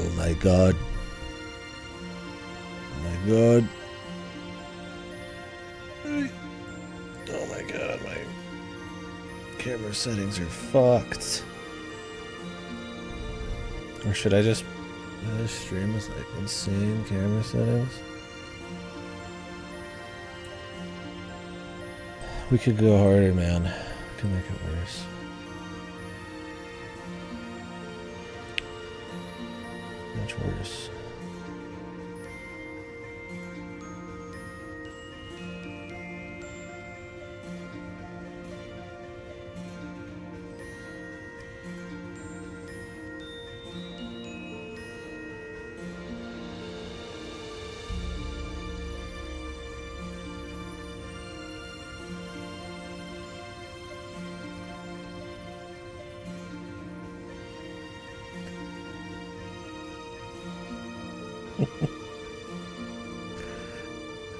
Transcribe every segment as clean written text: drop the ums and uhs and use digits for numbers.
Oh my god. Oh my god. Oh my god, my camera settings are fucked. Or should I just stream with like insane camera settings? We could go harder, man. We could make it worse. Much worse.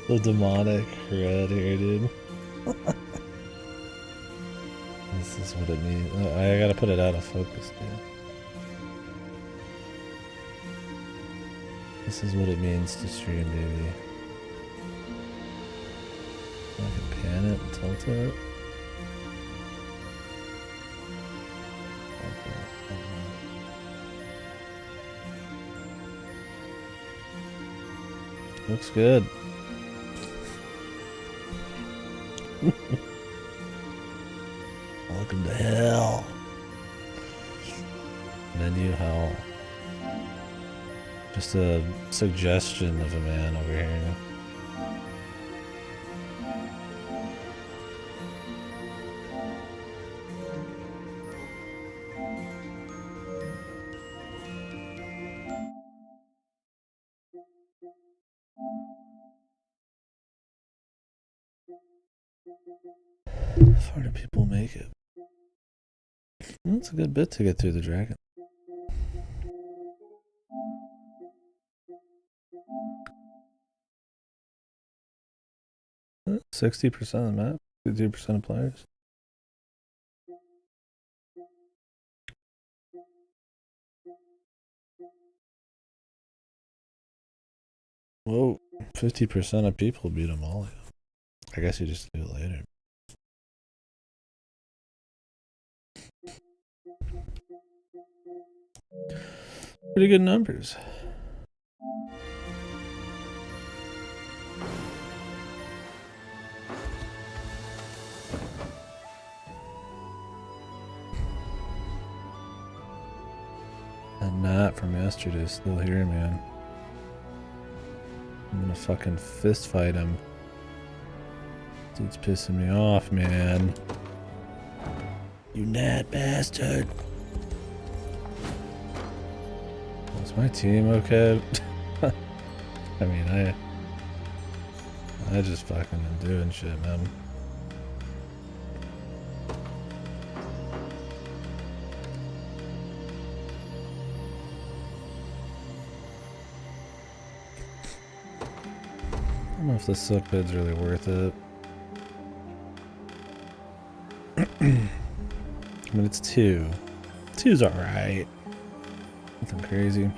The demonic red here, dude. This is what it means. I gotta put it out of focus, dude. This is what it means to stream, baby. I can pan it and tilt it. Looks good. Welcome to hell. Menu hell. Just a suggestion of a man over here. How far do people make it? That's a good bit to get through the dragon. Huh? 60% of the map, 50% of players. Whoa, 50% of people beat them all. I guess you just do it later. Pretty good numbers. That Matt from yesterday is still here, man. I'm gonna fucking fist fight him. Dude's pissing me off, man. You Nat bastard. Is my team okay? I mean, I just fucking am doing shit, man. I don't know if this silk bid's really worth it. I mean, it's 2. 2's alright. Nothing crazy.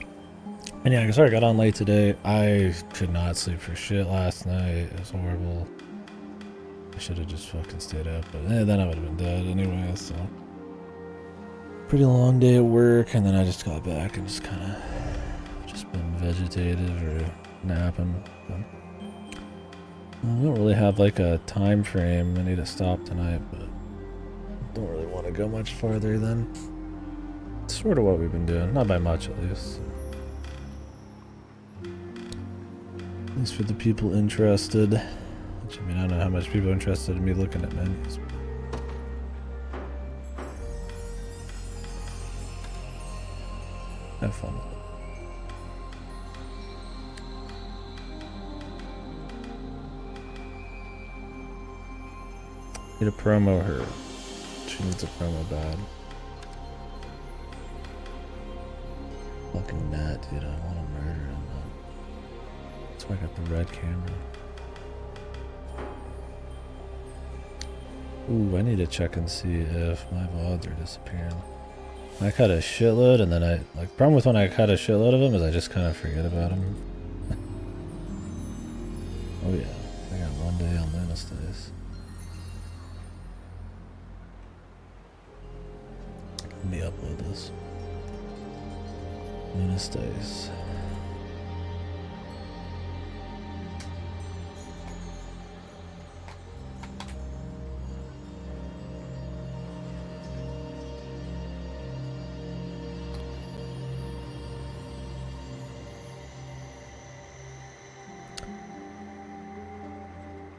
And yeah, sorry I got on late today. I could not sleep for shit last night. It was horrible. I should have just fucking stayed up, but then I would have been dead anyway, so. Pretty long day at work, and then I just got back and just kind of just been vegetative or napping. So. I don't really have like a time frame. I need to stop tonight, but don't really want to go much farther than sort of what we've been doing. Not by much, at least. At least for the people interested. Which, I mean, I don't know how much people are interested in me looking at menus. Have fun with it. Need to promo her. She needs a promo bad. Fucking Nat, dude. I want to murder him, man. That's why I got the red camera. Ooh, I need to check and see if my VODs are disappearing. I cut a shitload, and then problem with when I cut a shitload of them is I just kind of forget about them. Oh yeah, I got one day on Wednesdays. Let me upload this. Wednesdays.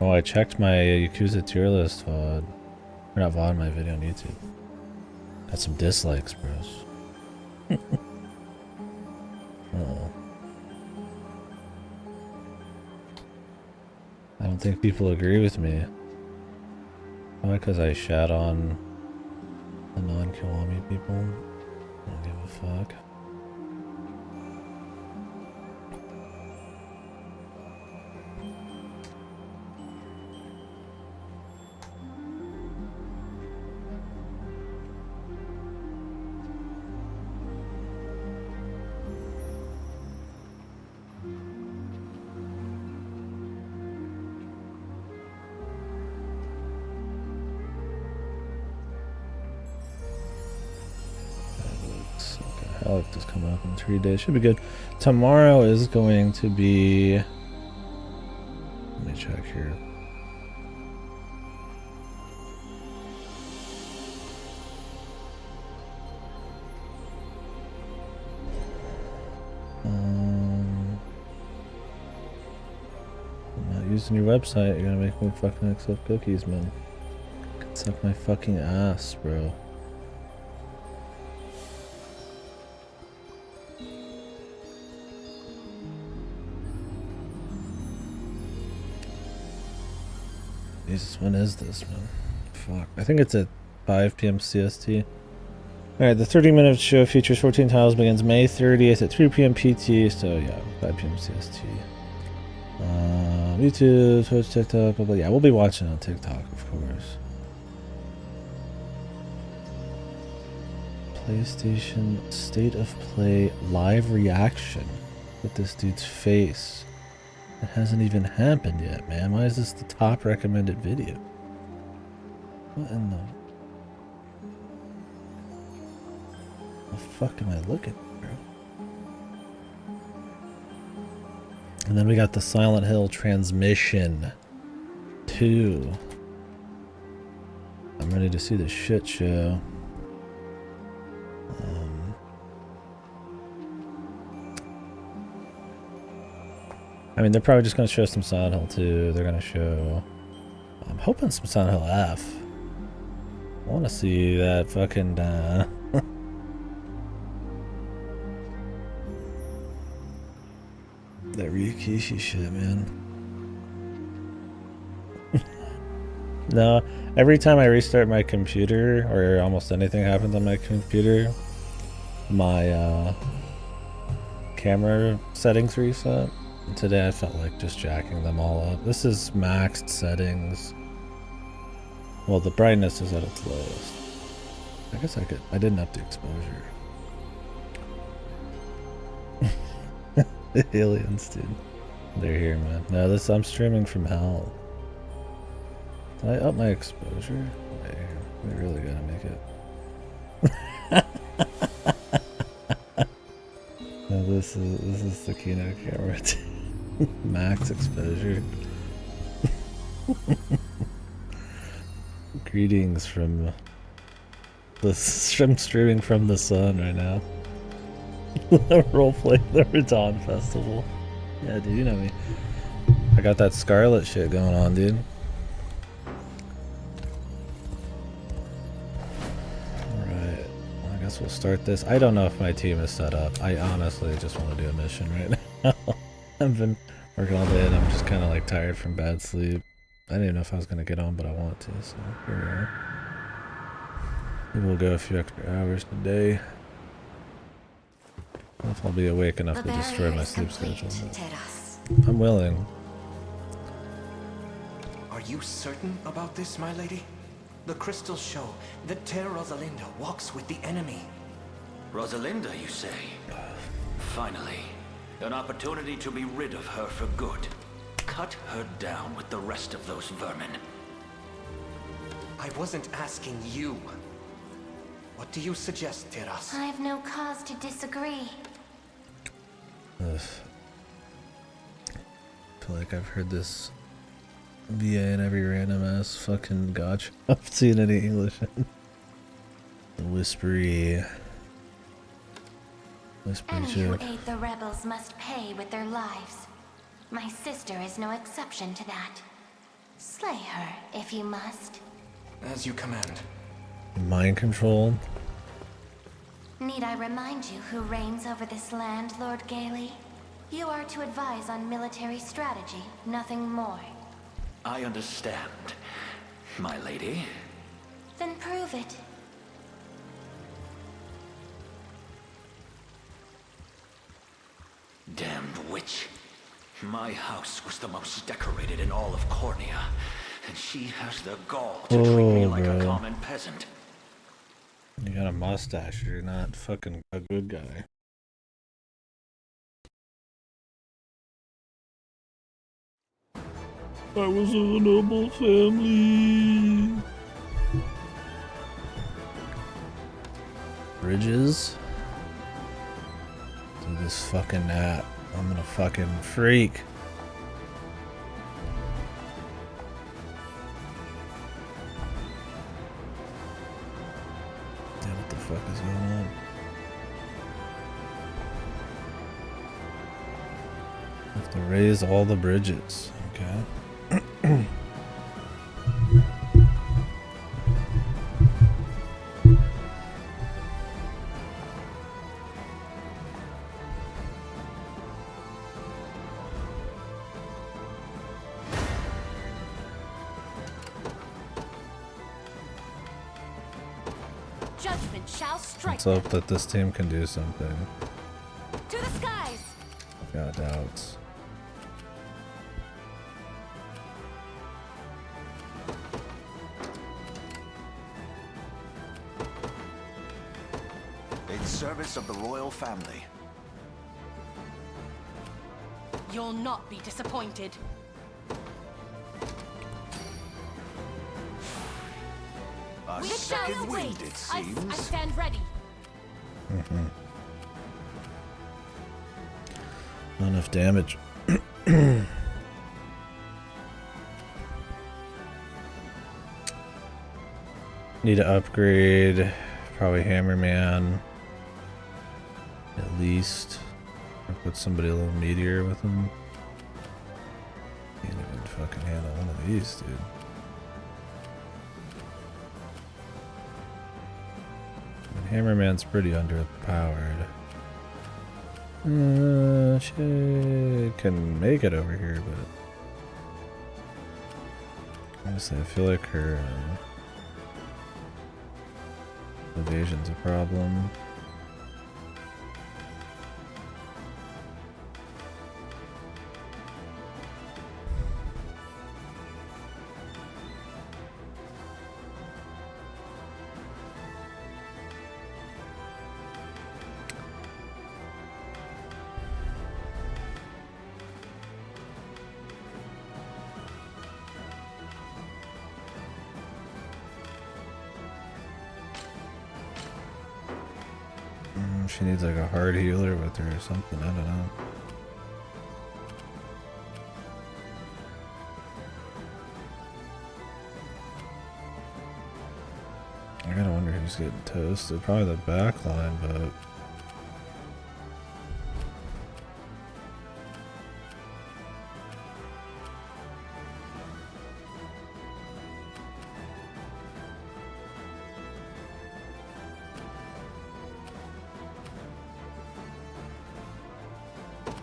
Oh, I checked my Yakuza tier list VOD. Or not VOD, my video on YouTube. Got some dislikes, bros. Uh-oh. I don't think people agree with me. Probably because I shat on the non-Kiwami people. I don't give a fuck. Alex is coming up in 3 days. Should be good. Tomorrow is going to be... Let me check here. I'm not using your website. You're gonna make me fucking accept cookies, man. You can suck my fucking ass, bro. Jesus, when is this, man? Fuck. I think it's at 5 p.m. CST. Alright, the 30-minute show features 14 titles, begins May 30th at 3 p.m. PT, so yeah, 5 p.m. CST. YouTube, Twitch, TikTok, blah, blah. Yeah, we'll be watching on TikTok, of course. PlayStation State of Play live reaction with this dude's face. It hasn't even happened yet, man. Why is this the top recommended video? What in the fuck am I looking at, bro? And then we got the Silent Hill Transmission 2. I'm ready to see the shit show. I mean, they're probably just going to show some Silent Hill 2. They're going to show... I'm hoping some Silent Hill F. I want to see that fucking... that Ryukishi shit, man. No, every time I restart my computer, or almost anything happens on my computer, my camera settings reset. And today I felt like just jacking them all up. This is maxed settings. Well, the brightness is at its lowest. I guess I didn't up the exposure. The aliens, dude. They're here, man. No, I'm streaming from hell. Did I up my exposure? Wait, we really gotta make it. No, this is the Kino camera. Max exposure. Greetings from streaming from the sun right now. Roleplay the Radon Festival. Yeah, dude, you know me. I got that Scarlet shit going on, dude. Alright, well, I guess we'll start this. I don't know if my team is set up. I honestly just want to do a mission right now. I've been working all day and I'm just kind of like tired from bad sleep. I didn't even know if I was going to get on, but I want to, so here we are. Maybe we'll go a few extra hours today. I don't know if I'll be awake enough to destroy my sleep schedule. I'm willing. Are you certain about this, my lady? The crystals show that Ter Rosalinda walks with the enemy. Rosalinda, you say? Finally, an opportunity to be rid of her for good. Cut her down with the rest of those vermin. I wasn't asking you. What do you suggest, Tiras? I have no cause to disagree. Ugh. I feel like I've heard this VA in every random ass fucking gotcha I've seen any English in. The whispery Any who shit. aid the rebels must pay with their lives. My sister is no exception to that. Slay her, if you must. As you command. Mind control. Need I remind you who reigns over this land, Lord Gailey? You are to advise on military strategy, nothing more. I understand, my lady. Then prove it. Damned witch. My house was the most decorated in all of Cornea, and she has the gall to treat me like a common peasant. You got a mustache, you're not fucking a good guy. I was of a noble family. Bridges? Do this fucking nap. I'm gonna fucking freak. Yeah, what the fuck is going on? I have to raise all the bridges. Okay. Judgment shall strike. Let's hope that this team can do something. To the skies! Got doubts. In service of the royal family. You'll not be disappointed. A second wind, it seems. I stand ready. Not enough damage. Need to upgrade. Probably Hammerman. At least. Or put somebody a little meatier with him. Can't even fucking handle one of these, dude. Hammerman's pretty underpowered. She can make it over here, but honestly, I feel like her evasion's a problem. She needs like a hard healer with her or something, I don't know. I gotta wonder who's getting toasted. Probably the back line, but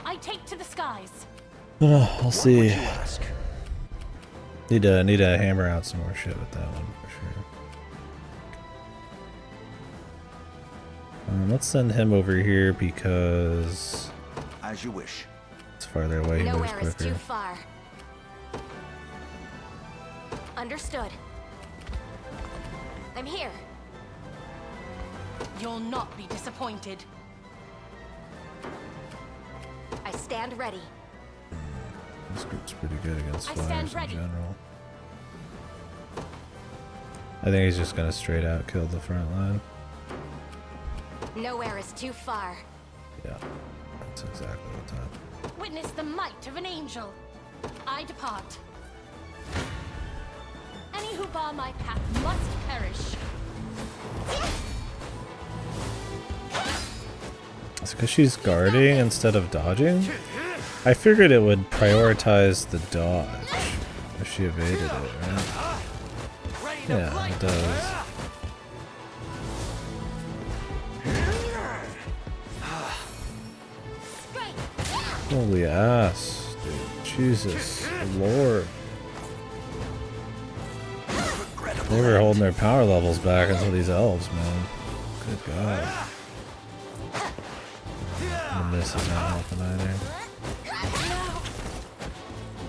I take to the skies. I'll see. What would you ask? Need to hammer out some more shit with that one for sure. Let's send him over here because As you wish. it's farther away. He moves Nowhere is quicker. too far. Understood. I'm here. You'll not be disappointed. I stand ready. This group's pretty good against I flyers stand in ready. general. I think he's just gonna straight out kill the front line. Nowhere is too far. Yeah, that's exactly what's happening. Witness the might of an angel. I depart. Any who bar my path must perish. It's because she's guarding instead of dodging. I figured it would prioritize the dodge if she evaded it, right? Yeah, it does. Holy ass, dude. Jesus Lord. They were holding their power levels back until these elves, man. Good God. The miss is not helping either.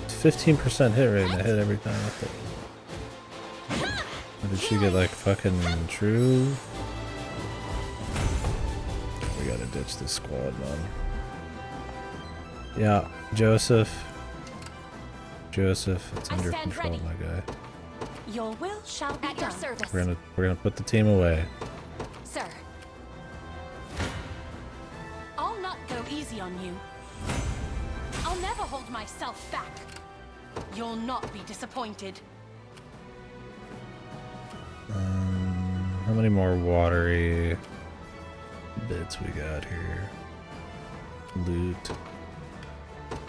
15% hit rate and I hit every time with it. Or did she get like fucking true? We gotta ditch this squad, man. Yeah, Joseph. Joseph, it's under stand control, ready. my guy. Your will shall be At your done. service. We're gonna put the team away. Sir. I'll not go easy on you. I'll never hold myself back. You'll not be disappointed. How many more watery bits we got here? Loot.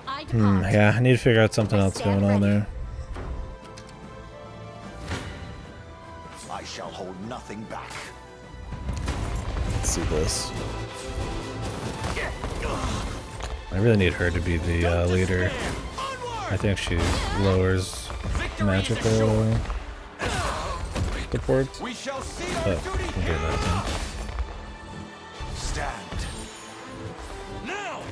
I depart. Yeah, I need to figure out something I else stand going on ready. there. I shall hold nothing back. Let's see this. I really need her to be the leader. I think she lowers magical support. We shall see Oh, our we'll duty do that then. Stand. Now!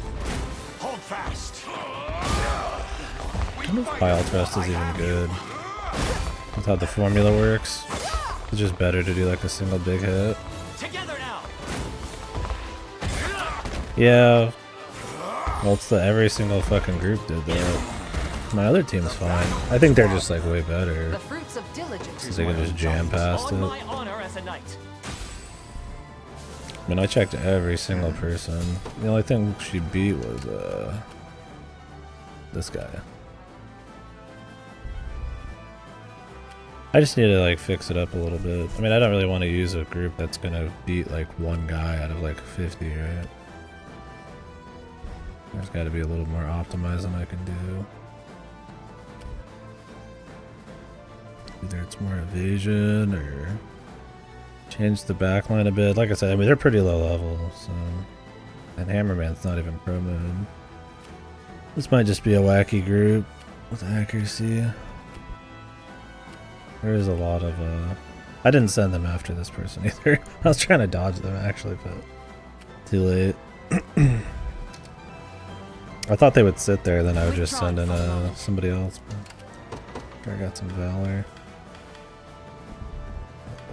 Hold fast. I don't know if Pile Trust is even good. With how the formula works. It's just better to do like a single big hit. Together now. Yeah. Well, it's the every single fucking group did that. My other team's fine. I think they're just like way better. The fruits of diligence. Because they can just jam past On it. my honor as a knight. I mean, I checked every single person. The only thing she beat was, this guy. I just need to, like, fix it up a little bit. I mean, I don't really want to use a group that's gonna beat, like, one guy out of, like, 50, right? There's gotta be a little more optimizing I can do. Either it's more evasion, or change the backline a bit. Like I said, I mean, they're pretty low level, so... And Hammerman's not even pro mode. This might just be a wacky group with accuracy. There is a lot of, I didn't send them after this person either. I was trying to dodge them, actually, but... Too late. I thought they would sit there, then I would just send in, somebody else, but... I got some valor.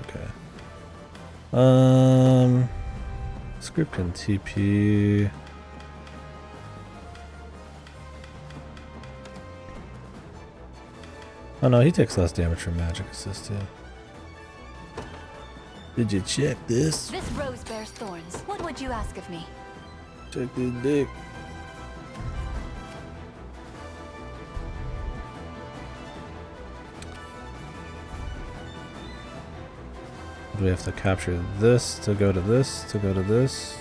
Okay. This group can TP. Oh no, he takes less damage from magic assist too. Did you check this? This rose bears thorns. What would you ask of me? Check this dick. Do we have to capture this to go to this, to go to this,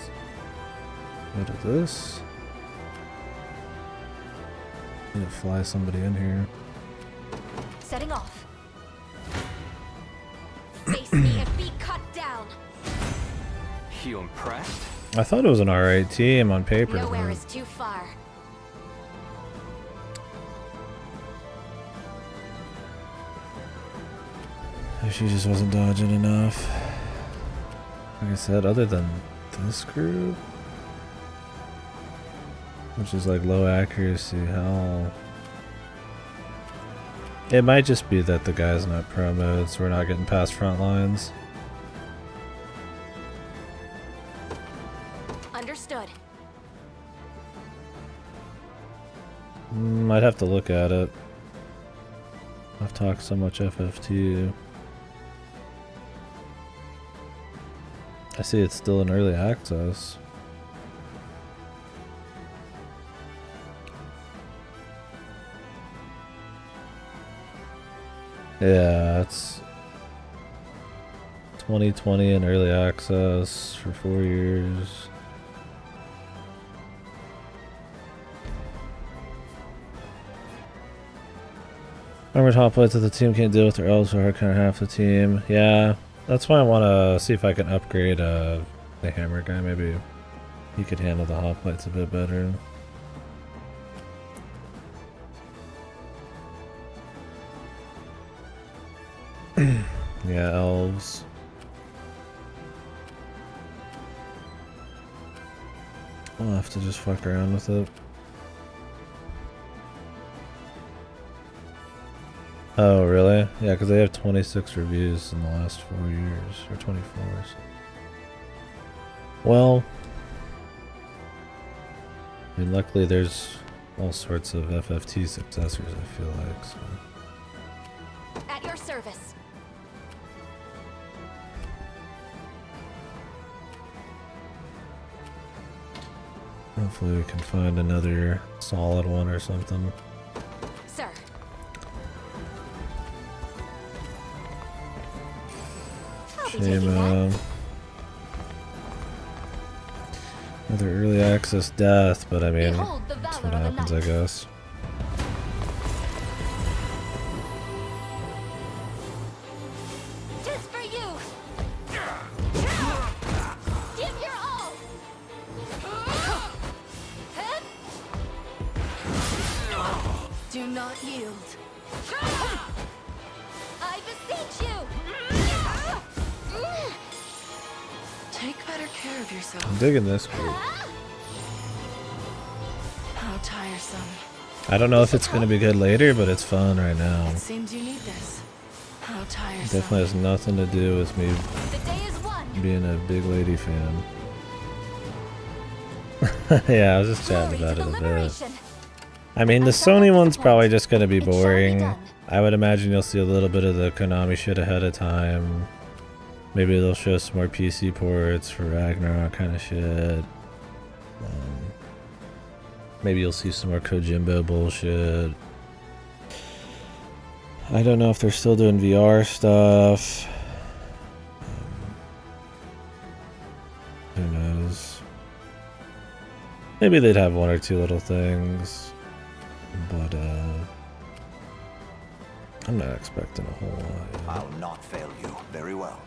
go to this? Need to fly somebody in here. Setting off. Face me and be cut down. You impressed? I thought it was an alright team on paper. Nowhere but is too far. she just wasn't dodging enough. Like I said, other than this group, which is like low accuracy, hell. It might just be that the guy's not pro mode, so we're not getting past front lines. Understood. I'd have to look at it. I've talked so much FF2. I see it's still in early access. Yeah, it's 2020 in early access for 4 years. Armored hoplites that the team can't deal with, their elves are kind of half the team. Yeah, that's why I want to see if I can upgrade the hammer guy. Maybe he could handle the hoplites a bit better. Yeah, elves. I'll have to just fuck around with it. Oh, really? Yeah, because they have 26 reviews in the last 4 years, or 24. Well, I mean, luckily there's all sorts of FFT successors, I feel like, so. At your service. Hopefully we can find another solid one or something. Sir. I'll be taking that. Another early access death, but I mean, Behold the that's valor what of a happens, I knight. guess. Tis for you. Give your all. Do not yield. I beseech you. Take better care of yourself. I'm digging this group. How tiresome. I don't know if it's going to be good later, but it's fun right now. It seems you need this. How tiresome. Definitely has nothing to do with me The day is won. being a big lady fan. Yeah, I was just chatting Glory about to it the a bit. liberation. I mean, the I shall not Sony one's disappoint. probably just going to be It shall be boring. done. I would imagine you'll see a little bit of the Konami shit ahead of time. Maybe they'll show some more PC ports for Ragnarok kind of shit. Maybe you'll see some more Kojimbo bullshit. I don't know if they're still doing VR stuff. Who knows? Maybe they'd have one or two little things. But, I'm not expecting a whole lot. Yeah. I'll not fail you. Very well.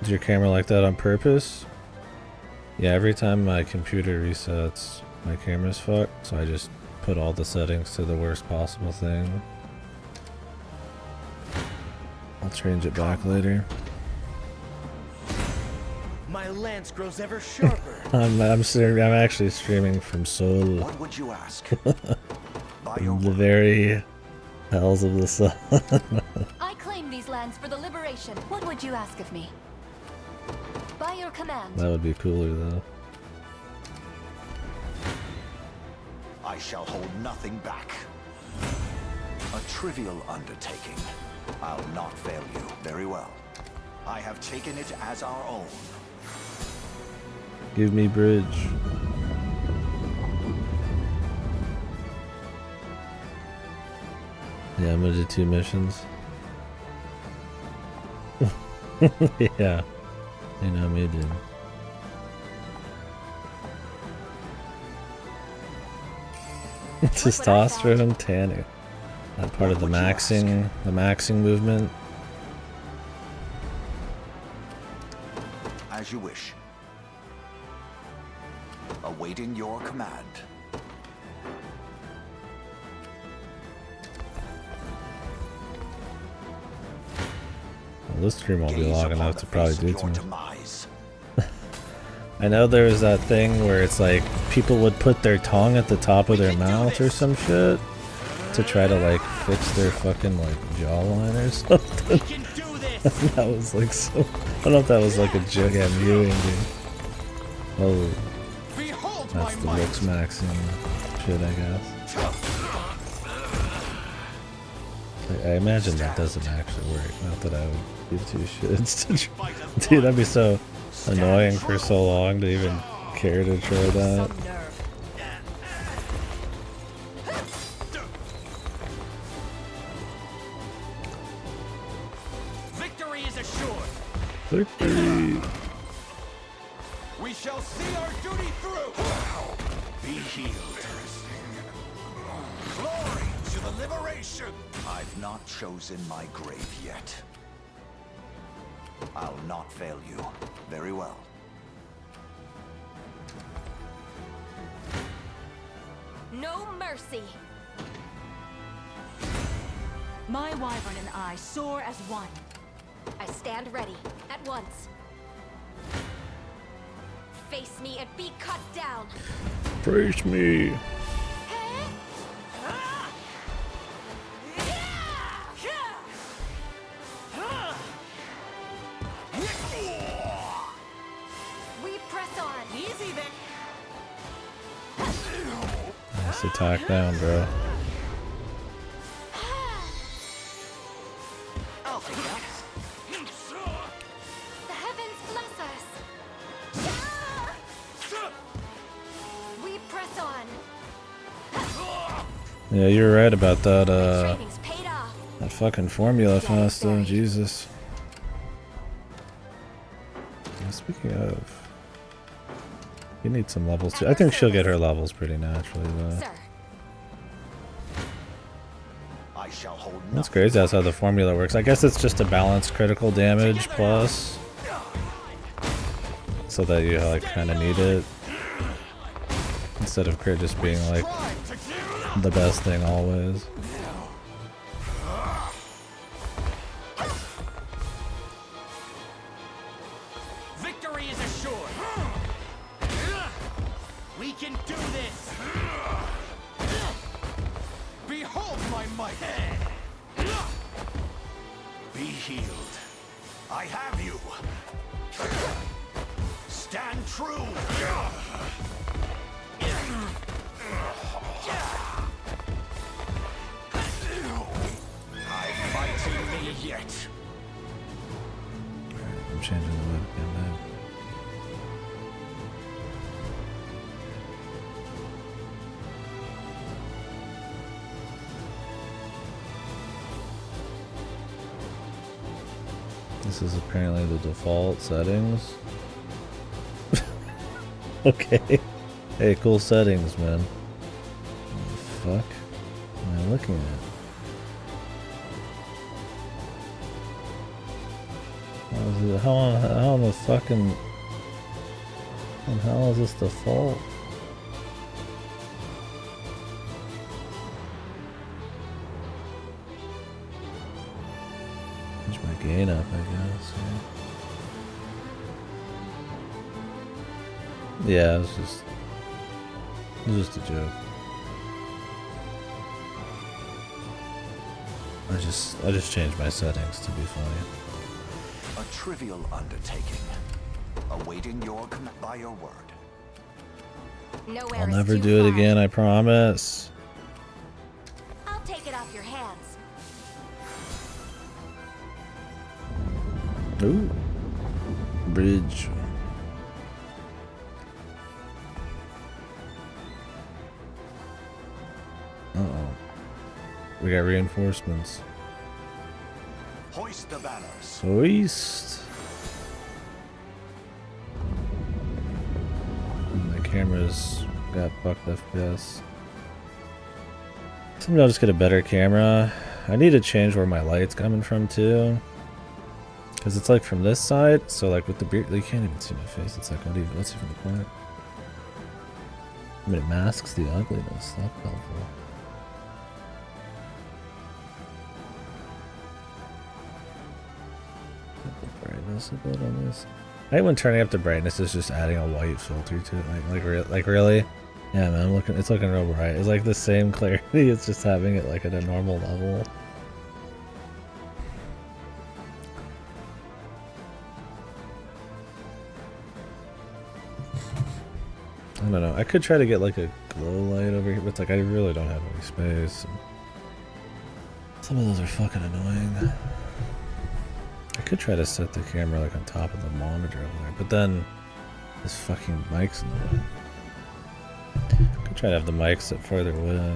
Is your camera like that on purpose? Yeah, every time my computer resets, my camera's fucked, so I just put all the settings to the worst possible thing. I'll change it back later. My lance grows ever sharper. I'm actually streaming from Seoul, What would you ask? By your from the word. very hells of the sun. I claim these lands for the liberation. What would you ask of me? By your command. That would be cooler though. I shall hold nothing back. A trivial undertaking. I'll not fail you. Very well. I have taken it as our own. Give me bridge. Yeah, I'm gonna do 2 missions. Yeah. You know me, dude. Testosterone tanning. That part of the What would you ask? maxing movement. As you wish. Awaiting your command. Well, this stream won't be Gaze long upon enough the to probably face do of too your much. demise. I know there was that thing where it's like people would put their tongue at the top of their mouth or some shit to try to like fix their fucking like jawline or something. We can do this. That was like so don't know if that was like a joke at you, dude. Oh, Behold that's the my looks maxing shit, I guess. Like, I imagine that doesn't actually work. Not that I would give two shits to try. Dude, that'd be so annoying for so long to even care to try that. Some nerve. Victory is assured. Victory! We shall see our duty through. Be healed. Glory to the liberation! I've not chosen my grave yet. I'll not fail you. Very well. No mercy. My wyvern and I soar as one. I stand ready at once. Face me and be cut down. Praise me! We press on. Easy then. Nice attack down, bro. I'll take that. The heavens bless us. We press on. Yeah, you're right about that, Training's paid off. that fucking formula fast though, Jesus. Yeah, speaking of, you need some levels too. I think she'll get her levels pretty naturally though. Sir. I shall hold That's nothing. crazy, that's how the formula works. I guess it's just a balanced critical damage plus, so that you like kind of need it, instead of crit just being like the best thing always. Victory is assured. We can do this. Behold my might. Be healed. I have you. Stand true. I'm fighting me yet. I'm changing the webcam now. This is apparently the default settings. Okay. Hey, cool settings, man. What the fuck am I looking at? How on the fucking... How the hell is this default? Change my gain up, I guess. Yeah, it's just a joke. I just changed my settings to be funny. A trivial undertaking. Awaiting your command by your word. Nowhere I'll is never too do it far. again, I promise. I'll take it off your hands. Ooh. Bridge. Uh-oh. We got reinforcements. Hoist the banners. Hoist. My camera's got fucked FPS. Maybe I'll just get a better camera. I need to change where my light's coming from too. Cause it's like from this side, so like with the beard, you can't even see my face. It's like, what's even the point? I mean, it masks the ugliness. That's helpful. Put the brightness a bit on this. I hate when turning up the brightness is just adding a white filter to it. Like really? Yeah, man, it's looking real bright. It's like the same clarity. It's just having it like at a normal level. I don't know. I could try to get like a glow light over here, but it's like I really don't have any space. Some of those are fucking annoying. I could try to set the camera like on top of the monitor over there, but then this fucking mic's in the way. I could try to have the mic set farther away.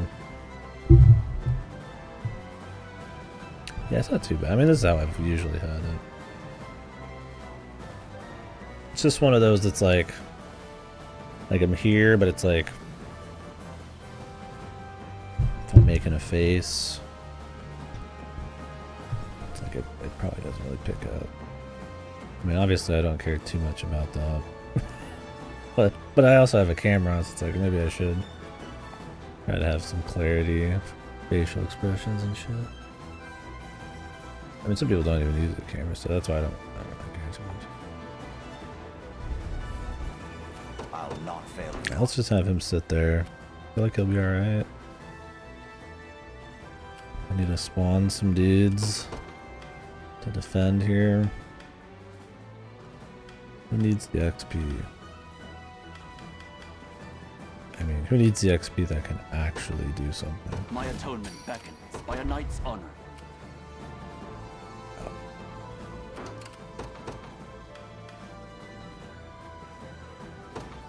Yeah, it's not too bad. I mean, this is how I've usually had it. It's just one of those that's like I'm here, but it's like if I'm making a face, it's like it probably doesn't really pick up. I mean, obviously I don't care too much about that, but I also have a camera, so it's like maybe I should try to have some clarity, facial expressions and shit. I mean, some people don't even use the camera, so that's why I don't really care too much. I'll not fail you. Let's just have him sit there. I feel like he'll be alright. I need to spawn some dudes to defend here. Who needs the XP? I mean, who needs the XP that can actually do something? My atonement beckons by a knight's honor.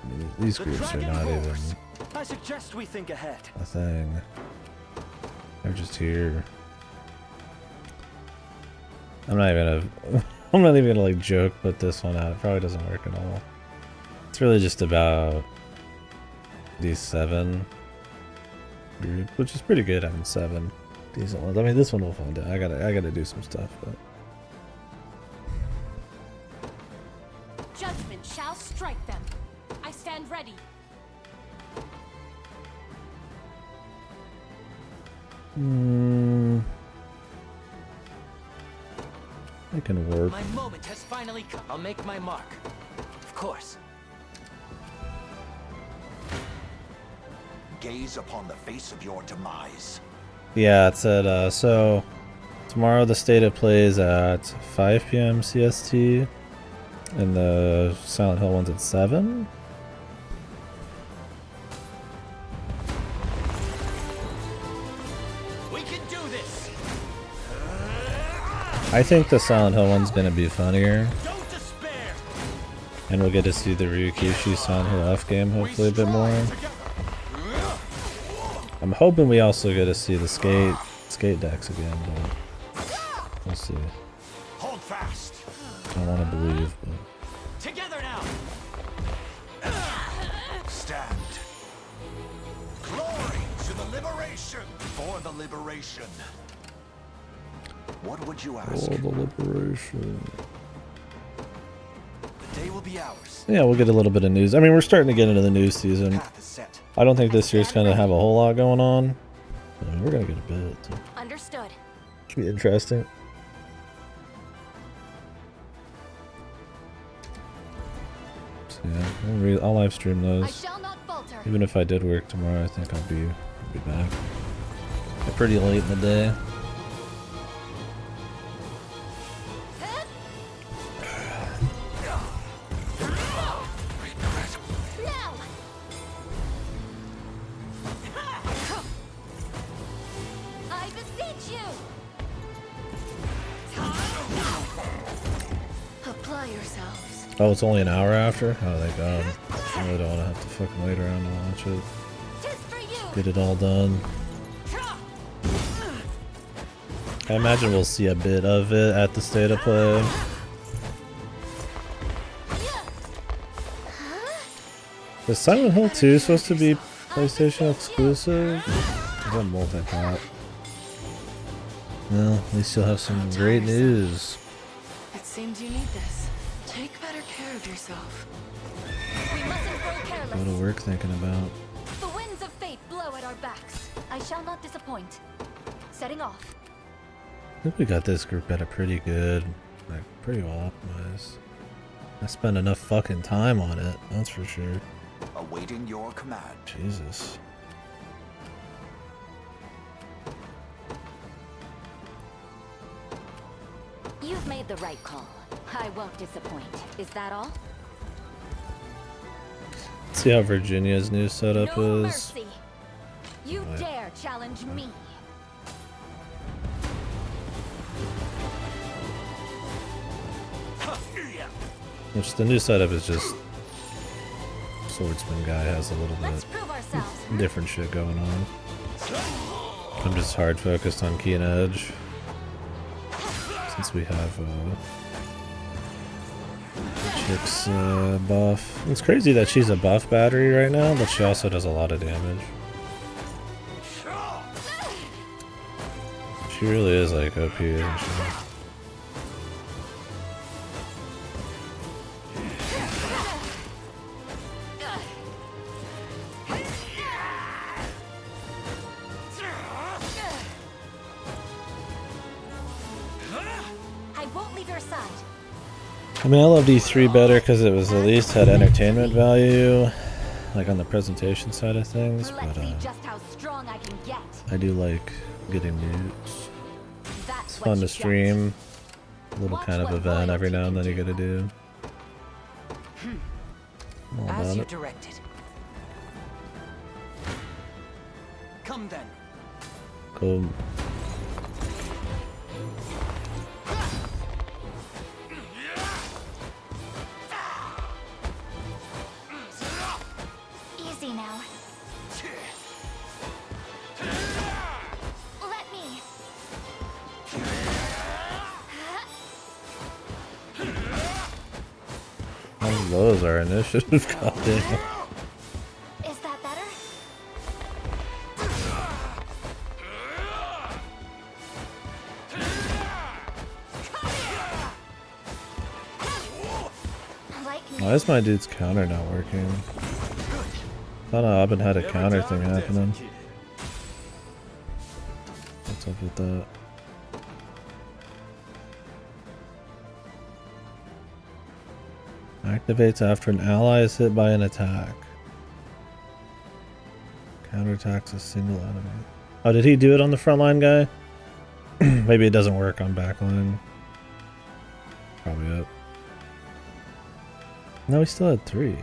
I mean, these groups are not even I suggest we think ahead. a thing. They're just here. I'm not even gonna like joke put this one out. It probably doesn't work at all. It's really just about these 7 groups, which is pretty good having 7 decent ones. I mean, this one we'll find out. I gotta do some stuff, but Judgment shall strike them. I stand ready. it can work. My moment has finally come. I'll make my mark. Of course. Gaze upon the face of your demise. Yeah, it said so. Tomorrow the state of play is at 5 p.m. CST, and the Silent Hill one's at 7. We can do this. I think the Silent Hill one's gonna be funnier, Don't despair. and we'll get to see the Ryukishi Silent Hill F game hopefully a bit more. I'm hoping we also get to see the skate decks again, but we'll see. Hold fast. I want to believe, but Together now. Stand. Glory to the liberation. For the liberation. What would you ask? oh, the liberation. The day will be ours. Yeah, we'll get a little bit of news. I mean, we're starting to get into the news season. Path is set. I don't think this year's gonna have a whole lot going on. But I mean, we're gonna get a bit. So Understood. should be interesting. So yeah, I'll live stream I those. shall not falter. Even if I did work tomorrow, I think I'll be back. Pretty late in the day. Now! I beseech you! Apply yourselves. Oh, it's only an hour after? Oh, thank God. I really don't want to have to fucking wait around to watch it. Tis for you! Get it all done. I imagine we'll see a bit of it at the state of play. Is Silent Hill 2 supposed to be PlayStation exclusive? Is that multi-plat? Well, at least you'll have some great news. It seems you need this. Take better care of yourself. We mustn't grow careless. Go to work thinking about. The winds of fate blow at our backs. I shall not disappoint. Setting off. I think we got this group at a pretty good, like, pretty well optimized. I spent enough fucking time on it, that's for sure. Awaiting your command. Jesus. You've made the right call. I won't disappoint. Is that all? See how Virginia's new setup No is. mercy. You Right. dare challenge me? Which the new setup is just swordsman guy has a little Let's bit prove ourselves. different shit going on. I'm just hard focused on keen edge since we have Chick's buff. It's crazy that she's a buff battery right now, but she also does a lot of damage. She really is like OP, isn't she? I won't leave your side. I mean, I loved E3 better because it was at least had entertainment value, like on the presentation side of things, Let's but see just how strong I can get. I do like getting news. That's It's what fun you to get. stream. A little Watch kind of what event every royalty now and then can you gotta do. All As about you it. directed. Come then. Cool. Easy now. Let me. How low is our initiative? Goddamn. Is that better? Like me. Why is my dude's counter not working? Thought I've had a counter thing happening. What's up with that? Activates after an ally is hit by an attack. Counterattacks a single enemy. Oh, did he do it on the frontline guy? Maybe it doesn't work on backline. Probably up. No, we still had 3.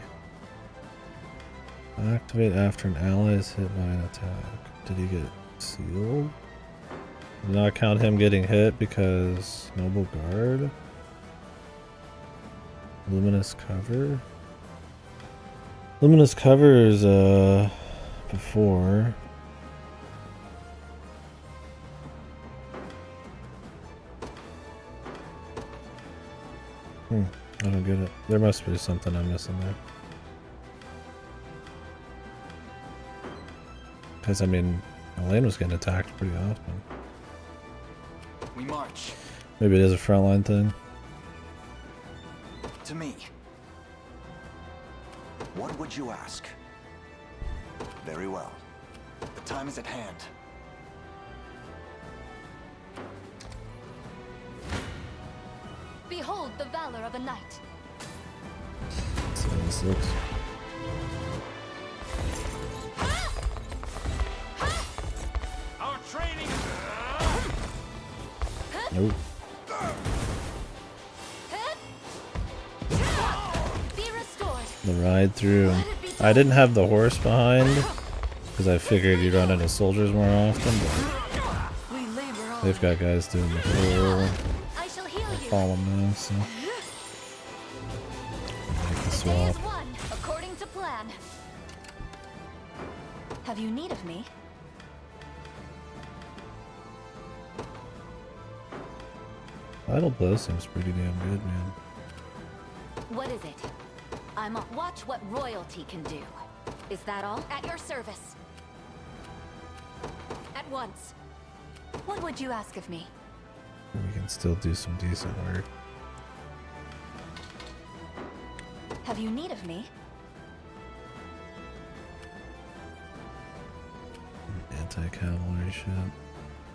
Activate after an ally is hit by an attack. Did he get sealed? Did not count him getting hit because Noble Guard. Luminous cover. Luminous cover is before. I don't get it. There must be something I'm missing there. Because I mean, Elaine was getting attacked pretty often. We march. Maybe it is a frontline thing. To me. What would you ask? Very well. The time is at hand. Behold the valor of a knight. 76. Our training. Nope. Be restored. The ride through. I didn't have the horse behind because I figured you'd run into soldiers more often, but We labor on. they've got guys doing the full I shall heal you. column now, so make the The day swap. is won, according to plan. Have you need of me? Idle blow seems pretty damn good, man. What is it? Watch what royalty can do. Is that all? At your service. At once. What would you ask of me? We can still do some decent work. Have you need of me? Anti-cavalry shit.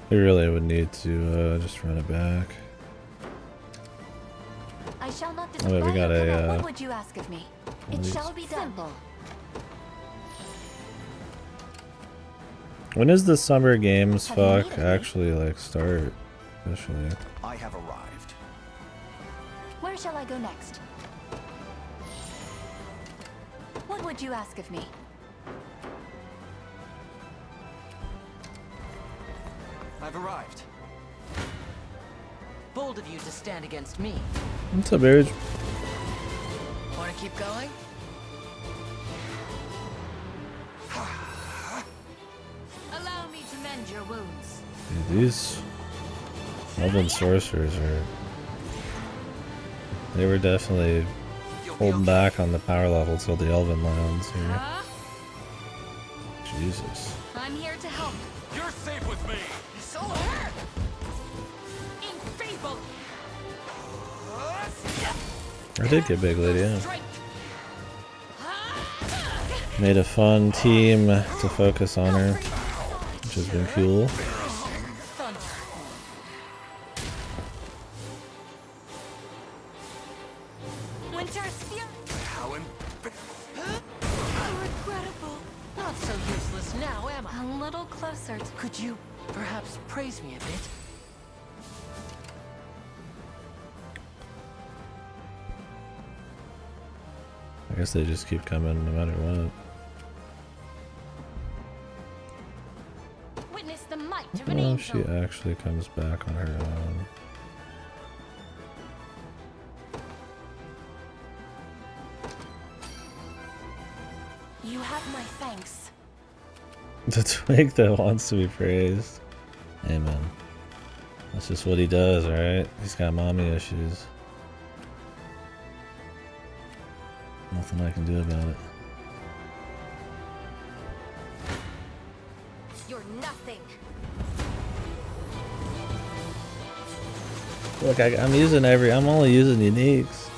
We really would need to just run it back. I shall not Oh, wait, we got a, What would you ask of me? It these. shall be done. Simple. When is the summer games Have you fuck needed me? actually like start officially? I have arrived. Where shall I go next? What would would you ask of me? I've arrived. Bold of you to stand against me. What's up, Barrage? Want to keep going? Allow me to mend your wounds. Dude, these elven sorcerers are... They were definitely holding back on the power level till the elven lands here. Jesus. I'm here to help. You're safe with me. So hurt! Enfeeble! I did get big lady, yeah. Strength! Made a fun team to focus on her, which has been cool. Thunder! Winter's fury! How Regrettable. Not so useless now, am I? A little closer to... Could you perhaps praise me a bit? I guess they just keep coming no matter what. Witness the might of an Well, she angel. actually comes back on her own. You have my thanks. The twig that wants to be praised. Amen. That's just what he does, right? He's got mommy issues. Nothing I can do about it. You're nothing. Look, I'm using I'm only using uniques.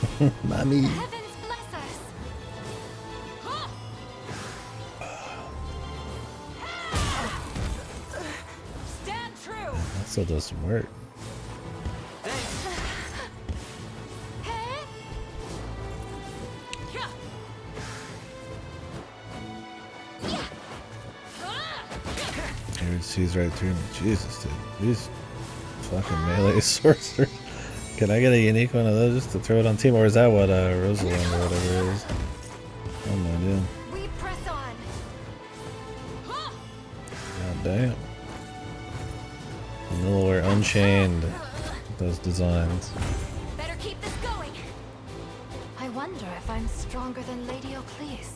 Mommy. Heavens bless us. Stand true! That still does some work. Yeah. Here it sees right through me. Jesus, dude. These fucking melee sorcerers. Can I get a unique one of those just to throw it on team? Or is that what Rosalind or whatever is? Oh no idea. We press on. God damn. Nowhere Unchained. Those designs. Better keep this going. I wonder if I'm stronger than Lady Ocleus.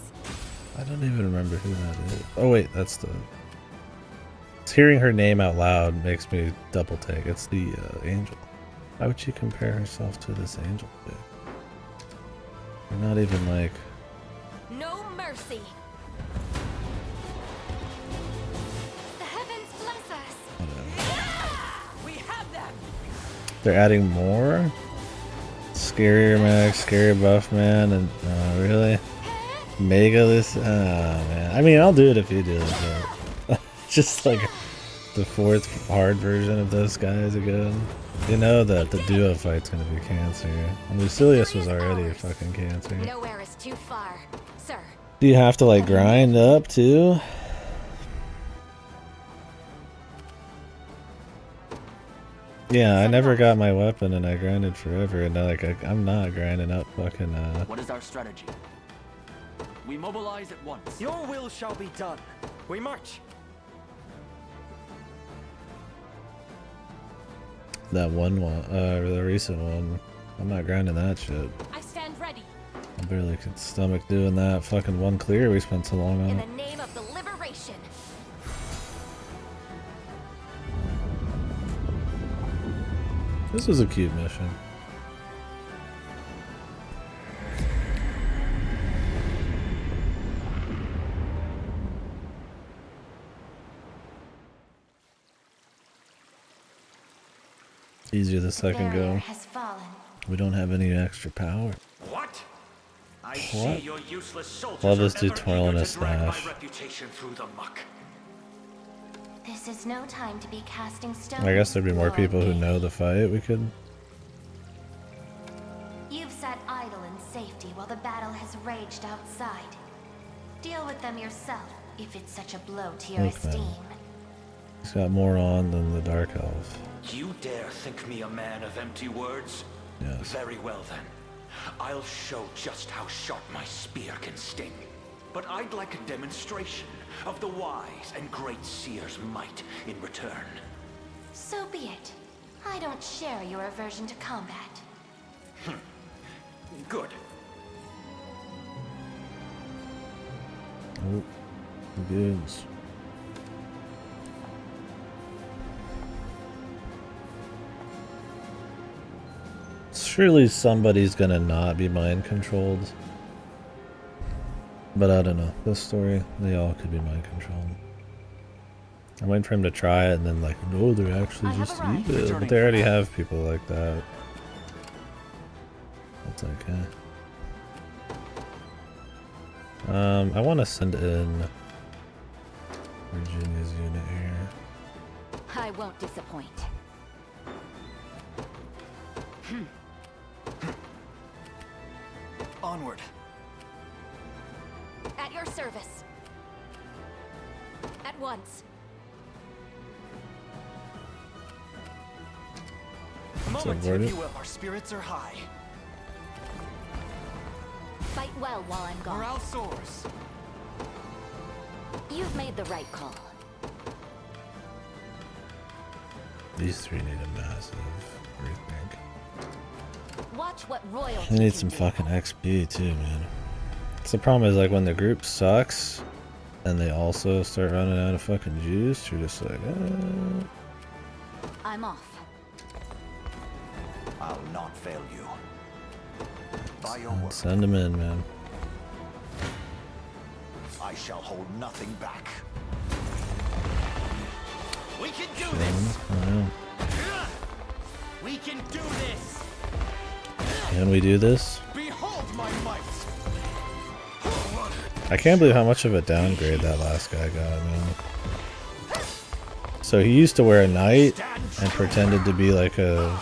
I don't even remember who that is. Oh wait, that's the... It's hearing her name out loud makes me double take. It's the angel. Why would she compare herself to this angel? Dude? You're not even like... No mercy. The heavens bless us. Whatever. We have them! They're adding more? Scarier Max, Scary Buff Man, and really? Mega this? Oh man. I mean, I'll do it if you do it, but just like the fourth hard version of those guys again. You know that the duo fight's gonna be cancer. And Lucilius was already a fucking cancer. Nowhere is too far, sir. Do you have to like grind up too? Yeah, I never got my weapon and I grinded forever and like I'm not grinding up fucking What is our strategy? We mobilize at once. Your will shall be done. We march. that one, the recent one. I'm not grinding that shit. I stand ready. I barely could stomach doing that fucking one clear we spent so long on In it. the name of the liberation. This was a cute mission. Easier the second Barrier go. has fallen. We don't have any extra power. What? I What? see your useless soldiers Love this are dude ever twirling eager his to drag my stash. reputation through the muck. This is no time to be casting stones. I guess there'd be more Lord people who Gaelic. know the fight. We could. You've sat idle in safety while the battle has raged outside. Deal with them yourself, if it's such a blow to your Look, man. esteem. He's got more on than the Dark Elf. You dare think me a man of empty words? Yes. Very well then. I'll show just how sharp my spear can sting. But I'd like a demonstration of the wise and great seer's might in return. So be it. I don't share your aversion to combat. Good. Oh, good. Surely somebody's gonna not be mind controlled. But I don't know. This story, they all could be mind controlled. I'm waiting for him to try it and then like, no, they're actually just evil. But they already have people like that. That's okay. I want to send in Virginia's unit here. I won't disappoint. Onward. At your service. At once. Moment, if you will. Our spirits are high. Fight well while I'm gone. Morale soars. You've made the right call. These three need a massive rethink. Watch what royalty. They need some fucking XP too, man. So the problem is like when the group sucks and they also start running out of fucking juice, you're just like, I'm off. I'll not fail you. By your word, send them in, man. I shall hold nothing back. We can do this. Yeah. We can do this. Can we do this? Behold my might. I can't believe how much of a downgrade that last guy got, man. So he used to wear a knight and pretended to be like a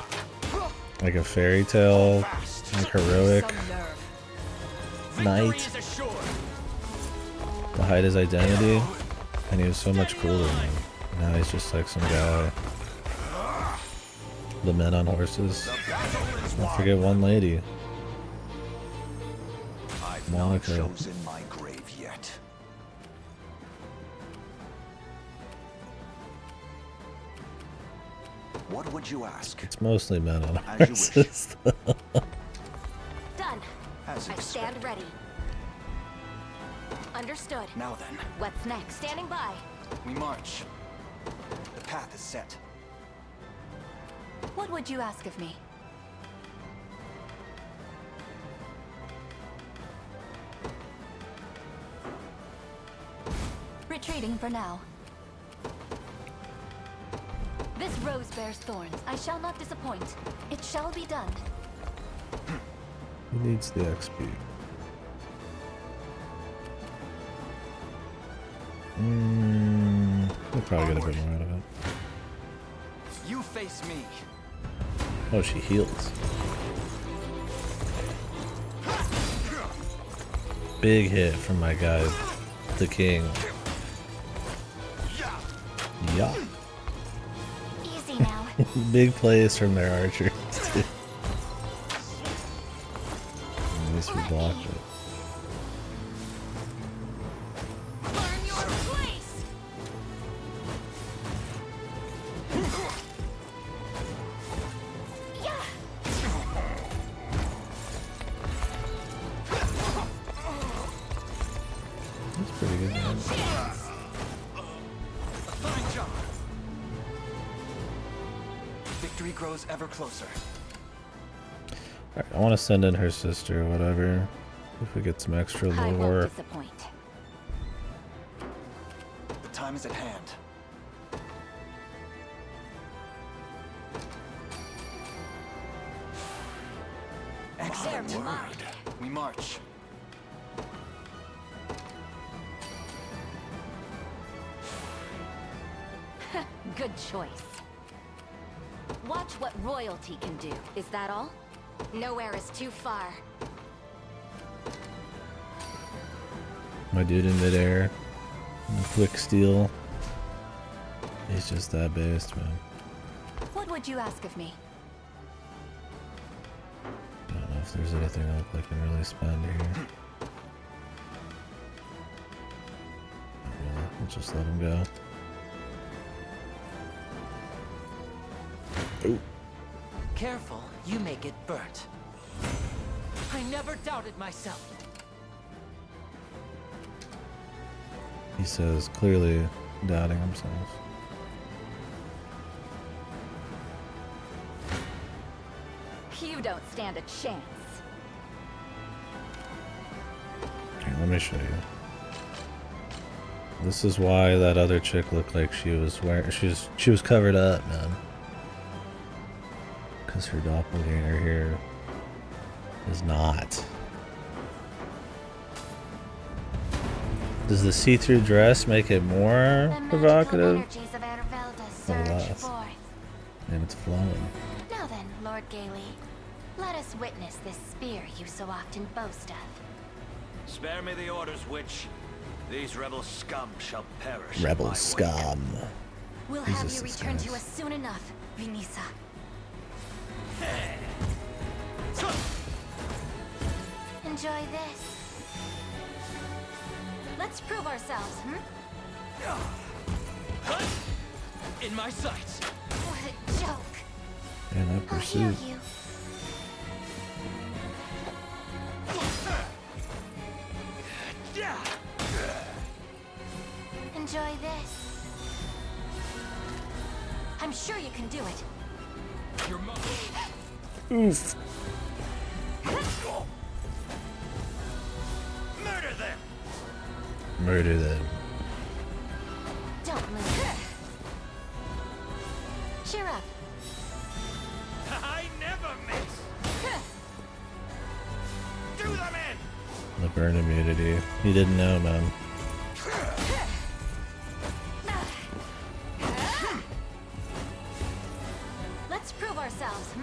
fairy tale, like heroic knight to hide his identity, and he was so much cooler, man. Now he's just like some guy. The men on horses. Don't forget one lady. I've not chosen my grave yet. What would you ask? It's mostly men on horses. Done. As I stand ready. Understood. Now then, What's next? Standing by. we march. The path is set. What would you ask of me? Retreating for now. This rose bears thorns. I shall not disappoint. It shall be done. Who needs the XP? We'll probably get a bit more out of it. You face me. Oh, she heals. Big hit from my guy, the king. Yeah. Easy now. Big plays from their archers. At least we blocked it. Learn your place. Yeah. That's pretty good, man. Fine job. Victory grows ever closer. Alright, I want to send in her sister or whatever. If we get some extra I won't lore. disappoint. The time is at hand. Excellent. They're mine. We march. Good choice. Watch what royalty can do. Is that all? Nowhere is too far. My dude in midair. Quick steal. He's just that based, man. What would you ask of me? I don't know if there's anything else I can really spend here. I'll just let him go. Ooh. Careful, you may get burnt. I never doubted myself. He says, clearly doubting himself. You don't stand a chance. Okay, let me show you. This is why that other chick looked like she was wearing. She was covered up, man. Because her doppelganger here is not. Does the see-through dress make it more provocative? Or less? And it's flowing. Now then, Lord Gailey, let us witness this spear you so often boast of. Spare me the orders, witch. These rebel scum shall perish. Rebel scum. We'll have you return to us soon enough, Vinisa. Enjoy this. Let's prove ourselves, In my sights. What a joke. And I I'll heal pursued. you. Enjoy this. I'm sure you can do it. Your mother. Oof. Murder them! Murder them. Don't move. Cheer up. I never miss! Do them in! The burn immunity. He didn't know, man. Let's prove ourselves,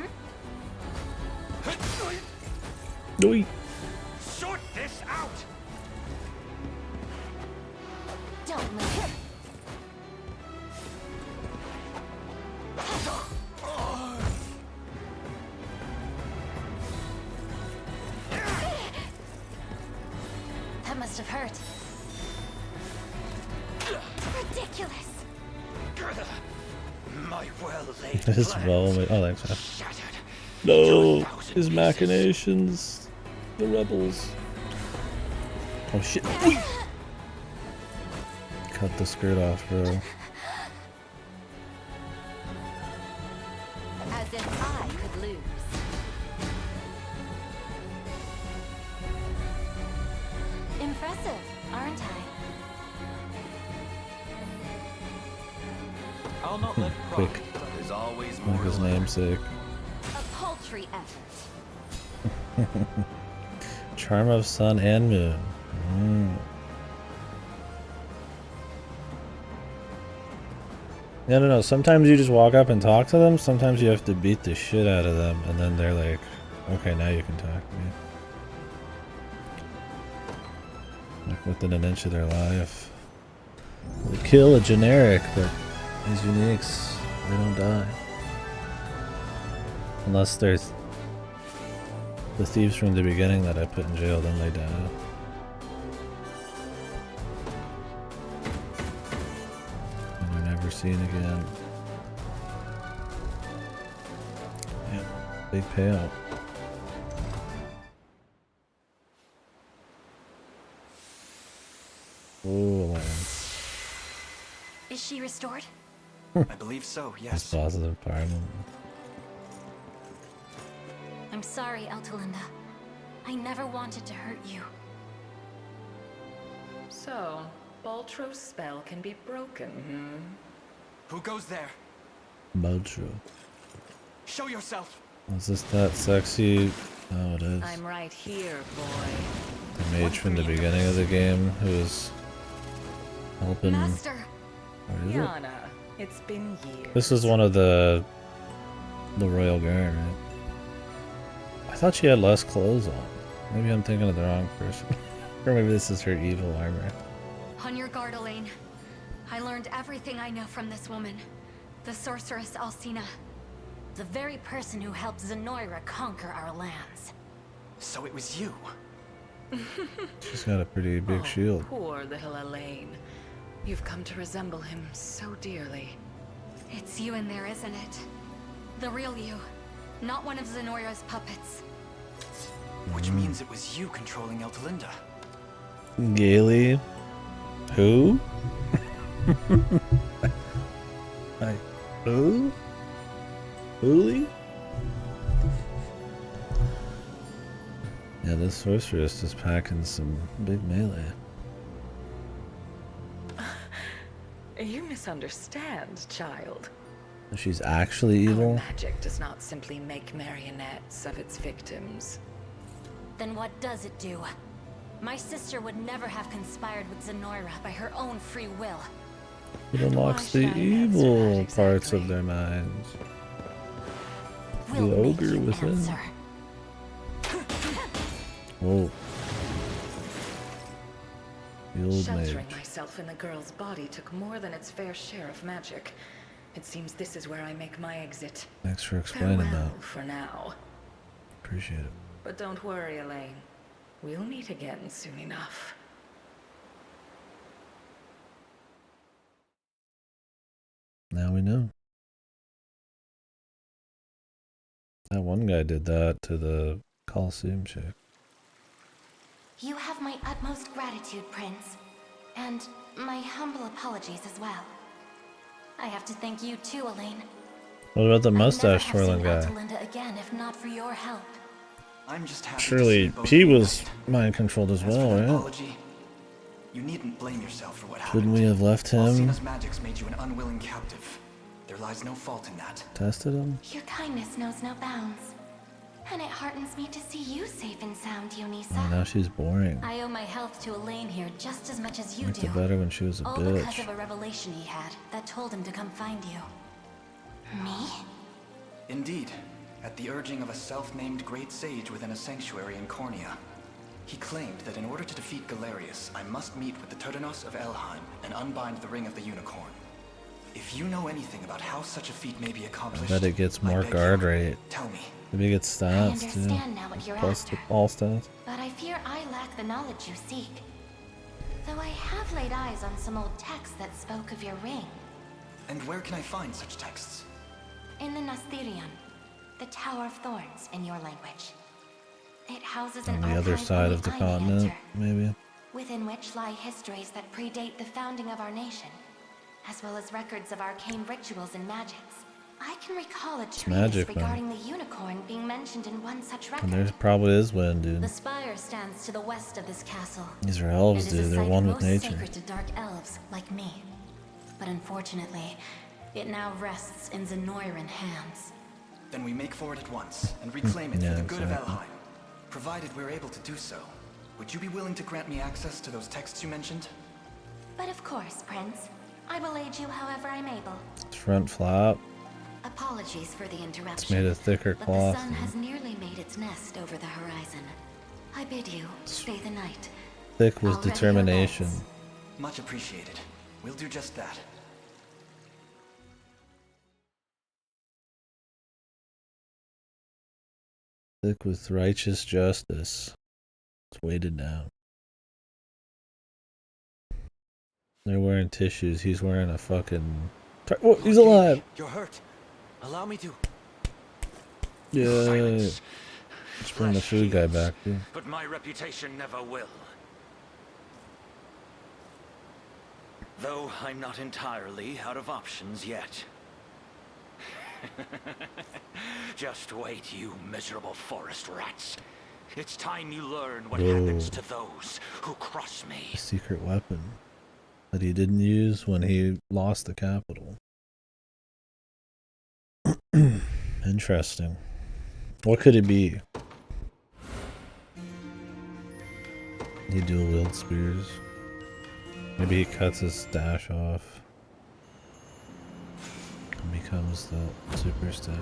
Oi. Sort this out! Don't move. That must have hurt. Ridiculous. My well-laid His plans well. Oh, thanks, man. shattered. No, Into 1,000 his pieces. machinations. The rebels. Oh shit. Oi. Cut the skirt off, bro. As if I could lose. Impressive, aren't I? I'll not let Quick. pride. There's always Like more his to learn. namesake. A paltry effort. Charm of sun and moon. Yeah, I don't know. Sometimes you just walk up and talk to them. Sometimes you have to beat the shit out of them, and then they're like, "Okay, now you can talk to me." Like within an inch of their life. They kill a generic, but these uniques, they don't die. Unless there's the thieves from the beginning that I put in jail, then they die. And they're never seen again. Yeah, big payout. Oh, man. Is she restored? I believe so, That's yes. positive empowerment. I'm sorry, Eltalinda. I never wanted to hurt you. So, Baltro's spell can be broken, Who goes there? Mojo. Show yourself! Is this that sexy? Oh, it is. I'm right here, boy. The mage from the beginning of the game who was helping. Master! What is it? Yana, it's been years. This is one of the Royal Guard, right? I thought she had less clothes on. Maybe I'm thinking of the wrong person. Or maybe this is her evil armor. On your guard, Elaine. I learned everything I know from this woman. The sorceress Alcina. The very person who helped Zenoira conquer our lands. So it was you. She's got a pretty big shield. Poor little Elaine. You've come to resemble him so dearly. It's you in there, isn't it? The real you. Not one of Zenoira's puppets. Which means it was you controlling Eltalinda. Gaily? Who? Like, who? Hooli? Yeah, this sorceress is packing some big melee. You misunderstand, child. She's actually evil? Our magic does not simply make marionettes of its victims. Then what does it do? My sister would never have conspired with Zenoira by her own free will. It unlocks the evil parts of their minds. The ogre within. Whoa. The old Sheltering mage. myself in the girl's body took more than its fair share of magic. It seems this is where I make my exit. Thanks for explaining Farewell that. for now. Appreciate it. But don't worry, Elaine. We'll meet again soon enough. Now we know. That one guy did that to the Coliseum chick. You have my utmost gratitude, Prince. And my humble apologies as well. I have to thank you too, Elaine. What about the mustache twirling guy? Eltalinda again if not for your help. I'm just happy Surely to see both he of you was right. mind controlled as As for well, the right? apology, you needn't blame yourself for what happened. Shouldn't we have left him? Alcina's magics made you an unwilling captive. There lies no fault in that. Tested him? Your kindness knows no bounds. And it heartens me to see you safe and sound, Yonisa. Oh, now she's boring. I owe my health to Elaine here just as much as you Liked do. it better when she was a All because bitch. of a revelation he had that told him to come find you. Me? Indeed, at the urging of a self-named great sage within a sanctuary in Cornea. He claimed that in order to defeat Galerius, I must meet with the Turdanos of Elheim and unbind the Ring of the Unicorn. If you know anything about how such a feat may be I accomplished, bet it gets more beg guard you, rate. Tell me. Maybe it gets I stats too. understand now what you're Plus after. the all stats. But I fear I lack the knowledge you seek. Though I have laid eyes on some old texts that spoke of your ring. And where can I find such texts? In the Nasthirion, the Tower of Thorns in your language. It houses an On the other archive side only of the I may continent, enter, maybe. within which lie histories that predate the founding of our nation, as well as records of arcane rituals and magics. I can recall a treatise magic, man. regarding the unicorn being mentioned in one such record. And there probably is wind, The dude. spire stands to the west of this castle. These are elves, It is dude. a They're site one with most nature. sacred to dark elves like me. But unfortunately, it now rests in Zenoiran hands. Then we make for it at once and reclaim it Yeah, for the good exactly. of Elheim. Provided we're able to do so, would you be willing to grant me access to those texts you mentioned? But of course, Prince. I will aid you however I'm able. It's front flap. Apologies for the interruption. It's made of thicker but cloth. the sun has nearly made its nest over the horizon. I bid you stay the night. Thick with I'll ready your determination. beds. Much appreciated. We'll do just that. Thick with righteous justice. It's weighted down. They're wearing tissues. He's wearing a fucking. Oh, he's alive! You're hurt. Allow me to. Yeah. Silence. Let's bring the food guy back, dude. But my reputation never will. Though I'm not entirely out of options yet. Just wait, you miserable forest rats. It's time you learn what happens to those who cross me. A secret weapon that he didn't use when he lost the capital. Interesting. What could it be? He dual wield spears. Maybe he cuts his stash off and becomes the super stash.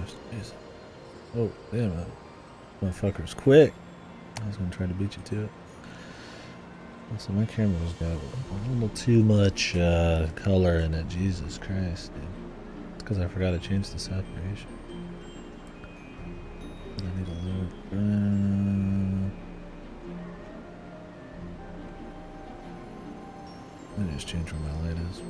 Oh, damn it. Motherfucker's quick. I was gonna try to beat you to it. Also, my camera's got a little too much color in it. Jesus Christ, dude. It's because I forgot to change the saturation. I need a little. Let me just change where my light is.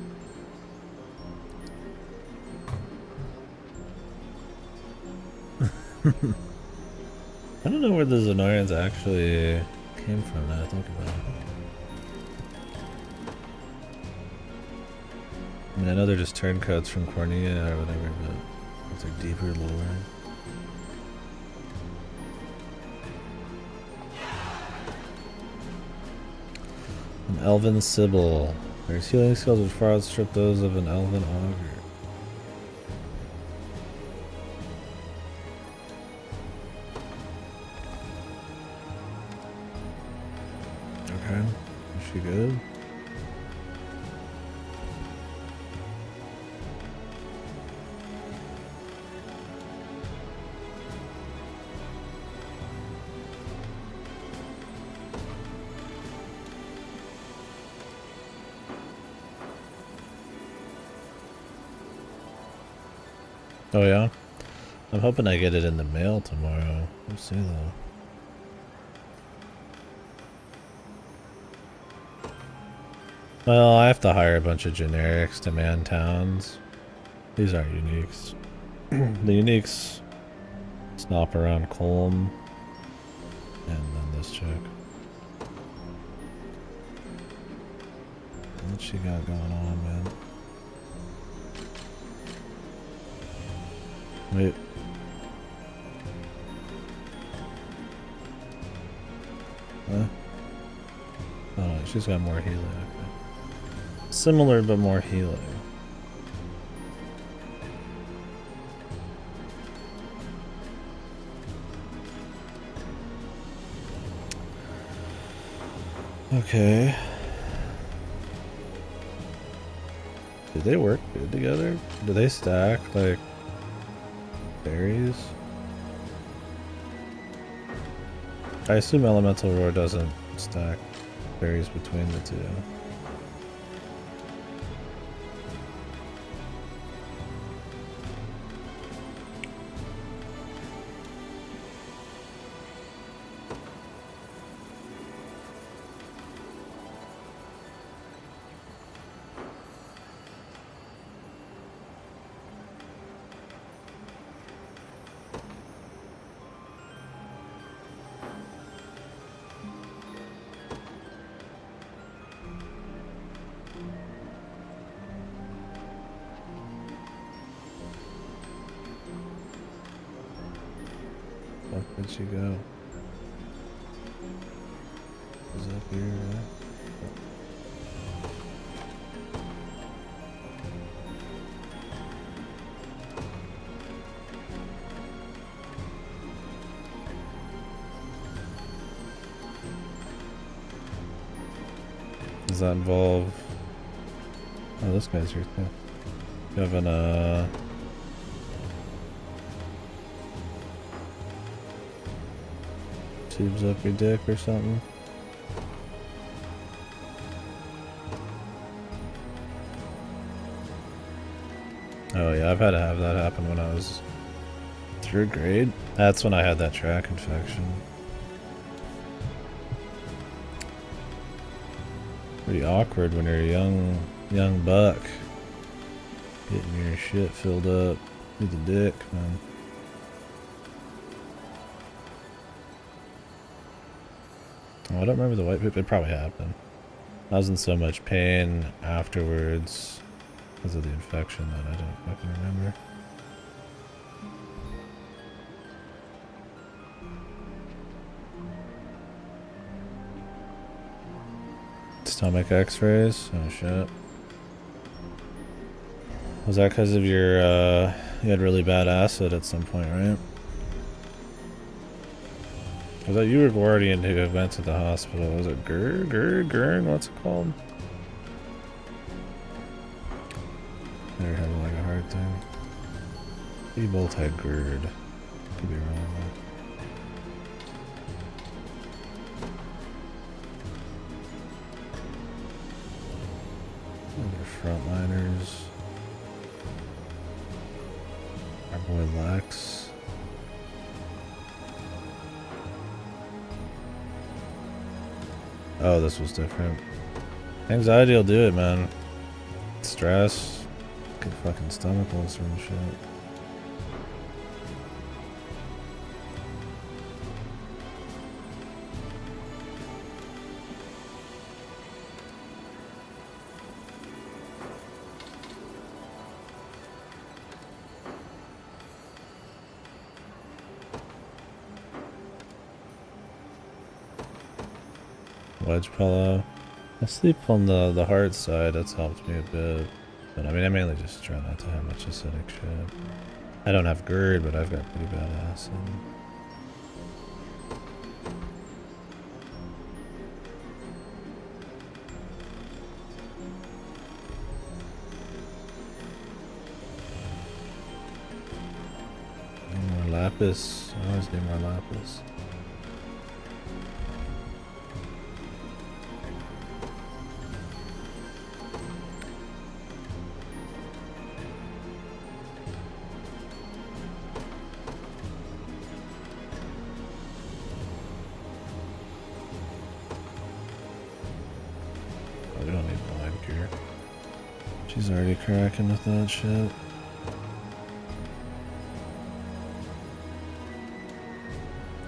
I don't know where the Zenorians actually came from now I think about it. I mean, I know they're just turncoats from Cornea or whatever, but it's like deeper lore. An Elven Sybil. There's healing skills which far outstrip those of an Elven Augur. Okay, is she good? Oh yeah? I'm hoping I get it in the mail tomorrow. We'll see though. Well, I have to hire a bunch of generics to man towns. These aren't uniques. The uniques snop around Colm. And then this chick. What she got going on, man? Wait. Huh? Oh, no, she's got more healing. Okay. Similar, but more healing. Okay. Did they work good together? Do they stack, like, berries? I assume Elemental Roar doesn't stack berries between the two. Where'd she go? Is up here, right? Does that involve... Oh, this guy's here too. You have an, tubes up your dick or something? Oh yeah, I've had to have that happen when I was 3rd grade. That's when I had that track infection. Pretty awkward when you're a young buck. Getting your shit filled up with the dick, man. Oh, I don't remember the white poop. It probably happened. I was in so much pain afterwards because of the infection that I don't fucking remember. Stomach x-rays? Oh shit. Was that because of your, you had really bad acid at some point, right? Was that you or Guardian who went to the hospital? Was it Gurn? What's it called? They were having like a heart thing. We both had GERD. Could be wrong though. Frontliners. Our boy Lex. Oh, this was different. Anxiety will do it, man. Stress. Get fucking stomach ulcer and shit. Wedge pillow. I sleep on the hard side, that's helped me a bit. But I mean, I mainly just try not to have much acidic shit. I don't have GERD, but I've got pretty bad acid. Need more lapis. I always need more lapis. We don't need blind cure. She's already cracking with that shit.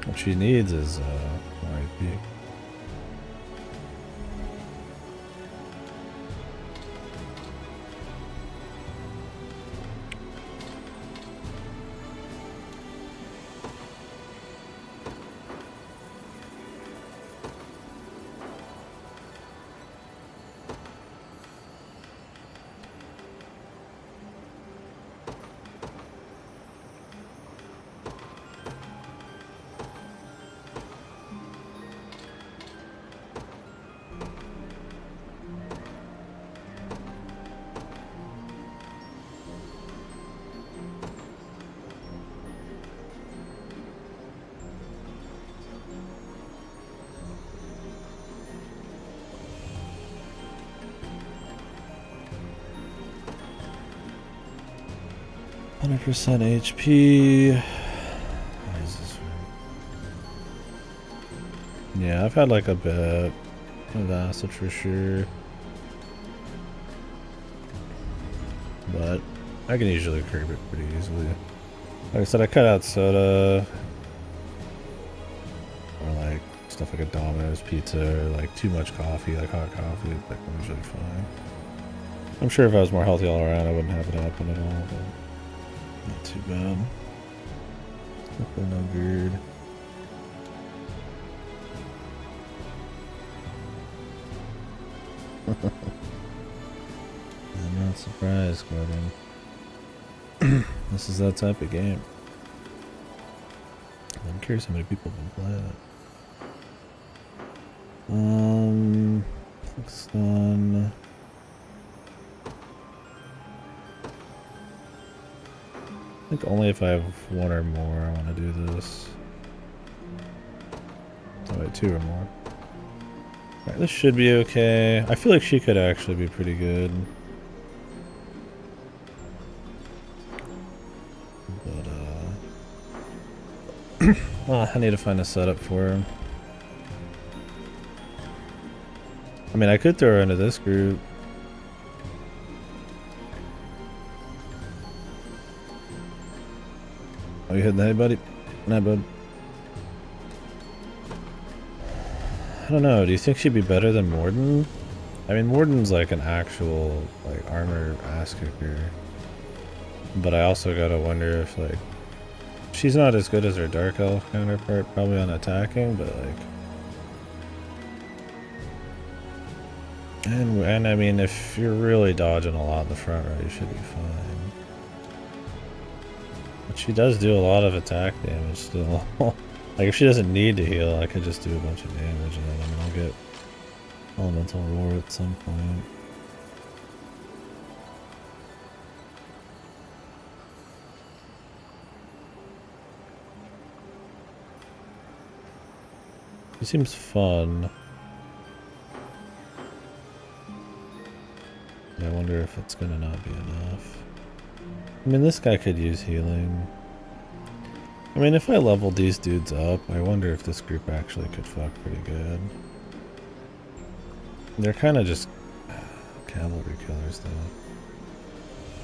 What she needs is RIP. %, HP. What is this for? Yeah, I've had like a bit of acid for sure. But I can usually curb it pretty easily. Like I said, I cut out soda. Or like stuff like a Domino's pizza or like too much coffee, like hot coffee. Like I'm usually fine. I'm sure if I was more healthy all around, I wouldn't have it happen at all. But not too bad. Hopefully no GERD. I'm not surprised, Gordon. This is that type of game. I'm curious how many people have been playing it. Next on. I think only if I have one or more I want to do this. Oh wait, two or more. Alright, this should be okay. I feel like she could actually be pretty good. But, well, I need to find a setup for her. I mean, I could throw her into this group. Oh, you hitting the head, buddy? Nah, bud. I don't know. Do you think she'd be better than Morden? I mean, Morden's like an actual like armor ass kicker. But I also gotta wonder if like she's not as good as her Dark Elf counterpart, probably on attacking, but like. And I mean, if you're really dodging a lot in the front row, you should be fine. But she does do a lot of attack damage still. Like if she doesn't need to heal, I could just do a bunch of damage and then I mean, I'll get Elemental Roar at some point. She seems fun. I wonder if it's gonna not be enough. I mean, this guy could use healing. I mean, if I leveled these dudes up, I wonder if this group actually could fuck pretty good. They're kind of just cavalry killers, though.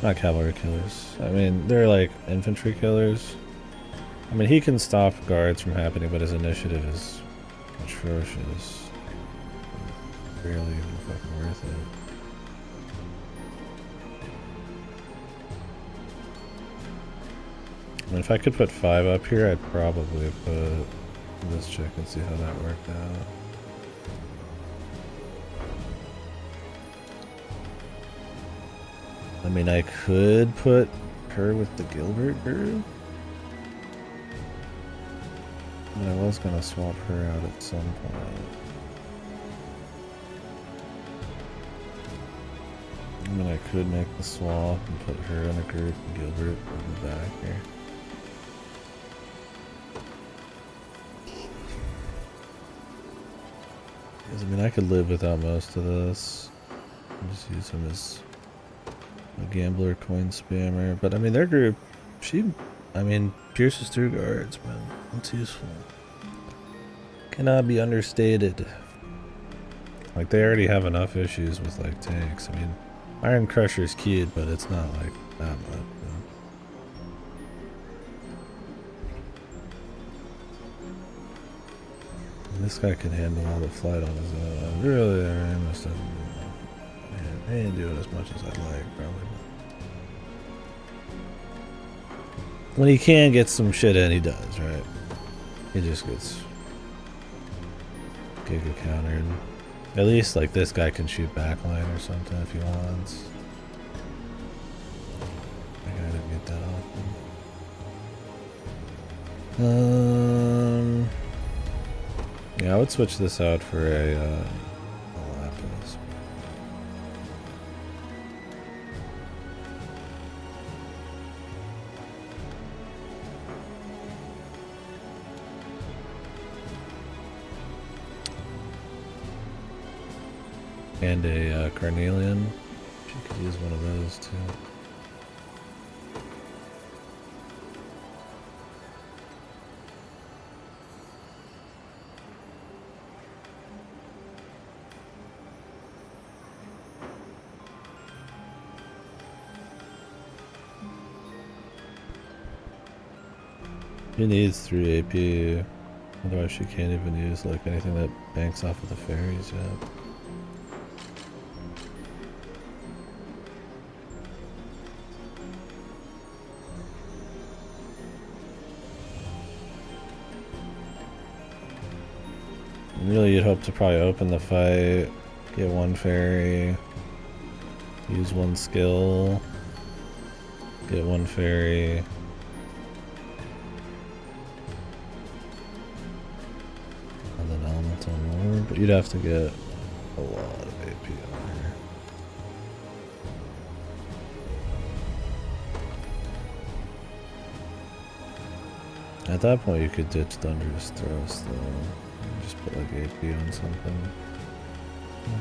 Not cavalry killers. I mean, they're like infantry killers. I mean, he can stop guards from happening, but his initiative is atrocious. Barely even fucking worth it. I mean, if I could put 5 up here, I'd probably put this chick and see how that worked out. I mean, I could put her with the Gilbert group. But I was gonna swap her out at some point. I mean, I could make the swap and put her in a group and Gilbert in the back here. Because, I mean, I could live without most of this. And just use him as a gambler coin spammer. But, I mean, their group, I mean, pierces through guards, man. It's useful. Cannot be understated. Like, they already have enough issues with, like, tanks. I mean, Iron Crusher's keyed, but it's not, like, that much. This guy can handle all the flight on his own. Really, I must have. Man, he ain't doing as much as I'd like, probably. When he can get some shit in, he does, right? He just gets giga countered. At least, like, this guy can shoot backline or something if he wants. I gotta get that off. Yeah, I would switch this out for a Lapis. And a Carnelian. She could use one of those too. She needs 3 AP, otherwise she can't even use like anything that banks off of the fairies yet. Really, you'd hope to probably open the fight, get 1 fairy, use 1 skill, get 1 fairy. More, but you'd have to get a lot of AP on here. At that point, you could ditch Thunderous Thrust, though. You just put like AP on something,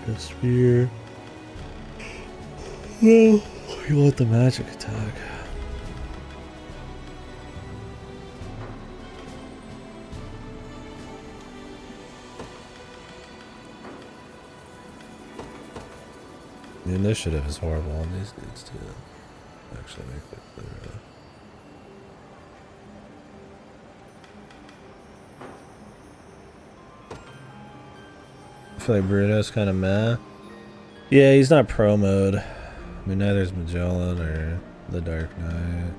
like a spear. No, you want the magic attack. The initiative is horrible on these dudes too. Actually make it clear. I feel like Bruno's kind of meh. Yeah, he's not pro mode. I mean, neither is Magellan or the Dark Knight.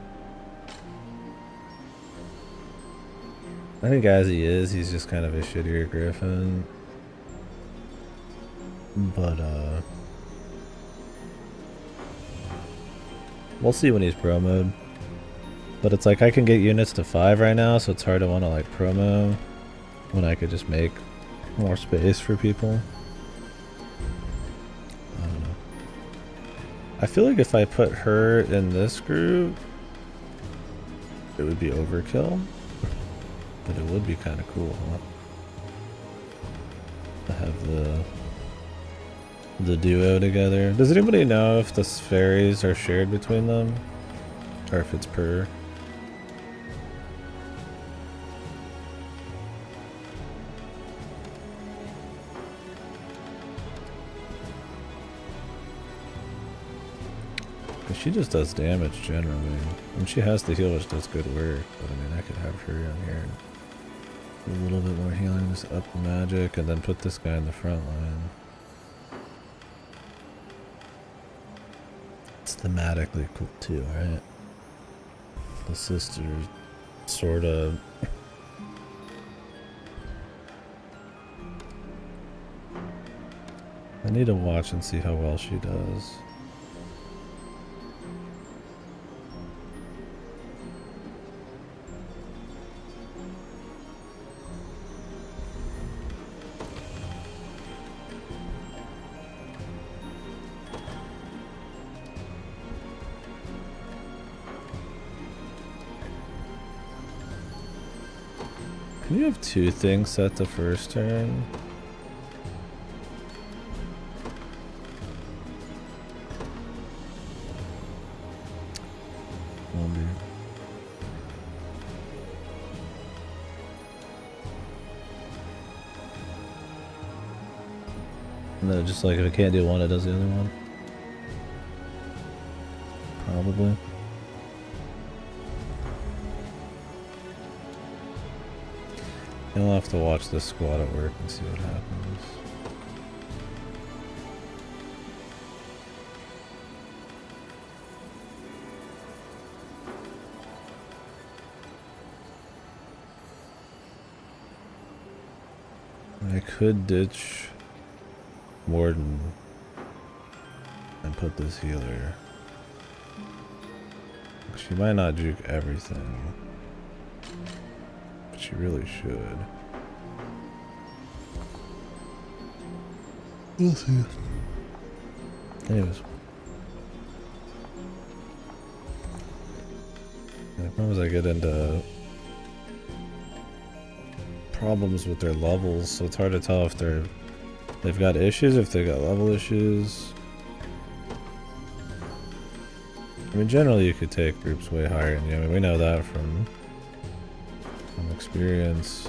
I think as he is, he's just kind of a shittier Griffin. But, we'll see when he's pro mode. But it's like I can get units to 5 right now, so it's hard to want to like promo when I could just make more space for people. I don't know. I feel like if I put her in this group, it would be overkill. But it would be kind of cool, huh? To have the duo together. Does anybody know if the fairies are shared between them? Or if it's per? She just does damage generally. I mean, she has the heal, which does good work, but I mean, I could have her on here and do a little bit more healing, just up the magic, and then put this guy in the front line. It's thematically cool too, right? The sisters, sort of. I need to watch and see how well she does. Can you have two things set the first turn? And then just like if it can't do one, it does the other one. Probably. You'll have to watch this squad at work and see what happens. I could ditch Warden and put this healer. She might not juke everything, but she really should. We'll see. Anyways. The problem is I get into problems with their levels, so it's hard to tell if they've got issues, if they've got level issues. I mean, generally you could take groups way higher, and I mean, we know that from experience.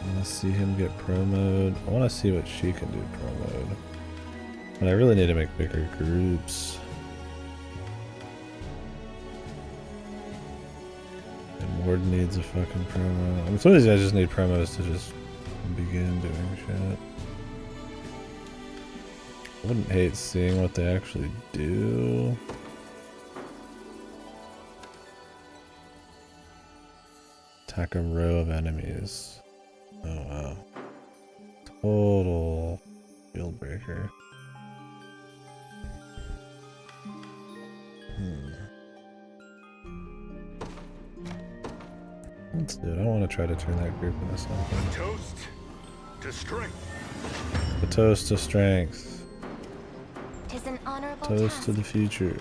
I want to see him get pro mode. I want to see what she can do pro mode. But I really need to make bigger groups. And Ward needs a fucking promo. I mean, some of these guys just need promos to just begin doing shit. I wouldn't hate seeing what they actually do. Attack a row of enemies. Oh wow. Total field breaker. Let's do it. I want to try to turn that group into something. A toast to strength. A toast to strength. 'Tis an honorable Toast task. to the future.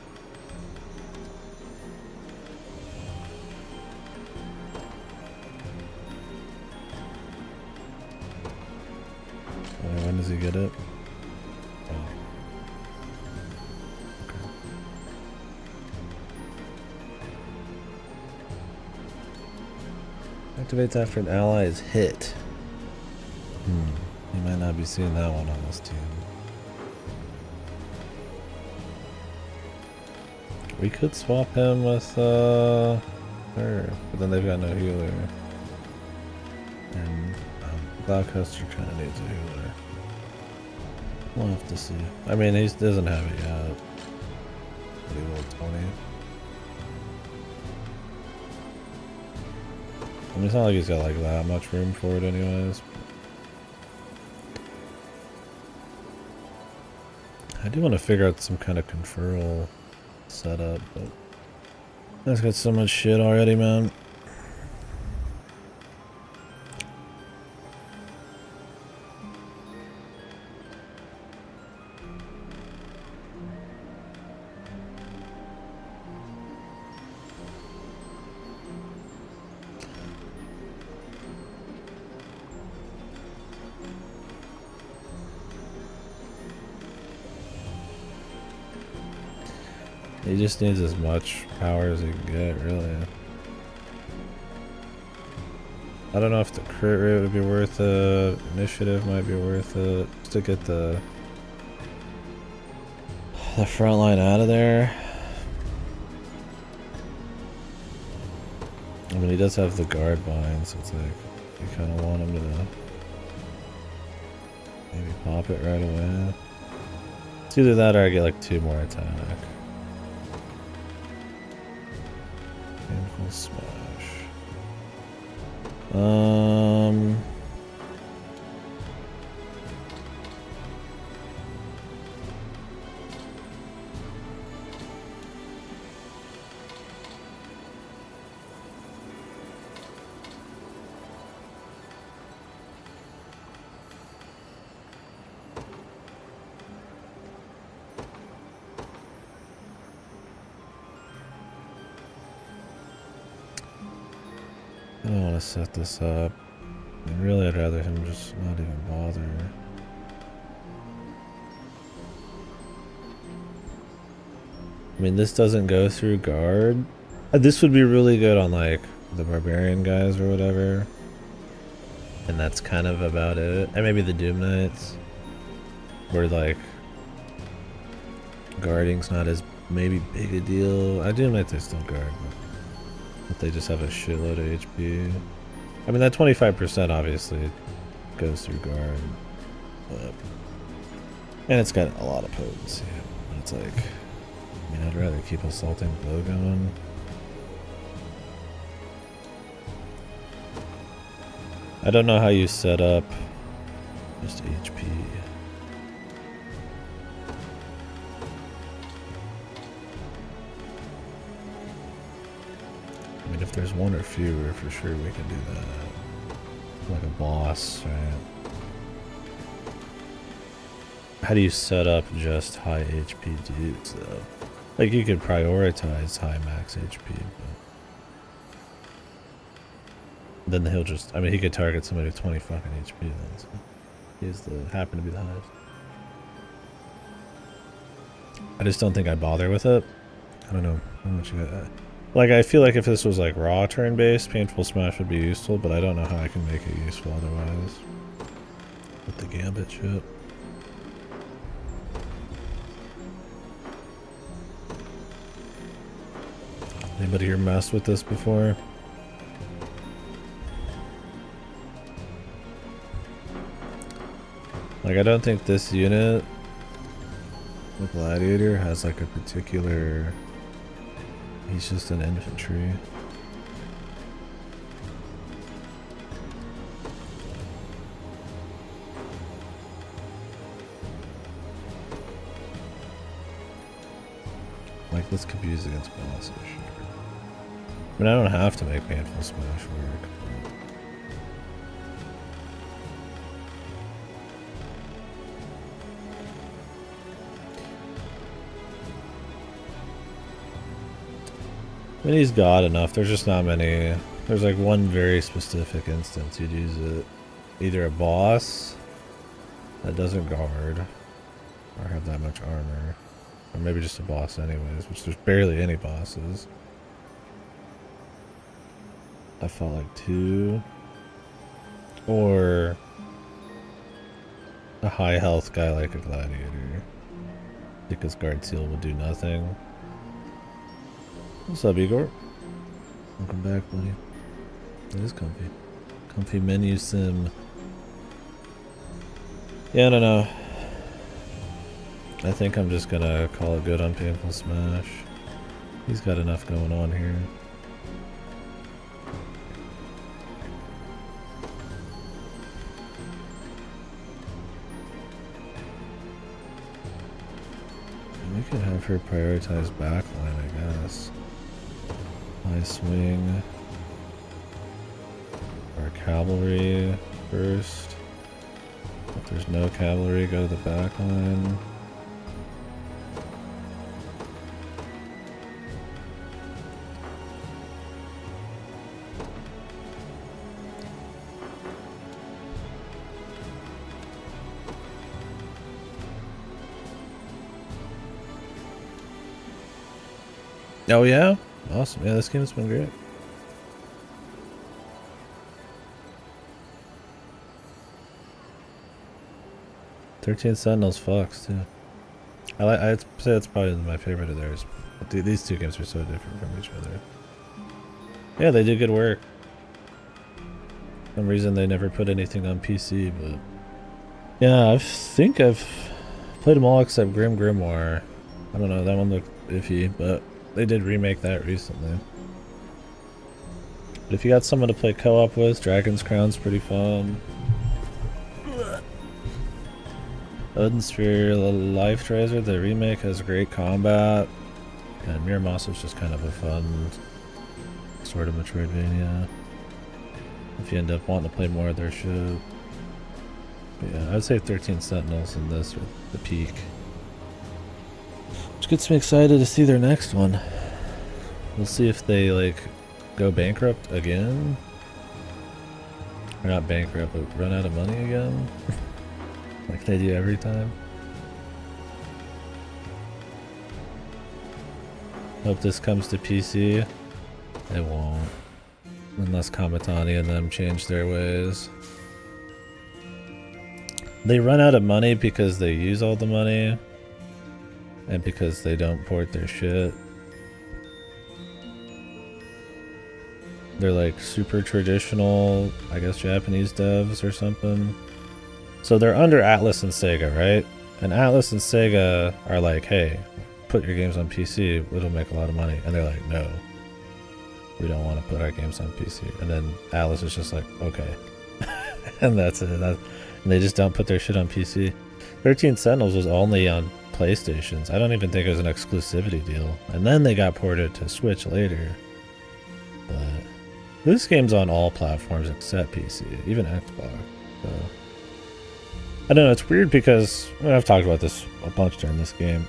When does he get it? Oh. Okay. Activates after an ally is hit. You might not be seeing that one on this team. We could swap him with her, but then they've got no healer. And Gloucester kind of needs a healer. We'll have to see. I mean, he doesn't have it yet. But he will 20. I mean, it's not like he's got like that much room for it anyways. I do want to figure out some kind of conferral setup, but that's got so much shit already, man. He just needs as much power as he can get, really. I don't know if the crit rate would be worth it. Initiative might be worth it. Just to get the front line out of there. I mean, he does have the guard bind, so it's like you kind of want him to maybe pop it right away. It's either that or I get like 2 more attack. Painful smash. I don't want to set this up. And really, I'd rather him just not even bother. I mean, this doesn't go through guard. This would be really good on like the barbarian guys or whatever. And that's kind of about it. And maybe the Doom Knights. Where like guarding's not as maybe big a deal. I Doom Knights they still guard, but they just have a shitload of HP. I mean, that 25% obviously goes through guard, but, and it's got a lot of potency. But it's like, I mean, I'd rather keep assaulting blow going. I don't know how you set up just HP. I mean, if there's one or fewer, for sure we can do that. Like a boss, right? How do you set up just high HP dudes, though? Like, you could prioritize high max HP, but then he'll just, I mean, he could target somebody with 20 fucking HP then, so he's happen to be the highest. I just don't think I'd bother with it. I don't know how much you got. Like, I feel like if this was like raw turn-based, Painful Smash would be useful, but I don't know how I can make it useful otherwise. With the Gambit shit. Anybody here messed with this before? Like, I don't think this unit, the Gladiator, has like a particular... He's just an infantry. Like, this could be used against bosses, sure. I mean, I don't have to make Painful Smash work. I mean, he's got enough. There's just not many. There's like one very specific instance you'd use it. Either a boss that doesn't guard or have that much armor. Or maybe just a boss anyways, which there's barely any bosses. I felt like 2. Or a high health guy like a Gladiator. Because Guard Seal will do nothing. What's up, Igor? Welcome back, buddy. It is comfy. Comfy menu sim. Yeah, I don't know. I think I'm just gonna call it good on Painful Smash. He's got enough going on here. We could have her prioritize backline, I guess. High swing. Or cavalry first. If there's no cavalry, go to the backline. Oh yeah? Awesome. Yeah, this game's been great. 13 Sentinels Fox too. I'd say that's probably my favorite of theirs. But these two games are so different from each other. Yeah, they do good work. For some reason they never put anything on PC, but yeah, I think I've played them all except Grim Grimoire. I don't know, that one looked iffy, but they did remake that recently. But if you got someone to play co-op with, Dragon's Crown's pretty fun. Odin Sphere Life Tracer, the remake, has great combat. And Miramasa is just kind of a fun sort of Metroidvania. If you end up wanting to play more of their shit. But yeah, I'd say 13 Sentinels in this are the peak. Which gets me excited to see their next one. We'll see if they like go bankrupt again. Or not bankrupt, but run out of money again. Like they do every time. Hope this comes to PC. It won't. Unless Kamatani and them change their ways. They run out of money because they use all the money. And because they don't port their shit. They're like super traditional, I guess, Japanese devs or something. So they're under Atlas and Sega, right? And Atlas and Sega are like, hey, put your games on PC, it'll make a lot of money. And they're like, no, we don't want to put our games on PC. And then Atlas is just like, okay. And that's it. And they just don't put their shit on PC. 13 Sentinels was only on PlayStations. I don't even think it was an exclusivity deal. And then they got ported to Switch later. But this game's on all platforms except PC, even Xbox. So I don't know, it's weird because I've talked about this a bunch during this game.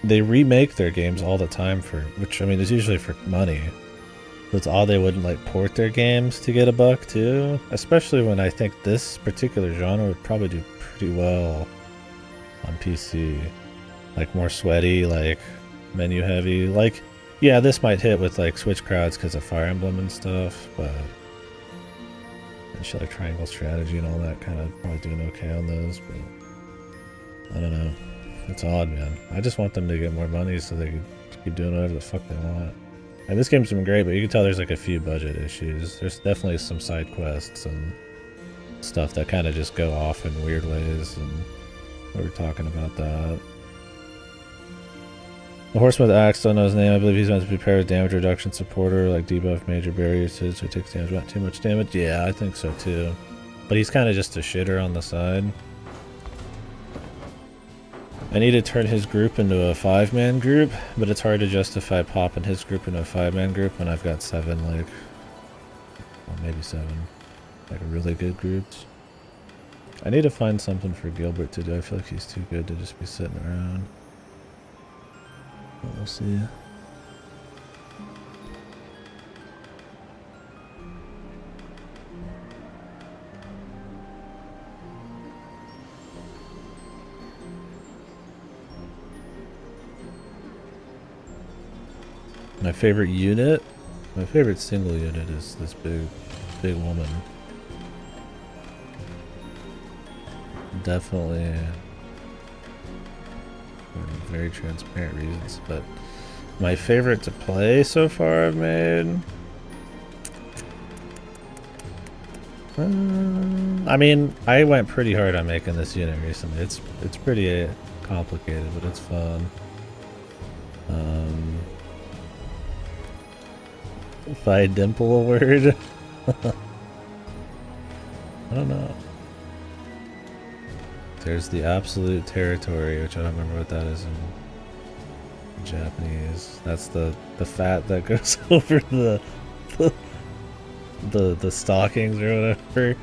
They remake their games all the time for, which I mean is usually for money. But it's odd they wouldn't like port their games to get a buck too. Especially when I think this particular genre would probably do pretty well on PC. Like more sweaty, like menu heavy. Like, yeah, this might hit with like Switch crowds because of Fire Emblem and stuff, but and shit like Triangle Strategy and all that kind of probably doing okay on those, but I don't know. It's odd, man. I just want them to get more money so they can keep doing whatever the fuck they want. And this game's been great, but you can tell there's like a few budget issues. There's definitely some side quests and stuff that kind of just go off in weird ways, and we were talking about that. The Horseman with Axe, don't know his name. I believe he's meant to be paired with damage reduction supporter, like debuff major barriers, so he takes damage, not too much damage. Yeah, I think so too. But he's kind of just a shitter on the side. I need to turn his group into a 5-man group, but it's hard to justify popping his group into a 5-man group when I've got 7, like, well, maybe 7, like really good groups. I need to find something for Gilbert to do. I feel like he's too good to just be sitting around. But we'll see. My favorite unit? My favorite single unit is this big woman. Definitely for very transparent reasons, but my favorite to play so far I've made? I mean, I went pretty hard on making this unit recently. It's pretty complicated, but it's fun. If I dimple a word, I don't know. There's the absolute territory, which I don't remember what that is in Japanese. That's the fat that goes over the stockings or whatever.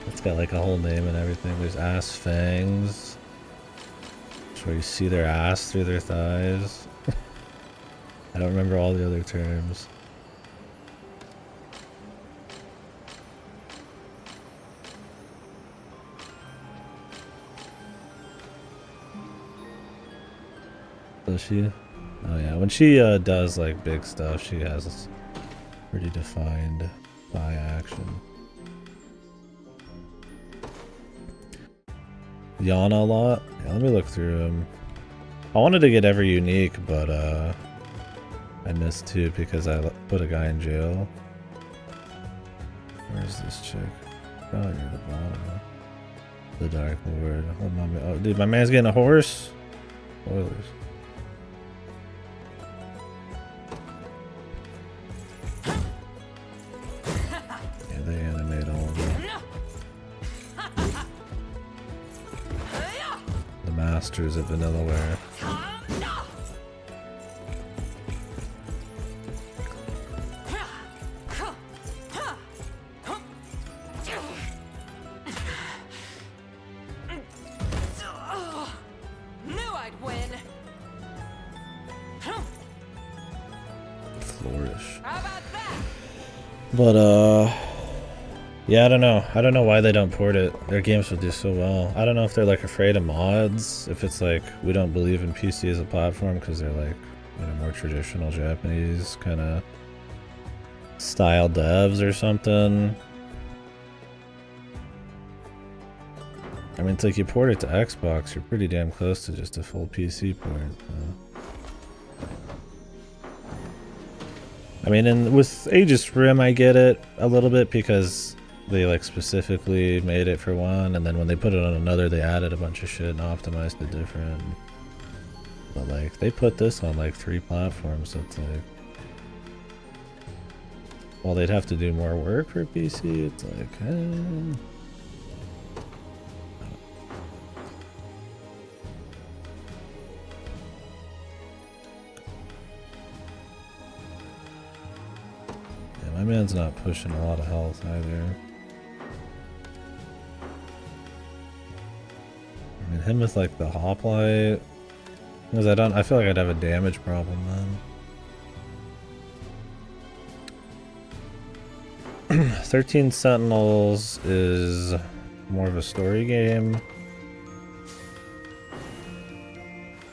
It's got like a whole name and everything. There's ass fangs, where you see their ass through their thighs. I don't remember all the other terms. Does she? Oh yeah, when she does like big stuff, she has pretty defined spy action. Yawn a lot? Yeah, let me look through them. I wanted to get every unique, but I missed two because I put a guy in jail. Where's this chick? Oh, near the bottom. The Dark Lord. Oh, dude, my man's getting a horse? Spoilers. Yeah, they animate all of them. The masters of Vanillaware. But yeah, I don't know. I don't know why they don't port it. Their games would do so well. I don't know if they're like afraid of mods. If it's like we don't believe in PC as a platform because they're like, you know, more traditional Japanese kind of style devs or something. I mean, it's like you port it to Xbox, you're pretty damn close to just a full PC port. I mean, and with Aegis Rim, I get it a little bit because they like specifically made it for one, and then when they put it on another, they added a bunch of shit and optimized it different. But like, they put this on like 3 platforms, so it's like, while they'd have to do more work for PC, it's like, my man's not pushing a lot of health either. I mean, him with like the hoplite, because I feel like I'd have a damage problem then. 13 Sentinels is more of a story game.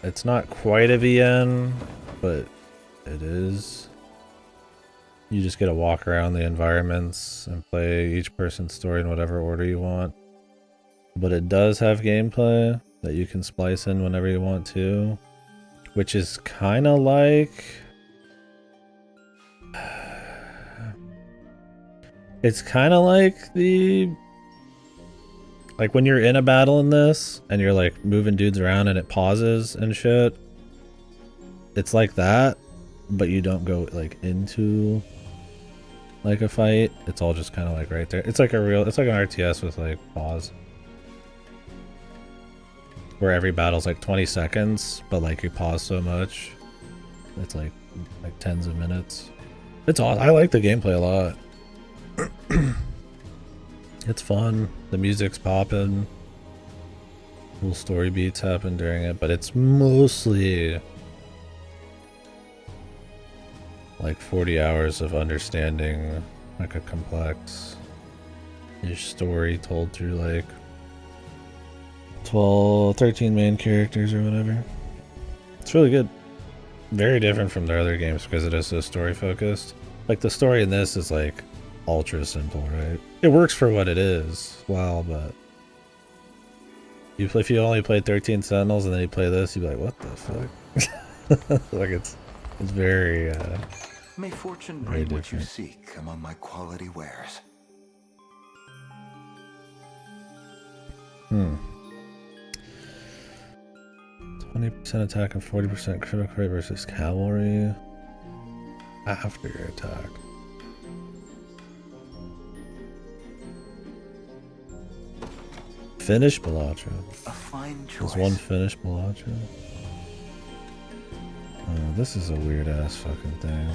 It's not quite a VN, but it is. You just get to walk around the environments and play each person's story in whatever order you want. But it does have gameplay that you can splice in whenever you want to, which is kind of like... It's kind of like the... Like when you're in a battle in this and you're like moving dudes around and it pauses and shit. It's like that, but you don't go like into like a fight. It's all just kind of like right there. It's like an RTS with like pause, where every battle's like 20 seconds, but like you pause so much, it's like tens of minutes. It's awesome. I like the gameplay a lot. It's fun. The music's popping. Cool story beats happen during it, but it's mostly like 40 hours of understanding like a complex-ish story told through like 13 main characters or whatever. It's really good. Very different from their other games because it is so story focused. Like the story in this is like ultra simple, right? It works for what it is, well, but if you only played 13 Sentinels and then you play this, you'd be like, what the fuck? Like it's very may fortune very bring what you different. seek among my quality wares. 20% attack and 40% critical rate versus cavalry after your attack. Finish Bellatra. A fine choice. There's one finish Bellatra. This is a weird ass fucking thing.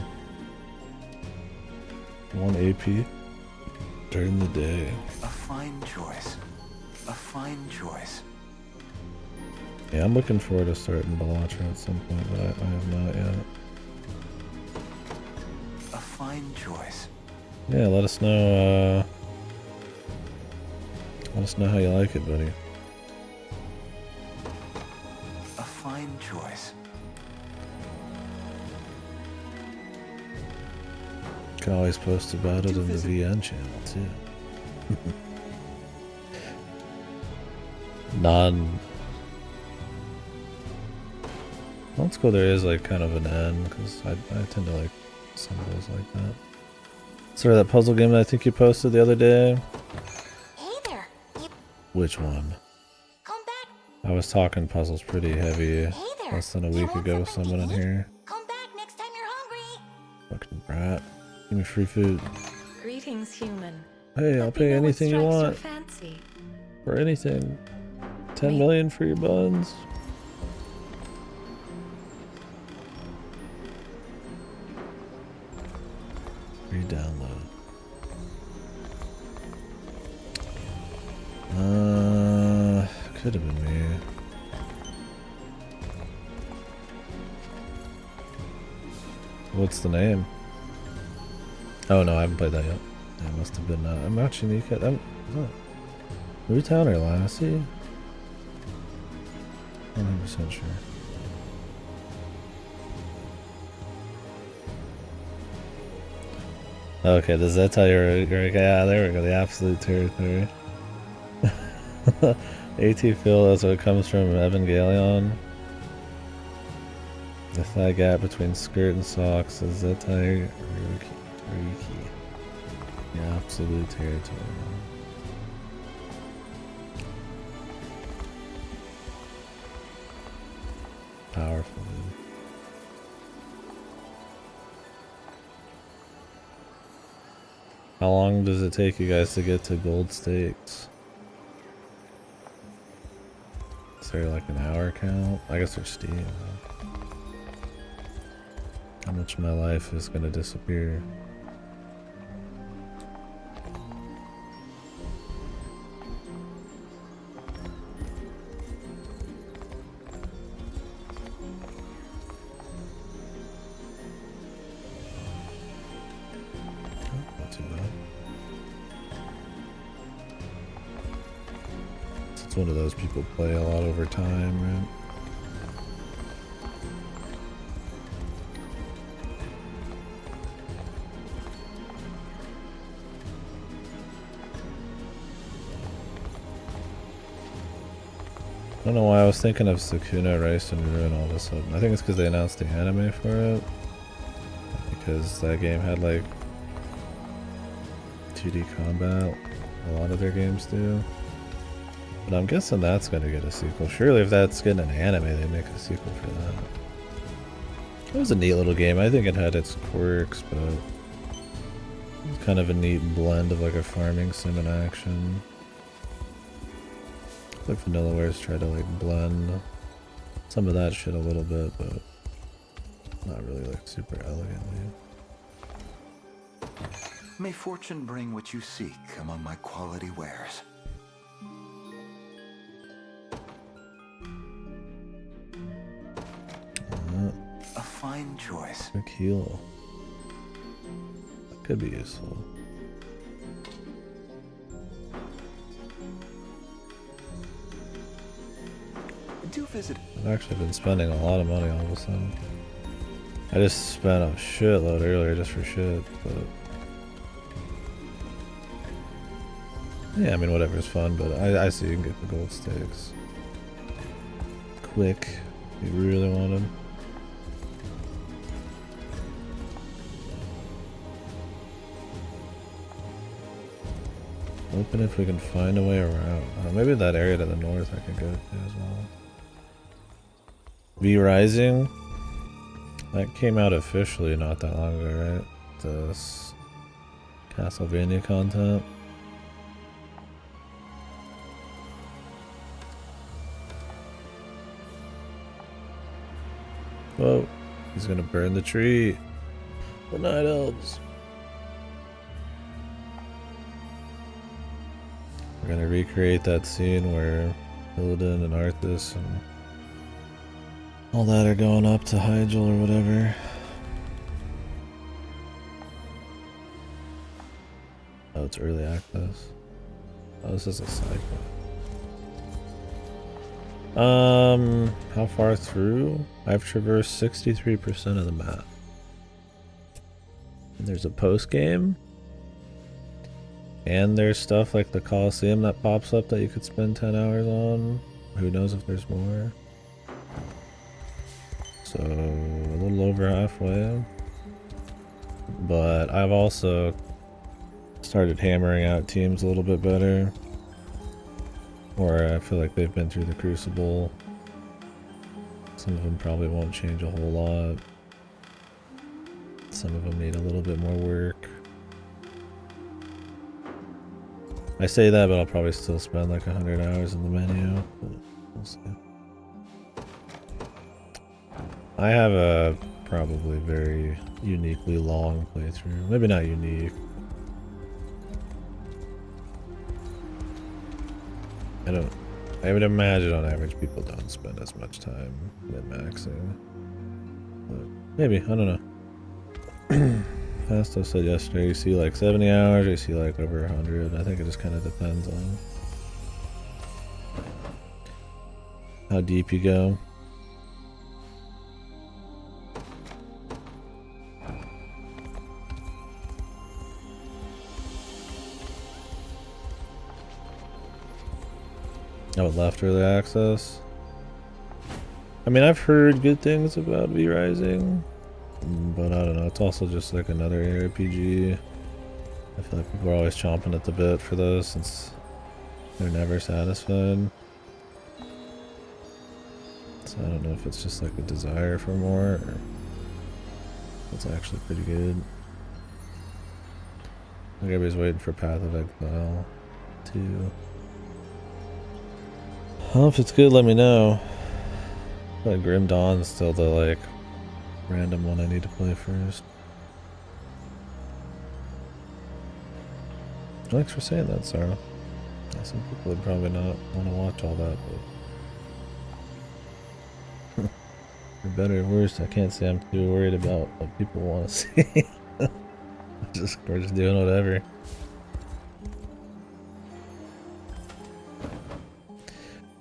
1 AP during the day. A fine choice. A fine choice. Yeah, I'm looking forward to starting Bellatra at some point, but I have not yet. A fine choice. Yeah, let us know how you like it, buddy. A fine choice. can always post about it in the VN channel too. Let's go. There is like kind of an N because I tend to like symbols like that. Sorry, that puzzle game that I think you posted the other day. Hey there. Which one? Come back. I was talking puzzles pretty heavy Hey less than a week ago with someone in here. Come back next time you're hungry. Fucking brat. Give me free food. Greetings, human. Hey, I'll pay anything you want. Fancy. For anything. 10 million for your buns. Re-download. Could have been me. What's the name? Oh no, I haven't played that yet. That must have been. I'm not unique. Is that Newtown or Lassie? 100% sure. Okay, does that tell you? Yeah, there we go. The absolute territory. AT Phil, that's what it comes from. Evangelion. The thigh gap between skirt and socks is that tire Riki. The absolute territory. Powerful, dude. How long does it take you guys to get to gold stakes? Is there like an hour count? I guess there's Steam. How much of my life is gonna disappear? Not too bad. It's one of those people play a lot over time, right? I don't know why I was thinking of Sukuna Rice and Ruin all of a sudden. I think it's because they announced the anime for it. Because that game had like 2D combat. A lot of their games do. But I'm guessing that's going to get a sequel. Surely if that's getting an anime, they make a sequel for that. It was a neat little game. I think it had its quirks, but it was kind of a neat blend of like a farming sim and action. Like Vanillaware's tried to like blend some of that shit a little bit, but not really like super elegantly. May fortune bring what you seek among my quality wares. A fine choice. Tequila. That could be useful. Do visit. I've actually been spending a lot of money all of a sudden. I just spent a shitload earlier just for shit, but yeah, I mean whatever's fun, but I see you can get the gold stakes quick if you really want them. Open if we can find a way around. Maybe that area to the north I can go to as well. V Rising? That came out officially not that long ago, right? This Castlevania content. Whoa, he's gonna burn the tree. The Night Elves. We're gonna recreate that scene where Illidan and Arthas and all that are going up to Hyjal or whatever. Oh, it's early access. Oh, this is a side quest. How far through? I've traversed 63% of the map. And there's a post game. And there's stuff like the Coliseum that pops up that you could spend 10 hours on. Who knows if there's more. So a little over halfway. But I've also started hammering out teams a little bit better. Or I feel like they've been through the crucible. Some of them probably won't change a whole lot. Some of them need a little bit more work. I say that, but I'll probably still spend like 100 hours in the menu. But we'll see. I have a probably very uniquely long playthrough. Maybe not unique. I would imagine on average people don't spend as much time min-maxing. But maybe, I don't know. Fasto said yesterday you see like 70 hours, or you see like over 100. I think it just kind of depends on how deep you go. Oh, left early access. I mean, I've heard good things about V-Rising, but I don't know. It's also just like another ARPG. I feel like people are always chomping at the bit for those since they're never satisfied. So I don't know if it's just like a desire for more, or it's actually pretty good. I think everybody's waiting for Path of Exile 2. Well, if it's good, let me know. But Grim Dawn's still the like random one I need to play first. Thanks for saying that, Sarah. Some people would probably not want to watch all that, but for better or worse, I can't say I'm too worried about what people want to see. We're just doing whatever.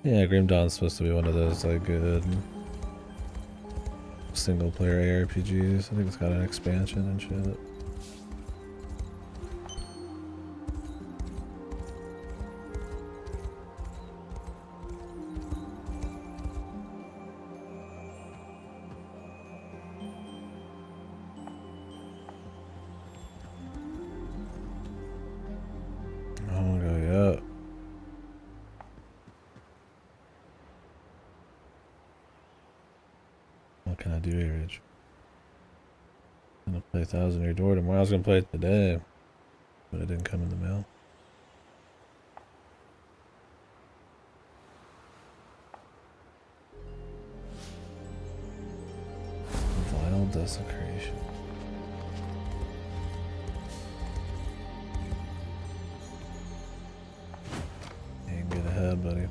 Yeah, Grim Dawn's supposed to be one of those like good single player ARPGs. I think it's got an expansion and shit. Thousand Year Door tomorrow. I was gonna play it today, but it didn't come in the mail. Vile Desecration. You can get ahead, buddy.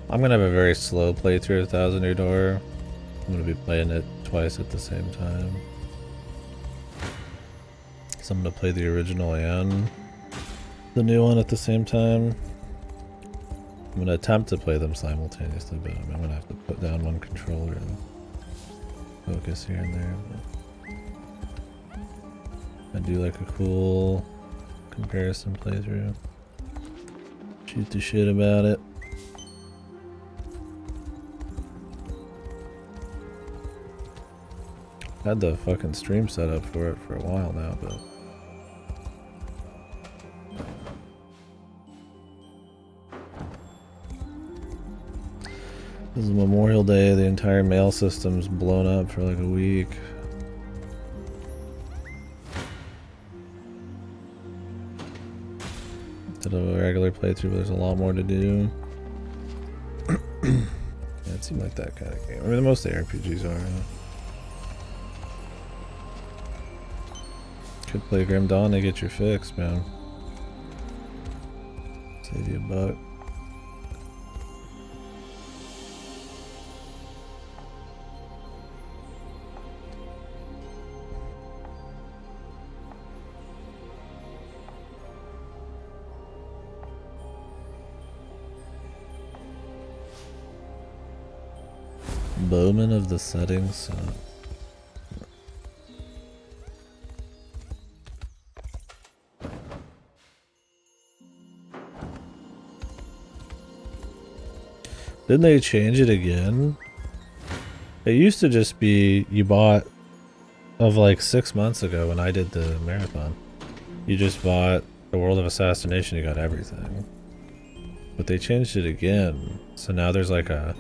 I'm gonna have a very slow playthrough of Thousand Year Door. I'm gonna be playing it twice at the same time. So I'm going to play the original and the new one at the same time. I'm going to attempt to play them simultaneously, but I'm going to have to put down one controller and focus here and there. But I do like a cool comparison playthrough. Shoot the shit about it. Had the fucking stream set up for it for a while now, but this is Memorial Day, the entire mail system's blown up for like a week. Did a regular playthrough, but there's a lot more to do. Yeah, it seemed like that kind of game. I mean, most of the RPGs are. Could play Grim Dawn to get your fix, man. Save you $1. Bowman of the Setting Sun. Didn't they change it again? It used to just be you bought of like 6 months ago when I did the marathon. You just bought the World of Assassination, you got everything. But they changed it again. So now there's like a...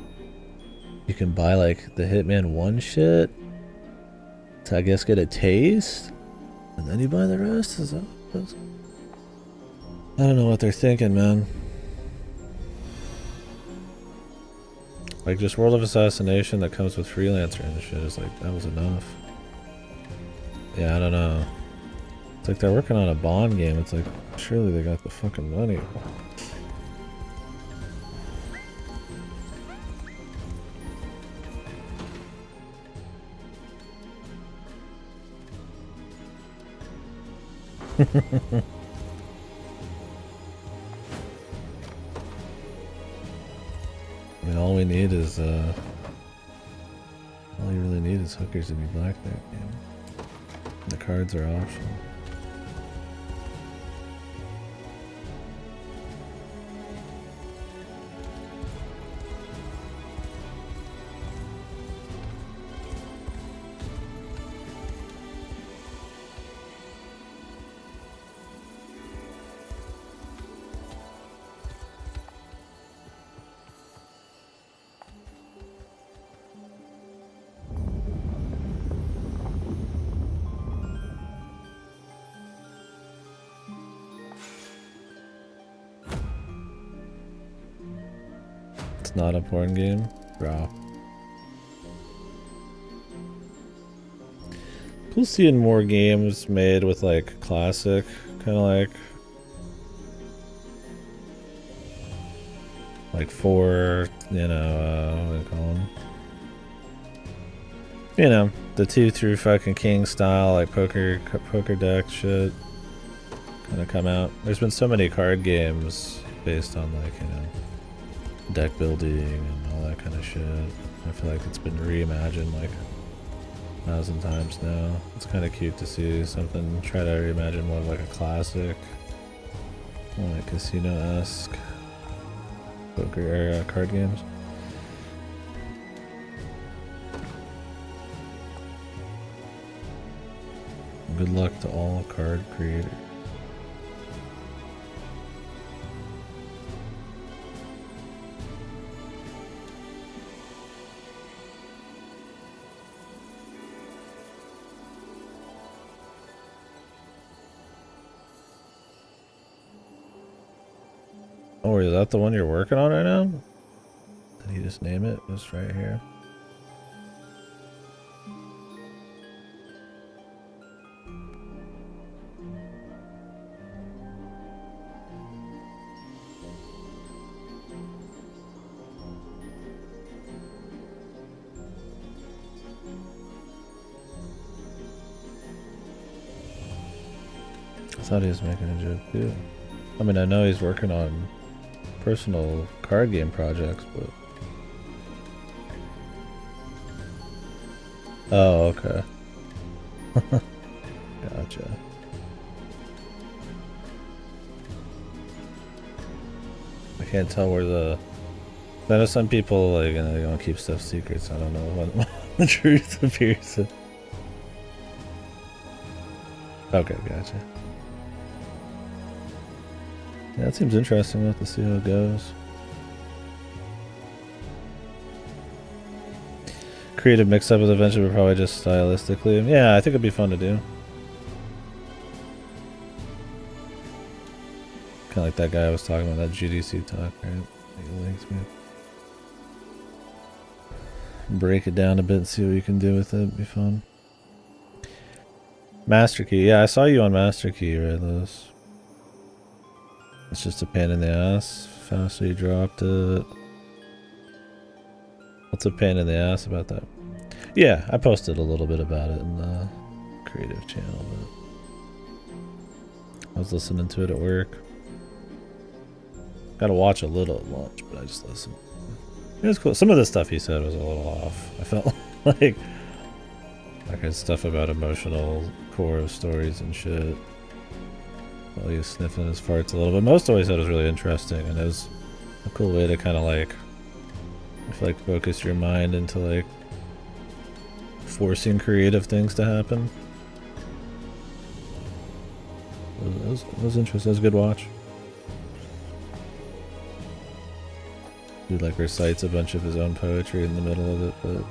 You can buy like the Hitman 1 shit to I guess get a taste? And then you buy the rest? Is that what it is? I don't know what they're thinking, man. Like just World of Assassination that comes with Freelancer and shit is like, that was enough. Yeah, I don't know. It's like they're working on a Bond game. It's like, surely they got the fucking money. I mean, all we need is, all you really need is hookers to be black that game. The cards are optional. It's not a porn game? Bro. Cool seeing more games made with like classic, kind of like for, you know, what do you call them? You know, the 2 through fucking king style, like poker deck shit kind of come out. There's been so many card games based on like, you know, deck building and all that kind of shit. I feel like it's been reimagined like 1,000 times now. It's kind of cute to see something try to reimagine more of like a classic, more like casino-esque poker era card games. Good luck to all card creators. Oh, is that the one you're working on right now? Did he just name it? It's right here. I thought he was making a joke too. I mean, I know he's working on personal card game projects, but... Oh, okay. Gotcha. I can't tell where the... I know some people, like, you know, they don't keep stuff secret, so I don't know what the truth appears to... Okay, gotcha. Yeah, that seems interesting. We'll have to see how it goes. Creative mix-up with adventure, but probably just stylistically. Yeah, I think it'd be fun to do. Kind of like that guy I was talking about, that GDC talk, right? He linked me. Break it down a bit and see what you can do with it. It'd be fun. Master Key. Yeah, I saw you on Master Key, right, Lewis? It's just a pain in the ass. Faster you dropped it. What's a pain in the ass about that? Yeah, I posted a little bit about it in the creative channel, but I was listening to it at work. Gotta watch a little at lunch, but I just listened. It was cool. Some of the stuff he said was a little off. I felt like his stuff about emotional core of stories and shit. While he was sniffing his farts a little bit. Most of what he said was really interesting, and it was a cool way to kind of like if like focus your mind into like forcing creative things to happen. It was interesting. It was a good watch. He like recites a bunch of his own poetry in the middle of it, but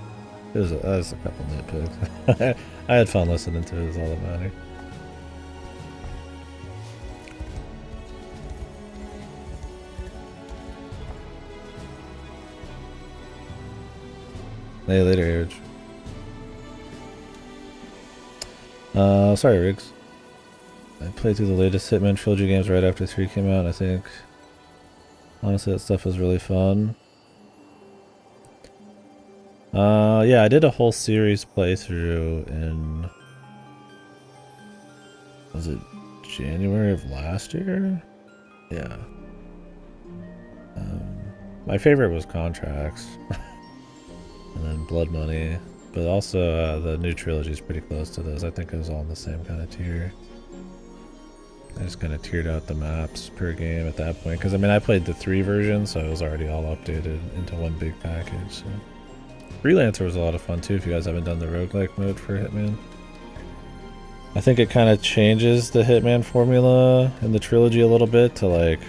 that was a couple nitpicks. I had fun listening to it, is all that mattered. Hey, later, Age. Sorry, Riggs. I played through the latest Hitman trilogy games right after 3 came out, and I think honestly that stuff was really fun. Yeah, I did a whole series playthrough in, was it January of last year? Yeah. My favorite was Contracts, and then Blood Money, but also the new trilogy is pretty close to those. I think it was all in the same kind of tier. I just kind of tiered out the maps per game at that point, because I mean I played the 3 version, so it was already all updated into one big package. So. Freelancer was a lot of fun too if you guys haven't done the roguelike mode for Hitman. I think it kind of changes the Hitman formula in the trilogy a little bit to like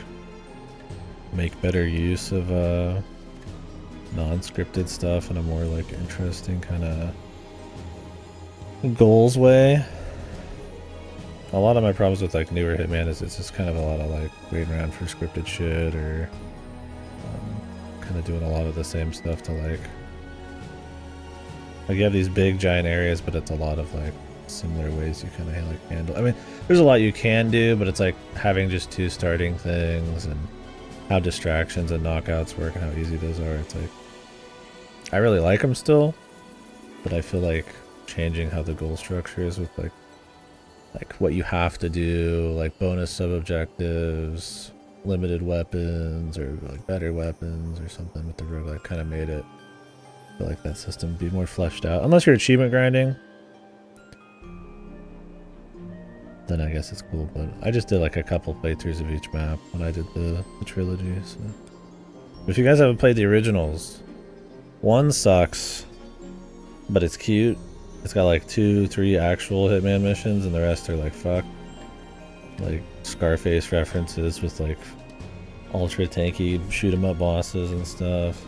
make better use of non-scripted stuff in a more like interesting kind of goals way. A lot of my problems with like newer Hitman is it's just kind of a lot of like waiting around for scripted shit or kind of doing a lot of the same stuff to like you have these big giant areas, but it's a lot of like similar ways you kind of like handle. I mean, there's a lot you can do, but it's like having just 2 starting things and how distractions and knockouts work and how easy those are. It's like I really like them still, but I feel like changing how the goal structure is with like what you have to do, like bonus sub-objectives, limited weapons, or like better weapons or something with the roguelike kind of made it feel like that system be more fleshed out. Unless you're achievement grinding, then I guess it's cool, but I just did like a couple playthroughs of each map when I did the trilogy, so. If you guys haven't played the originals, 1 sucks, but it's cute. It's got like 2, 3 actual Hitman missions, and the rest are like fuck. Like Scarface references with like ultra tanky shoot 'em up bosses and stuff.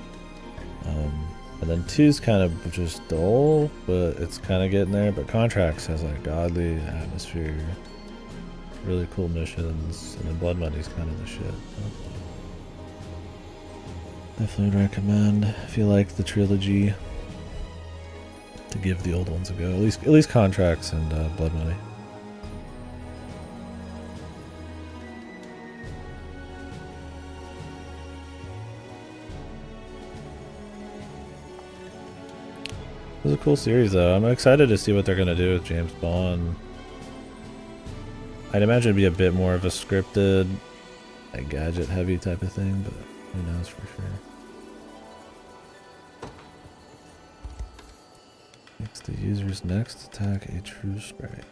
And then 2's kind of just dull, but it's kind of getting there. But Contracts has like godly atmosphere, really cool missions, and then Blood Money's kind of the shit. So. Definitely recommend if you like the trilogy to give the old ones a go. At least Contracts and Blood Money. It was a cool series though. I'm excited to see what they're gonna do with James Bond. I'd imagine it'd be a bit more of a scripted, like gadget heavy type of thing, but who knows for sure. Makes the user's next attack a true strike.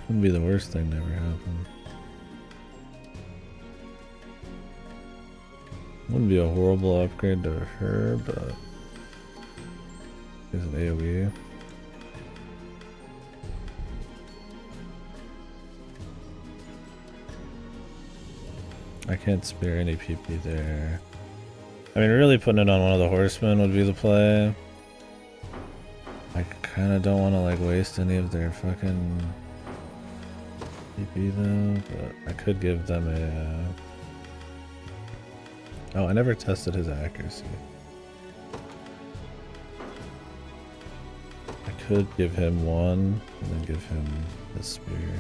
Wouldn't be the worst thing to ever happen. Wouldn't be a horrible upgrade to her, but is it AoE? I can't spare any PP there. I mean, really putting it on one of the horsemen would be the play. I kind of don't want to like waste any of their fucking PP though, but I could give them a oh, I never tested his accuracy. I could give him 1 and then give him the spear.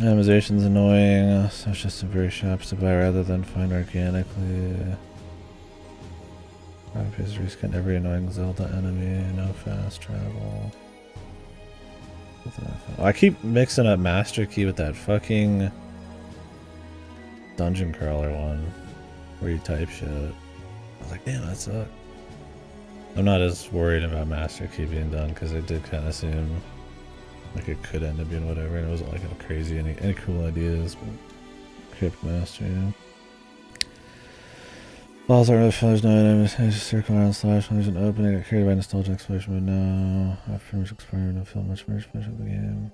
Randomization's annoying, so it's just temporary shops to buy rather than find organically. Pastries can every annoying Zelda enemy, no fast travel. I keep mixing up Master Key with that fucking dungeon crawler one where you type shit. I was like, damn, that sucked. I'm not as worried about Master Key being done because it did kind of seem like it could end up being whatever, and it wasn't like a crazy any cool ideas, but Crypt Master, yeah. Balls are really fun, there's no items, I just circle around slash when there's an opening, I get carried by nostalgia explosion, but no, I've pretty much explored and feel much more special of the game.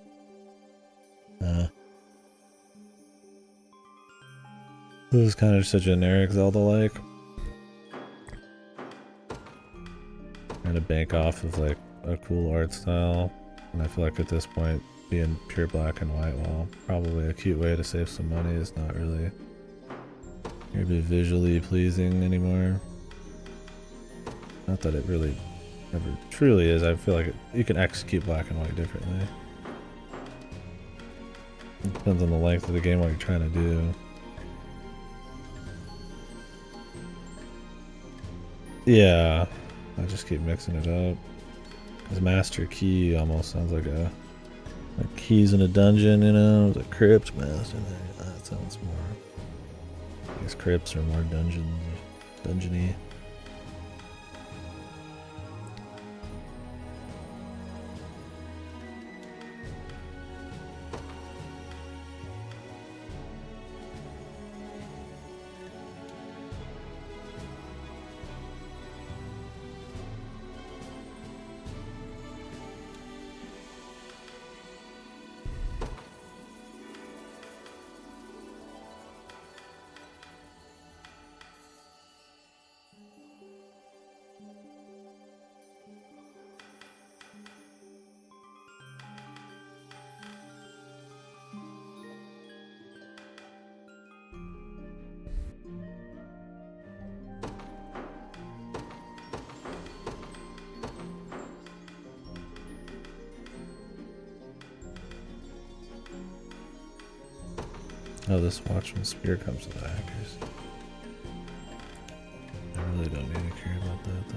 This is kind of just a generic Zelda-like. Trying to bank off of like a cool art style, and I feel like at this point, being pure black and white, while probably a cute way to save some money, is not really be visually pleasing anymore. Not that it really ever truly is. I feel like you can execute black and white differently. It depends on the length of the game, what you're trying to do. Yeah, I just keep mixing it up. Because Master Key almost sounds like keys in a dungeon, you know, the Crypt Master. That sounds more. I guess crypts are more dungeony. Oh, this watchman spear comes with hackers. I really don't need to care about that though.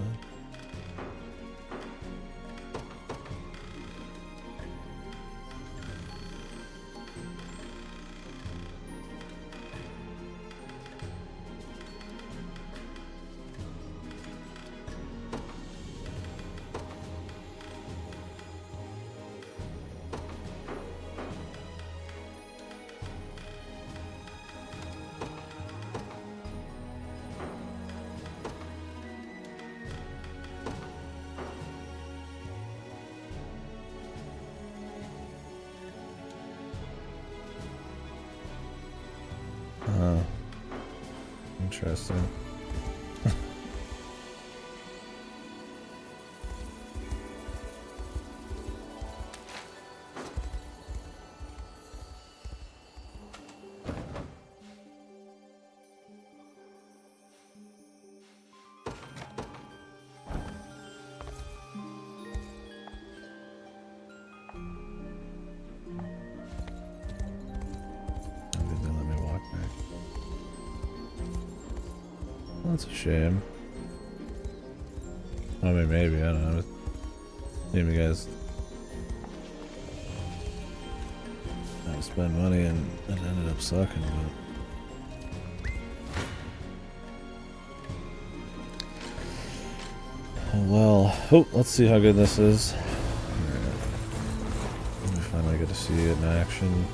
Interesting. That's a shame. I mean, maybe, I don't know. Maybe you guys spend money and it ended up sucking, but oh well. Oh, let's see how good this is. Right. We finally get to see it in action.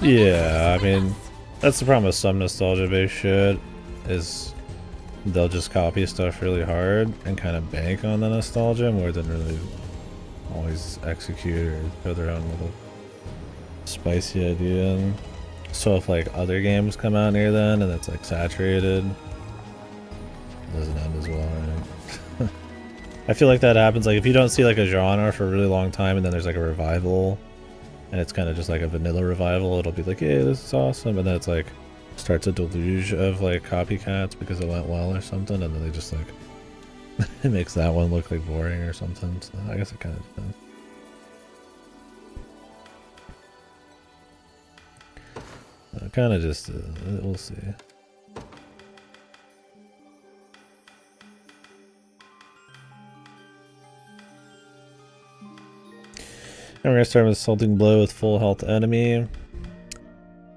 Yeah, I mean, That's the problem with some nostalgia-based shit, is they'll just copy stuff really hard and kind of bank on the nostalgia more than really always execute or throw their own little spicy idea in. So if like other games come out near then and it's like saturated, it doesn't end as well, right? I feel like that happens, like if you don't see like a genre for a really long time and then there's like a revival and it's kind of just like a vanilla revival, it'll be like, hey, this is awesome, and then it's like starts a deluge of like copycats because it went well or something, and then they just like it makes that one look like boring or something. So I guess it kind of depends. Kind of just we'll see. And we're gonna start with Assaulting Blow with full health enemy.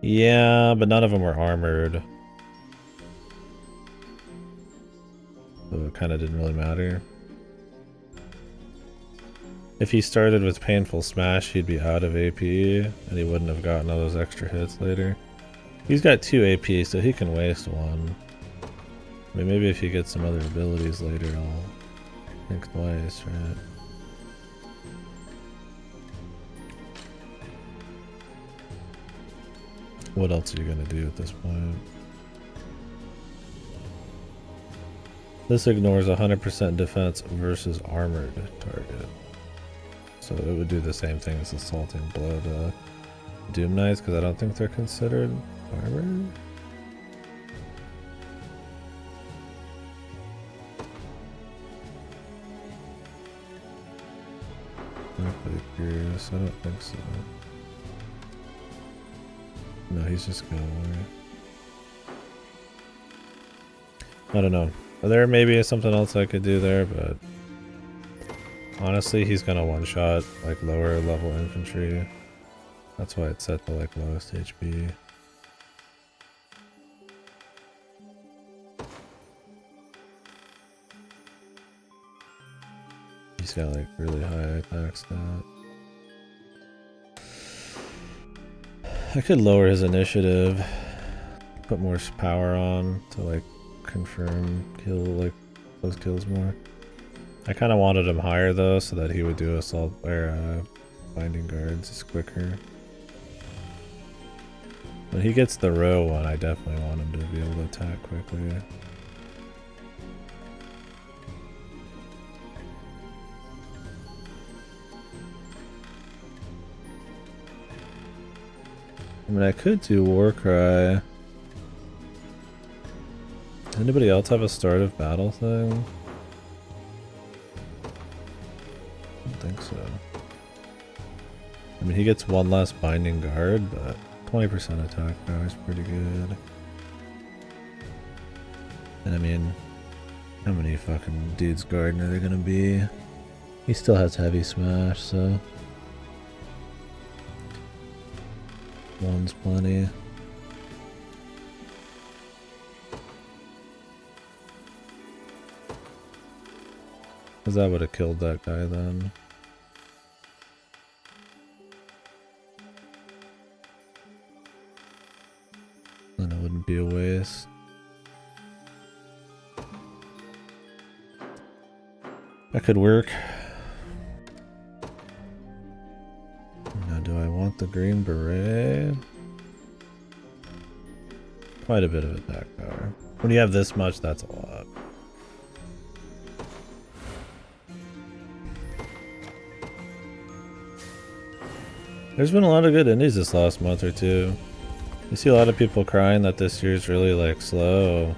Yeah, but none of them were armored. So it kind of didn't really matter. If he started with Painful Smash, he'd be out of AP, and he wouldn't have gotten all those extra hits later. He's got 2 AP, so he can waste 1. I mean, maybe if he gets some other abilities later, I'll think twice, right? What else are you gonna do at this point? This ignores 100% defense versus armored target. So it would do the same thing as Assaulting Blow to Doom Knights, because I don't think they're considered armored. I'm pretty curious. I don't think so. No, he's just going away. I don't know. There may be something else I could do there, but honestly, he's gonna one-shot like lower level infantry. That's why it's set to like lowest HP. He's got like really high attack stat. I could lower his initiative, put more power on to like confirm kill like those kills more. I kind of wanted him higher though, so that he would do assault or binding guards is quicker. When he gets the row one, I definitely want him to be able to attack quickly. I mean, I could do Warcry. Does anybody else have a start of battle thing? I don't think so. I mean, he gets 1 less binding guard, but 20% attack power is pretty good. And I mean, how many fucking dudes guarding are there gonna be? He still has heavy smash, so 1's plenty. Cause that would have killed that guy then. Then it wouldn't be a waste. That could work. Now, do I want the green beret? Quite a bit of attack power. When you have this much, that's a lot. There's been a lot of good indies this last month or two. You see a lot of people crying that this year's really like slow.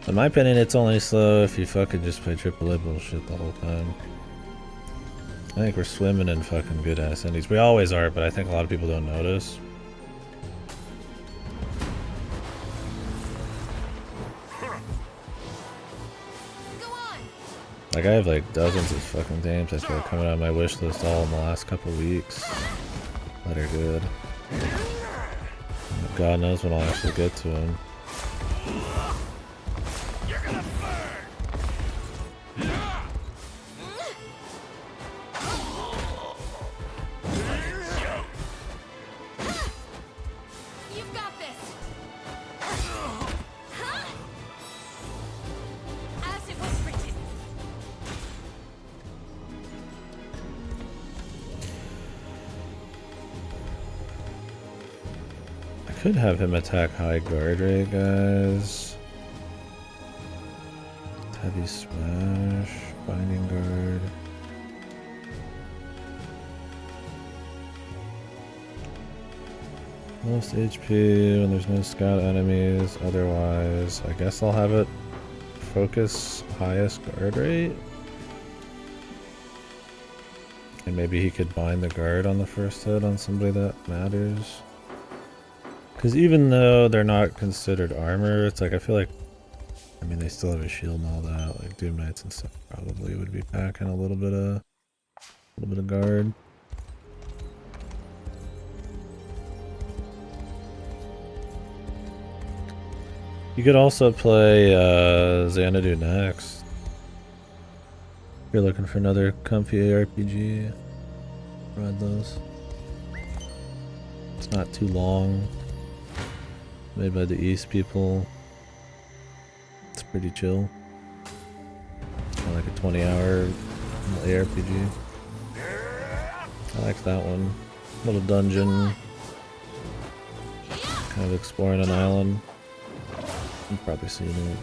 In my opinion, it's only slow if you fucking just play AAA bullshit the whole time. I think we're swimming in fucking good ass indies. We always are, but I think a lot of people don't notice. Like I have like dozens of fucking games I feel like coming on my wish list all in the last couple weeks that are good. God knows when I'll actually get to them. You've got this. could have him attack high guard rate, guys. Heavy smash, binding guard. Most HP when there's no scout enemies. Otherwise, I guess I'll have it focus highest guard rate. And maybe he could bind the guard on the first hit on somebody that matters. Because even though they're not considered armor, it's like I feel like, I mean, they still have a shield and all that. Like Doom Knights and stuff probably would be packing a little bit of guard. You could also play Xanadu next. If you're looking for another comfy ARPG, ride those. It's not too long. Made by the East people. It's pretty chill. Kind of like a 20-hour ARPG. I like that one. Little dungeon. Kind of exploring an island. You've probably seen it.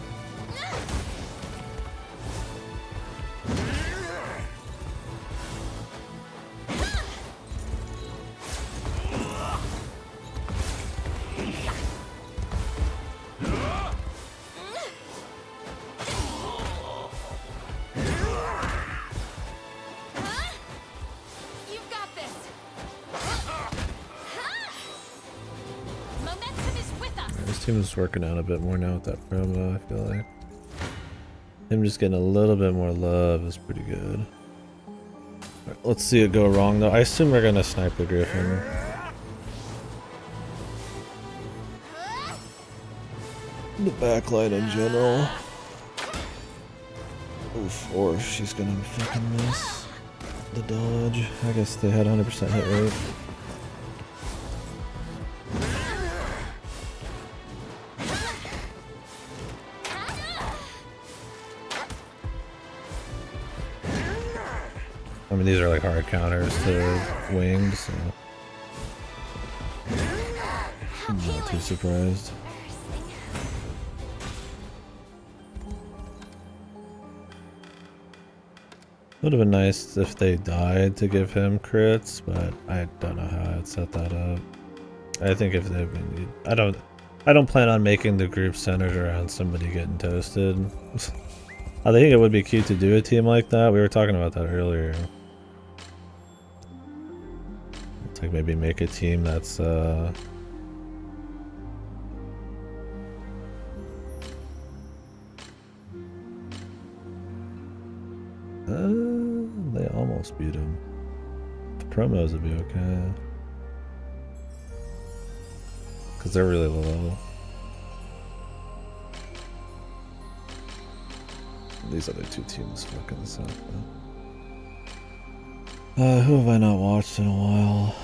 Team's working out a bit more now with that promo, I feel like. Him just getting a little bit more love is pretty good. Right, let's see it go wrong though. I assume we're gonna snipe the Griffin. The backline in general. Oof, or she's gonna fucking miss the dodge. I guess they had 100% hit rate. I mean, these are like hard counters to winged, so I'm not too surprised. Would have been nice if they died to give him crits, but I don't know how I'd set that up. I think if they, I don't plan on making the group centered around somebody getting toasted. I think it would be cute to do a team like that. We were talking about that earlier. It's like maybe make a team that's they almost beat him. The promos would be okay. Because they're really low. These other two teams fucking this up. Who have I not watched in a while?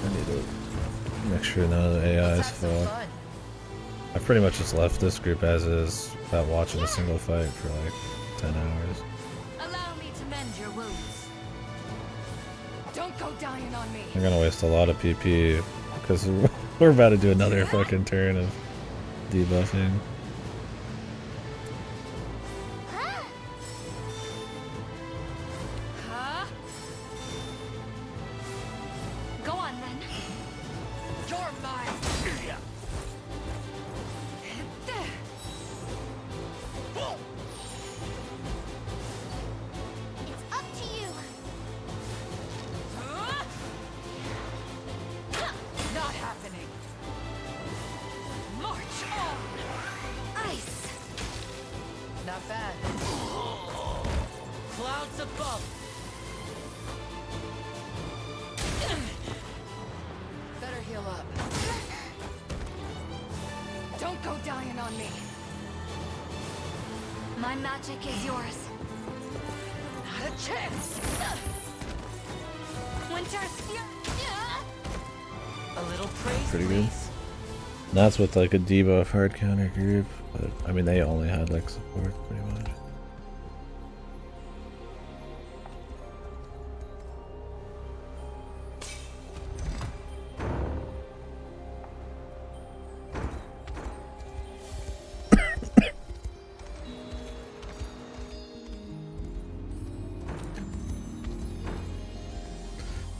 I need to make sure none of the AI is fucked. I pretty much just left this group as is without watching a single fight for like 10 hours. Allow me to mend your wounds. Don't go dying on me. I'm gonna waste a lot of PP because we're about to do another fucking turn of debuffing. Go on then. You're mine. It's up to you. Not happening. March on. Ice. Not bad. Clouds above. Better heal up. Don't go dying on me. My magic is yours. Not a chance. Winter's fury. A little praise, Pretty good. please. That's with like a debuff hard counter group, but I mean they only had like support pretty much.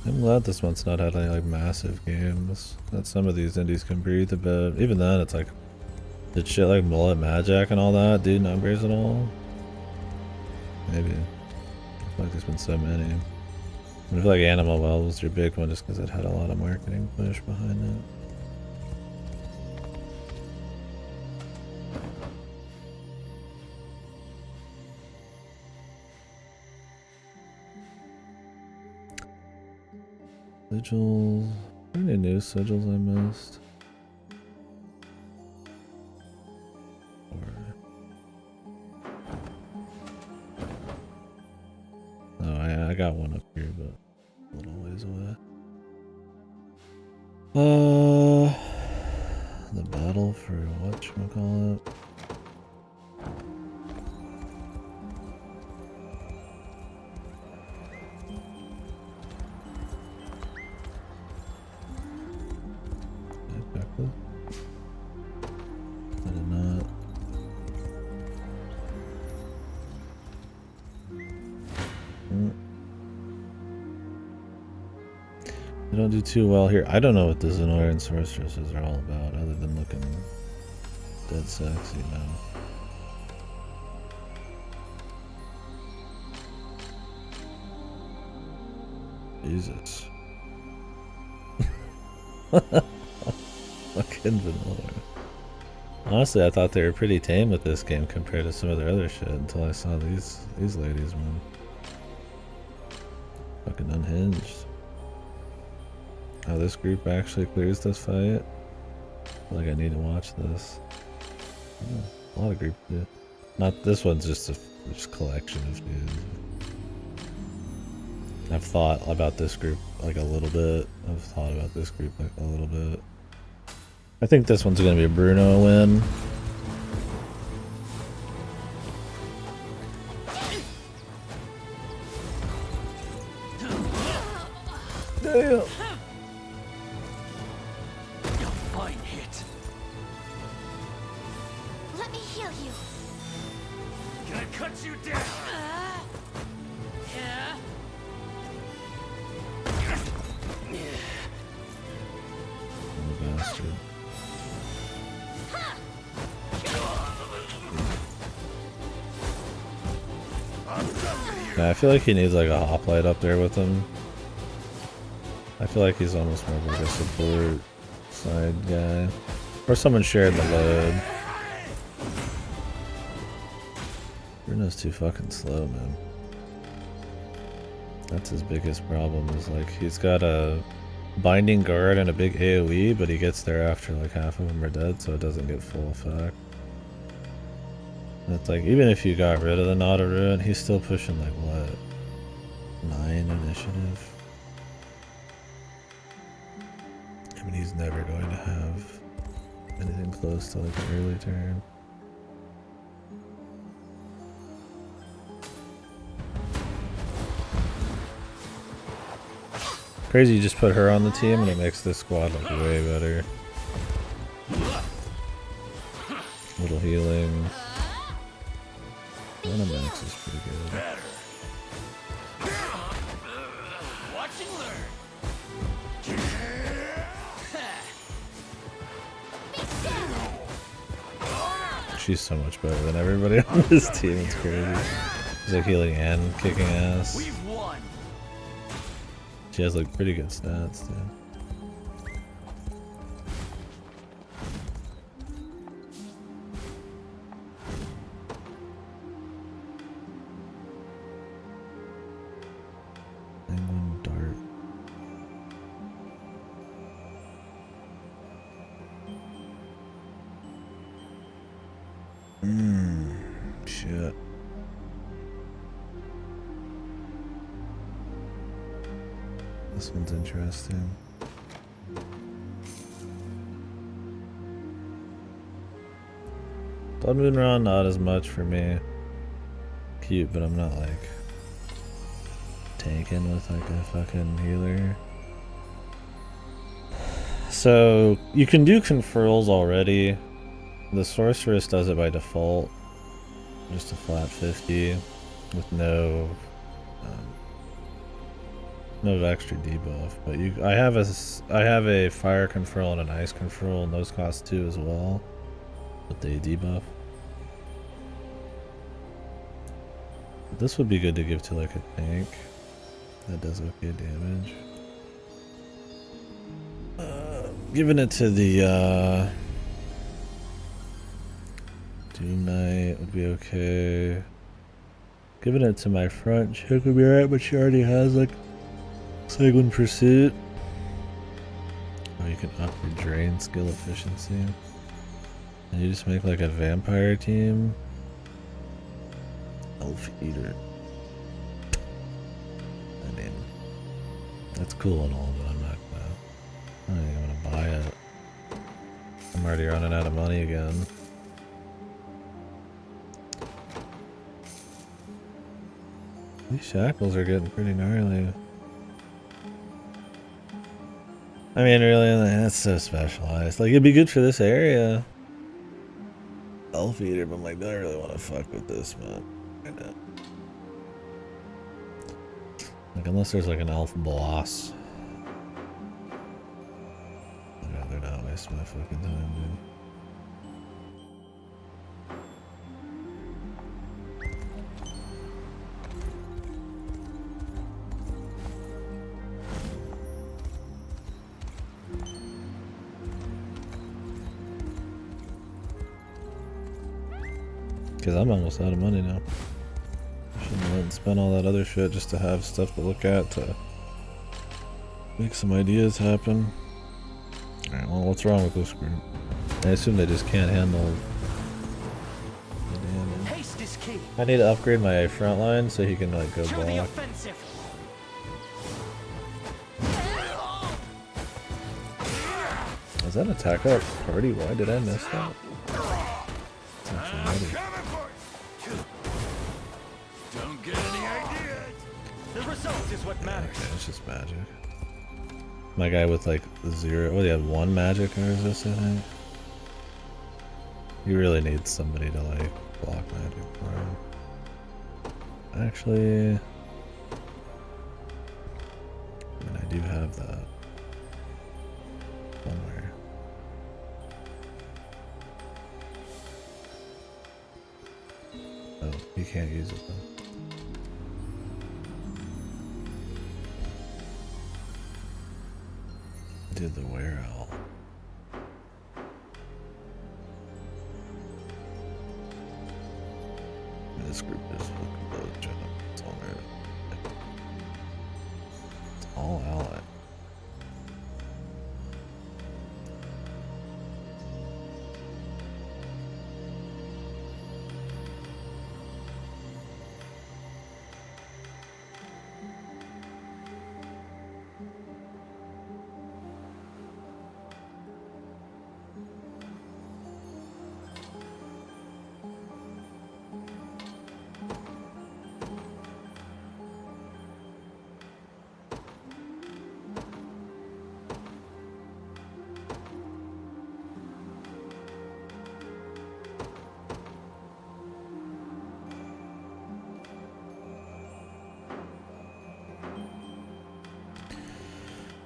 I'm glad this month's not had any like massive games. That some of these indies can breathe a bit. Even then, it's like, did shit like Mullet Magic and all that do numbers at all? Maybe. I feel like there's been so many. I feel like Animal Well was your big one just because it had a lot of marketing push behind it. Sigils. Are there any new sigils I missed? Oh, I got one up here, but a little ways away. The battle for whatchamacallit? I did not. They don't do too well here. I don't know what the Zenora and Sorceresses are all about, other than looking dead sexy now. Jesus. Fucking vanilla. Honestly, I thought they were pretty tame with this game compared to some of their other shit until I saw these ladies, man. Fucking unhinged. How this group actually clears this fight? I feel like I need to watch this. A lot of groups do. Not this one's just a collection of dudes. I've thought about this group like a little bit. I've thought about this group like a little bit. I think this one's gonna be a Bruno win. Damn. Fine hit. Let me heal you. Gonna cut you down. Yeah. Oh, bastard. Yeah, I feel like he needs like a hoplite up there with him. I feel like he's almost more of like a support side guy. Or someone sharing the load. Bruno's too fucking slow, man. That's his biggest problem, is like he's got a binding guard and a big AoE, but he gets there after like half of them are dead, so it doesn't get full effect. And it's like, even if you got rid of the Knot of Ruin, he's still pushing like what? 9 initiative? I mean, he's never going to have anything close to like an early turn. Crazy, you just put her on the team and it makes this squad look way better. Little healing. Max is pretty good. Watch and learn. She's so much better than everybody on this team. It's crazy. She's like healing and kicking ass. We've won. She has like pretty good stats too. Penguin dart. Shit. This one's interesting. Blood Moon Run, not as much for me. Cute, but I'm not like tanking with like a fucking healer. So you can do conferrals already. The sorceress does it by default, just a flat 50 with no no extra debuff, but I have a fire control and an ice control, and those cost 2 as well, but they debuff. But this would be good to give to like a tank that does okay damage. Giving it to the Doom Knight would be okay. Giving it to my front chick would be alright, but she already has like Sanguine Pursuit. Oh, you can up your drain skill efficiency. And you just make like a vampire team. Elf Eater. I mean, that's cool and all, but I'm not gonna buy it. I'm already running out of money again. These shackles are getting pretty gnarly. I mean, really, that's so specialized. Like, it'd be good for this area. Elf Eater, but I'm like, do I really want to fuck with this, man? I know. Like, unless there's like an elf boss. I'd rather not waste my fucking time, dude. Because I'm almost out of money now. I shouldn't have went and spent all that other shit just to have stuff to look at to make some ideas happen. Alright, well, what's wrong with this group? I assume they just can't handle the damage. Haste is key. I need to upgrade my front line so he can like go To the block. offensive. Is that attack up party? Why did I miss that? It's actually ready. Don't get any ideas. The result is what matters. Okay, it's just magic. My guy with like 0, well, he had 1 magic resist, I think. You really need somebody to like block magic for him. Actually, I mean, I do have that somewhere. Oh, you can't use it then. Did the wear owl. This group is fucking low, it's all right. It's all allied.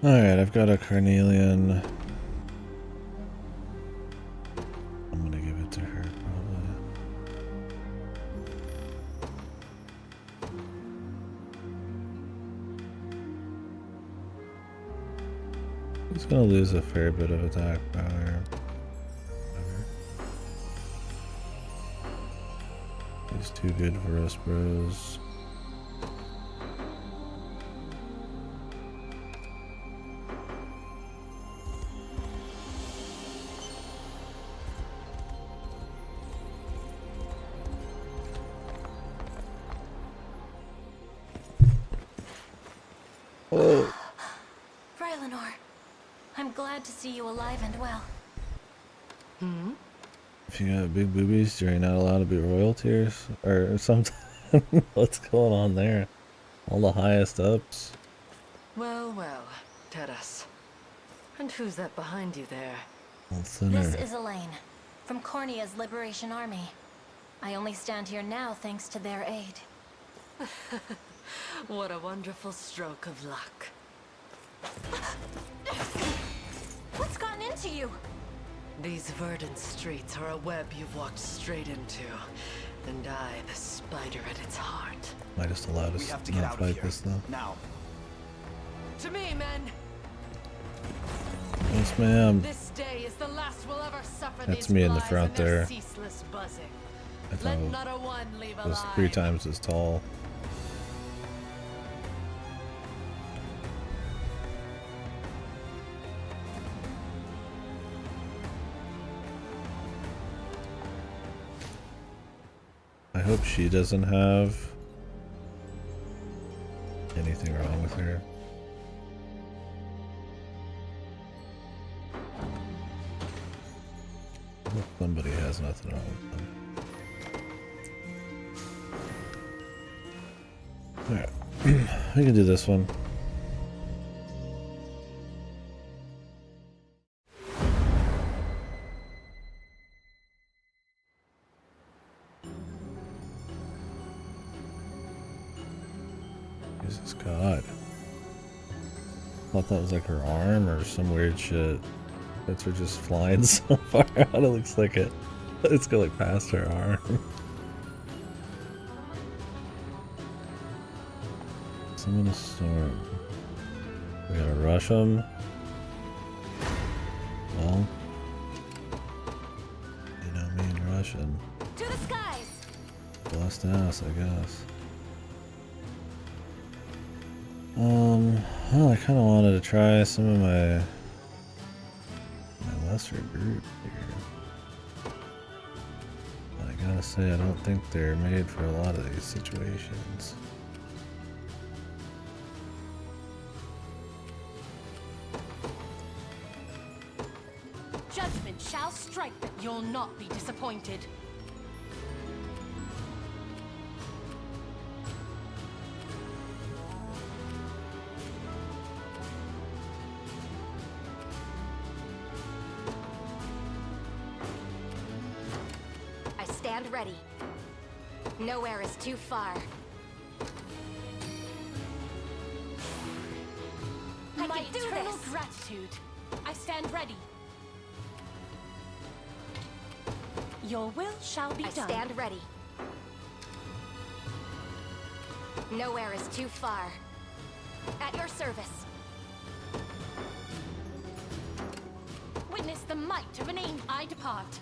Alright, I've got a carnelian. I'm gonna give it to her, probably. He's gonna lose a fair bit of attack power. He's too good for us, bros. Rylanor, I'm glad to see you alive and well. If you got big boobies, you're not allowed to be royalty or something. What's going on there? All the highest ups. Well, well, Teras. And who's that behind you there? This is Elaine, from Cornea's Liberation Army. I only stand here now thanks to their aid. What a wonderful stroke of luck. What's gotten into you? These verdant streets are a web you've walked straight into. And I, the spider at its heart. Might just allow We us have to to get not out of fight here. this though. Now. To me, men! Yes, ma'am. This day is the last we'll ever suffer. That's these me in the flies front and their there. ceaseless buzzing. I thought Let it not a one leave was alive. 3 times as tall. I hope she doesn't have anything wrong with her. I hope somebody has nothing wrong with them. Alright, we can do this one. Jesus God. Thought that was like her arm or some weird shit. That's her just flying so far out. It looks like it's going like past her arm. Summon a storm. We gotta rush them. Well, you know me and Russian. To the skies! Blessed ass, I guess. Well, I kind of wanted to try some of my lesser group here. But I gotta say, I don't think they're made for a lot of these situations. Judgment shall strike, but you'll not be disappointed. I stand ready. Nowhere is too far. I My can do eternal this! gratitude. I stand ready. Your will shall be I done. stand ready. Nowhere is too far. At your service. Witness the might of an aim. I depart.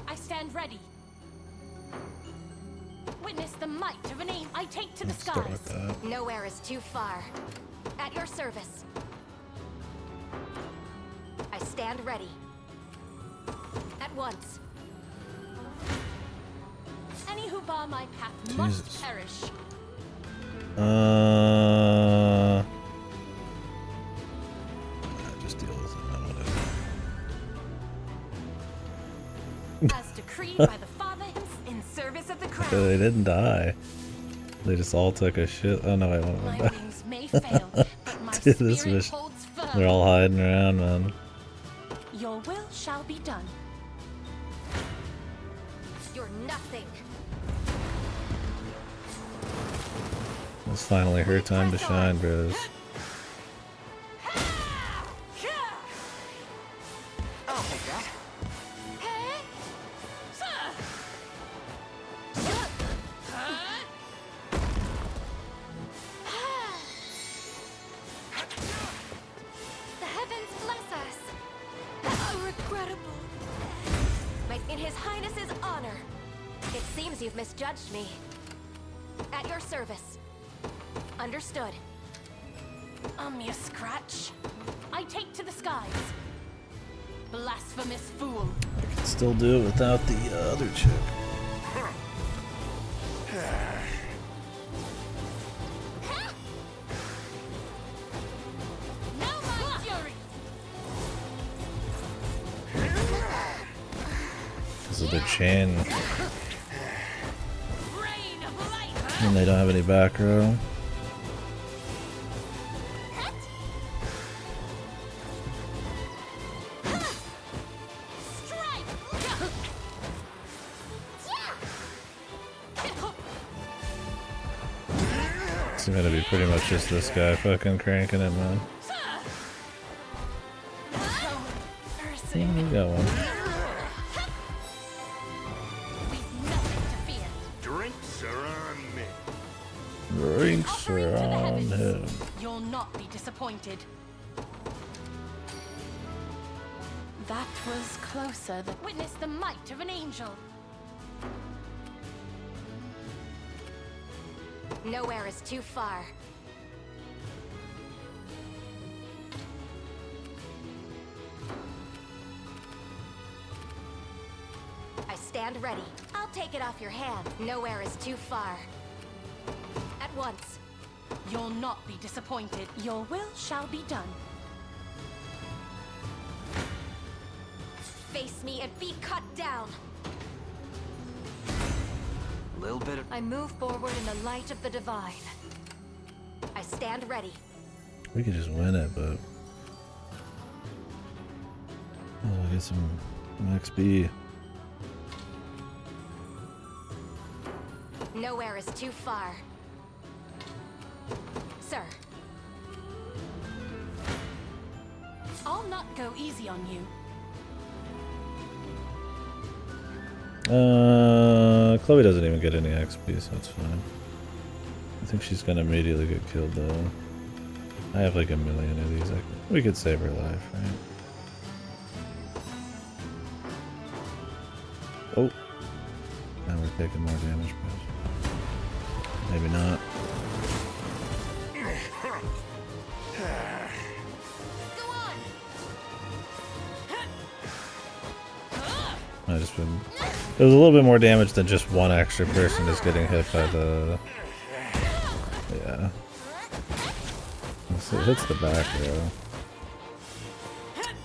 I stand ready. Witness the might of an aim. I take to the Let's start skies. with that. Nowhere is too far. At your service. I stand ready. At once. Any who bar my path Jesus. must perish. Just deal with it, man, whatever. As decreed by the Father himself. In service of the crown. They didn't die. They just all took a shit. Oh no, I want My to wings may fail, but my Dude, this spirit mission- holds firm. They're all hiding around, man. Your will shall be done. You're nothing. It's finally her time to shine, bros. I'll take that. The heavens bless us. How regrettable. In His Highness's honor. It seems you've misjudged me. At your service. Understood. You scratch. I take to the skies. Blasphemous fool. I can still do it without the other chick. Now my fury. Because of the chain. Rain of light. And they don't have any back row. It's gonna be pretty much just this guy fucking cranking it, man. We got one. Drinks are on me. Drinks are on him. You'll not be disappointed. That was closer than witness the might of an angel. Nowhere is too far. I stand ready. I'll take it off your hand. Nowhere is too far. At once. You'll not be disappointed. Your will shall be done. Face me and be cut down. Little bit of... I move forward in the light of the divine. I stand ready. We could just win it, but oh, get some XP. Nowhere is too far. Sir. I'll not go easy on you. Chloe doesn't even get any XP, so that's fine. I think she's gonna immediately get killed though. I have like a million of these. We could save her life, right? Oh, now we're taking more damage, but maybe not. I just been. It was a little bit more damage than just one extra person just getting hit by the. Yeah. So it hits the back row.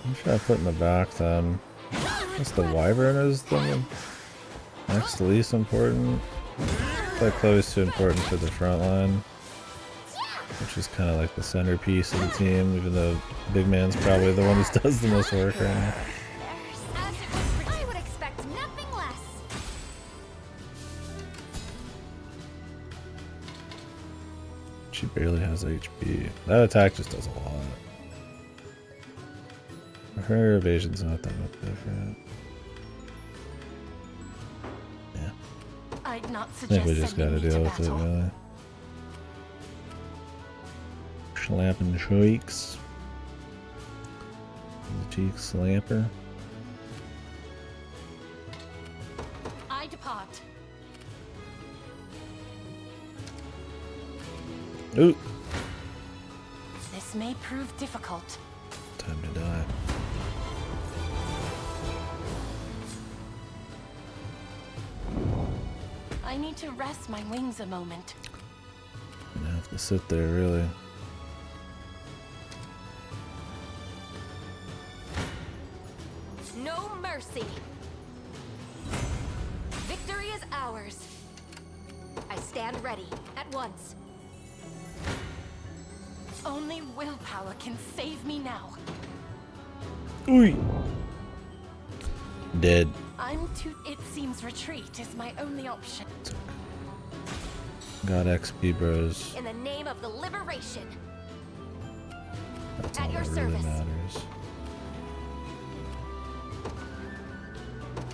I'm sure I put in the back then. What's the wyvern is the next least important? I thought Chloe's too important for the front line, which is kind of like the centerpiece of the team, even though Big Man's probably the one who does the most work right now. I would expect nothing less. She barely has HP. That attack just does a lot. Her evasion's not that much different. Yeah. I'd not I think we just gotta deal with it, really. Slapping cheeks. The cheek slapper. I depart. Ooh. This may prove difficult. Time to die. I need to rest my wings a moment. Gonna have to sit there, really. No mercy. Victory is ours. I stand ready at once. Only willpower can save me now. Ooh. Dead. I'm too. It seems retreat is my only option. Got XP, bros. In the name of the liberation. That's At all your that really service. matters.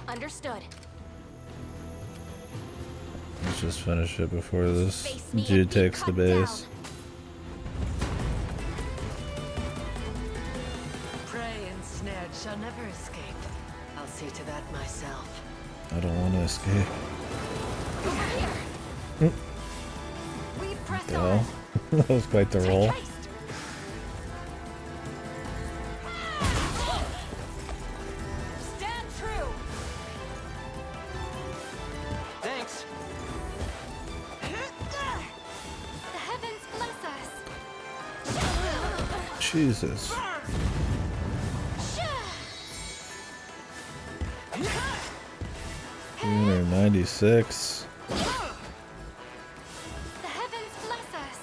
Understood. Let's just finish it before this Face me dude and be takes the cut base. down. Prey ensnared shall never escape. I'll see to that myself. I don't want to escape. Over here. We press Well, on. that was quite the roll. Haste. Stand true. Thanks. The heavens bless us. Jesus. 396. The heavens bless us.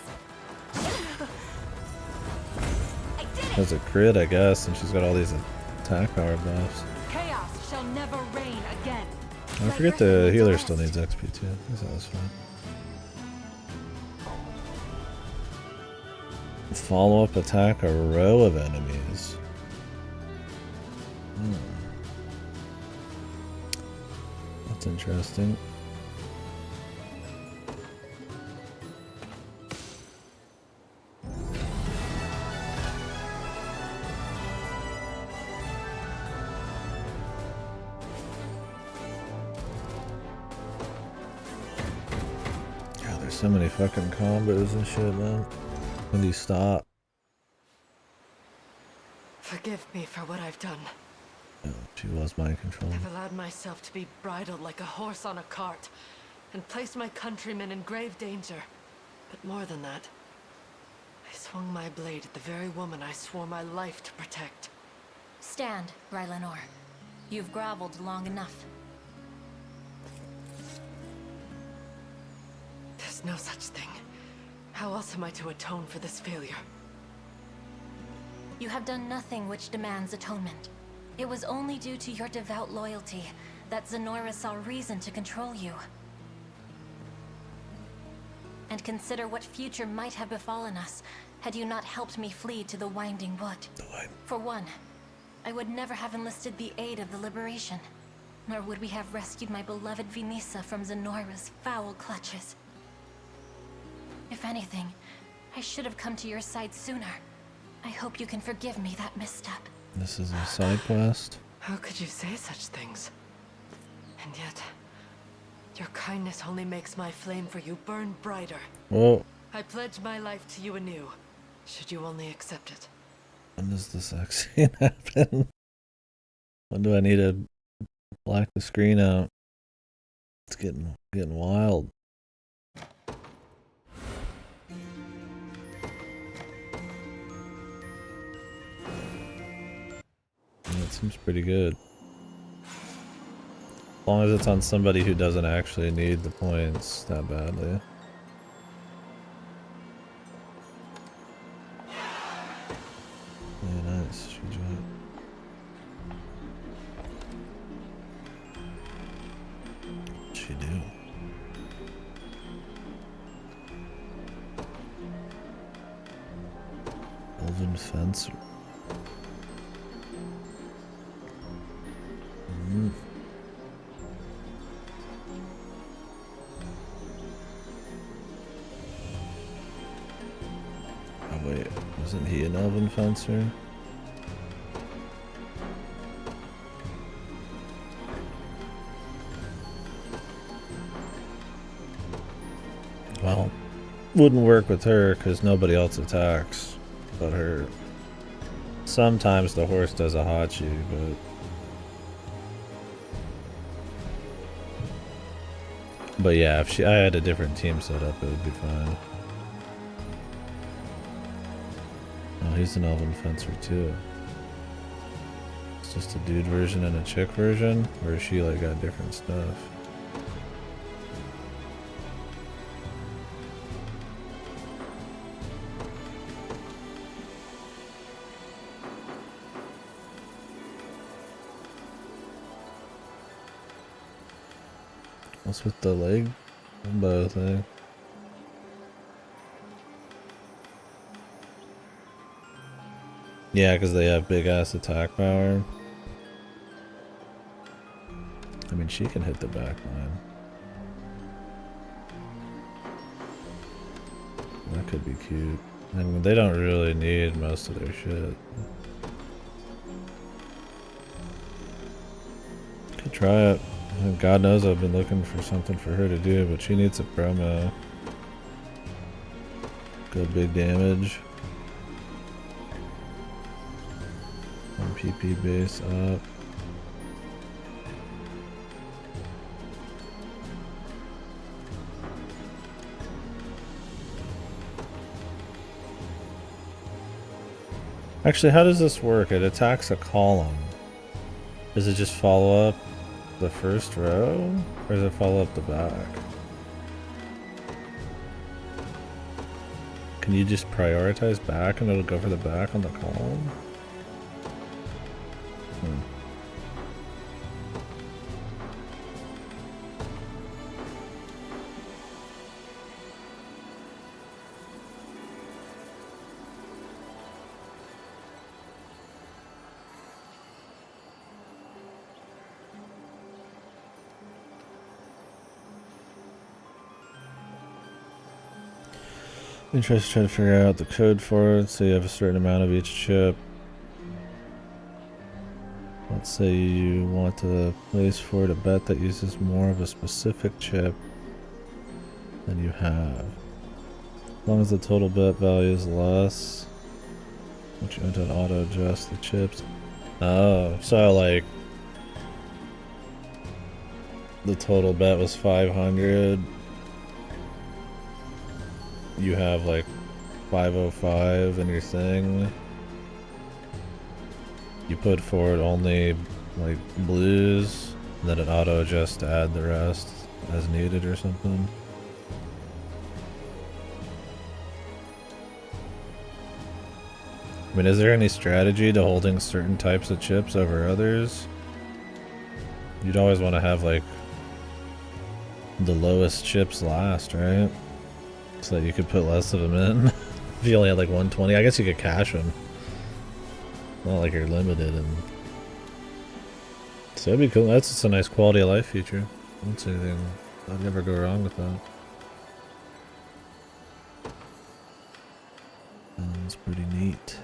I did it. That's a crit, I guess, and she's got all these attack power buffs. Chaos shall never reign again. I forget the healer still needs XP too. I guess that was fine. Follow-up attack a row of enemies. That's interesting. God, there's so many fucking combos and shit, man. When do you stop? Forgive me for what I've done. Oh, she was mind controlled. I've allowed myself to be bridled like a horse on a cart, and placed my countrymen in grave danger. But more than that, I swung my blade at the very woman I swore my life to protect. Stand, Rylanor. You've groveled long enough. There's no such thing. How else am I to atone for this failure? You have done nothing which demands atonement. It was only due to your devout loyalty that Zenora saw reason to control you. And consider what future might have befallen us had you not helped me flee to the Winding Wood. For one, I would never have enlisted the aid of the Liberation, nor would we have rescued my beloved Vinisa from Zenora's foul clutches. If anything, I should have come to your side sooner. I hope you can forgive me that misstep. This is a side quest. How could you say such things? And yet, your kindness only makes my flame for you burn brighter. Whoa. I pledge my life to you anew, should you only accept it. When does the sex scene happen? When do I need to black the screen out? It's getting wild. It seems pretty good. As long as it's on somebody who doesn't actually need the points that badly. Yeah, nice. She joined. What'd she do? Elven Fencer. Oh wait, wasn't he an Elven Fencer? Well, wouldn't work with her because nobody else attacks but her. Sometimes the horse does a hachi, but yeah, if I had a different team set up, it would be fine. Oh, he's an Elven Fencer too. It's just a dude version and a chick version, or is she like got different stuff? What's with the leg bow thing? Yeah, because they have big ass attack power. I mean, she can hit the back line. That could be cute. And they don't really need most of their shit. Could try it. God knows I've been looking for something for her to do, but she needs a promo. Go big damage. 1 PP base up. Actually, how does this work? It attacks a column. Does it just follow up the first row? Or does it follow up the back? Can you just prioritize back and it'll go for the back on the column? Interested trying to figure out the code for it, so you have a certain amount of each chip. Let's say you want to place for it a bet that uses more of a specific chip than you have. As long as the total bet value is less, which you want to auto adjust the chips. Oh, so like the total bet was 500. You have like 505 in your thing. You put forward only like blues, and then it auto adjusts to add the rest as needed or something. I mean, is there any strategy to holding certain types of chips over others? You'd always want to have like the lowest chips last, right? So that you could put less of them in. If you only had like 120, I guess you could cache them. Not like you're limited, and so that'd be cool. That's just a nice quality of life feature. I don't see anything. I'd never go wrong with that. Sounds pretty neat.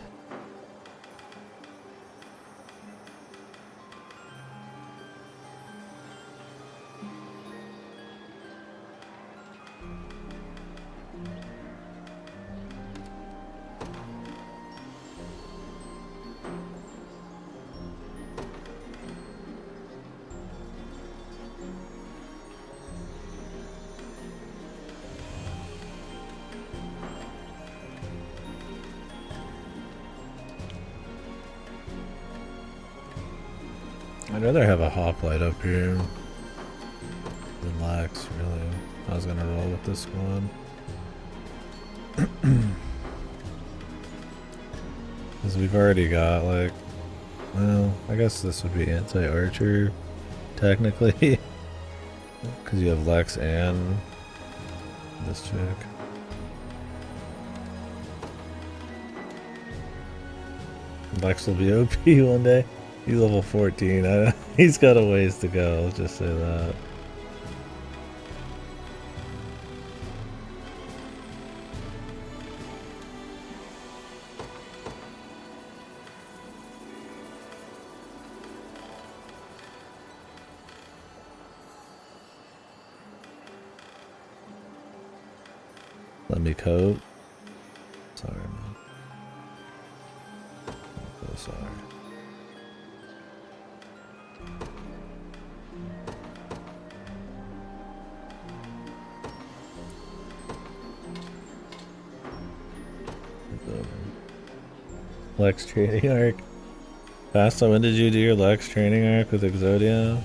I'd rather have a hoplite up here than Lax, really. I was gonna roll with this one. Because we've already got, like, well, I guess this would be anti-archer, technically. Because you have Lex and this chick. Lex will be OP one day. He's level 14. He's got a ways to go, let's just say that. Let me coat. Sorry, man. I'm so sorry. Lex training arc. Fasta, when did you do your Lex training arc with Exodia?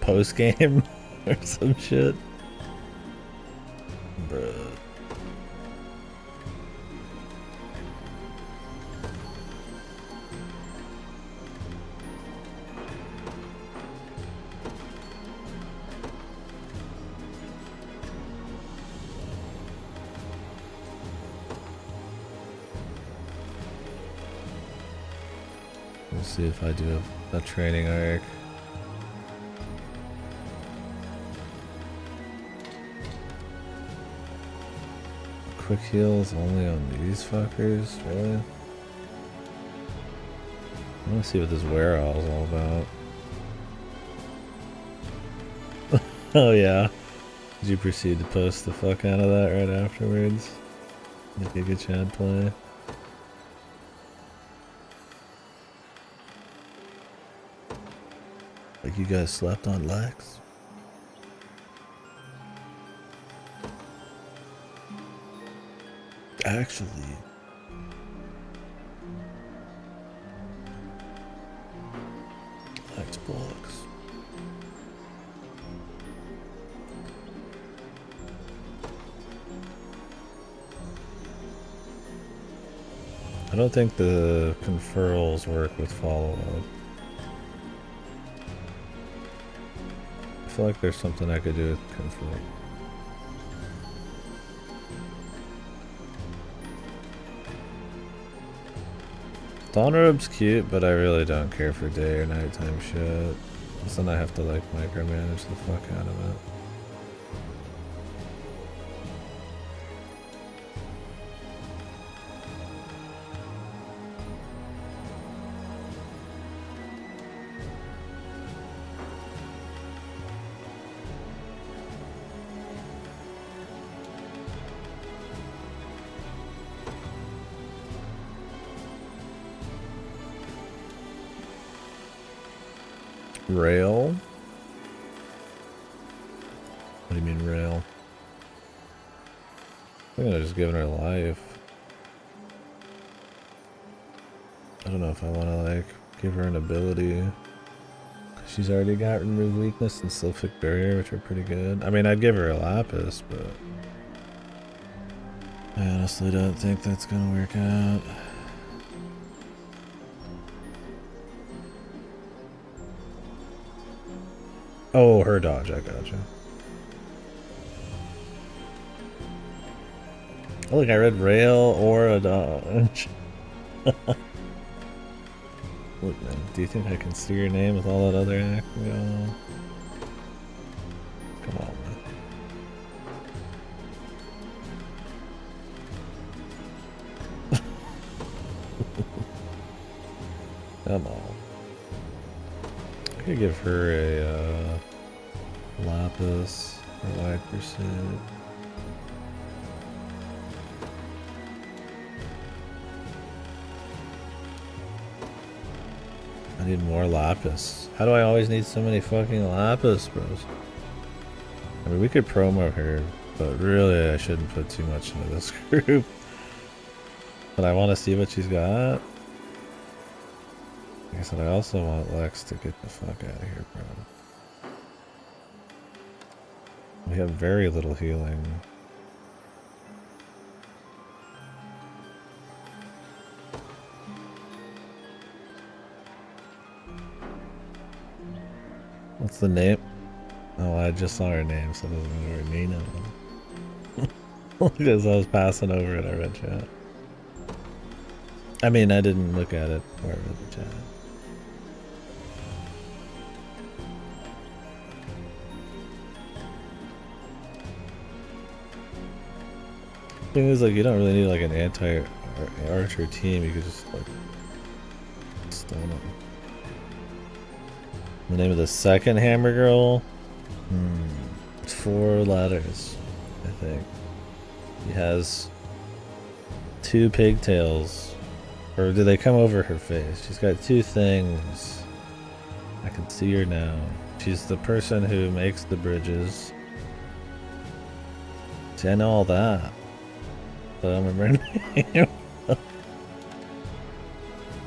Post game or some shit? Bruh. We'll see if I do a training arc. Quick heals only on these fuckers, really? I want to see what this wear all is all about. Oh yeah. Did you proceed to post the fuck out of that right afterwards? Like a good Chad play? Like you guys slept on Lex? Actually, Lex blocks. I don't think the conferrals work with follow-up. I feel like there's something I could do with conferral. Dawn robe's cute, but I really don't care for day or nighttime shit. Because then I have to like micromanage the fuck out of it. Rail? What do you mean rail? I think I'm just giving her life. I don't know if I want to like give her an ability. She's already got remove weakness and Sylphic Barrier, which are pretty good. I mean, I'd give her a Lapis, but I honestly don't think that's gonna work out. Oh, her dodge, I gotcha. Oh, look, I read rail or a dodge. Look, man, do you think I can see your name with all that other acting going on? Come on, man. Come on. I could give her a Lapis or Wide Pursuit. I need more Lapis. How do I always need so many fucking Lapis, bros? I mean, we could promo her, but really I shouldn't put too much into this group. But I want to see what she's got. Like I said, I also want Lex to get the fuck out of here, bro. We have very little healing. What's the name? Oh, I just saw her name, so it doesn't know her Nina. Because I was passing over it, I read chat. I mean, I didn't look at it or read the chat. Thing is, like, you don't really need like an anti-archer team. You could just like stun them. The name of the second Hammer Girl? It's 4 letters, I think. She has 2 pigtails. Or do they come over her face? She's got 2 things. I can see her now. She's the person who makes the bridges. See, I know all that. But I don't remember her name.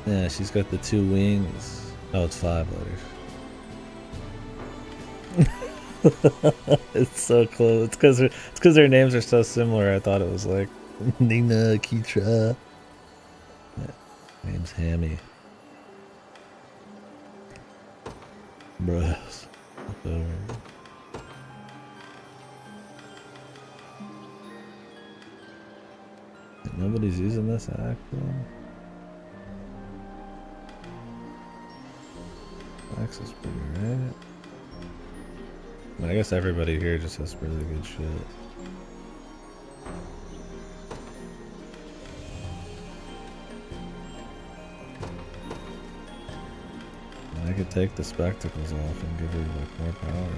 Yeah, she's got the 2 wings. Oh, it's 5 letters. It's so close. It's because their names are so similar. I thought it was like Nina, Keitra. Yeah, name's Hammy. Bruh. Nobody's using this act though. Axe is pretty right. I mean, I guess everybody here just has really good shit. I could take the spectacles off and give her like more power.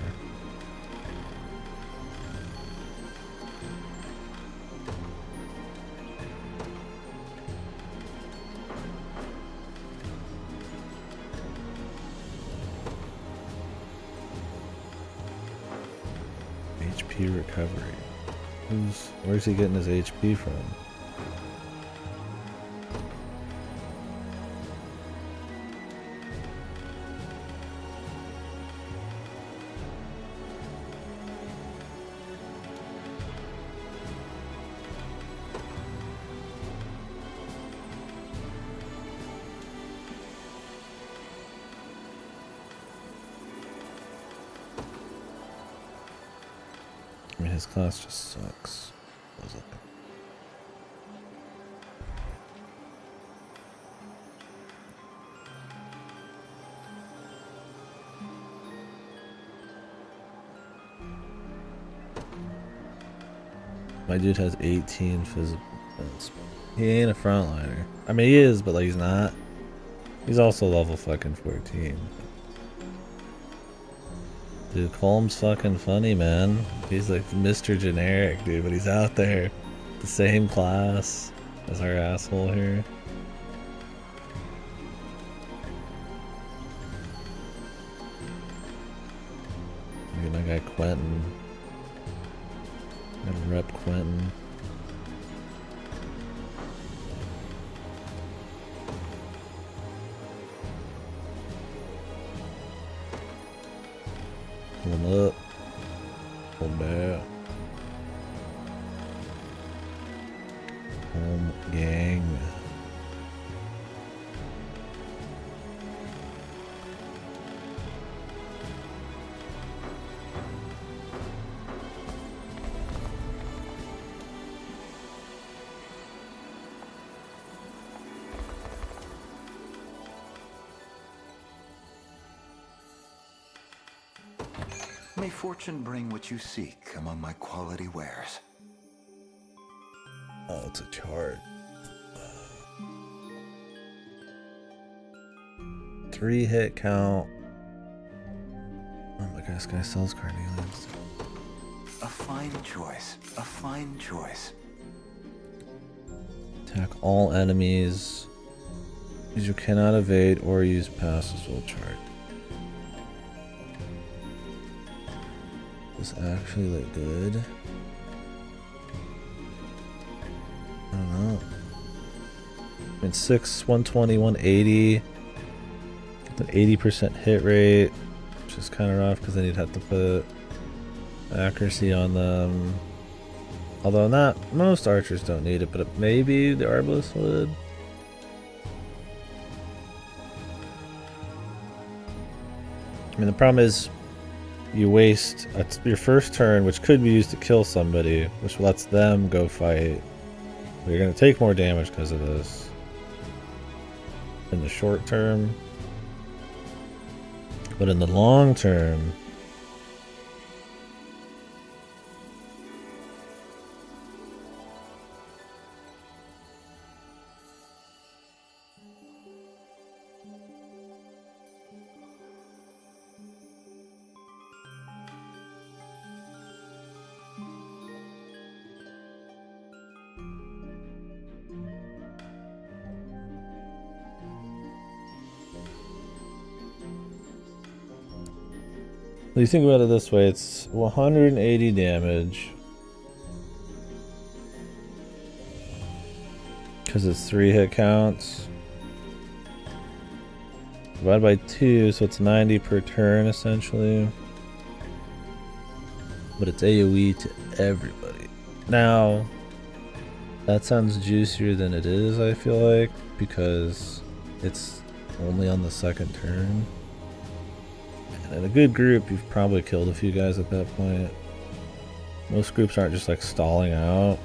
HP recovery. Where's he getting his HP from? I mean, his class just sucks. My dude has 18 physical defense. He ain't a frontliner. I mean, he is, but like he's not. He's also level fucking 14. Dude, Colm's fucking funny, man. He's like Mr. Generic, dude, but he's out there. The same class as our asshole here. guy Quentin. Gotta rep Quentin. Pull him up. Pull back. Home gang. May fortune bring what you seek among my quality wares. Oh, it's a chart. 3 hit count. Oh my gosh, this guy sells carnelians. A fine choice. A fine choice. Attack all enemies. You cannot evade or use passes will chart. This actually look good. I don't know. I mean, 6, 120, 180. With an 80% hit rate, which is kind of rough because then you'd have to put accuracy on them. Although not most archers don't need it, but maybe the arbalist would. I mean, the problem is you waste your first turn, which could be used to kill somebody, which lets them go fight. But you're going to take more damage because of this in the short term. But in the long term, you think about it this way, it's 180 damage. Because it's 3 hit counts. Divided by 2, so it's 90 per turn essentially. But it's AoE to everybody. Now, that sounds juicier than it is, I feel like, because it's only on the second turn. In a good group, you've probably killed a few guys at that point. Most groups aren't just like stalling out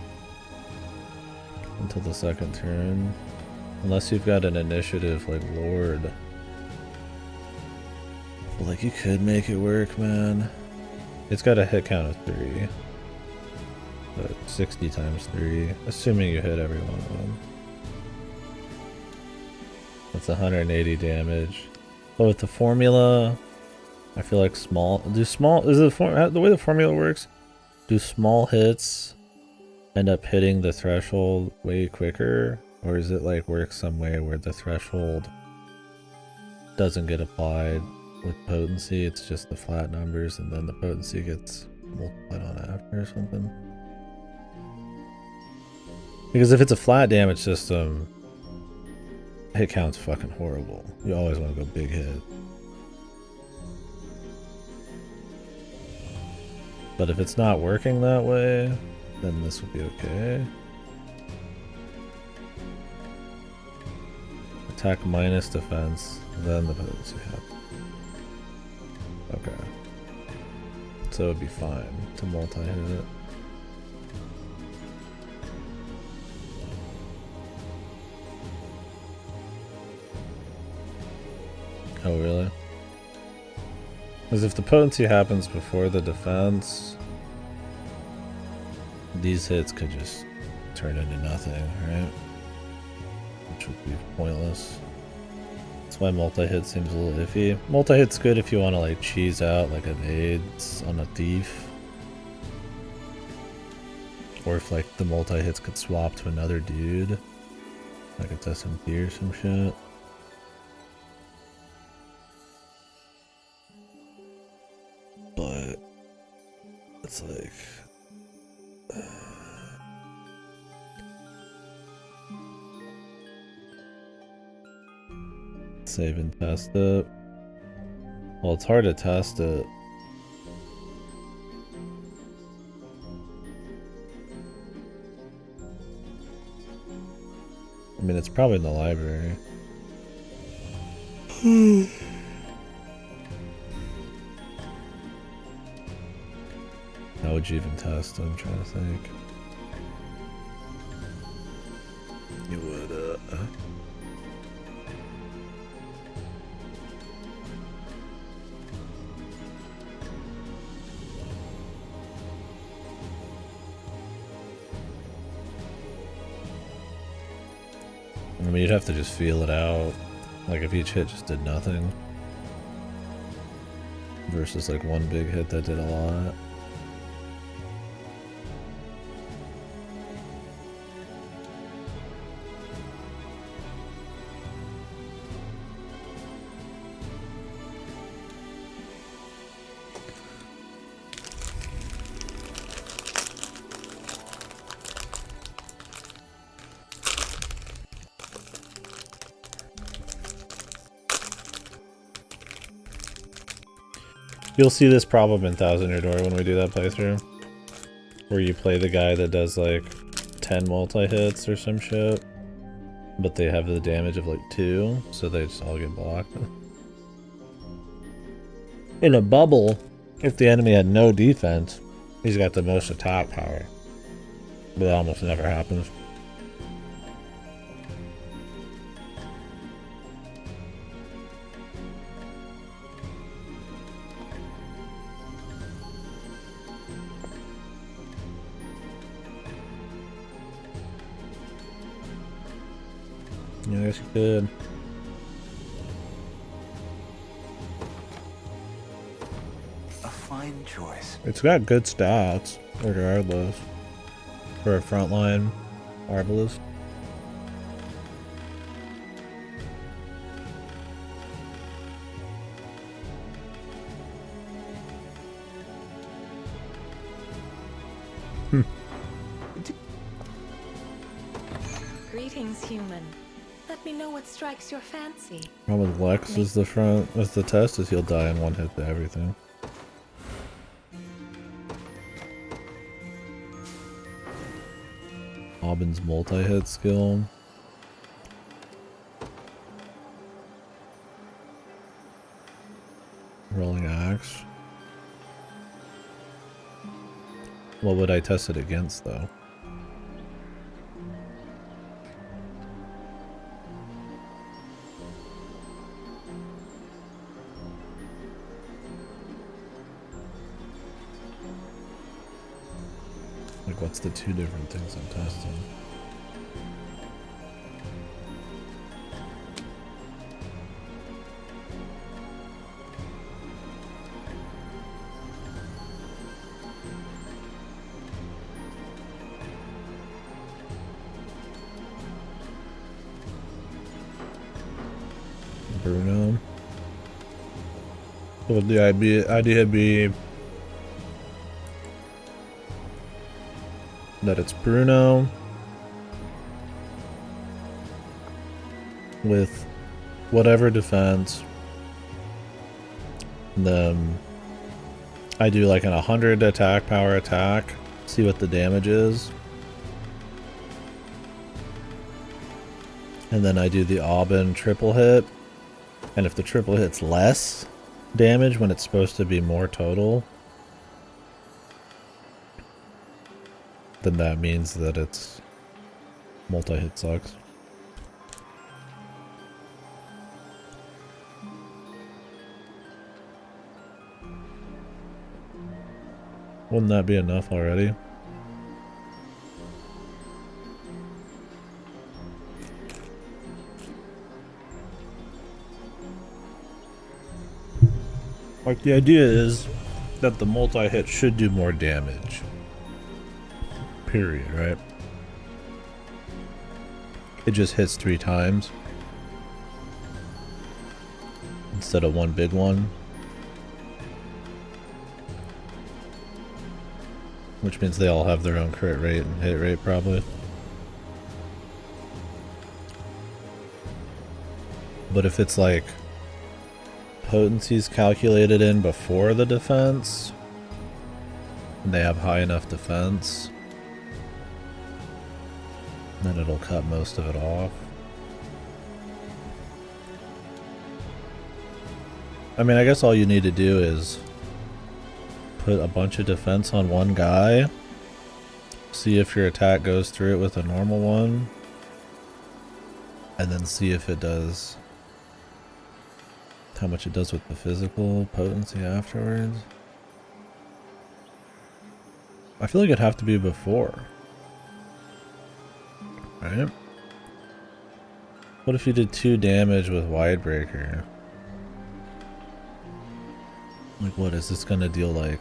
until the second turn. Unless you've got an initiative like Lord. But like you could make it work, man. It's got a hit count of 3. But 60 times 3. Assuming you hit every one of them. That's 180 damage. But with the formula, I feel like the way the formula works, do small hits end up hitting the threshold way quicker, or is it like work some way where the threshold doesn't get applied with potency, it's just the flat numbers and then the potency gets multiplied on after or something? Because if it's a flat damage system, hit count's fucking horrible. You always want to go big hit. But if it's not working that way, then this would be okay. Attack minus defense, then the potency happens. Okay. So it would be fine to multi-hit it. Oh, really? Because if the potency happens before the defense, these hits could just turn into nothing, right? Which would be pointless. That's why multi-hit seems a little iffy. Multi-hit's good if you want to like cheese out like evades on a thief. Or if like the multi-hits could swap to another dude. Like it's SMP or some shit. But it's like save and test it. Well, it's hard to test it. I mean, it's probably in the library. How would you even test? I'm trying to think. You would, I mean, you'd have to just feel it out. Like if each hit just did nothing. Versus like one big hit that did a lot. You'll see this problem in Thousand Year Door when we do that playthrough. Where you play the guy that does like 10 multi-hits or some shit. But they have the damage of like 2, so they just all get blocked. In a bubble, if the enemy had no defense, he's got the most attack power. But that almost never happens. Yeah, I guess you could. A fine choice. It's got good stats, regardless. For a frontline arbalist. Greetings, human. Let me know what strikes your fancy. Problem with Lex is the front as the test is he'll die in one hit to everything. Aubyn's multi-hit skill. Rolling axe. What would I test it against though? Like, what's the two different things I'm testing? Bruno. What would the idea be? That it's Bruno with whatever defense, and then I do like an 100 attack power attack, see what the damage is, and then I do the Aubyn triple hit, and if the triple hit's less damage when it's supposed to be more total, then that means that it's multi-hit sucks. Wouldn't that be enough already? Like, the idea is that the multi-hit should do more damage. Period, right? It just hits 3 times instead of one big one. Which means they all have their own crit rate and hit rate, probably. But if it's like potency's calculated in before the defense, and they have high enough defense, then it'll cut most of it off. I mean, I guess all you need to do is put a bunch of defense on one guy, see if your attack goes through it with a normal one, and then see if it does, how much it does with the physical potency afterwards. I feel like it'd have to be before, right? What if you did 2 damage with Widebreaker? Like, what is this gonna deal like?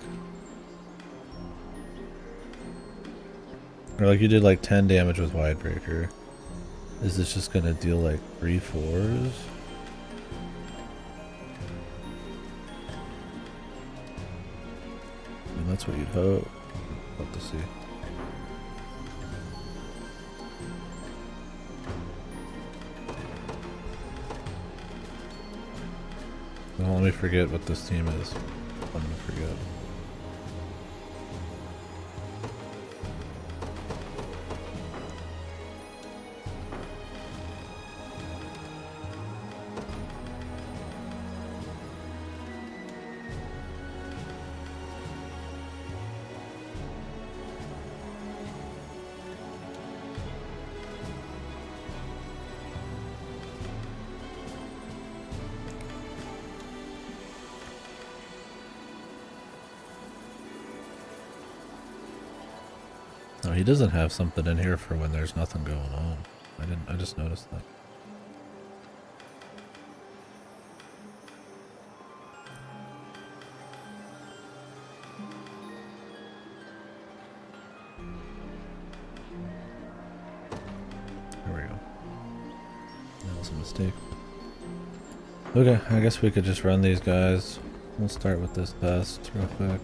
Or like you did like 10 damage with Widebreaker. Is this just gonna deal like 3 4s? I mean, that's what you'd hope. Hope to see. Well, let me forget what this team is. I'm gonna forget. No, he doesn't have something in here for when there's nothing going on. I just noticed that. There we go. That was a mistake. Okay, I guess we could just run these guys. We'll start with this test real quick.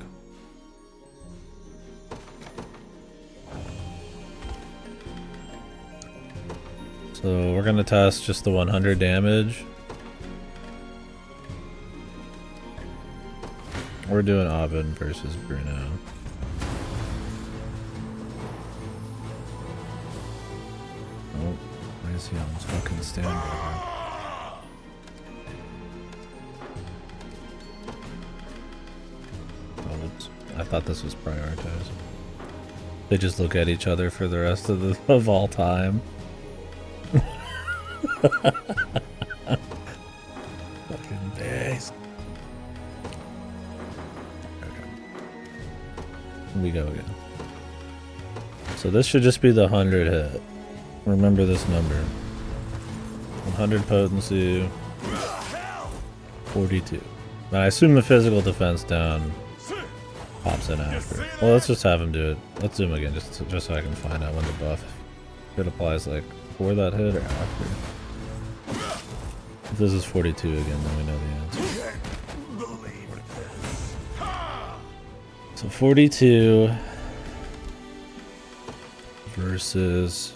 So we're gonna test just the 100 damage. We're doing Ovid versus Bruno. Oh, why is he on his fucking standby? Oh, oops. I thought this was prioritized. They just look at each other for the rest of all time. Fucking base. Okay. We go again. So this should just be the 100 hit. Remember this number. 100 potency. 42. Now I assume the physical defense down pops in after. Well, let's just have him do it. Let's do him again just so I can find out when the buff, if it applies like before that hit or after. If this is 42 again, then we know the answer. So 42 versus...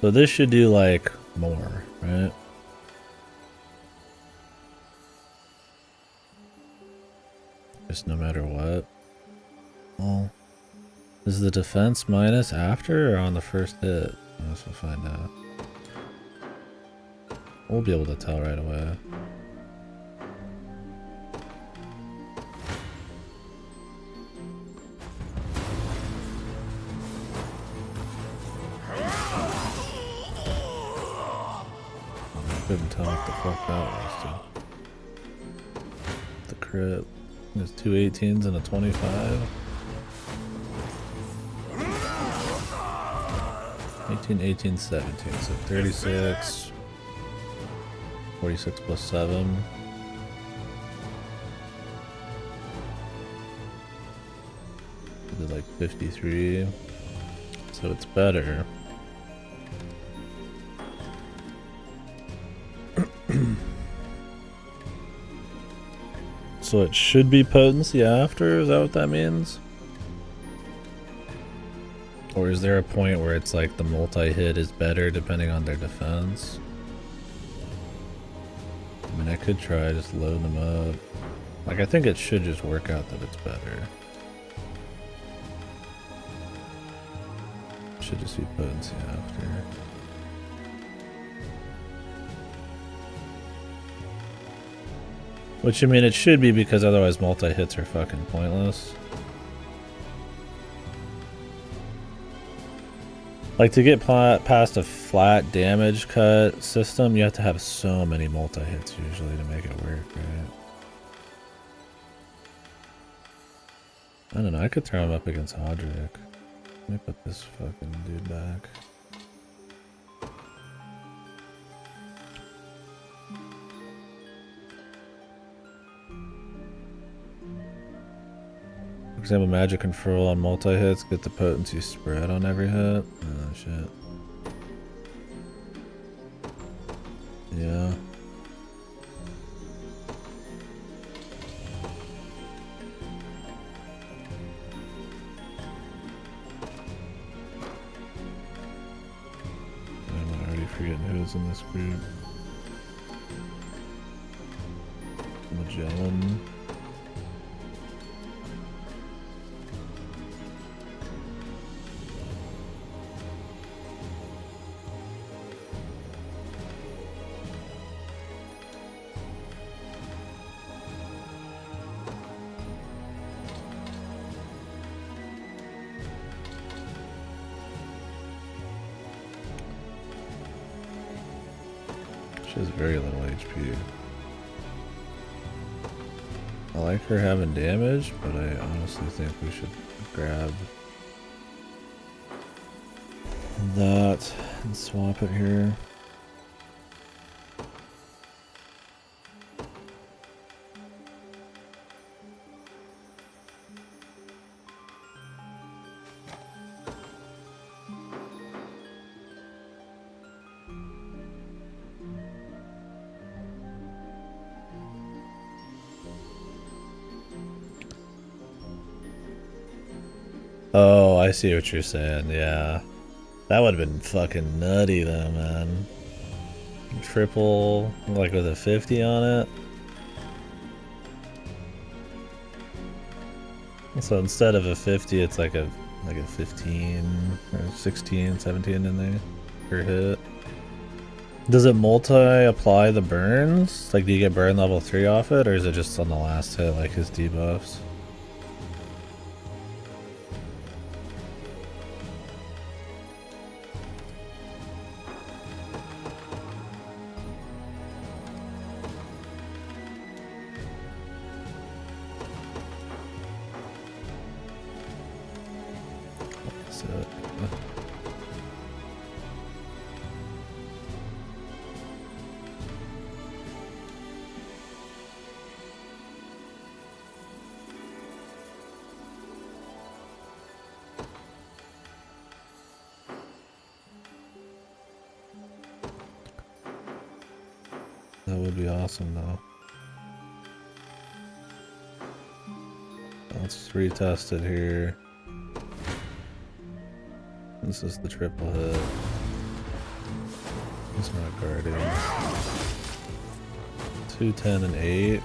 So this should do like more, right? Just no matter what. Well, is the defense minus after or on the first hit? I guess we'll find out. We'll be able to tell right away. Couldn't tell what the fuck that was, dude. The crit. There's 2 18s and a 25. 18, 18, 17. So 36. 46 plus 7. Did like 53. So it's better. So it should be potency after? Is that what that means? Or is there a point where it's like the multi-hit is better depending on their defense? I mean, I could try just load them up. Like, I think it should just work out that it's better. Should just be potency after. Which, I mean, it should be because otherwise multi-hits are fucking pointless. Like, to get past a flat damage cut system, you have to have so many multi-hits usually to make it work, right? I don't know, I could throw him up against Hodrick. Let me put this fucking dude back. For example, magic control on multi-hits, get the potency spread on every hit. Oh shit. Yeah. I'm already forgetting who's in this group. Magellan. She has very little HP. I like her having damage, but I honestly think we should grab that and swap it here. Oh, I see what you're saying, yeah. That would have been fucking nutty though, man. Triple, like with a 50 on it. So instead of a 50, it's like a 15 or 16, 17 in there per hit. Does it multi-apply the burns? Like, do you get burn level 3 off it, or is it just on the last hit, like his debuffs? That would be awesome though. Let's retest it here. This is the triple hit. He's not guarding. 2, 10, and 8.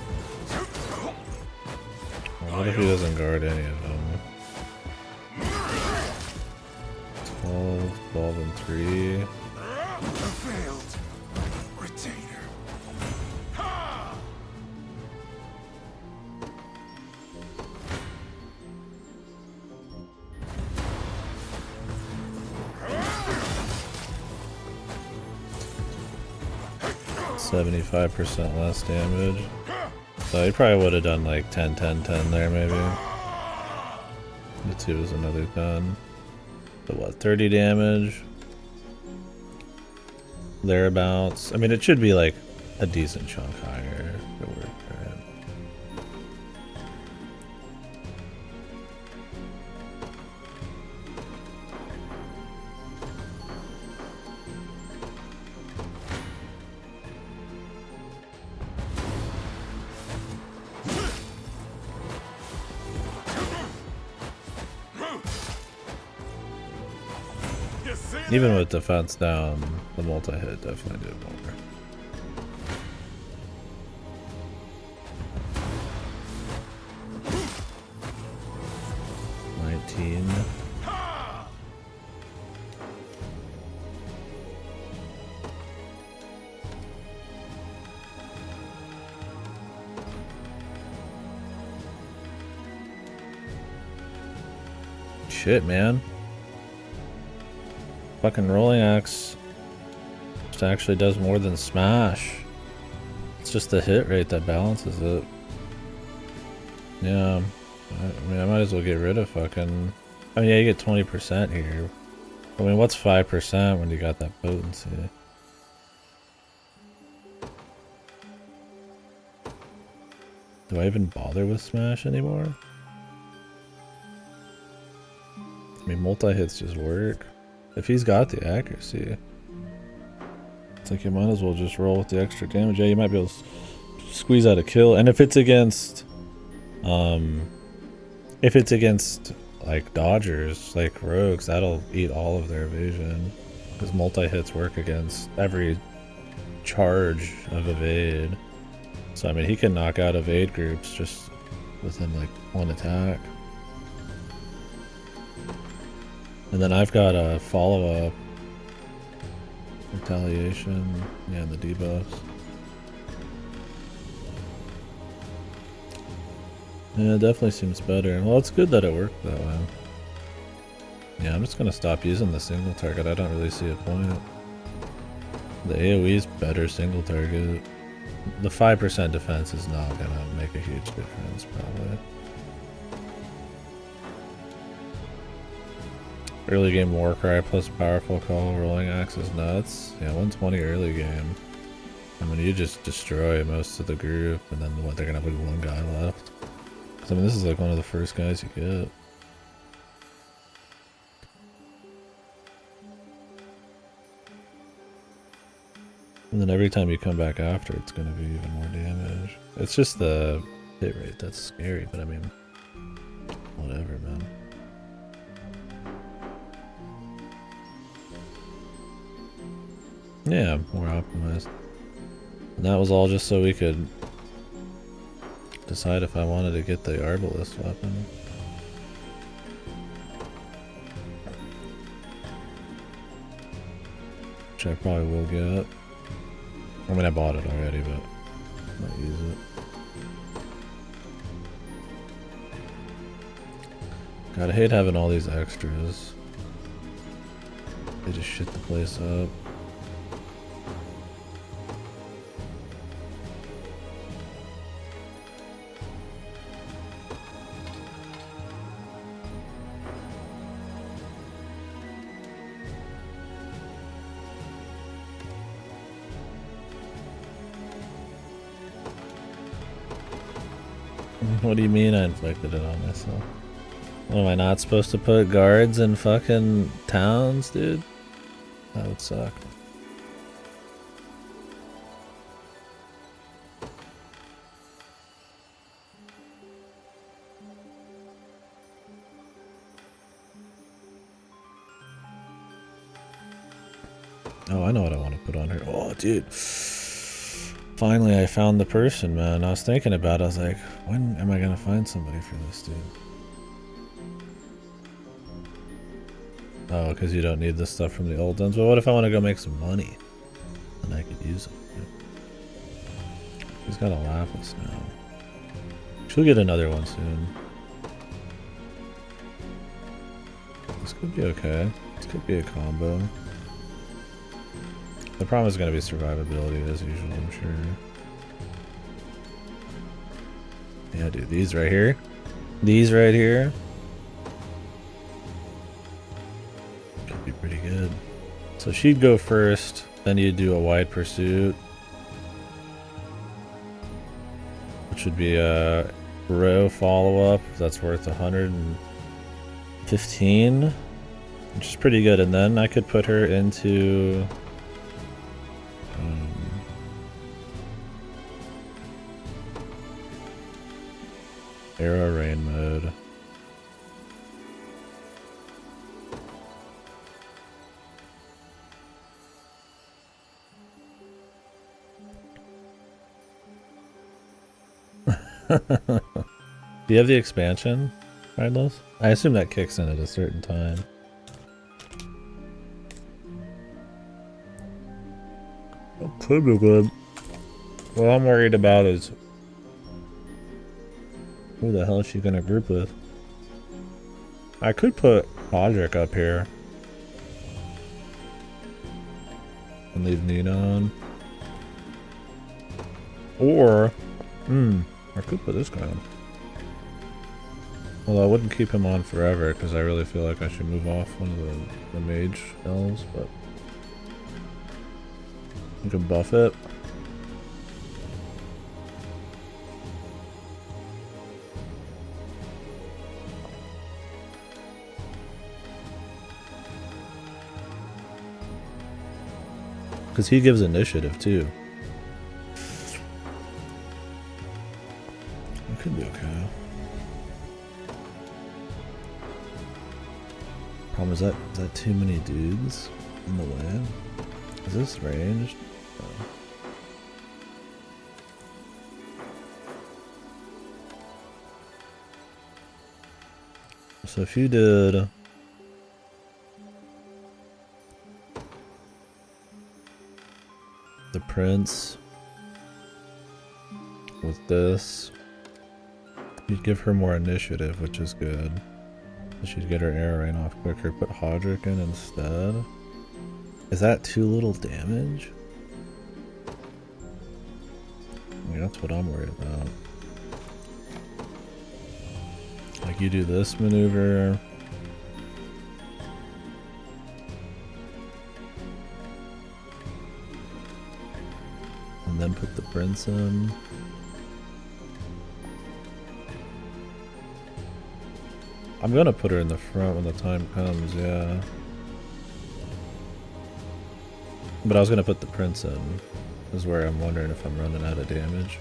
Well, what if he doesn't guard any of them? 12, 12, and 3. Failed. Retainer. 75% less damage. So he probably would have done like 10, 10, 10 there maybe. The 2 is another 10. But what, 30 damage? Thereabouts. I mean, it should be like a decent chunk higher to work, right? Even with defense down, the multi-hit definitely did more. 19. Shit, man. Fucking rolling axe just actually does more than smash. It's just the hit rate that balances it. Yeah, I mean, I might as well get rid of fucking... I mean, yeah, you get 20% here. I mean, what's 5% when you got that potency? Do I even bother with smash anymore? I mean, multi-hits just work. If he's got the accuracy, it's like you might as well just roll with the extra damage. Yeah, you might be able to squeeze out a kill. And if it's against like dodgers, like rogues, that'll eat all of their evasion. Because multi-hits work against every charge of evade. So I mean, he can knock out evade groups just within like one attack. And then I've got a follow-up retaliation, yeah, and the debuffs. Yeah, it definitely seems better. Well, it's good that it worked that way. Yeah, I'm just gonna stop using the single target. I don't really see a point. The AoE is better single target. The 5% defense is not gonna make a huge difference, probably. Early game Warcry plus powerful call, rolling axe is nuts. Yeah, 120 early game. I mean, you just destroy most of the group, and then what, they're gonna have like one guy left. I mean, this is like one of the first guys you get. And then every time you come back after, it's gonna be even more damage. It's just the hit rate that's scary, but I mean, whatever, man. Yeah, more optimized. And that was all just so we could decide if I wanted to get the Arbalest weapon. Which I probably will get. I mean, I bought it already, but I might use it. God, I hate having all these extras. They just shit the place up. What do you mean I inflicted it on myself? What, am I not supposed to put guards in fucking towns, dude? That would suck. Oh, I know what I want to put on here. Oh, dude. Finally, I found the person, man. I was thinking about it. I was like, when am I going to find somebody for this, dude? Oh, because you don't need this stuff from the old ones. Well, what if I want to go make some money? Then I could use it. He's got a lapis now. She'll get another one soon. This could be okay. This could be a combo. The problem is going to be survivability as usual, I'm sure. Yeah, dude, these right here. These right here. Could be pretty good. So she'd go first, then you'd do a wide pursuit. Which would be a row follow-up. That's worth 115. Which is pretty good. And then I could put her into... Arrow rain mode. Do you have the expansion, Mindless? I assume that kicks in at a certain time. Could be good. What I'm worried about is who the hell is she gonna group with? I could put Podrick up here and leave Nina on. Or, I could put this guy on. Well, I wouldn't keep him on forever because I really feel like I should move off one of the mage elves, but you can buff it. Because he gives initiative too. It could be okay. Problem is that too many dudes in the way? Is this ranged? Oh. So if you did the prince with this, you'd give her more initiative, which is good. She'd get her arrow rain off quicker. Put Hodrick in instead. Is that too little damage? I mean, that's what I'm worried about. Like, you do this maneuver. And then put the prince in. I'm gonna put her in the front when the time comes, yeah. But I was gonna put the prince in. This is where I'm wondering if I'm running out of damage.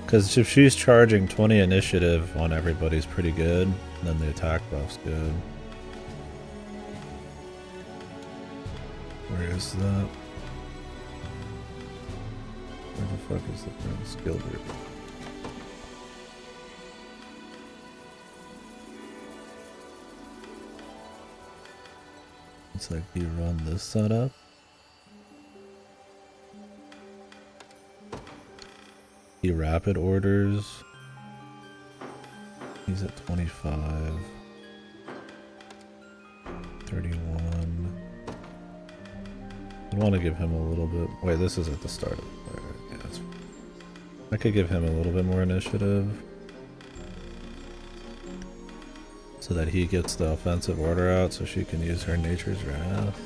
Because if she's charging 20 initiative on everybody's pretty good, then the attack buff's good. Where is that? Where the fuck is the prince? Gilbert. It's like, do you run this setup? He rapid orders. He's at 25. 31. I want to give him a little bit. Wait, this is at the start of the player. Yeah, I could give him a little bit more initiative so that he gets the offensive order out so she can use her Nature's Wrath.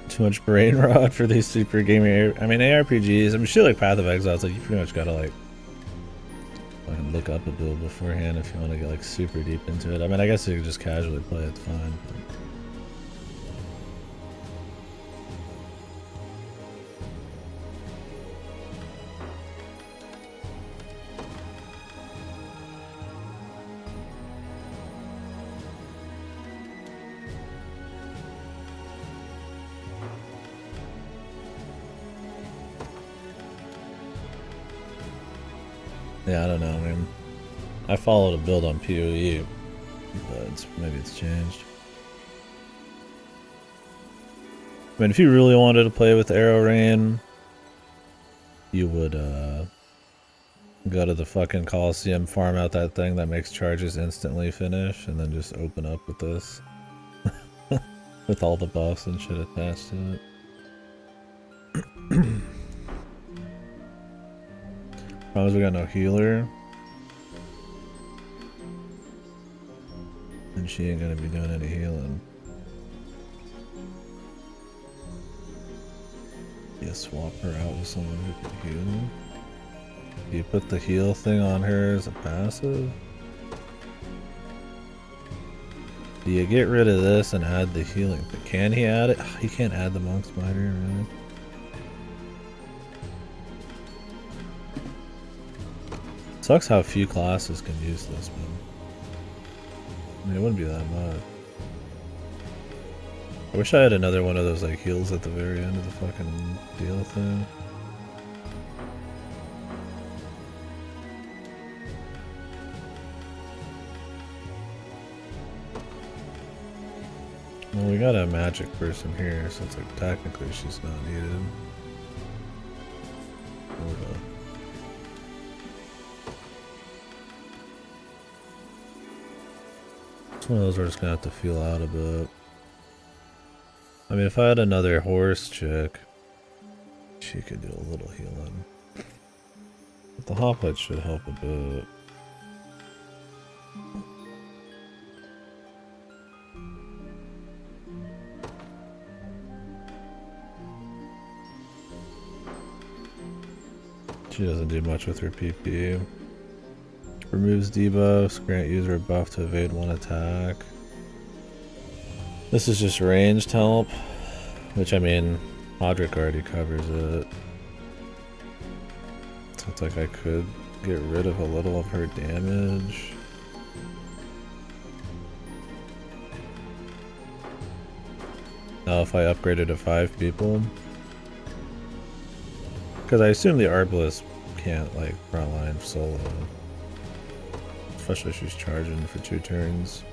Too much brain rot for these super gaming. I mean, ARPGs. I mean, shit like Path of Exile. It's like you pretty much gotta like look up a build beforehand if you want to get like super deep into it. I mean, I guess you can just casually play. It's fine. But yeah, I don't know, man. I followed a build on PoE, but maybe it's changed. I mean, if you really wanted to play with Arrow Rain, you would go to the fucking Coliseum, farm out that thing that makes charges instantly finish, and then just open up with this. With all the buffs and shit attached to it. Problem is we got no healer. And she ain't gonna be doing any healing. You swap her out with someone who can heal. Do you put the heal thing on her as a passive? Do you get rid of this and add the healing? But can he add it? He can't add the Monk Spider, really. Sucks how few classes can use this, man. I mean, it wouldn't be that much. I wish I had another one of those like heals at the very end of the fucking deal thing. Well, we got a magic person here, so it's like technically she's not needed. It's one of those we're just gonna have to feel out a bit. I mean, if I had another horse chick, she could do a little healing. But the hoplite should help a bit. She doesn't do much with her PP. Removes debuffs, grant user a buff to evade one attack. This is just ranged help, which I mean, Podrick already covers it. So it's like I could get rid of a little of her damage. Now if I upgraded to 5 people. Because I assume the Arbalest can't like frontline solo. Especially if she's charging for 2 turns.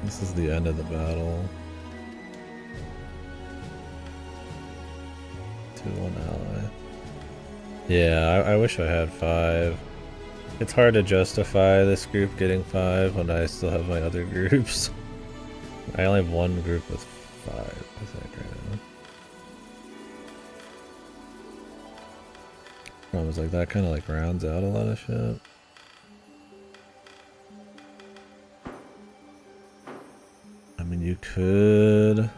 This is the end of the battle. 2-1 ally. Yeah, I wish I had 5. It's hard to justify this group getting 5 when I still have my other groups. I only have one group with 5, I think, right now. Problem is like that kind of like rounds out a lot of shit. I mean, you could.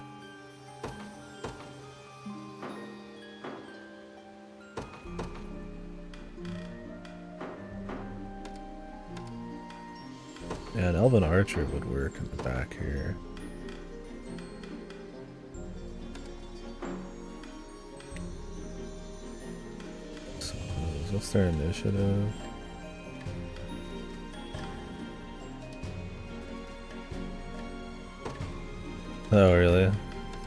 Yeah, an Elven Archer would work in the back here. So, what's their initiative? Oh, really?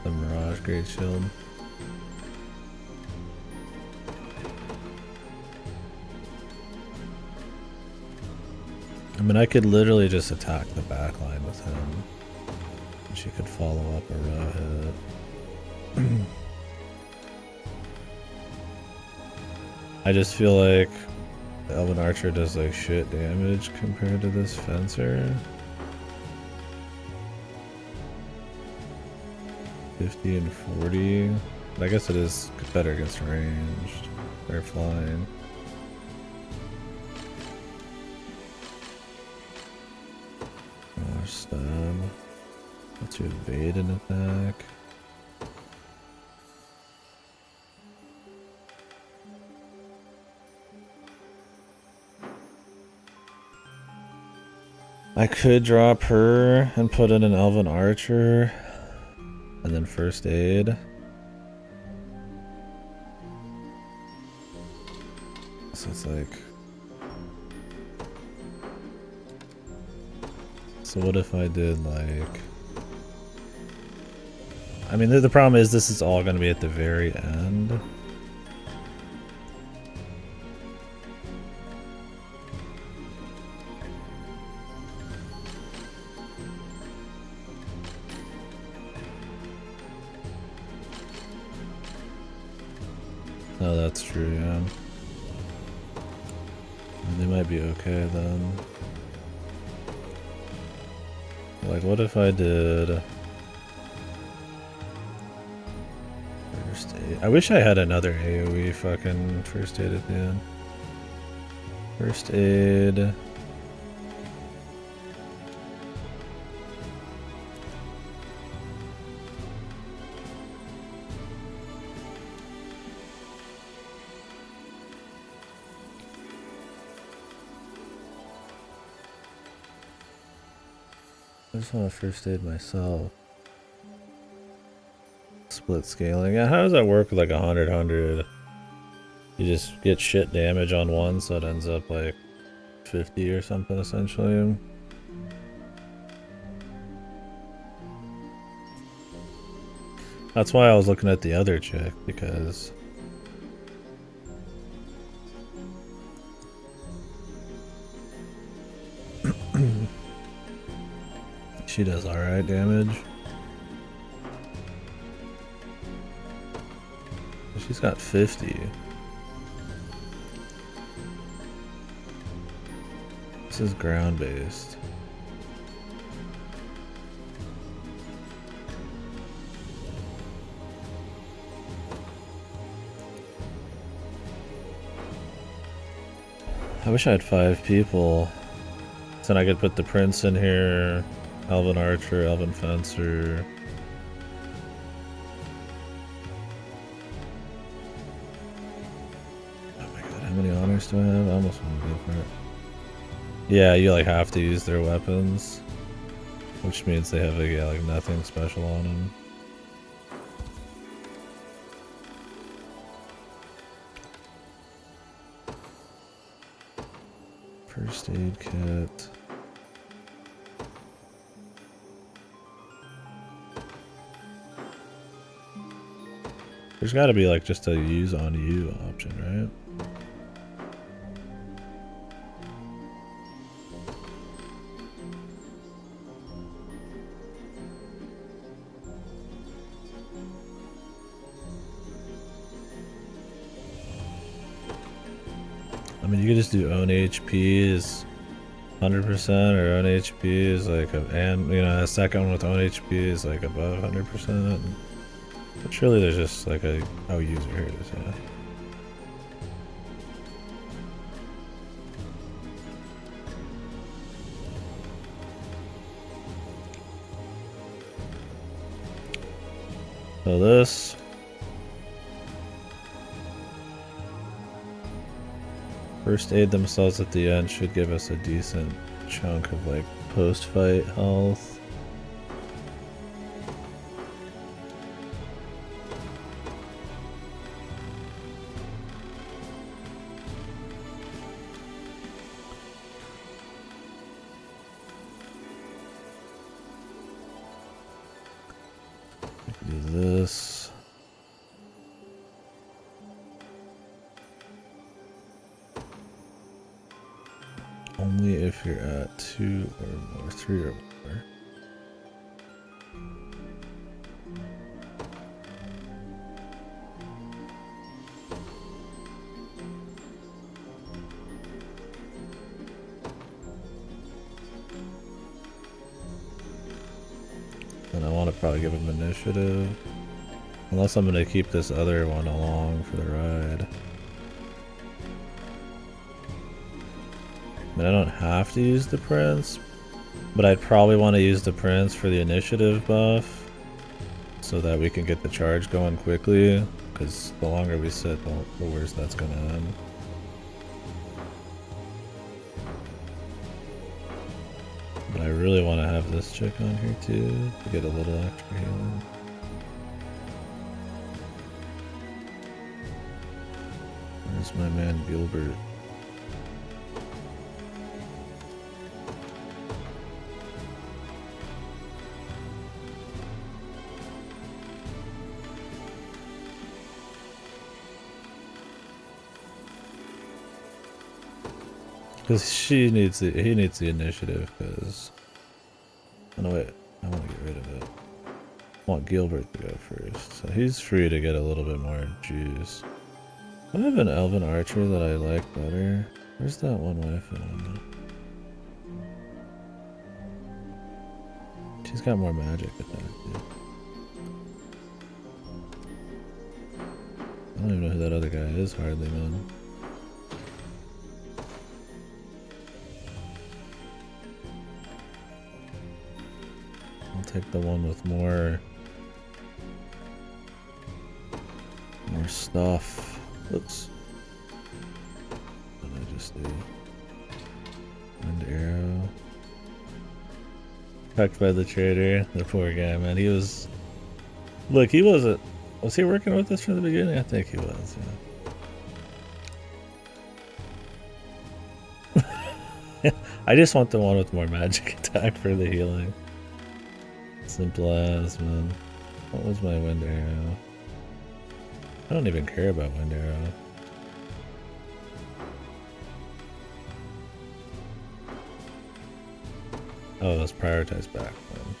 The Mirage Great Shield. I mean, I could literally just attack the back line with him. And she could follow up a row hit. I just feel like the Elven Archer does like shit damage compared to this Fencer. 50 and 40. But I guess it is better against ranged. They're flying. Stab. Let's evade an attack. I could drop her and put in an Elven Archer and then first aid. So it's like, so what if I did like, I mean the problem is this is all going to be at the very end. No, that's true, yeah. They might be okay then. Like, what if I did first aid? I wish I had another AoE fucking first aid at the end. First aid. I just want to first aid myself. Split scaling. Yeah, how does that work with like 100-100? You just get shit damage on one, so it ends up like 50 or something essentially. That's why I was looking at the other chick, because she does alright damage. She's got 50. This is ground based. I wish I had 5 people. Then I could put the prince in here, Elven Archer, Elven Fencer. Oh my god, how many honors do I have? I almost want to go for it. Yeah, you like have to use their weapons, which means they have like nothing special on them. First aid kit. There's got to be like just a use on you option, right? I mean, you could just do own HP is 100%, or own HP is like and you know, a second one with own HP is like above 100%. But surely there's just like a user here it is, yeah. So this first aid themselves at the end should give us a decent chunk of like post-fight health. Do this. Only if you're at 2 or more, 3 or more. And I want to probably give him initiative. Unless I'm going to keep this other one along for the ride. I mean, I don't have to use the prince, but I'd probably want to use the prince for the initiative buff so that we can get the charge going quickly, because the longer we sit, the worse that's going to end. But I really want to have this chick on here too, to get a little extra healing. Where's my man Gilbert? Because he needs the initiative, because... Oh no, wait, I want to get rid of it. I want Gilbert to go first, so he's free to get a little bit more juice. I have an Elven Archer that I like better. Where's that one wife on? She's got more magic attack, dude. I don't even know who that other guy is hardly, man. Take the one with more stuff. Oops. What did I just do? Wind arrow. Tucked by the trader. The poor guy, man. He was... Look, he wasn't... Was he working with us from the beginning? I think he was, yeah. I just want the one with more magic attack for the healing. Simple as, man. What was my wind arrow? I don't even care about wind arrow. Oh, let's prioritize back then.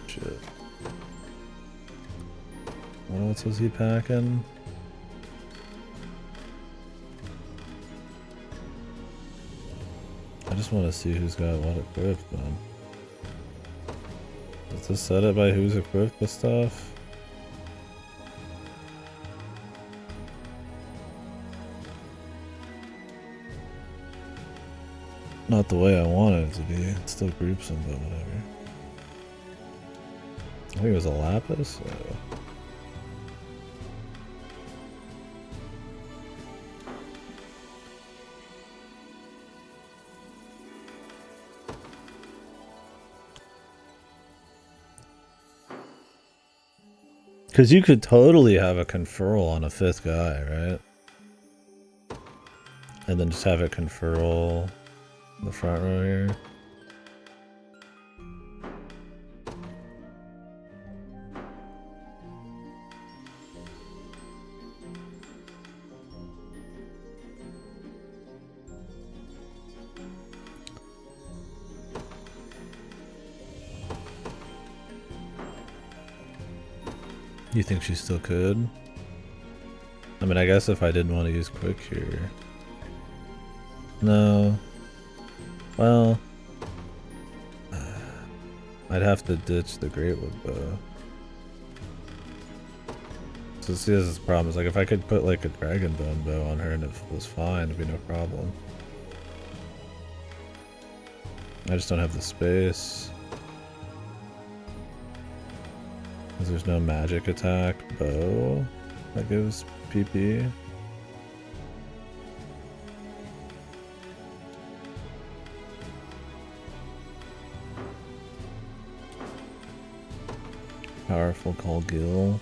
Shit. What else was he packing? I just want to see who's got what equipped, man. Does this set it by who's equipped with stuff? Not the way I wanted it to be. It still groups them, but whatever. I think it was a lapis. Oh. Because you could totally have a conferral on a 5th guy, right? And then just have it conferral in the front row here. You think she still could? I mean, I guess if I didn't want to use quick here. No. Well, I'd have to ditch the Greatwood bow. So see, this is the problem. Is like if I could put like a Dragonbone bow on her and it was fine, it'd be no problem. I just don't have the space. Because there's no magic attack bow that gives PP. Powerful Call Gil.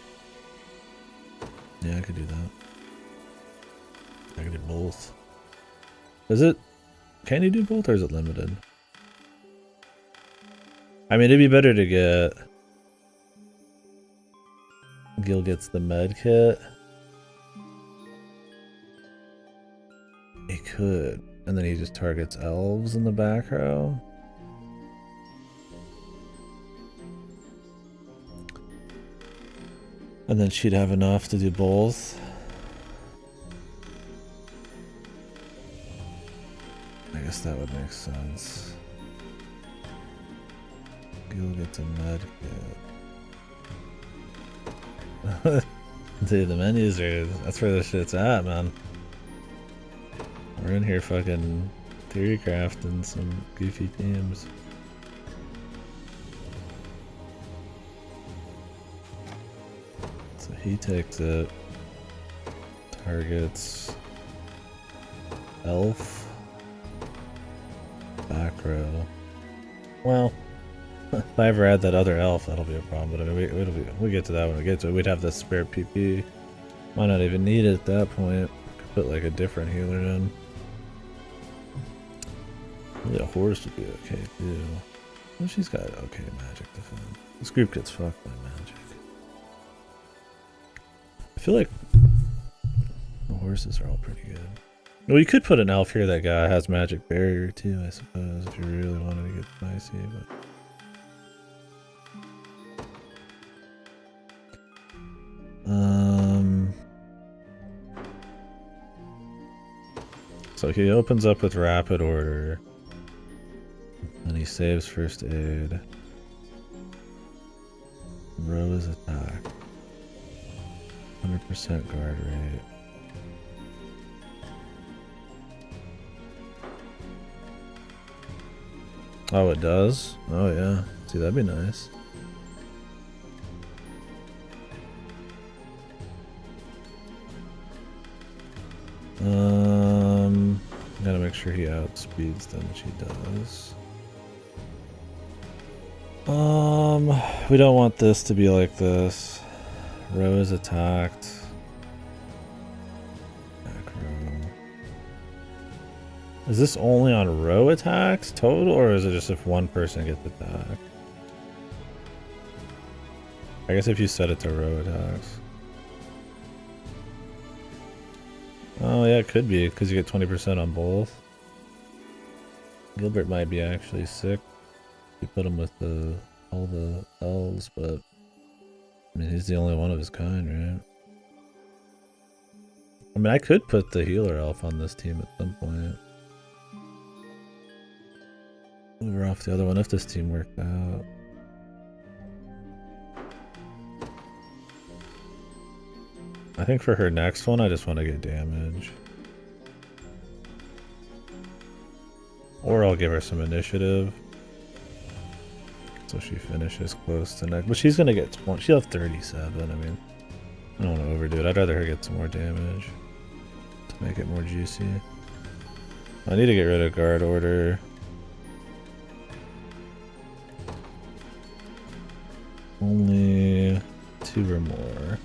Yeah, I could do that. I could do both. Is it? Can you do both or is it limited? I mean, it'd be better to get... Gil gets the med kit. He could. And then he just targets elves in the back row. And then she'd have enough to do both. I guess that would make sense. Gil gets a med kit. Dude, the menus are... That's where the shit's at, man. We're in here fucking theory crafting some goofy themes. So he takes it. Targets... Elf. Back row. Well... If I ever add that other elf, that'll be a problem. But I mean, we'll get to that when we get to it. We'd have the spare PP. Might not even need it at that point. Could put like a different healer in. Really, a horse would be okay too. Well, she's got okay magic defense. This group gets fucked by magic. I feel like the horses are all pretty good. Well, you could put an elf here that guy has magic barrier too, I suppose, if you really wanted to get spicy, but. So he opens up with rapid order, and he saves first aid. Rose attack. 100% guard rate. Oh, it does? Oh, yeah. See, that'd be nice. Gotta make sure he outspeeds them, which he does. We don't want this to be like this. Rose attacked. Macro. Is this only on row attacks total, or is it just if one person gets attacked? I guess if you set it to row attacks. Oh yeah, it could be, because you get 20% on both. Gilbert might be actually sick. You put him with all the elves, but I mean he's the only one of his kind, right? I mean I could put the healer elf on this team at some point. Move her off the other one if this team worked out. I think for her next one, I just want to get damage. Or I'll give her some initiative. So she finishes close to next. But she's going to get 20. She'll have 37. I mean, I don't want to overdo it. I'd rather her get some more damage to make it more juicy. I need to get rid of guard order. Only 2 or more.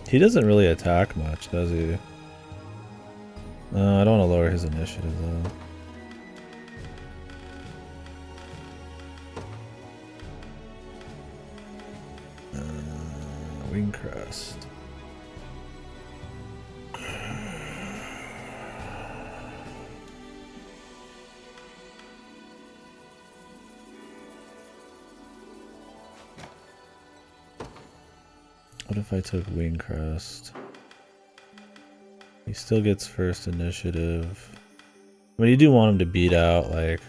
He doesn't really attack much, does he? I don't want to lower his initiative though. Wing crest. What if I took Wing Crest? He still gets first initiative. I mean, you do want him to beat out, like,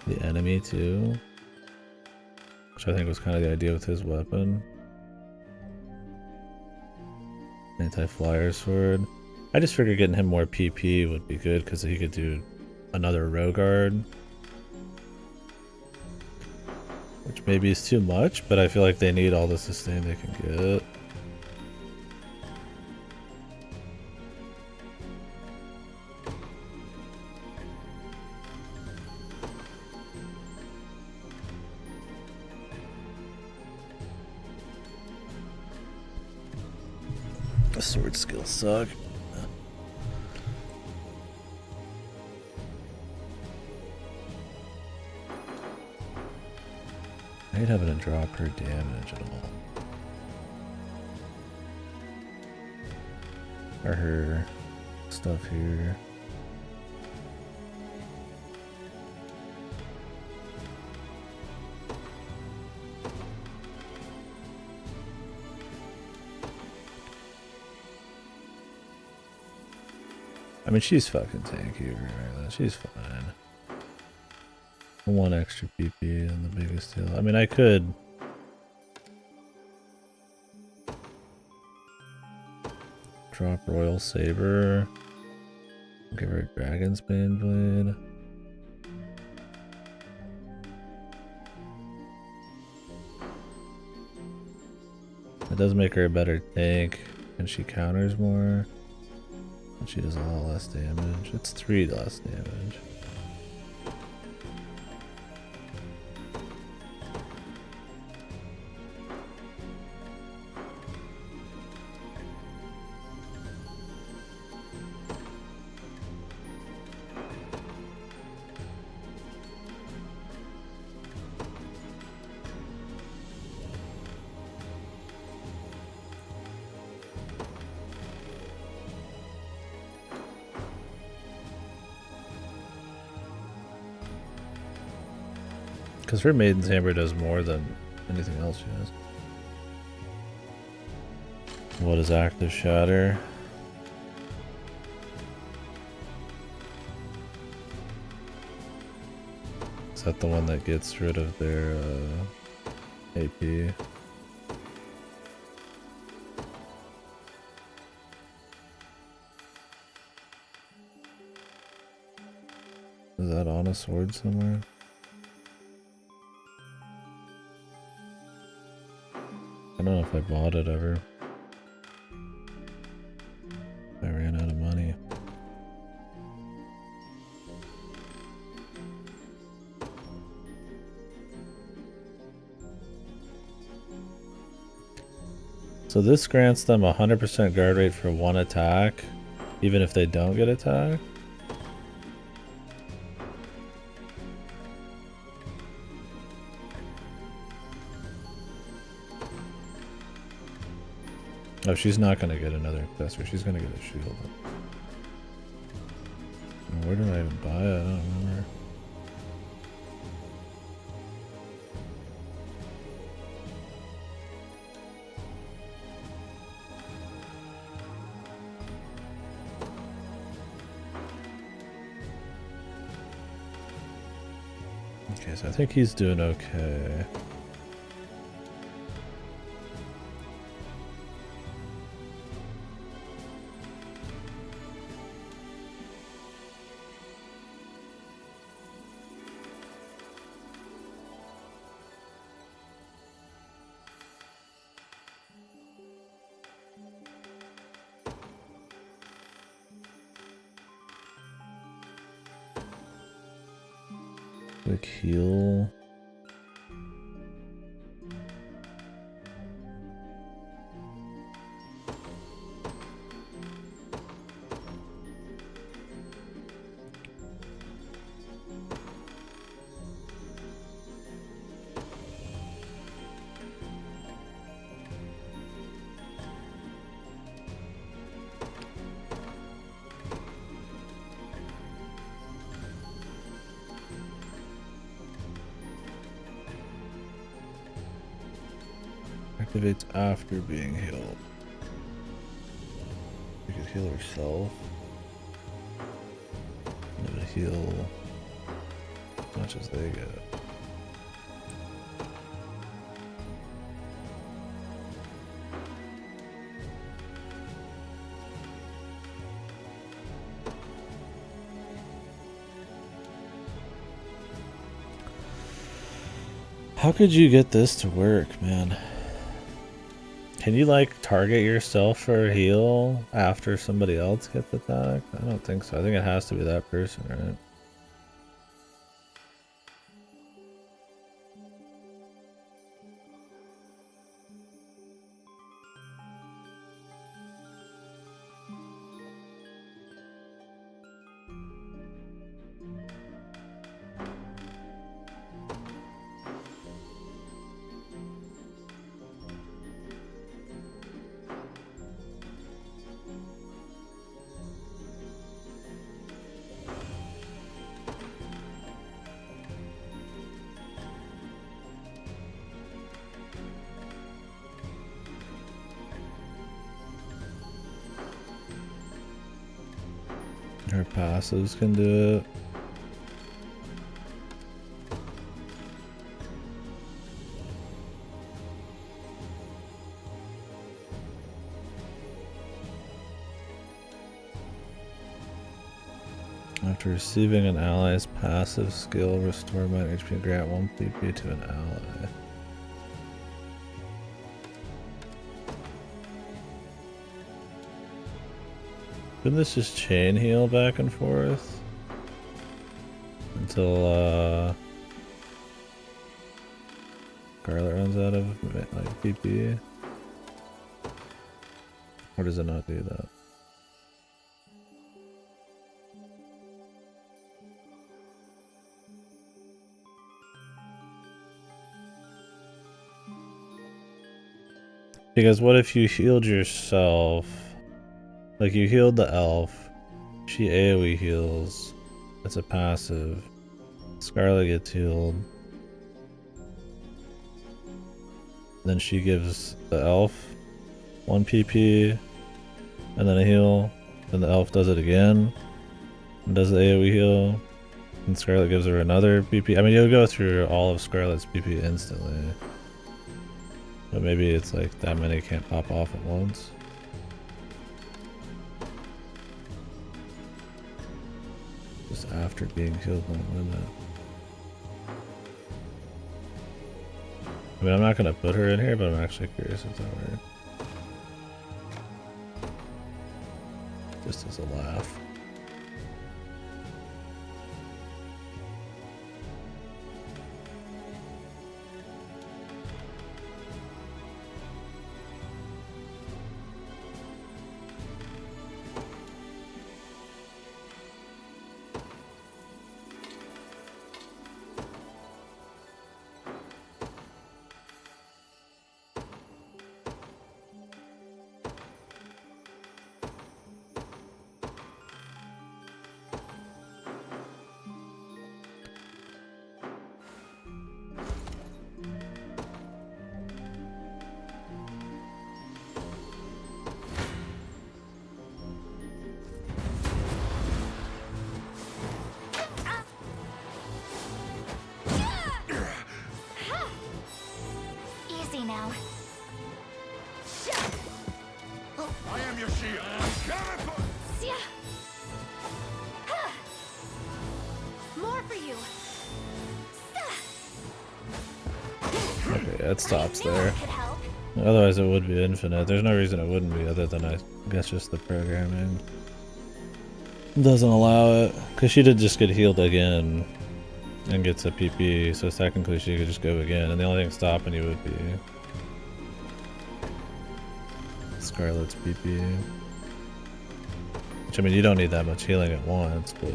the enemy, too. Which I think was kind of the idea with his weapon. Anti-flyer sword. I just figured getting him more PP would be good, because he could do another row guard. Which maybe is too much, but I feel like they need all the sustain they can get. The sword skills suck. I hate having to drop her damage at all. Or her stuff here. I mean, she's fucking tanky regardless. She's fine. 1 extra PP and the biggest deal. I mean, I could drop Royal Saber, give her a Dragon's Bane Blade. It does make her a better tank, and she counters more, and she does a lot less damage. It's 3 less damage. Because her Maiden's Hammer does more than anything else she has. What is Active Shatter? Is that the one that gets rid of their AP? Is that on a sword somewhere? I don't know if I bought it ever. I ran out of money. So this grants them 100% guard rate for one attack, even if they don't get attacked. Oh, she's not gonna get another accessory. She's gonna get a shield. Where did I even buy it? I don't remember. Okay, so I think he's doing okay. Quick heal. Activates after being healed. She could heal herself. And it would heal as much as they get. How could you get this to work, man? Can you like target yourself for a heal after somebody else gets attacked? I don't think so. I think it has to be that person, right? Her passives can do it. After receiving an ally's passive skill, restore my HP and grant 1 PP to an ally. Couldn't this just chain heal back and forth? Until, Scarlet runs out of, like, PP? Or does it not do that? Because what if you healed yourself? Like you healed the elf, she AoE heals, that's a passive, Scarlet gets healed, then she gives the elf 1 PP, and then a heal, then the elf does it again, and does the AoE heal, And Scarlet gives her another BP. I mean, you'll go through all of Scarlet's BP instantly. But maybe it's like that many can't pop off at once. Just after being healed won't limit. I mean, I'm not gonna put her in here, but I'm actually curious if that works. Just as a laugh. Easy now. I am your shield. More for you. Okay, it stops there. Could help. Otherwise it would be infinite. There's no reason it wouldn't be other than I guess just the programming doesn't allow it. Because she did just get healed again and gets a PP, so technically she could just go again, and the only thing stopping you would be Scarlet's PP. Which, I mean, you don't need that much healing at once, but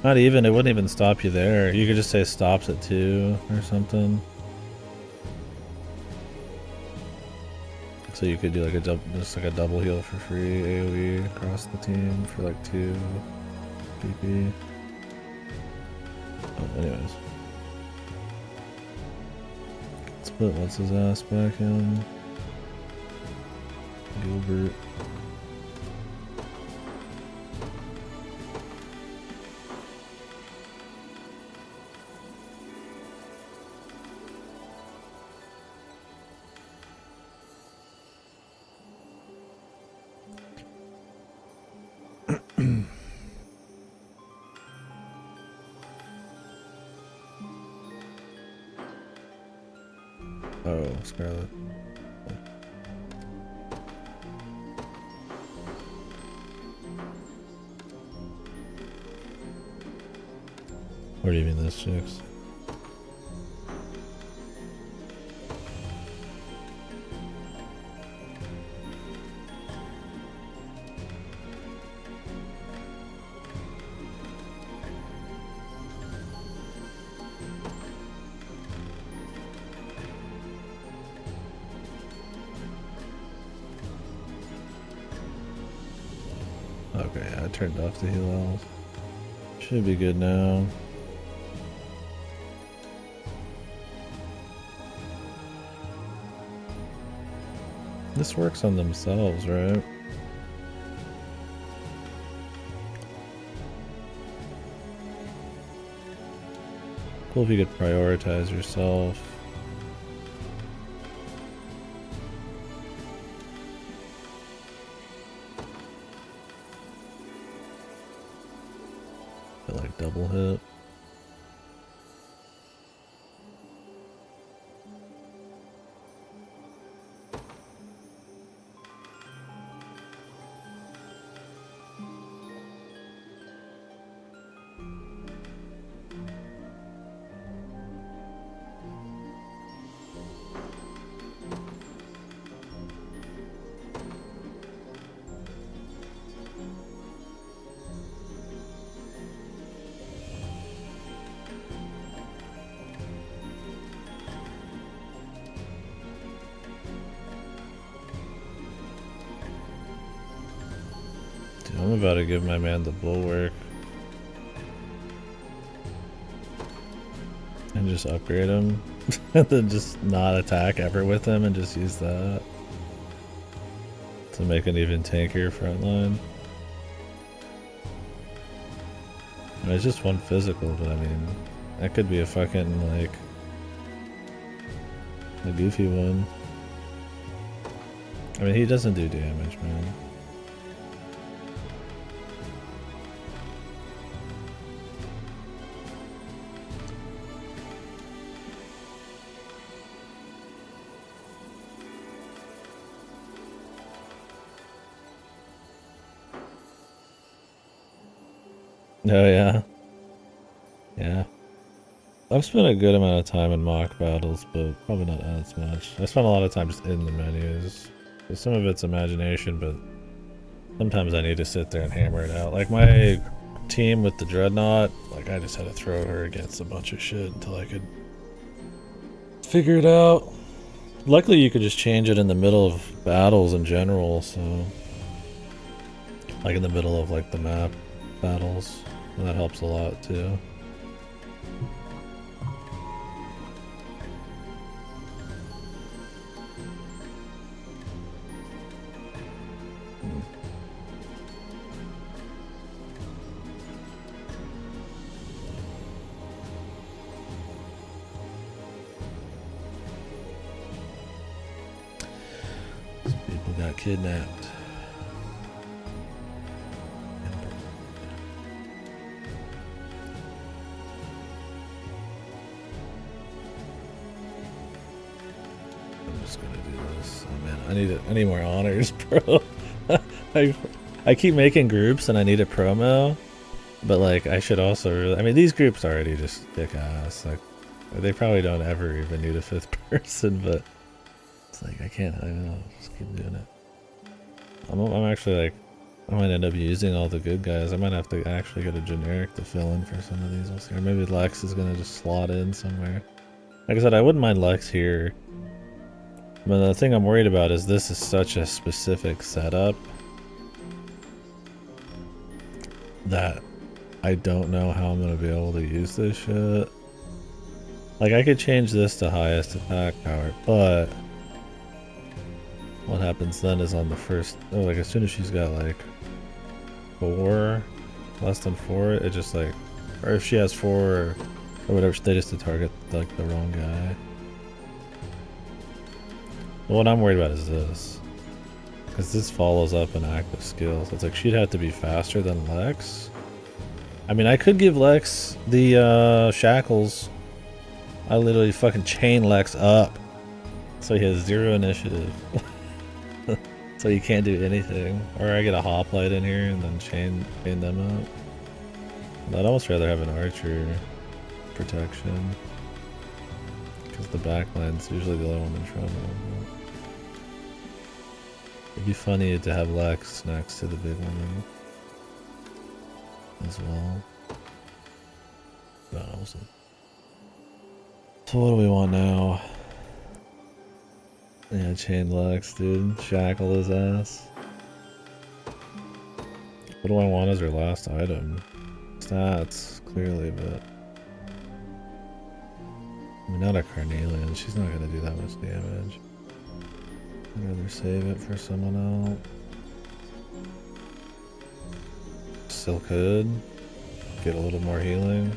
not even, it wouldn't even stop you there. You could just say stops at 2 or something. So you could do like just like a double heal for free AoE across the team for like 2 PP. Oh, anyways. Let's put what's his ass back in. Gilbert. Oh, Scarlet. What do you mean this chicks? Okay, I turned off the heal out. Should be good now. This works on themselves, right? Cool if you could prioritize yourself. Like double hit. I'm about to give my man the bulwark and just upgrade him and then just not attack ever with him and just use that to make an even tankier front line. I mean, it's just one physical, but I mean, that could be a fucking, like, a goofy one. I mean, he doesn't do damage, man. Oh yeah. Yeah. I've spent a good amount of time in mock battles, but probably not as much. I spent a lot of time just in the menus. So some of it's imagination, but sometimes I need to sit there and hammer it out. Like my team with the Dreadnought, like I just had to throw her against a bunch of shit until I could figure it out. Luckily you could just change it in the middle of battles in general, so like in the middle of like the map battles. And that helps a lot too. Some people got kidnapped. I need more honors, bro. I keep making groups and I need a promo, but like I should also really, I mean these groups already just kick ass. Like they probably don't ever even need a 5th person, but it's like I don't know, just keep doing it. I'm actually like I might end up using all the good guys. I might have to actually get a generic to fill in for some of these. We'll see. Or maybe Lex is gonna just slot in somewhere. Like I said, I wouldn't mind Lex here. But the thing I'm worried about is this is such a specific setup that I don't know how I'm going to be able to use this shit. Like I could change this to highest attack power, but what happens then is on the first, oh, like as soon as she's got like 4, less than 4, it just like, or if she has 4 or whatever, they just target like the wrong guy. What I'm worried about is this, because this follows up an active skill, so it's like she'd have to be faster than Lex. I mean, I could give Lex the shackles. I literally fucking chain Lex up, so he has 0 initiative, so he can't do anything. Or I get a hoplite in here and then chain them up. But I'd almost rather have an archer protection, because the backline's usually the only one in trouble. It'd be funny to have Lex next to the big woman as well. But also. So what do we want now? Yeah, chain Lex, dude. Shackle his ass. What do I want as her last item? Stats, clearly, but I mean, not a Carnelian. She's not gonna do that much damage. I'd rather save it for someone else. Still could get a little more healing.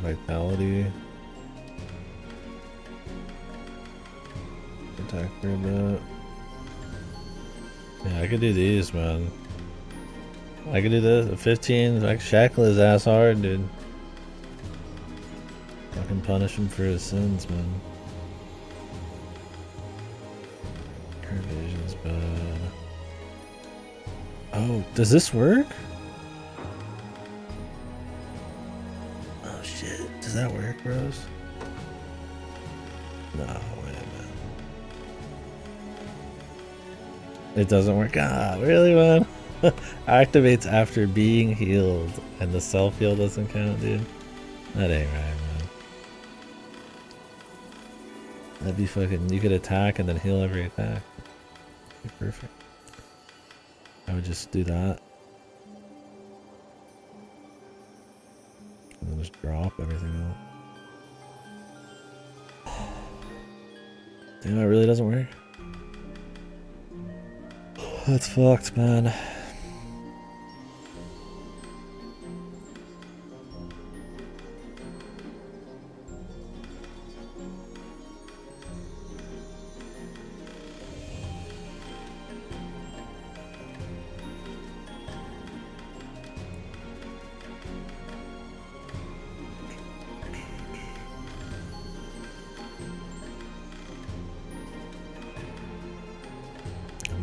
Vitality. Attack for a bit. Yeah, I could do these, man. I could do this. 15. I could shackle his ass hard, dude. Fucking punish him for his sins, man. Her vision's bad. Oh, does this work? Oh shit, does that work, bros? No, wait a minute. It doesn't work. Ah, really, man? Activates after being healed, and the self heal doesn't count, dude. That ain't right, man. That'd be fucking. You could attack and then heal every attack. Be perfect. I would just do that. And then just drop everything out. Damn, it really doesn't work. That's fucked, man.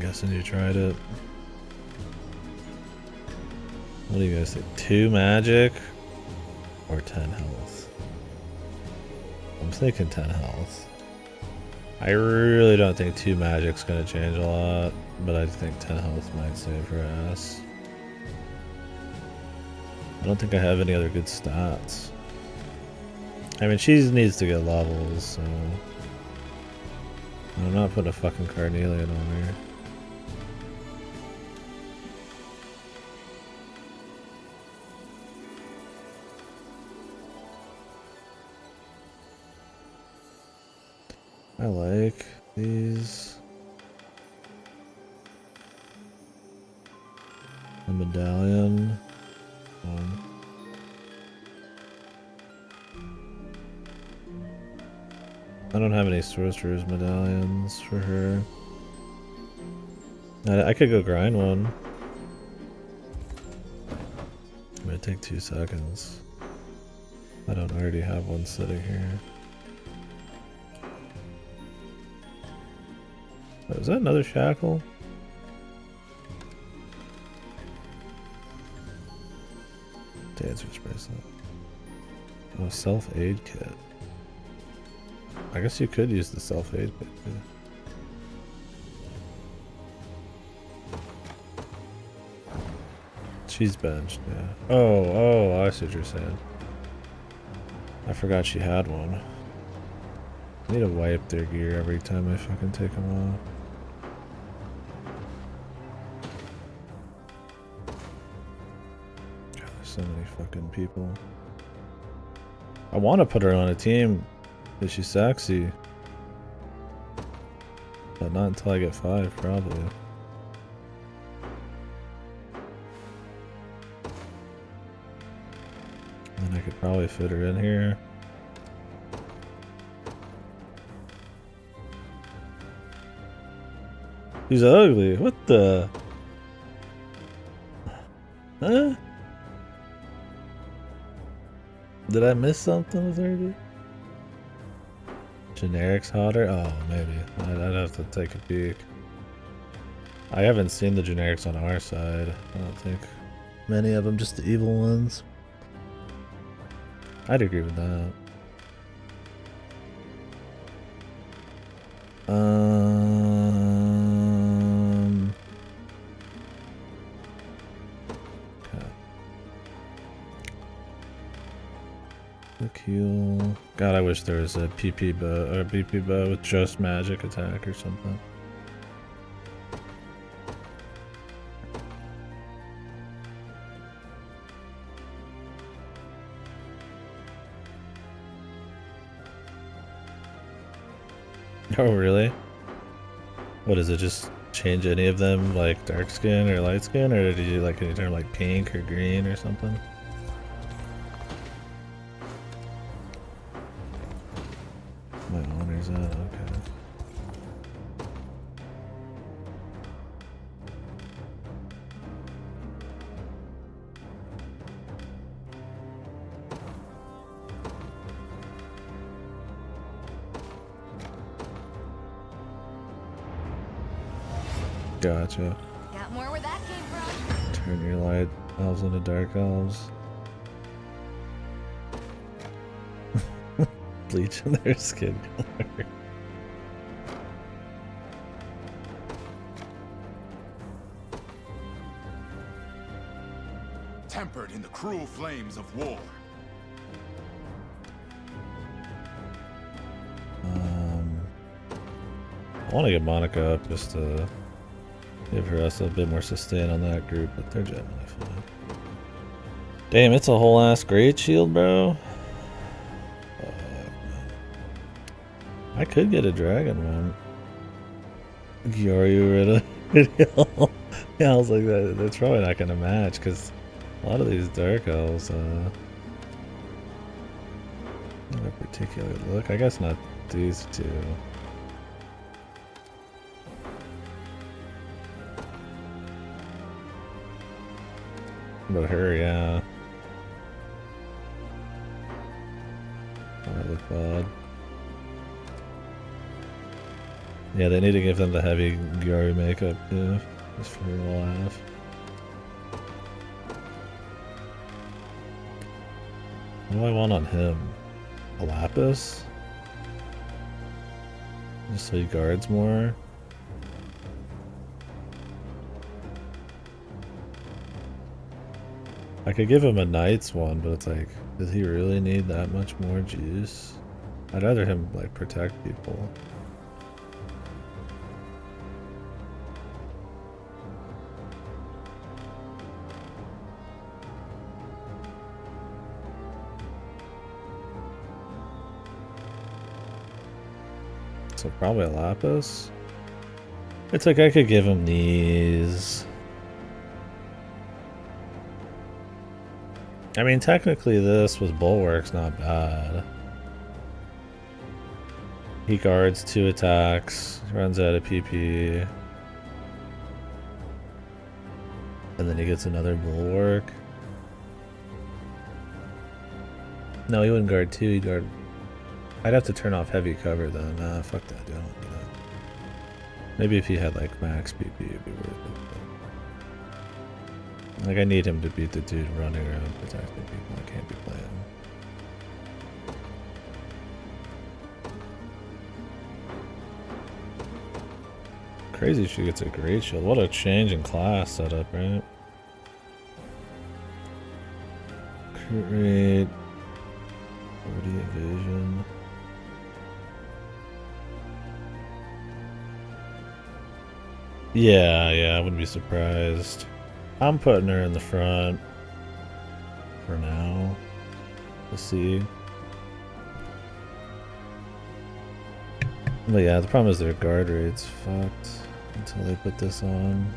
guessing you tried it. What do you guys think? 2 magic or 10 health? I'm thinking 10 health. I really don't think 2 magic's gonna change a lot, but I think 10 health might save her ass. I don't think I have any other good stats. I mean, she needs to get levels, so... I'm not putting a fucking Carnelian on her. I like these. The medallion. I don't have any sorcerer's medallions for her. I could go grind one. It might take 2 seconds. I don't already have one sitting here. Wait, is that another shackle? Dancer's bracelet. Oh, self-aid kit. I guess you could use the self-aid kit too. She's benched, yeah. Oh, I see what you're saying. I forgot she had one. I need to wipe their gear every time I fucking take them off. God, there's so many fucking people. I want to put her on a team because she's sexy. But not until I get 5, probably. And I could probably fit her in here. She's ugly. What the? Huh? Did I miss something with her, dude? Generics hotter? Oh, maybe. I'd have to take a peek. I haven't seen the generics on our side. I don't think many of them, just the evil ones. I'd agree with that. Okay. Look heal. God, I wish there was a PP bow or a BP bow with just magic attack or something. Oh, really? What does it just change any of them, like dark skin or light skin, or did you like any turn like pink or green or something? My honor's out, okay. Gotcha. Got more where that came from? Turn your light elves into dark elves. Bleaching their skin color. Tempered in the cruel flames of war. I want to get Monica up just to give her us a bit more sustain on that group, but they're generally fine. Damn, it's a whole ass great shield, bro. I could get a dragon one. Are you ready? Yeah, I was like, that's probably not gonna match because a lot of these dark elves have a particular look. I guess not these two. But her, yeah. That look bad. Yeah, they need to give them the heavy Gary makeup too, just for a laugh. What do I want on him? A lapis? Just so he guards more? I could give him a knight's one, but it's like, does he really need that much more juice? I'd rather him like protect people. So probably a lapis. It's like I could give him these. I mean, technically this with Bulwark's not bad. He guards 2 attacks, runs out of PP. And then he gets another Bulwark. No, he wouldn't guard 2, he'd guard... I'd have to turn off heavy cover then. Nah, fuck that, dude. I don't do that. Maybe if he had like max PP, it'd be worth it. But... like, I need him to beat the dude running around protecting people. I can't be playing. Crazy she gets a great shield. What a change in class setup, right? Crit rate. 40 evasion. Yeah, I wouldn't be surprised. I'm putting her in the front for now. We'll see. But yeah, the problem is their guard rate's fucked until they put this on.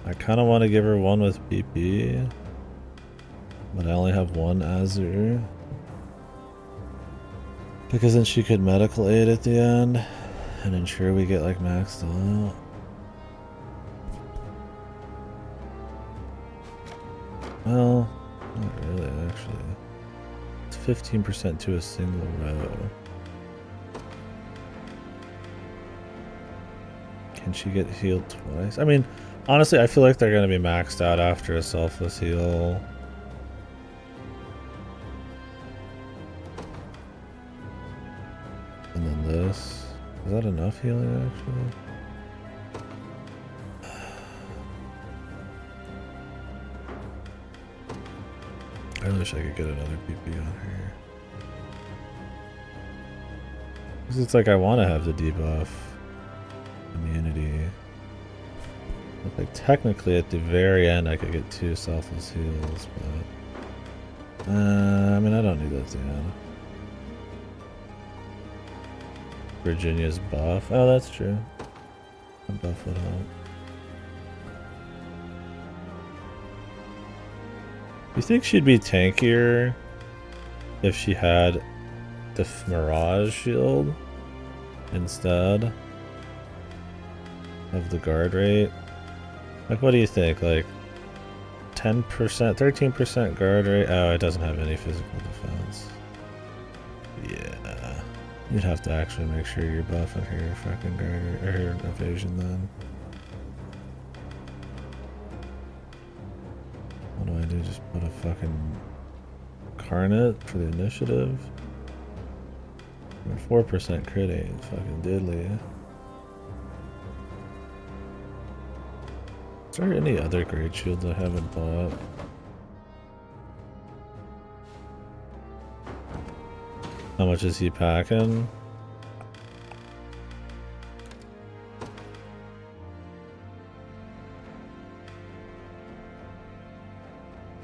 I kind of want to give her one with PP, but I only have one Azure. Because then she could medical aid at the end and ensure we get like maxed out. Well, not really actually. It's 15% to a single row. Can she get healed twice? I mean, honestly, I feel like they're going to be maxed out after a selfless heal. And then this. Is that enough healing, actually? I wish I could get another PP on her. Because it's like I want to have the debuff immunity. But like technically at the very end I could get 2 selfless heals, but... I mean I don't need that at the end. Virginia's buff. Oh, that's true. A buff would help. You think she'd be tankier if she had the Mirage shield instead of the guard rate? Like, what do you think? Like, 10%, 13% guard rate? Oh, it doesn't have any physical defense. Yeah. You'd have to actually make sure you're buffing her fucking guard or her evasion then. What do I do? Just put a fucking Carnet for the initiative? 4% crit ain't fucking diddly. Is there any other great shields I haven't bought? How much is he packing?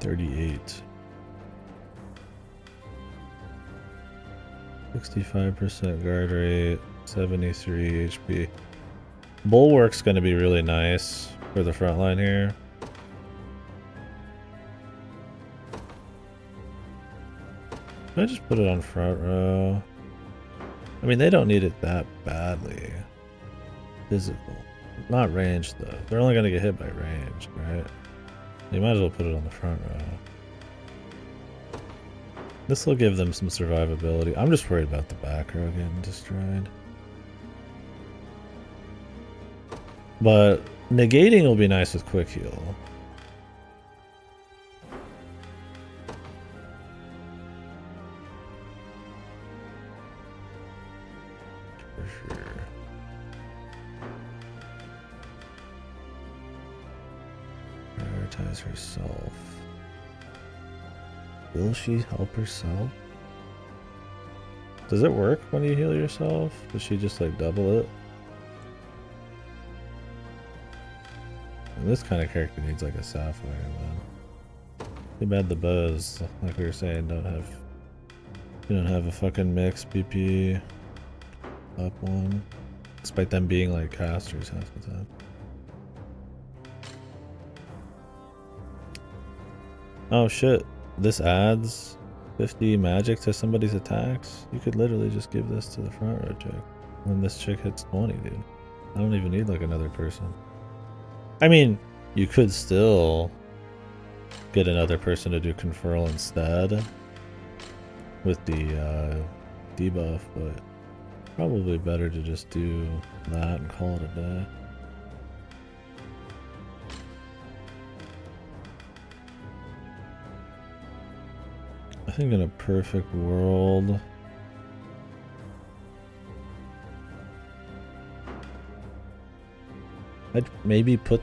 $38. 65% guard rate, 73 HP. Bulwark's gonna be really nice for the front line here. I just put it on front row. I mean, they don't need it that badly. Physical. Not range though. They're only gonna get hit by range, right? You might as well put it on the front row. This will give them some survivability. I'm just worried about the back row getting destroyed. But negating will be nice with quick heal. For sure. Prioritize herself. Will she help herself? Does it work when you heal yourself? Does she just like double it? And this kind of character needs like a sapphire, man. Too bad the bows, like we were saying, don't have a fucking mix BP up one. Despite them being like casters half the time. Oh shit. This adds 50 magic to somebody's attacks. You could literally just give this to the front row chick when this chick hits 20, dude. I don't even need like another person. I mean, you could still get another person to do conferral instead with the debuff, but probably better to just do that and call it a day. I think in a perfect world, I'd maybe put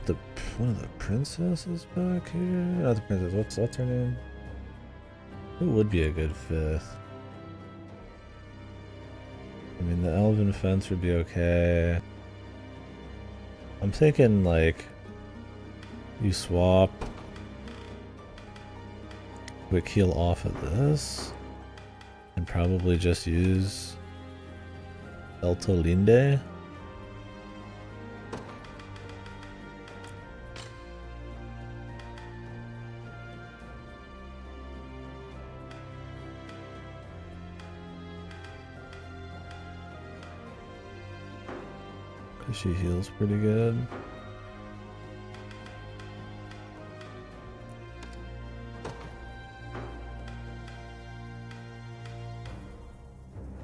one of the princesses back here. Not the princess. What's her name? Who would be a good fifth? I mean, the elven fence would be okay. I'm thinking like you swap quick heal off of this and probably just use Eltolinde. Because she heals pretty good.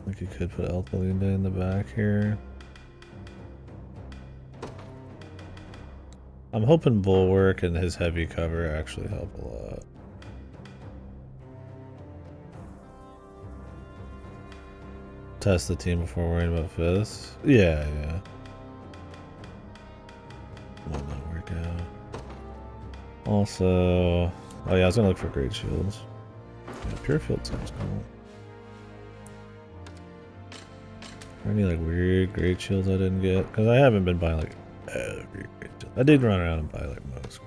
Like you could put Eltolinde in the back here. I'm hoping Bulwark and his heavy cover actually help a lot. Test the team before worrying about fifths. Yeah. Might not work out. Also, oh yeah, I was gonna look for great shields. Yeah, pure field sounds cool. Are any like weird great shields I didn't get? Because I haven't been buying like every great shield. I did run around and buy like most.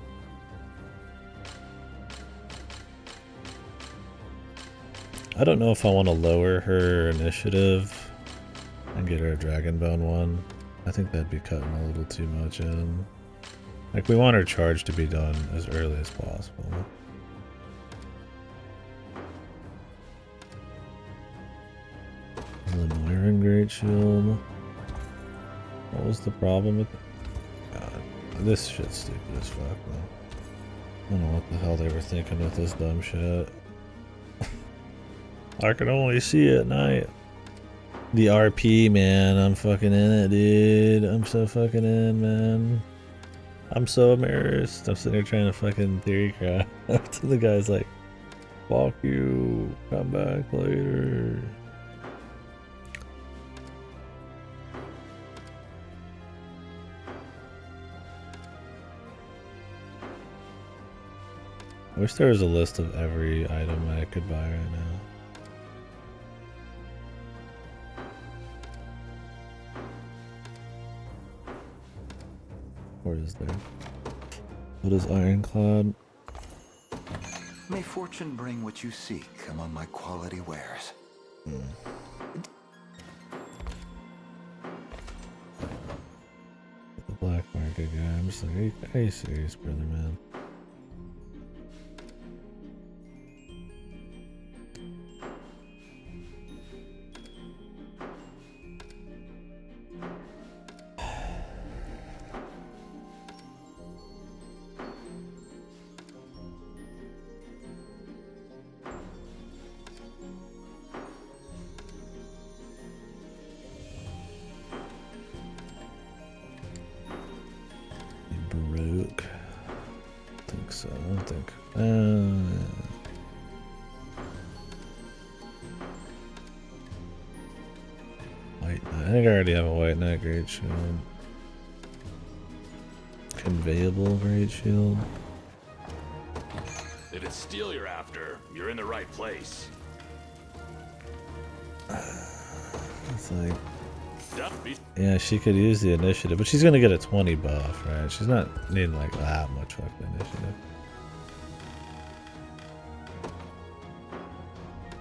I don't know if I want to lower her initiative and get her a Dragonbone one. I think that'd be cutting a little too much in. Like we want her charge to be done as early as possible. The Moiran Great Shield. What was the problem with it? God, this shit's stupid as fuck, man. I don't know what the hell they were thinking with this dumb shit. I can only see at night. The RP, man. I'm fucking in it, dude. I'm so fucking in, man. I'm so immersed. I'm sitting here trying to fucking theory craft. The guy's like, fuck you. Come back later. I wish there was a list of every item I could buy right now. Or is there? What is Ironclad? May fortune bring what you seek among my quality wares. The black market guy. I'm just like, are you serious, brother, man? Rook. I think so. I don't think. White Knight. I think I already have a White Knight Great Shield. Conveyable Great Shield. If it's steel you're after, you're in the right place. It's like, yeah, she could use the initiative, but she's gonna get a 20 buff, right? She's not needing like that much fucking initiative.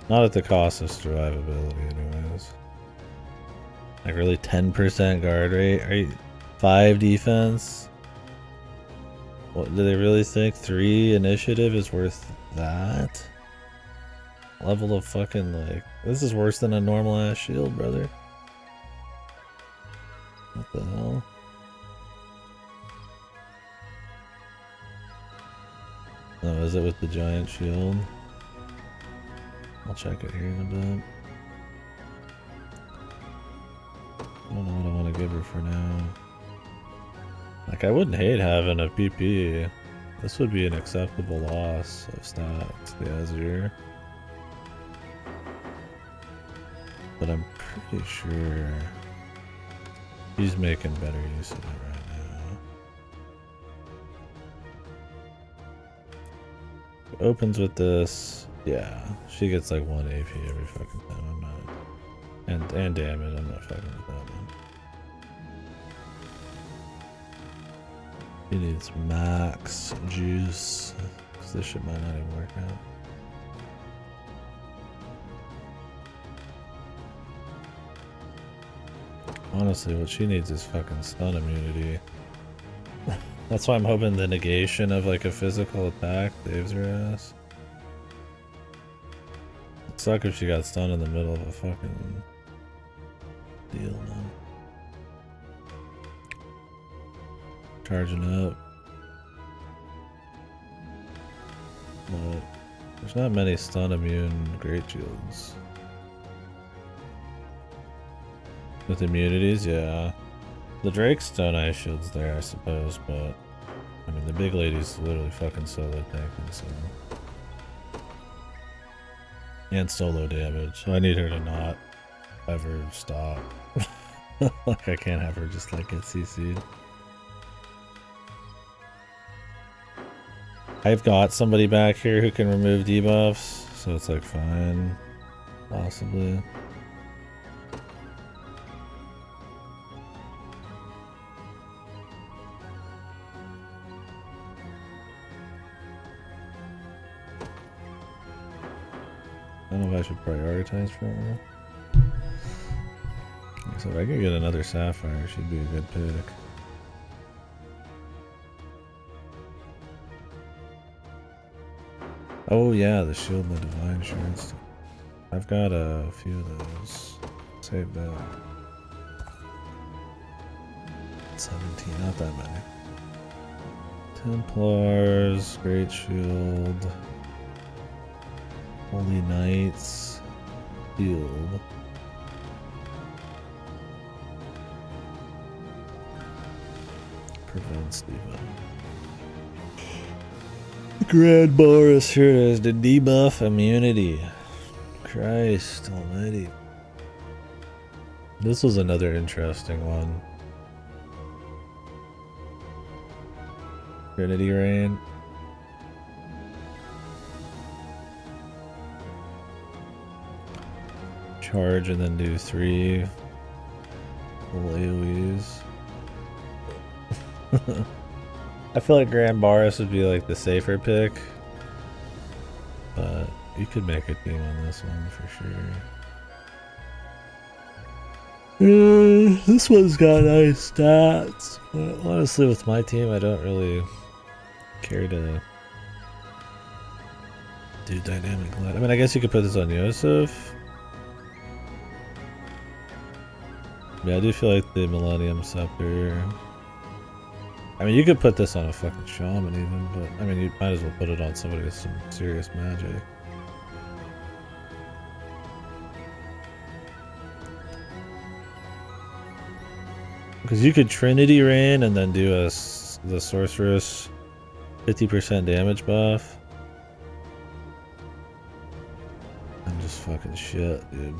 Not at the cost of survivability, anyways. Like really 10% guard rate? Are you 5 defense? What do they really think 3 initiative is worth that? Level of fucking like this is worse than a normal ass shield, brother. What the hell? Oh, is it with the giant shield? I'll check it here in a bit. I don't know what I want to give her for now. Like, I wouldn't hate having a PP. This would be an acceptable loss of stats, the Azure. But I'm pretty sure he's making better use of it right now. It opens with this. Yeah, she gets like 1 AP every fucking time. I'm not. And damage, I'm not fucking with that, man. He needs max juice. Because this shit might not even work out. Honestly, what she needs is fucking stun immunity. That's why I'm hoping the negation of like a physical attack saves her ass. It'd suck if she got stunned in the middle of a fucking deal, man. Charging up. But there's not many stun immune great shields. With immunities, yeah. The Drake stun ice shield's there, I suppose, but I mean the big lady's literally fucking solo tanking, so. And solo damage. So I need her to not ever stop. Like I can't have her just like get CC'd. I've got somebody back here who can remove debuffs, so it's like fine. Possibly. I don't know if I should prioritize for her. So if I could get another Sapphire, she'd be a good pick. Oh yeah, the shield and the divine shards. I've got a few of those. Save that. 17, not that many. Templars, Great Shield, Holy Knights, Shield. Prevents debuff. Grand Boris, here it is, the debuff immunity. Christ almighty. This was another interesting one. Trinity Rain. Charge and then do 3 little AoEs. I feel like Grand Boris would be like the safer pick, but you could make a team on this one for sure. This one's got nice stats, but honestly with my team I don't really care to do dynamic light. I mean I guess you could put this on Yosef. Yeah, I do feel like the Millennium Scepter. I mean, you could put this on a fucking shaman even, but I mean, you might as well put it on somebody with some serious magic. Because you could Trinity Rain and then do a the sorceress 50% damage buff. I'm just fucking shit, dude.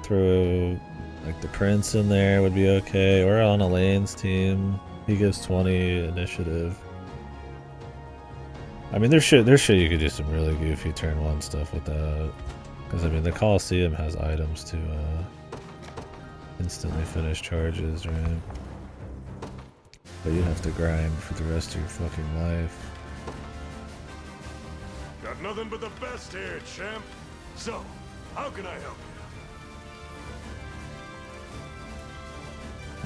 Throw like the prince in there would be okay, or on Elaine's team. He gives 20 initiative. I mean, there's shit you could do some really goofy turn 1 stuff with that. Because I mean, the Coliseum has items to instantly finish charges, right? But you'd have to grind for the rest of your fucking life. Got nothing but the best here, champ. So, how can I help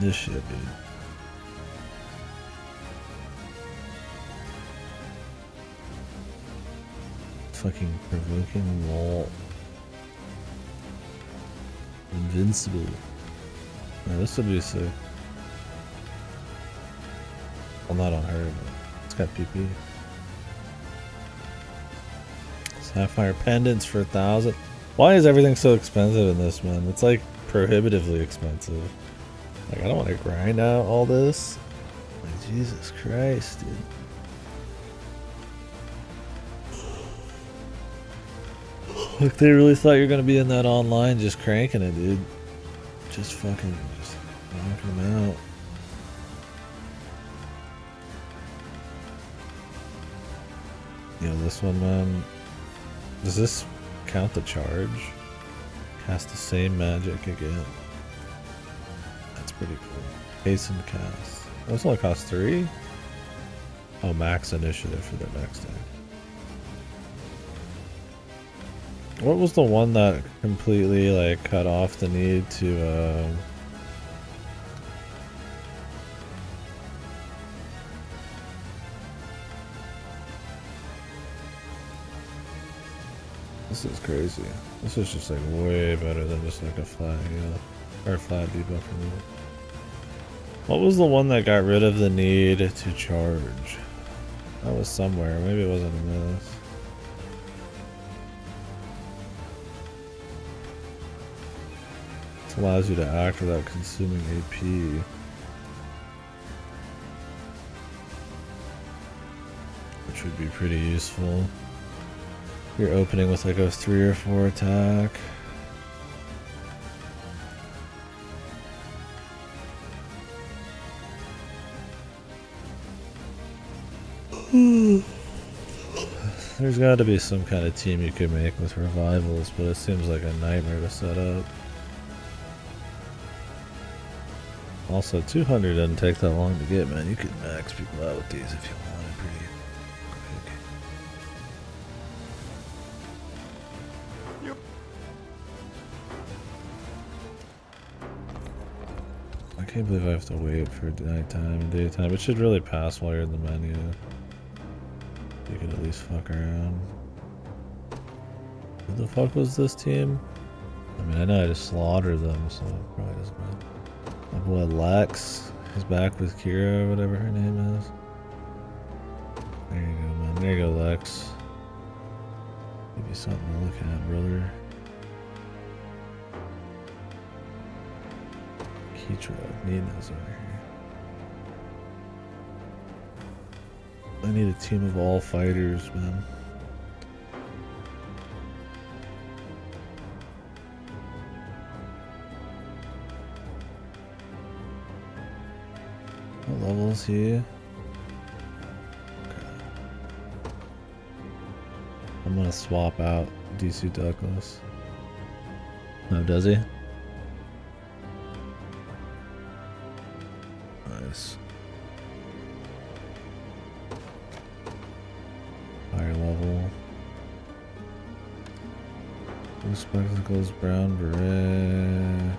you? This shit, dude. Fucking provoking wall. Invincible. Now, this would be sick. Well, not on her, but it's got PP. Sapphire pendants for 1,000. Why is everything so expensive in this, man? It's like prohibitively expensive. Like, I don't want to grind out all this. Like, Jesus Christ, dude. Look, they really thought you were gonna be in that online just cranking it, dude. Just fucking just knocking them out. Yo, this one, man. Does this count the charge? Cast the same magic again. That's pretty cool. Hasten cast. Oh, this only costs 3? Oh, max initiative for the next day. What was the one that completely like cut off the need to This is crazy. This is just like way better than just like a flat heal or flat debuff removal. What was the one that got rid of the need to charge? That was somewhere. Maybe it wasn't in this. Allows you to act without consuming AP. Which would be pretty useful. You're opening with like a 3 or 4 attack. There's got to be some kind of team you could make with revivals, but it seems like a nightmare to set up. Also, 200 doesn't take that long to get, man. You could max people out with these if you wanted pretty quick. Yep. I can't believe I have to wait for nighttime and daytime. It should really pass while you're in the menu. You can at least fuck around. Who the fuck was this team? I mean, I know I just slaughtered them, so it probably doesn't matter. My boy Lex is back with Kira or whatever her name is. There you go, man. There you go, Lex. Give you something to look at, brother. Keitra, Nina's over here. I need a team of all fighters, man. What level is he? Okay. I'm gonna swap out DC Douglas. No, does he? Nice. Higher level. Blue spectacles, brown beret.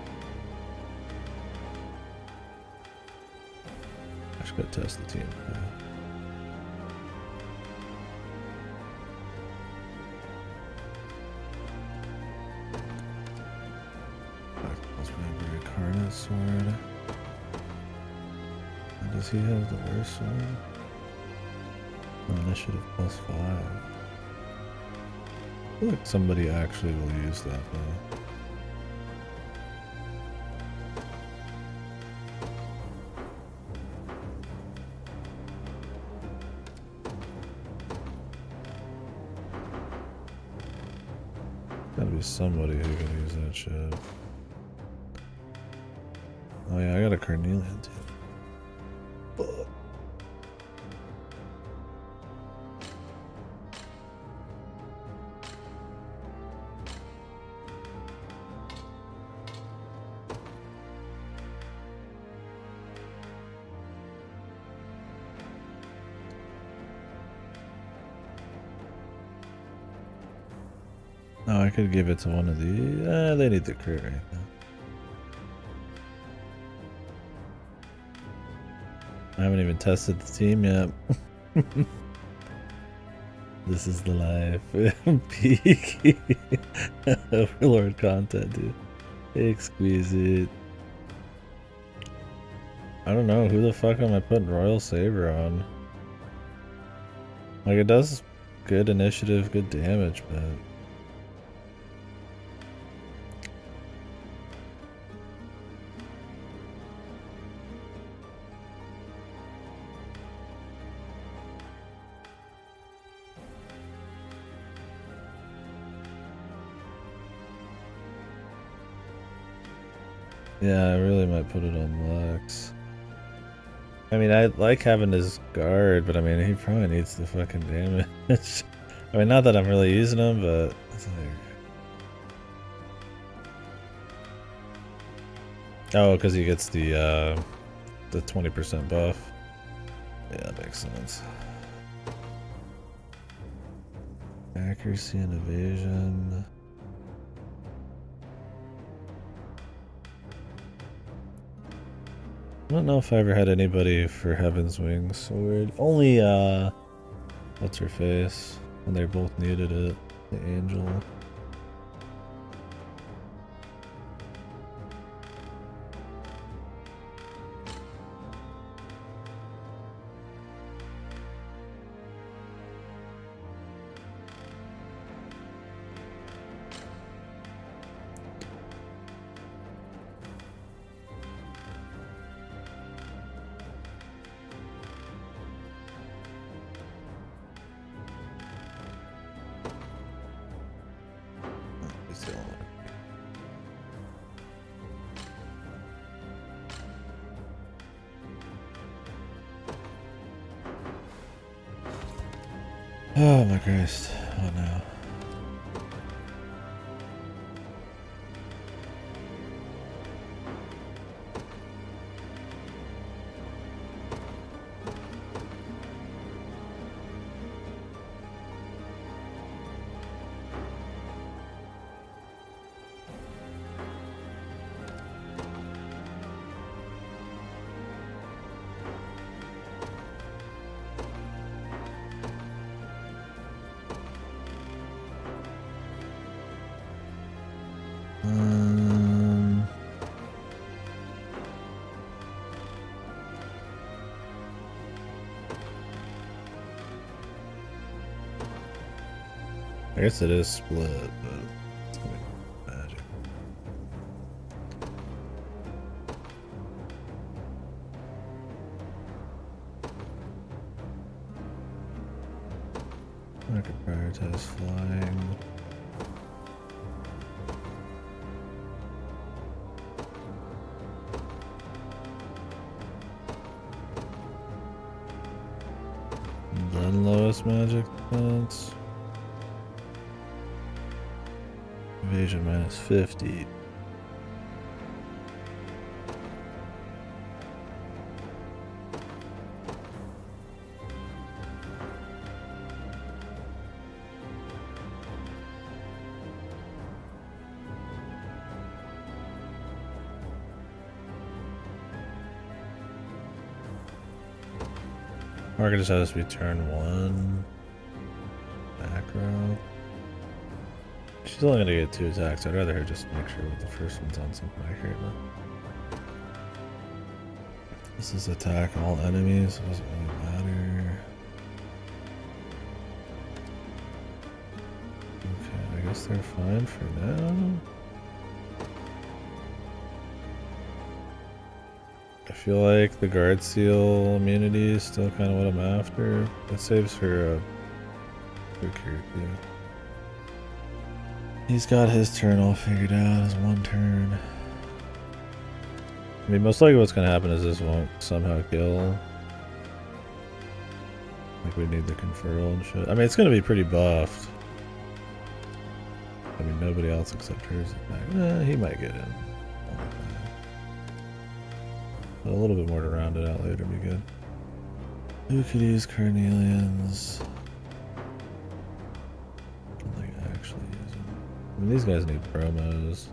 I just gotta test the team. Yeah. Let's remember a Carnate sword. And does he have the worst sword? Oh, initiative +5. I feel like somebody actually will use that though. Gotta be somebody who can use that shit. Oh yeah, I got a carnelian too. Fuck. Oh, I could give it to one of these. They need the crit right now. I haven't even tested the team yet. This is the life. Peak Overlord content, dude. Exquisite. I don't know, who the fuck am I putting Royal Saber on? Like, it does good initiative, good damage, but... yeah, I really might put it on Lux. I mean, I like having his guard, but I mean, he probably needs the fucking damage. I mean, not that I'm really using him, but it's like... oh, because he gets the 20% buff. Yeah, that makes sense. Accuracy and evasion. I don't know if I ever had anybody for Heaven's Wings sword. Only, what's her face? When they both needed it. The Angel. Oh my Christ. Oh no. I guess it is split, but it's gonna be magic. I could prioritize flying. Then lowest magic defense. Evasion minus 50. Market just has to be turn 1. Back row. She's only gonna get 2 attacks. I'd rather her just make sure the first one's on something accurate now. This is attack all enemies. It doesn't really matter. Okay, I guess they're fine for now. I feel like the guard seal immunity is still kind of what I'm after. It saves her Kirky. He's got his turn all figured out, his one turn. I mean, most likely what's gonna happen is this won't somehow kill. Like, we need the conferral and shit. I mean, it's gonna be pretty buffed. I mean, nobody else except hers is back. He might get in. But a little bit more to round it out later would be good. Who could use carnelians? Like, actually use them. I mean, these guys need promos.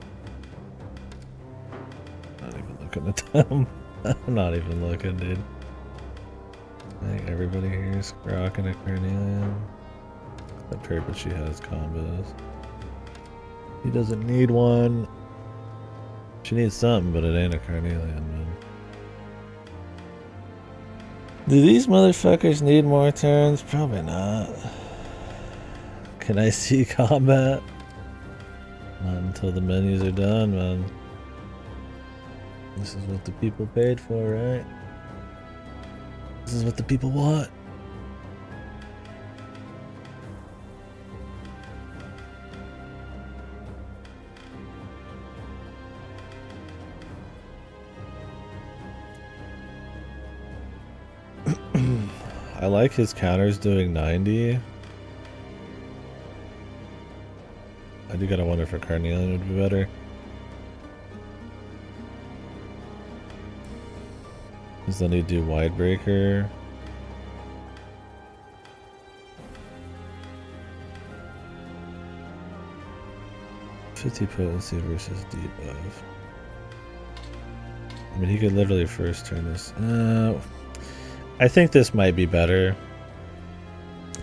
Not even looking at them. I'm not even looking, dude. I think everybody here is rocking a carnelian. Except her, but she has combos. He doesn't need one. She needs something, but it ain't a carnelian, man. Do these motherfuckers need more turns? Probably not. Can I see combat? Not until the menus are done, man. This is what the people paid for, right? This is what the people want. I like his counters doing 90. I do gotta wonder if a carnelian would be better. Because then he'd do wide breaker. $50 potency versus debuff. I mean, he could literally first turn this. I think this might be better.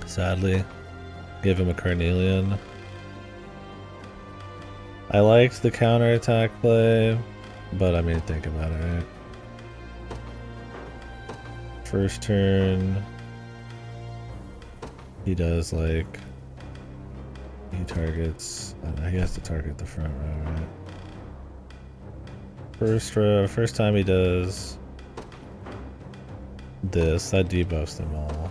Sadly, give him a carnelian. I liked the counterattack play, but I mean, think about it, right? First turn, he does like, he targets, he has to target the front row, right? First row, first time he does this, that debuffs them all.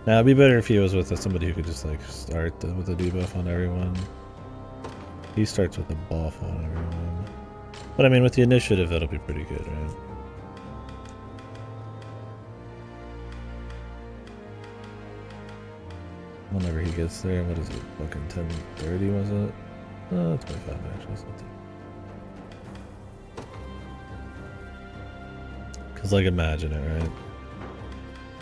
Now it'd be better if he was with somebody who could just like start with a debuff on everyone. He starts with a buff on everyone. But I mean, with the initiative, that'll be pretty good, right? Whenever he gets there, what is it? Fucking 10:30 was it? 25 actually. Because like, imagine it, right?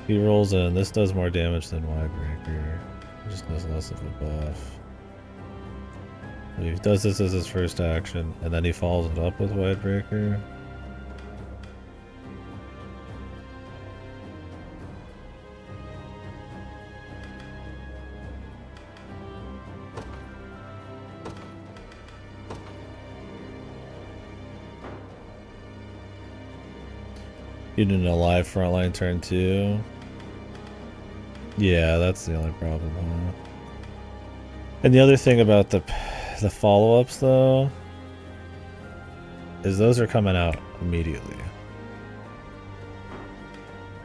He rolls in, this does more damage than wide breaker. It just does less of a buff. So he does this as his first action, and then he follows it up with wide breaker. You didn't allow frontline turn 2. Yeah, that's the only problem, huh? And the other thing about the follow-ups, though, is those are coming out immediately.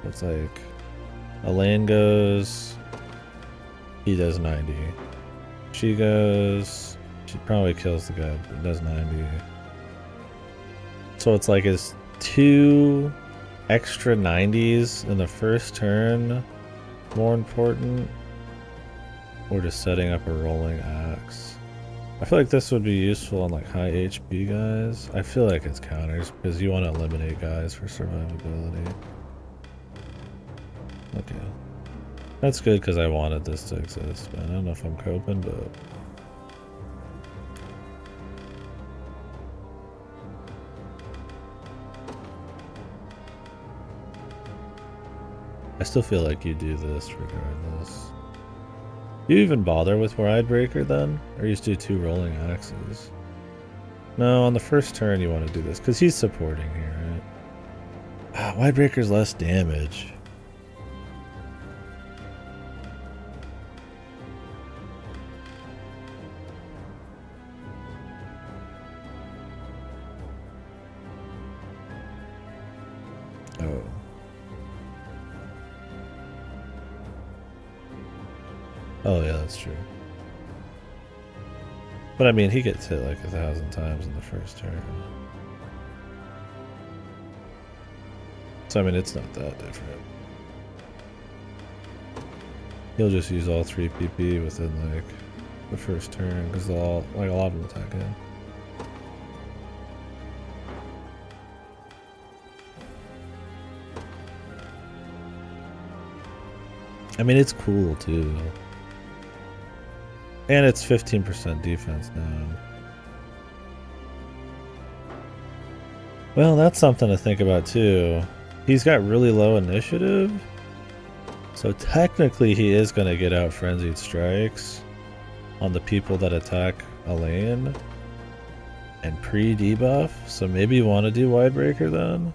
It's like, Elaine goes, he does 90. She goes, she probably kills the guy, but does 90. So it's like, is 2 extra 90s in the first turn more important, or just setting up a rolling axe? I feel like this would be useful on like high HP guys. I feel like it's counters because you want to eliminate guys for survivability. Okay, that's good because I wanted this to exist, man. I don't know if I'm coping, but I still feel like you do this regardless. Do you even bother with wide breaker then? Or you just do 2 rolling axes? No, on the first turn you want to do this, because he's supporting here, right? Ah, wide breaker's less damage. Oh. Oh yeah, that's true. But I mean, he gets hit like 1,000 times in the first turn. So I mean, it's not that different. He'll just use all 3 PP within like the first turn because they'll all, like a lot of them attack him. I mean, it's cool too. And it's 15% defense now. Well, that's something to think about too. He's got really low initiative. So technically he is going to get out Frenzied Strikes on the people that attack Elaine. And pre-debuff. So maybe you want to do Widebreaker then.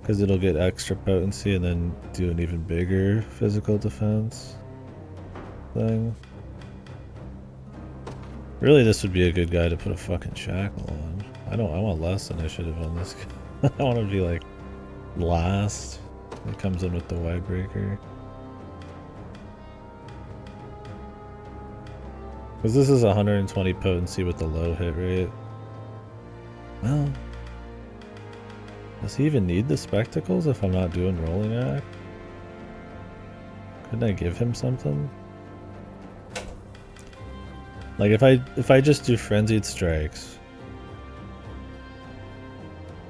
Because it'll get extra potency and then do an even bigger physical defense thing. Really, this would be a good guy to put a fucking shackle on. I want less initiative on this guy. I want to be like last. It comes in with the Widebreaker. Because this is 120 potency with the low hit rate. Well, does he even need the spectacles if I'm not doing rolling act? Couldn't I give him something? Like if I just do Frenzied Strikes,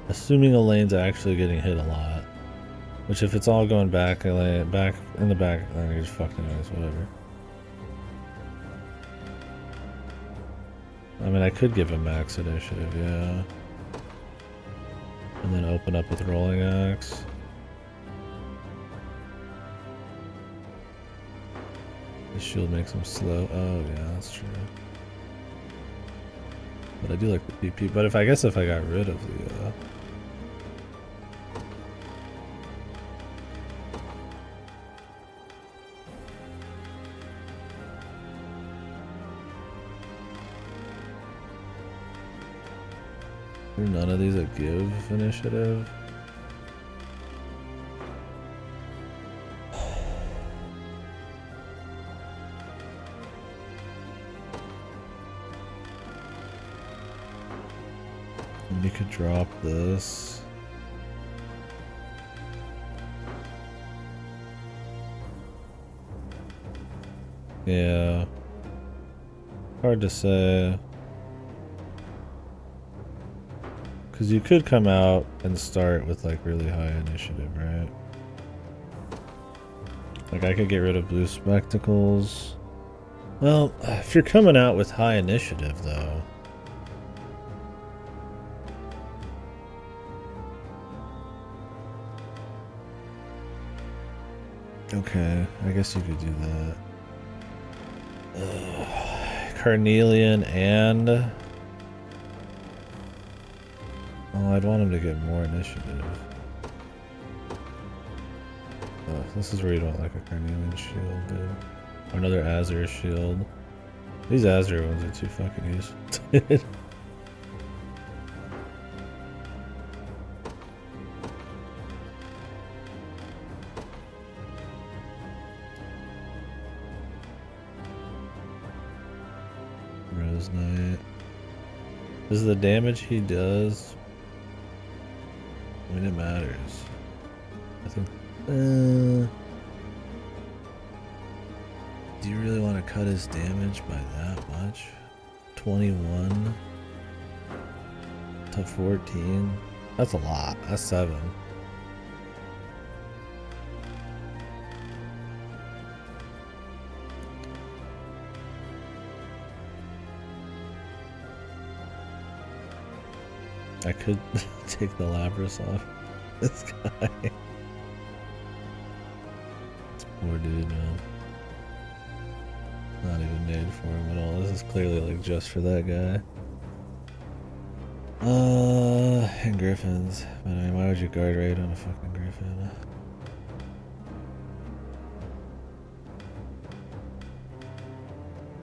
assuming Elaine's actually getting hit a lot, which if it's all going back in the back, then you're just fucking nice, whatever. I mean, I could give him max initiative, yeah. And then open up with rolling axe. The shield makes him slow. Oh yeah, that's true. But I do like the PP. But I guess if I got rid of the are none of these that give initiative? And you could drop this. Yeah. Hard to say. Because you could come out and start with like really high initiative, right? Like I could get rid of blue spectacles. Well, if you're coming out with high initiative though. Okay, I guess you could do that. Carnelian and... Oh, I'd want him to get more initiative. Oh, this is where you don't like a Carnelian shield, dude. Or another Azure shield. These Azure ones are too fucking useful. Rose Knight. Is the damage he does... I mean, it matters. I think... do you really want to cut his damage by that much? 21 to 14? That's a lot. That's 7. I could take the Labras off this guy. This poor dude, man. Not even made for him at all. This is clearly like just for that guy. And Griffins. But I mean, why would you guard raid on a fucking Griffin?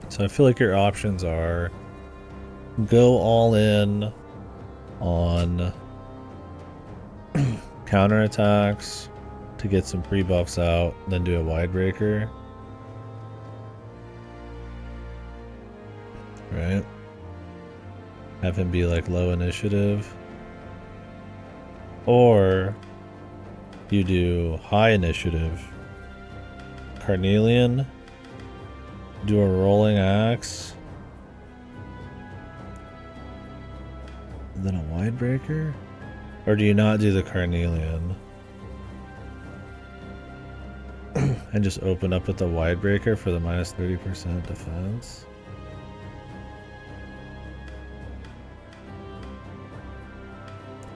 So I feel like your options are go all in on counterattacks to get some pre-buffs out, then do a Widebreaker. Right? Have him be like low initiative. Or you do high initiative. Carnelian. Do a rolling axe. And then a wide breaker? Or do you not do the Carnelian? And just open up with the wide breaker for the minus 30% defense?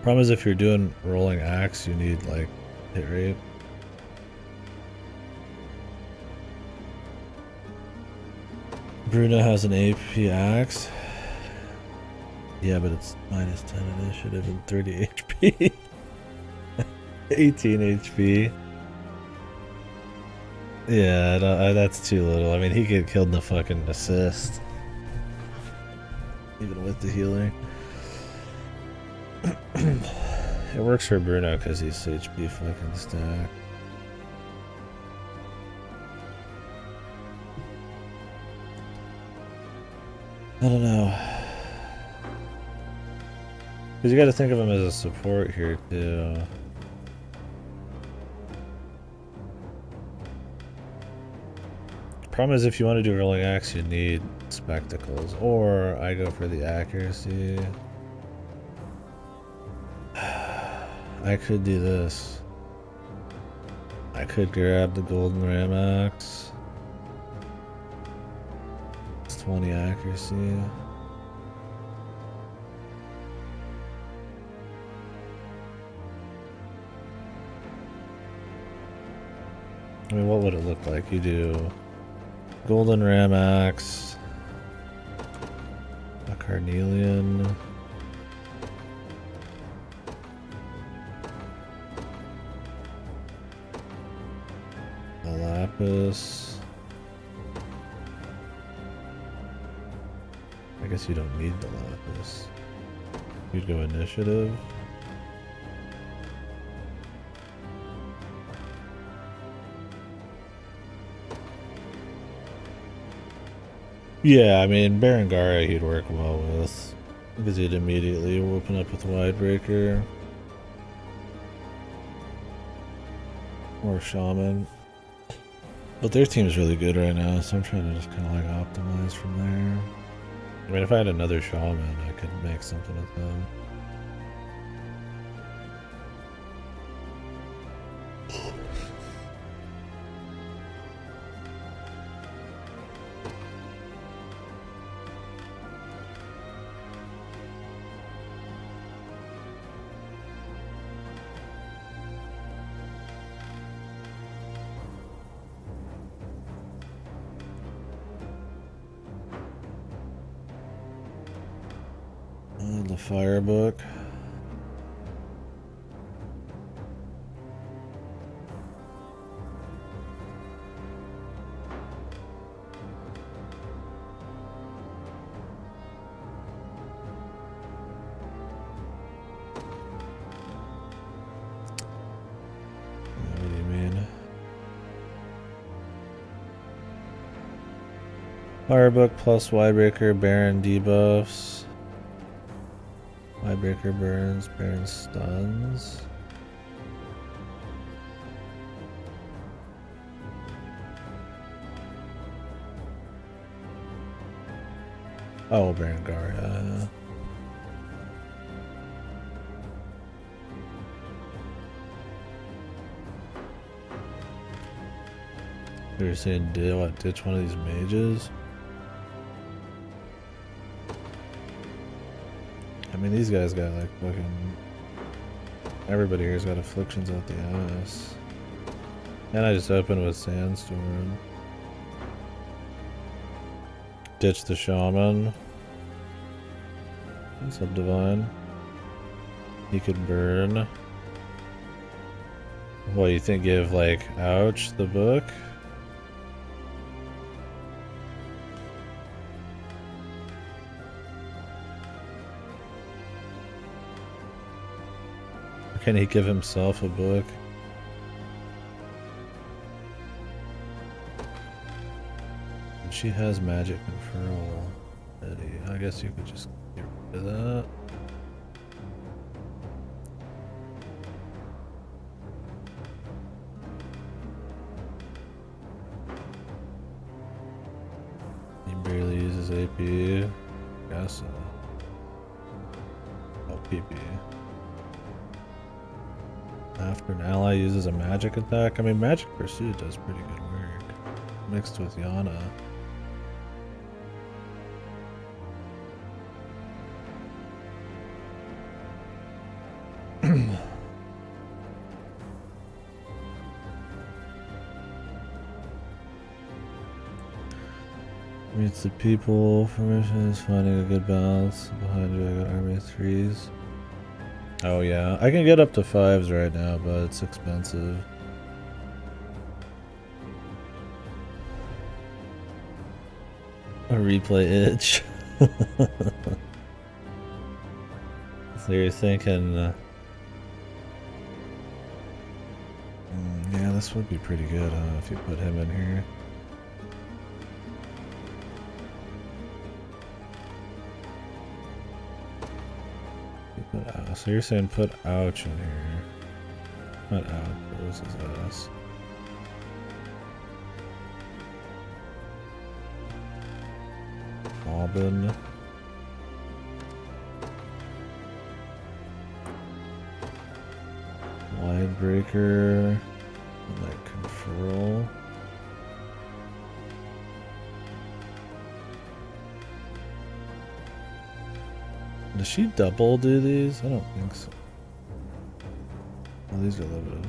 Problem is if you're doing rolling axe, you need like hit rate. Bruna has an AP axe. Yeah, but it's minus 10 initiative and 30 HP. 18 HP. Yeah, that's too little. I mean, he get killed in the fucking assist. Even with the healing. It works for Bruno because he's HP fucking stack. I don't know. Because you gotta think of him as a support here too. Problem is if you want to do rolling axe, you need spectacles. Or I go for the accuracy. I could do this. I could grab the golden ram axe. It's 20 accuracy. I mean, what would it look like? You do golden ram axe, a carnelian, a lapis. I guess you don't need the lapis. You'd go initiative. Yeah, I mean, Berengaria he'd work well with. Because he'd immediately open up with Wide Breaker. Or Shaman. But their team's really good right now, so I'm trying to just kind of like optimize from there. I mean, if I had another Shaman, I could make something with them. The fire book. What do you mean? Fire book plus Widebreaker, Baron debuffs. Widebreaker burns, Baron stuns. Oh, Berengaria. You're saying, ditch one of these mages? I mean, these guys got like fucking... Everybody here's got afflictions out the ass. And I just opened with Sandstorm. Ditch the Shaman. What's up, Divine? He could burn. What, you think give like, ouch, the book? Can he give himself a book? And she has magic control. Eddie. I guess you could just get Do that. He barely uses AP. Guess so. Oh, PP. After an ally uses a magic attack. I mean, Magic Pursuit does pretty good work. Mixed with Yana. Meets the people. Formation is finding a good balance. Behind you, I got army of 3s. Oh yeah, I can get up to 5s right now, but it's expensive. A replay itch. So you're thinking, yeah, this would be pretty good, huh, if you put him in here. So you're saying put ouch in here. Not ouch, what was his ass? Bobbin. Wide breaker. And like control. Does she double do these? I don't think so. Oh, these are limited.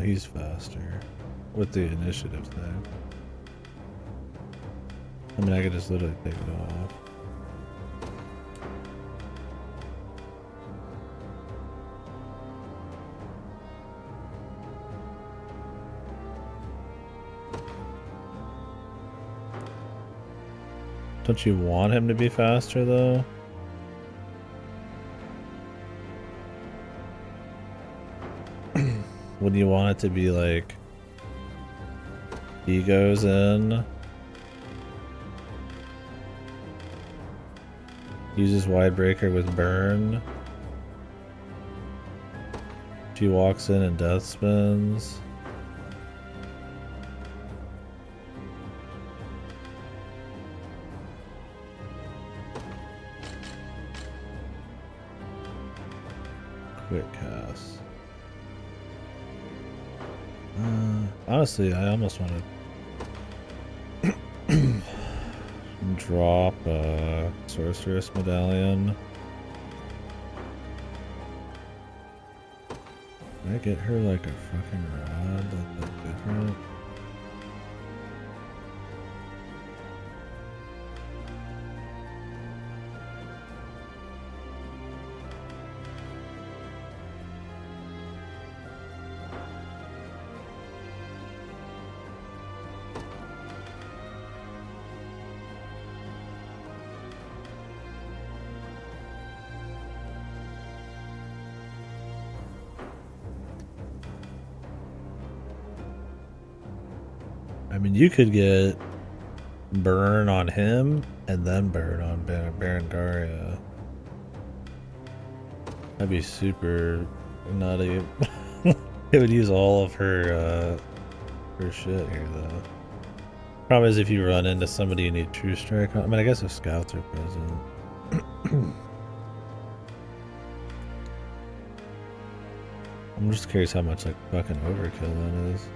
He's faster with the initiative thing. I mean, I could just literally take it off. Don't you want him to be faster, though? Wouldn't you want it to be like... He goes in... Uses Wide Breaker with Burn. She walks in and Death Spins. Quick cast. Honestly, I almost want to drop a Sorceress Medallion. Can I get her like a fucking rod that's different? I mean, you could get burn on him and then burn on Berengaria. That'd be super nutty. It would use all of her shit here, though. Problem is, if you run into somebody you need True Strike on. I mean, I guess if scouts are present. I'm just curious how much like fucking overkill that is.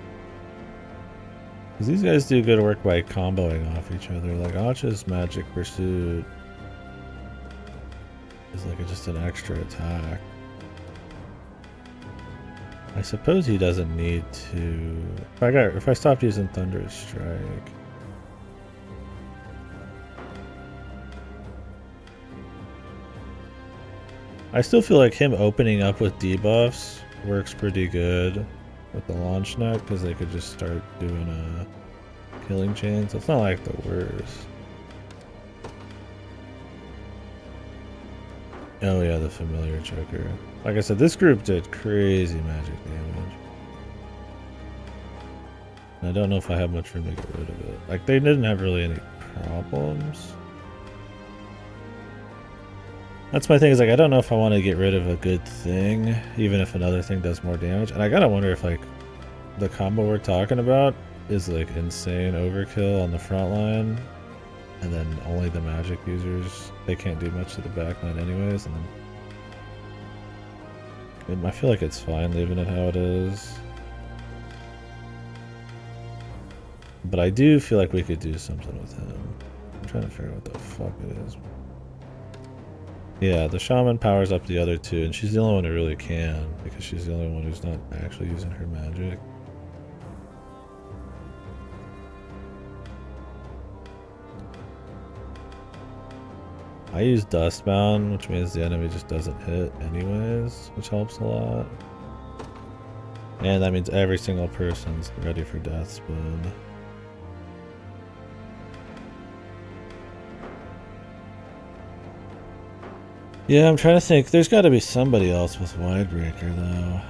Because these guys do good work by comboing off each other. Like Arch's Magic Pursuit is like just an extra attack. I suppose he doesn't need to. If I stopped using Thunderous Strike. I still feel like him opening up with debuffs works pretty good with the launch net, because they could just start doing a killing chain, so it's not like the worst. Oh yeah, the familiar choker. Like I said, this group did crazy magic damage. And I don't know if I have much room to get rid of it. Like, they didn't have really any problems. That's my thing, is like I don't know if I want to get rid of a good thing, even if another thing does more damage. And I gotta wonder if like the combo we're talking about is like insane overkill on the front line, and then only the magic users, they can't do much to the back line anyways, and then I feel like it's fine leaving it how it is. But I do feel like we could do something with him. I'm trying to figure out what the fuck it is. Yeah, the shaman powers up the other two, and she's the only one who really can, because she's the only one who's not actually using her magic. I use Dustbound, which means the enemy just doesn't hit anyways, which helps a lot. And that means every single person's ready for Death Spin. Yeah, I'm trying to think. There's got to be somebody else with Widebreaker, though.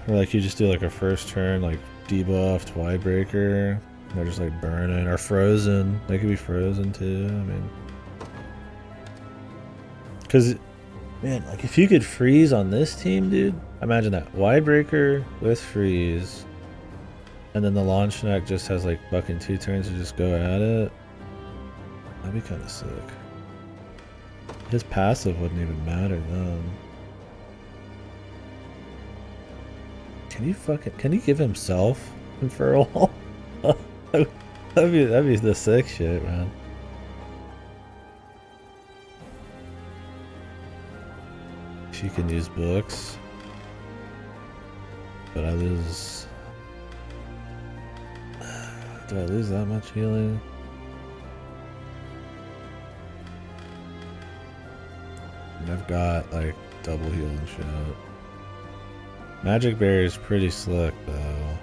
Or like you just do like a first turn, like debuffed Widebreaker. They're just like burning. Or Frozen. They could be Frozen too. I mean. Because, man, like if you could freeze on this team, dude. Imagine that. Widebreaker with freeze. And then the launch neck just has like fucking 2 turns to just go at it. That'd be kind of sick. His passive wouldn't even matter then. Can he give himself Conferral? that'd be the sick shit, man. She can use books. But I lose... Do I lose that much healing? I've got like double heal and shit. Magic Barrier is pretty slick though.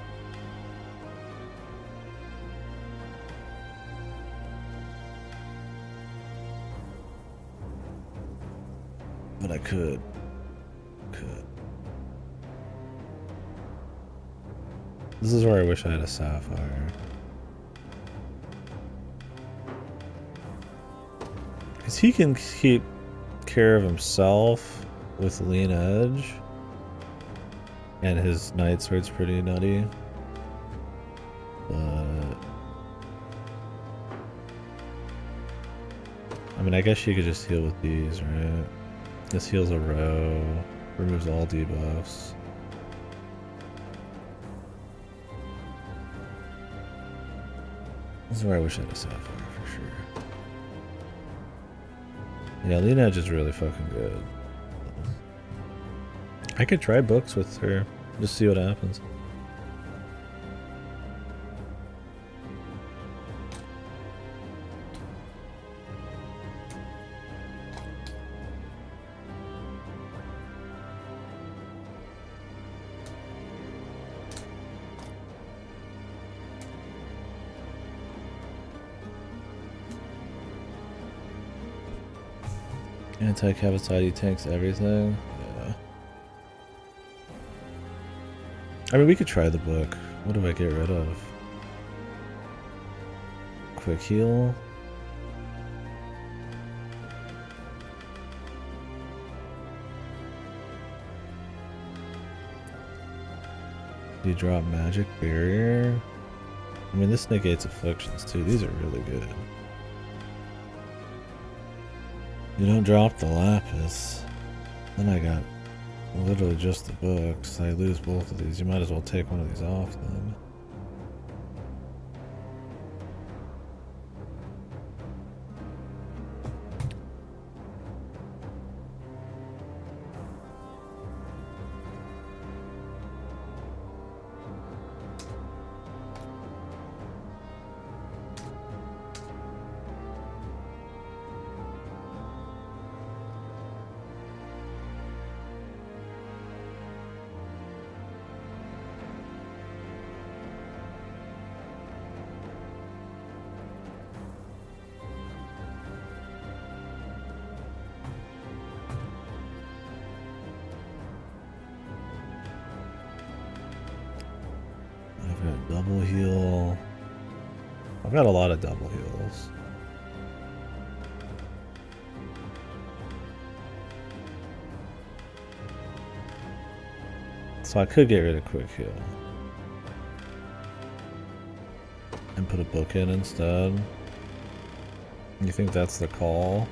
But I could. This is where I wish I had a Sapphire. Because he can keep care of himself with lean edge, and his Night Sword's pretty nutty, but I mean I guess you could just heal with these, right? This heals a row, removes all debuffs. This is where I wish I had a Sapphire for sure. Yeah, lean edge is really fucking good. I could try books with her, just see what happens. Anti-cavity tanks everything. Yeah. I mean, we could try the book. What do I get rid of? Quick heal. Do you drop Magic Barrier? I mean, this negates afflictions too. These are really good. You don't drop the Lapis. Then I got literally just the books. I lose both of these. You might as well take one of these off then. Double heal. I've got a lot of double heals. So I could get rid of quick heal. And put a book in instead. You think that's the call?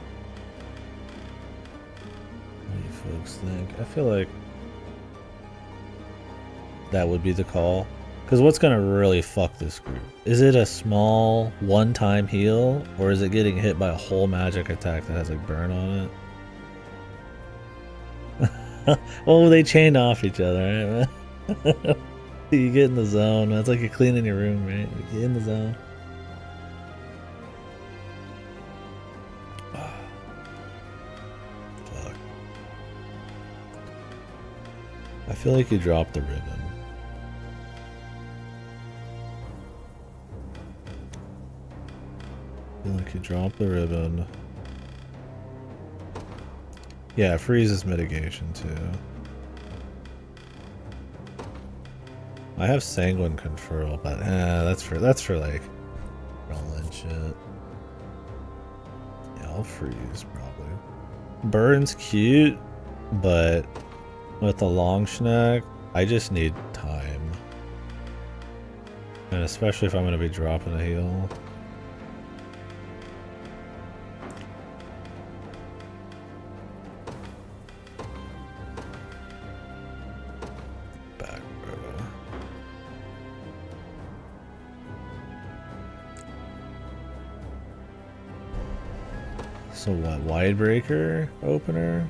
What do you folks think? I feel like that would be the call. Because what's going to really fuck this group? Is it a small one-time heal? Or is it getting hit by a whole magic attack that has like burn on it? Oh, they chained off each other, right? You get in the zone. It's like you're cleaning your room, right? You get in the zone. Fuck. I feel like you dropped the ribbon. I feel like you dropped the ribbon. Yeah, freeze is mitigation too. I have sanguine control, but that's for like rolling shit. Yeah, I'll freeze probably. Burn's cute, but with the long schneck, I just need time. And especially if I'm gonna be dropping a heal. So what, wide breaker opener?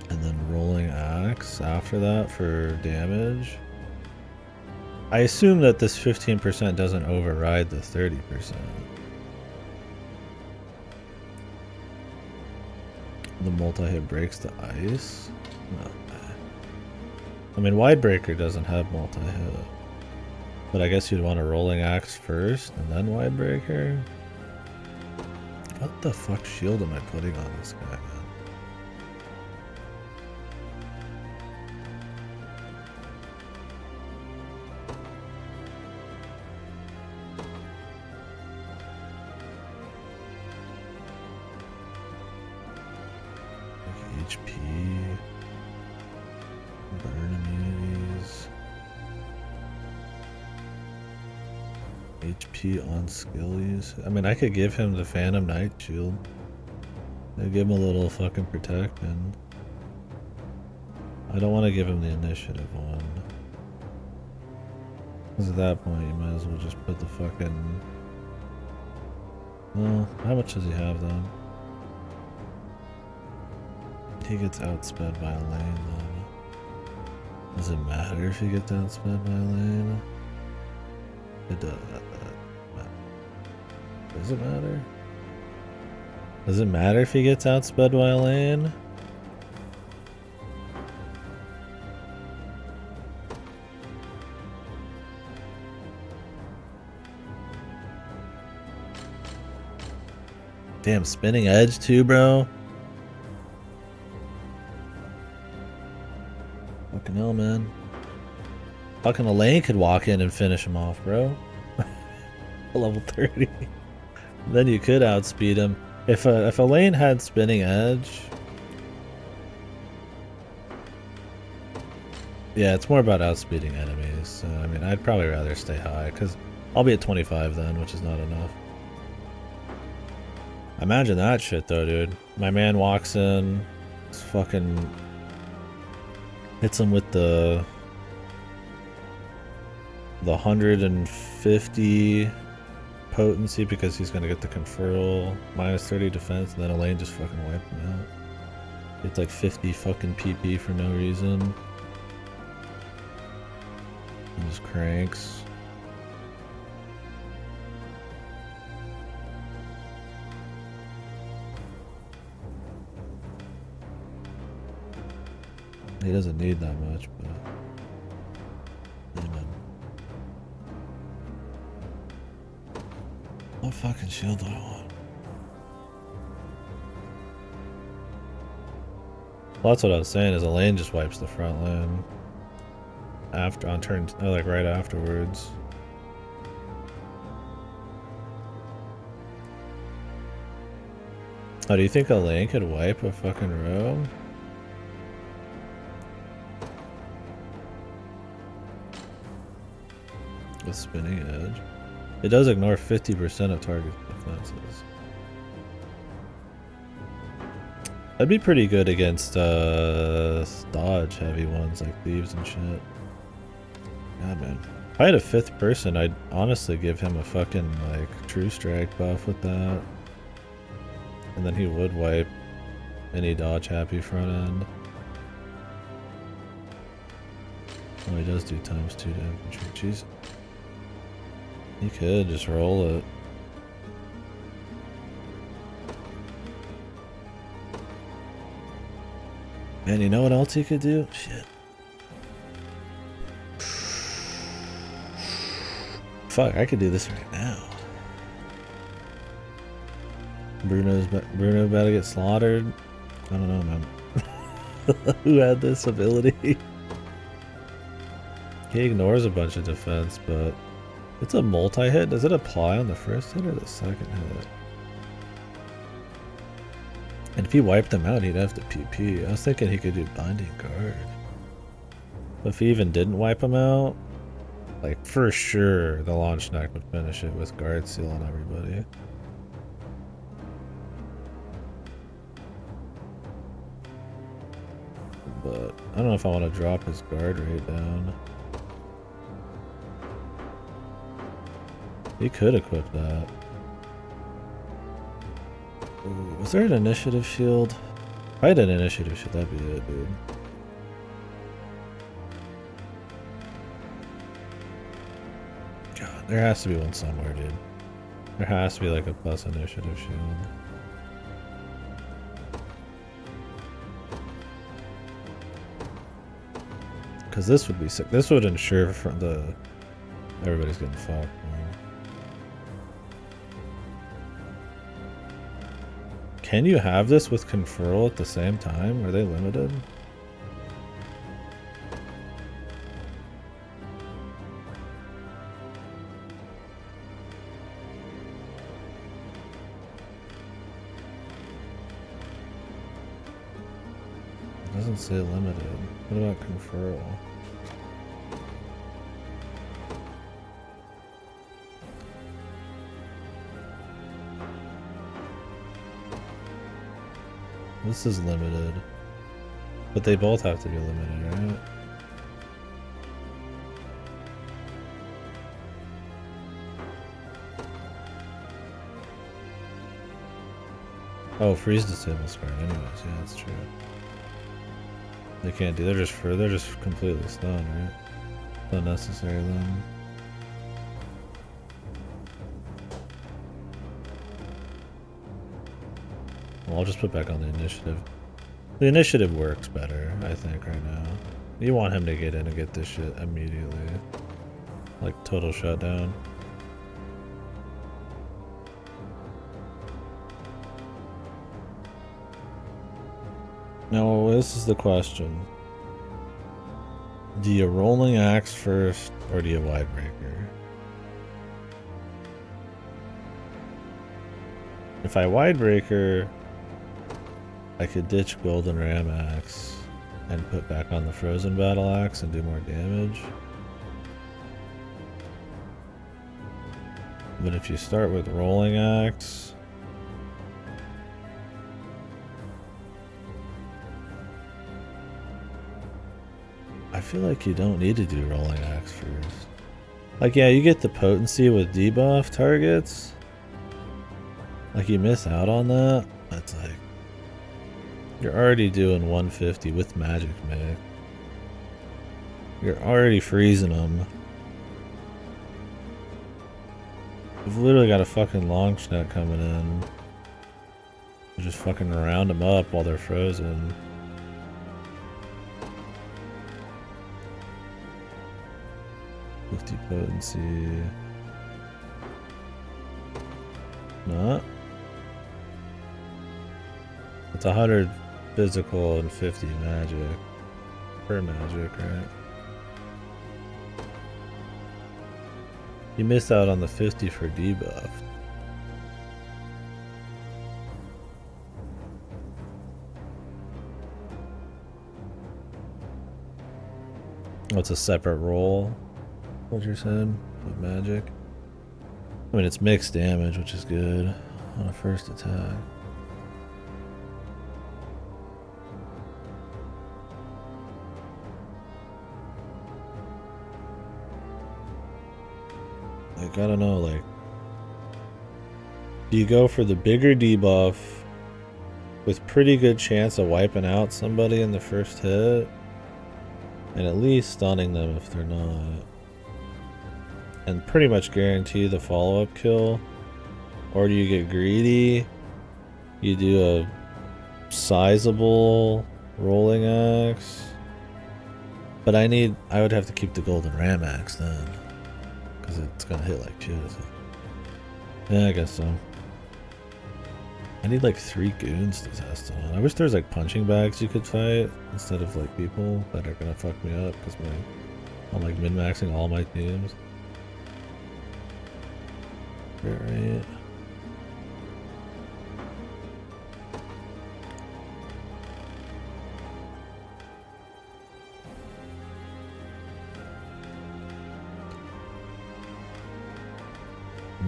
And then rolling axe after that for damage. I assume that this 15% doesn't override the 30%. The multi-hit breaks the ice? No. I mean, wide breaker doesn't have multi-hit. But I guess you'd want a rolling axe first, and then wide breaker? What the fuck shield am I putting on this guy, man? Like HP, burn immunities. HP on skill use. I mean, I could give him the Phantom Knight Shield. I'd give him a little fucking protection. I don't want to give him the initiative one. Because at that point, you might as well just put the fucking... Well, how much does he have then? He gets outsped by a lane then. Does it matter if he gets outsped by a lane? It does. Does it matter? Does it matter if he gets outsped by a lane? Damn, spinning edge too, bro. Fucking hell, man. Fucking Elaine could walk in and finish him off, bro. Level 30. Then you could outspeed him. If Elaine had spinning edge... Yeah, it's more about outspeeding enemies. So, I mean, I'd probably rather stay high, because I'll be at 25 then, which is not enough. Imagine that shit, though, dude. My man walks in, fucking... hits him with the 150 potency because he's gonna get the conferral, minus 30 defense, and then Elaine just fucking wiped him out. It's like 50 fucking PP for no reason. And just cranks. He doesn't need that much, but... Amen. What fucking shield do I want? Well, that's what I was saying, is Elaine just wipes the front lane. After, on turn, like right afterwards. Oh, do you think a lane could wipe a fucking row? With spinning edge. It does ignore 50% of target defenses. That'd be pretty good against dodge heavy ones like thieves and shit. Yeah, man. If I had a 5th person, I'd honestly give him a fucking like true strike buff with that. And then he would wipe any dodge happy front end. Oh, he does do ×2 to infantry. Jeez. He could just roll it. Man, you know what else he could do? Shit. Fuck, I could do this right now. Bruno about to get slaughtered. I don't know, man. Who had this ability? He ignores a bunch of defense, but it's a multi-hit. Does it apply on the first hit or the second hit? And if he wiped them out, he'd have to PP. I was thinking he could do Binding Guard. But if he even didn't wipe them out, like for sure the launch neck would finish it with Guard Seal on everybody. But I don't know if I want to drop his guard rate down. He could equip that. Ooh, was there an initiative shield? If I had an initiative shield, that'd be it, dude. God, there has to be one somewhere, dude. There has to be like a plus initiative shield. Because this would be sick. This would ensure for the everybody's getting fucked, man. Can you have this with Conferral at the same time? Are they limited? It doesn't say limited. What about Conferral? This is limited. But they both have to be limited, right? Oh, freeze disable scar. Anyways, yeah, that's true. They can't do. They're just completely stunned, right? Unnecessary then. Well, I'll just put back on the initiative. The initiative works better, I think, right now. You want him to get in and get this shit immediately. Like, total shutdown. Now, this is the question. Do you rolling axe first, or do you wide breaker? If I wide breaker, I could ditch Golden Ram Axe and put back on the Frozen Battle Axe and do more damage. But if you start with Rolling Axe, I feel like you don't need to do Rolling Axe first. Like, yeah, you get the potency with debuff targets. Like, you miss out on that. That's like, you're already doing 150 with magic, man. You're already freezing them. You've literally got a fucking launch net coming in. You just fucking round them up while they're frozen. Potency. Not. It's 100 physical and 50 magic. Per magic, right? You missed out on the 50 for debuff. What's a separate roll? What you're saying with magic? I mean, it's mixed damage, which is good on a first attack. Like, I don't know, like, do you go for the bigger debuff with pretty good chance of wiping out somebody in the first hit, and at least stunning them if they're not, and pretty much guarantee the follow-up kill? Or do you get greedy, you do a sizable rolling axe, but I would have to keep the golden ram axe then, because it's gonna hit like shit. So. Yeah, I guess so. I need like 3 goons to test on. I wish there was like punching bags you could fight instead of like people that are gonna fuck me up because I'm like min-maxing all my teams. Right.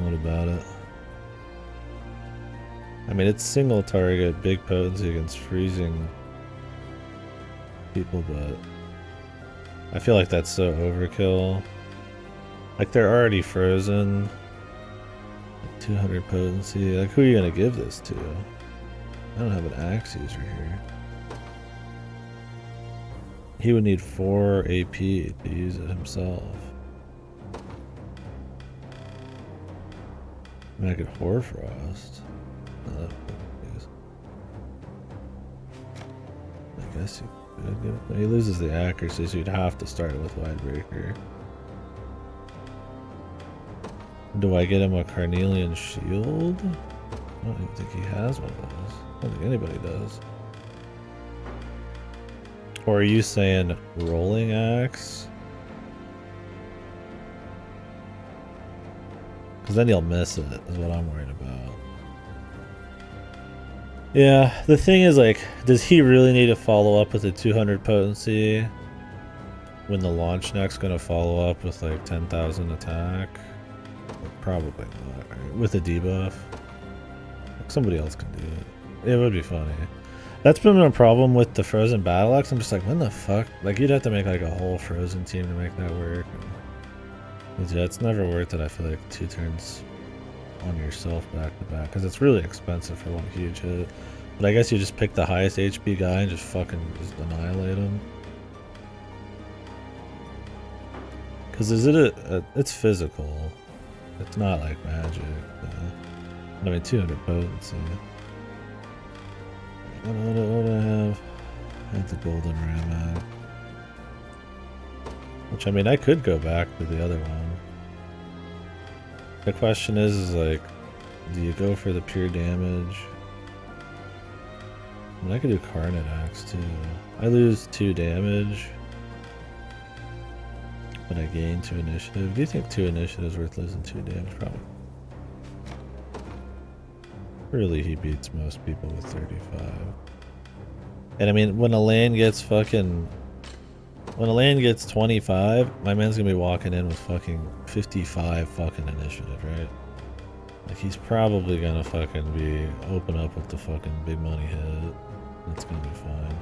What about it? I mean, it's single target, big potency against freezing people, but I feel like that's so overkill. Like, they're already frozen. 200 potency. Like, who are you gonna give this to? I don't have an axe user here. He would need 4 AP to use it himself. I mean, I could Hoarfrost. I guess you could give it. He loses the accuracy, so you'd have to start it with Widebreaker. Do I get him a Carnelian Shield? I don't even think he has one of those. I don't think anybody does. Or are you saying Rolling Axe? Because then he'll miss it, is what I'm worried about. Yeah, the thing is, like, does he really need to follow up with a 200 potency when the launch neck's gonna follow up with like 10,000 attack? Probably not, right? With a debuff. Like, somebody else can do it. It would be funny. That's been my problem with the Frozen Battle Axe. I'm just like, when the fuck? Like, you'd have to make like a whole Frozen team to make that work. Yeah, it's never worth it, I feel like, 2 turns on yourself back to back, because it's really expensive for one huge hit. But I guess you just pick the highest HP guy and just fucking just annihilate him. Because is it it's physical. It's not like magic. I mean, 200 potency. What do I have? I have the golden ram axe. Which, I mean, I could go back to the other one. The question is like, do you go for the pure damage? I mean, I could do Carnot Axe too. I lose 2 damage, but I gain 2 initiative. Do you think 2 initiative is worth losing 2 damage? Probably. Really, he beats most people with 35. And I mean, when a lane gets fucking... When a lane gets 25, my man's gonna be walking in with fucking 55 fucking initiative, right? Like, he's probably gonna fucking be open up with the fucking big money hit. That's gonna be fine.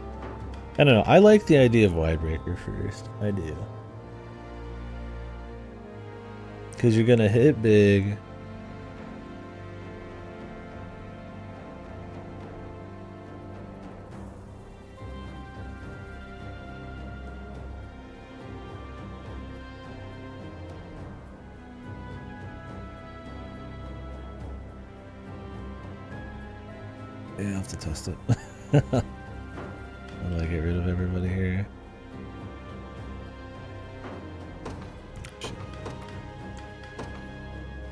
I don't know. I like the idea of Widebreaker first. I do. Because you're gonna hit big. Yeah, I'll have to test it. How do I get rid of everybody here?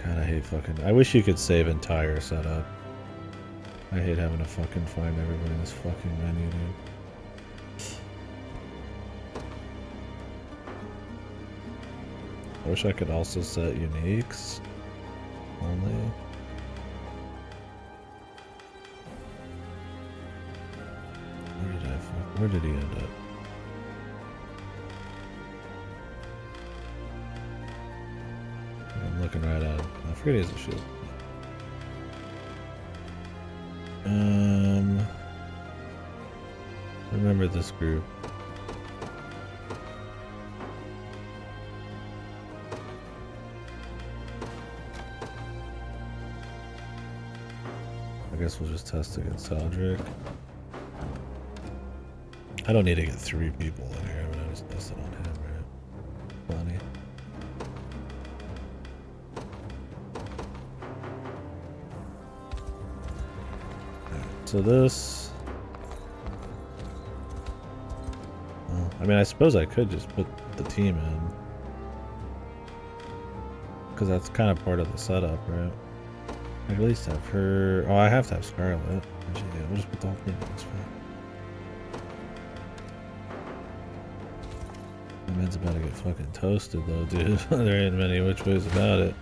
God, I hate fucking... I wish you could save entire setup. I hate having to fucking find everybody in this fucking menu, dude. I wish I could also set uniques only. Where did he end up? looking right at him. I forget he has a shield. Remember this group. I guess we'll just test against Aldrich. I don't need to get 3 people in here, but I just tested on him, right? Plenty. Alright, so this... Well, I mean, I suppose I could just put the team in. Because that's kind of part of the setup, right? I at least have her... Oh, I have to have Scarlet. Actually, yeah, we'll just put the whole team in. It's fine. My man's about to get fucking toasted though, dude. There ain't many which ways about it.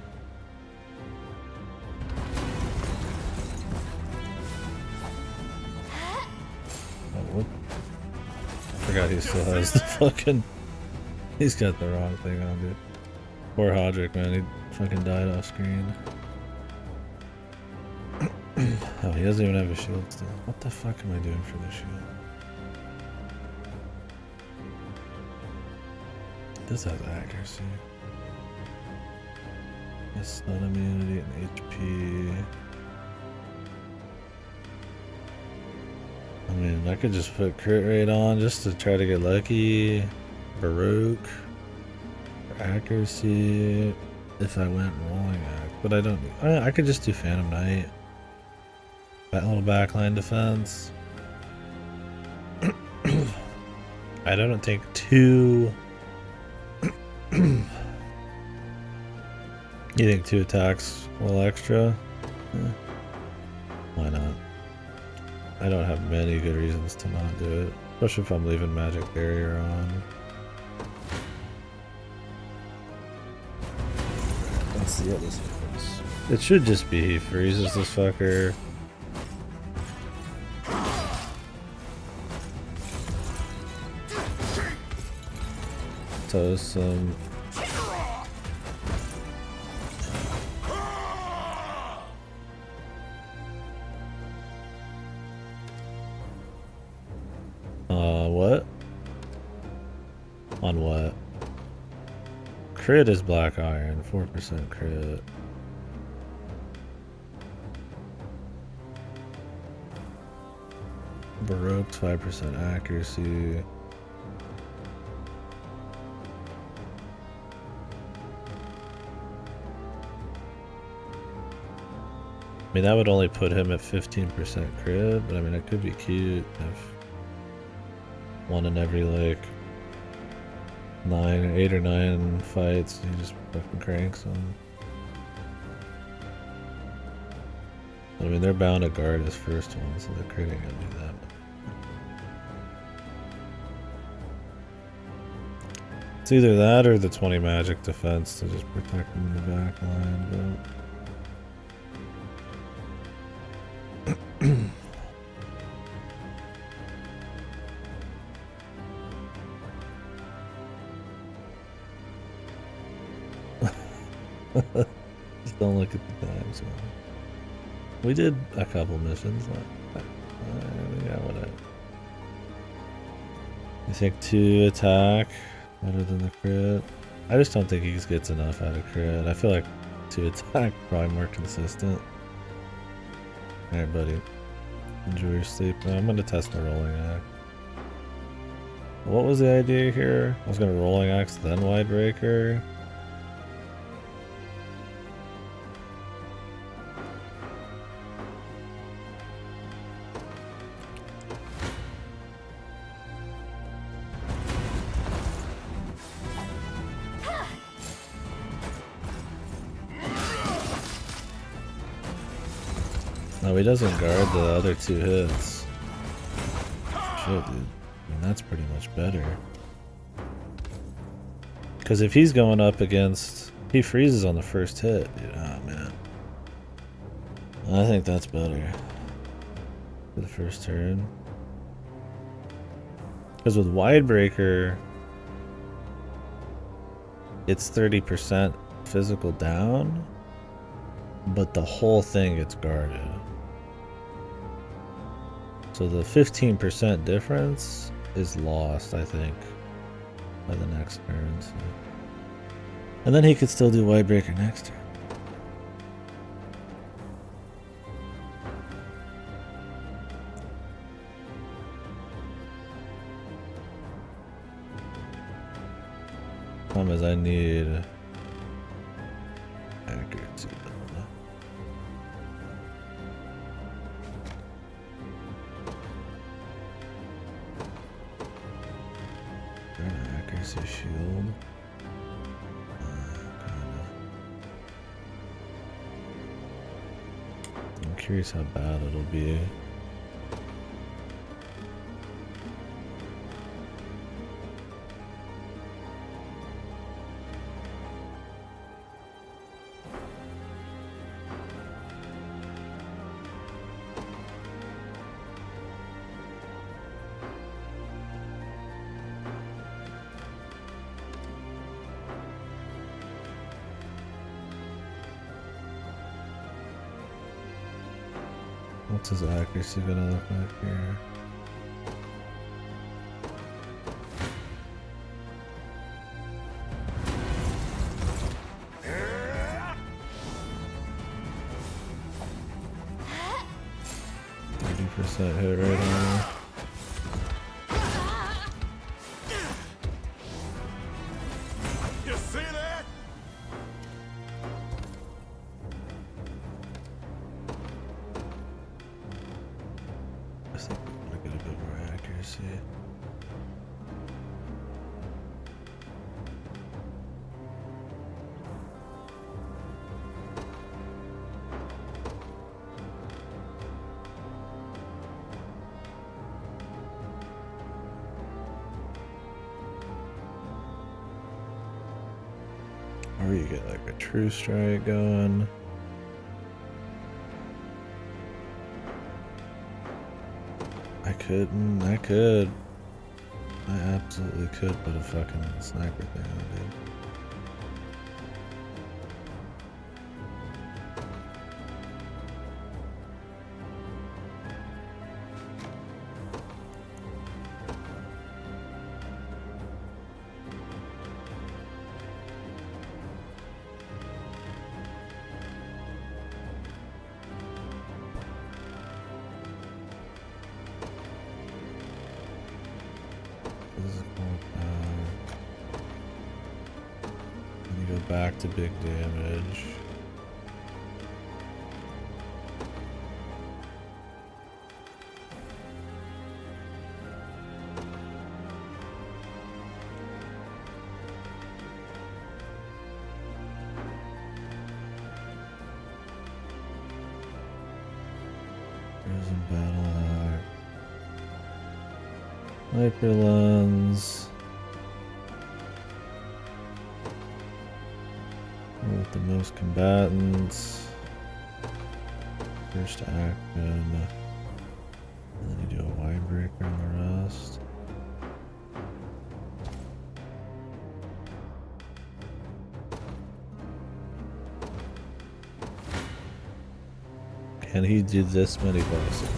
Oh, what? I forgot he still has the fucking... He's got the wrong thing on, dude. Poor Hodrick, man. He fucking died off screen. Oh, he doesn't even have a shield still. What the fuck am I doing for this shield? This has accuracy. Yes, stun immunity and HP. I mean, I could just put crit rate on just to try to get lucky. Baroque. For accuracy. If I went rolling act. But I don't. I could just do Phantom Knight. That little backline defense. I don't take 2. You think 2 attacks a little extra? Yeah. Why not? I don't have many good reasons to not do it. Especially if I'm leaving Magic Barrier on. Let's see how this goes. It should just be he freezes this fucker. Toast some. What? On what? Crit is Black Iron, 4% crit. Baroque's 5% accuracy. I mean, that would only put him at 15% crit, but I mean, it could be cute if one in every, like, 8 or 9 fights, he just fucking cranks them. I mean, they're bound to guard his first one, so they're critting gonna do that. It's either that or the 20 magic defense to just protect him in the back line, but... Just don't look at the times. So. We did a couple missions. Yeah, whatever. You think 2 attack better than the crit? I just don't think he gets enough out of crit. I feel like 2 attack probably more consistent. Alright, buddy. Enjoy your sleep. I'm gonna test my rolling axe. What was the idea here? I was gonna rolling axe then wide breaker. No, he doesn't guard the other 2 hits. Shit, dude. I mean, that's pretty much better. Because if he's going up against... He freezes on the first hit, dude. Oh, man. I think that's better. For the first turn. Because with Wide Breaker... It's 30% physical down, but the whole thing gets guarded. So the 15% difference is lost, I think, by the next turn. So. And then he could still do Whitebreaker next turn. Problem is I need accuracy. Accuracy shield. I'm curious how bad it'll be. What's his accuracy gonna look like here? %30 hit right on. You see that? I think we want to get a bit more accuracy. Or you get like a true strike going. I could. I absolutely could put a fucking sniper thing on, dude. Back to big damage. Prison battle hack. Sniper lens. With the most combatants. First action. And then you do a wide breaker on the rest. Can he do this many bosses?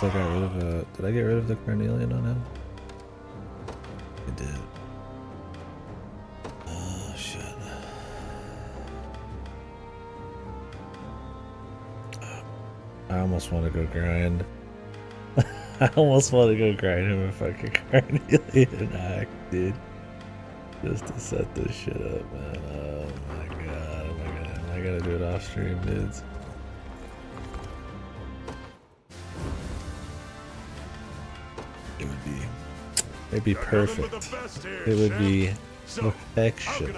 I got rid of did I get rid of the Carnelian on him? I did. Oh shit. I almost want to go grind. I almost want to go grind him if I could Carnelian act, dude. Just to set this shit up, man. Oh my god. Am I gonna do it off stream, dudes? It'd be perfect. It would be perfection.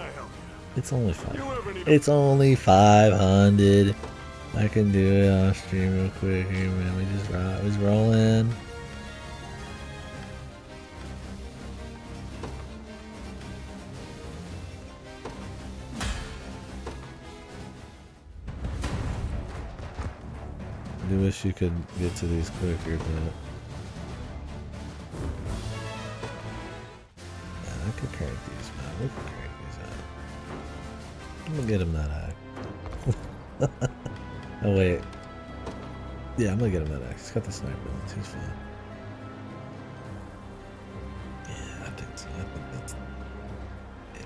It's only 500. It's only 500. I can do it off stream real quick here, man. We just rolling. I do wish you could get to these quicker, but I could crank these, man. We can crank these out. I'm gonna get him that high. Oh wait. Yeah, I'm gonna get him that high. He's got the sniper lens. He's fine. Yeah, I think so. I think that's. Yeah.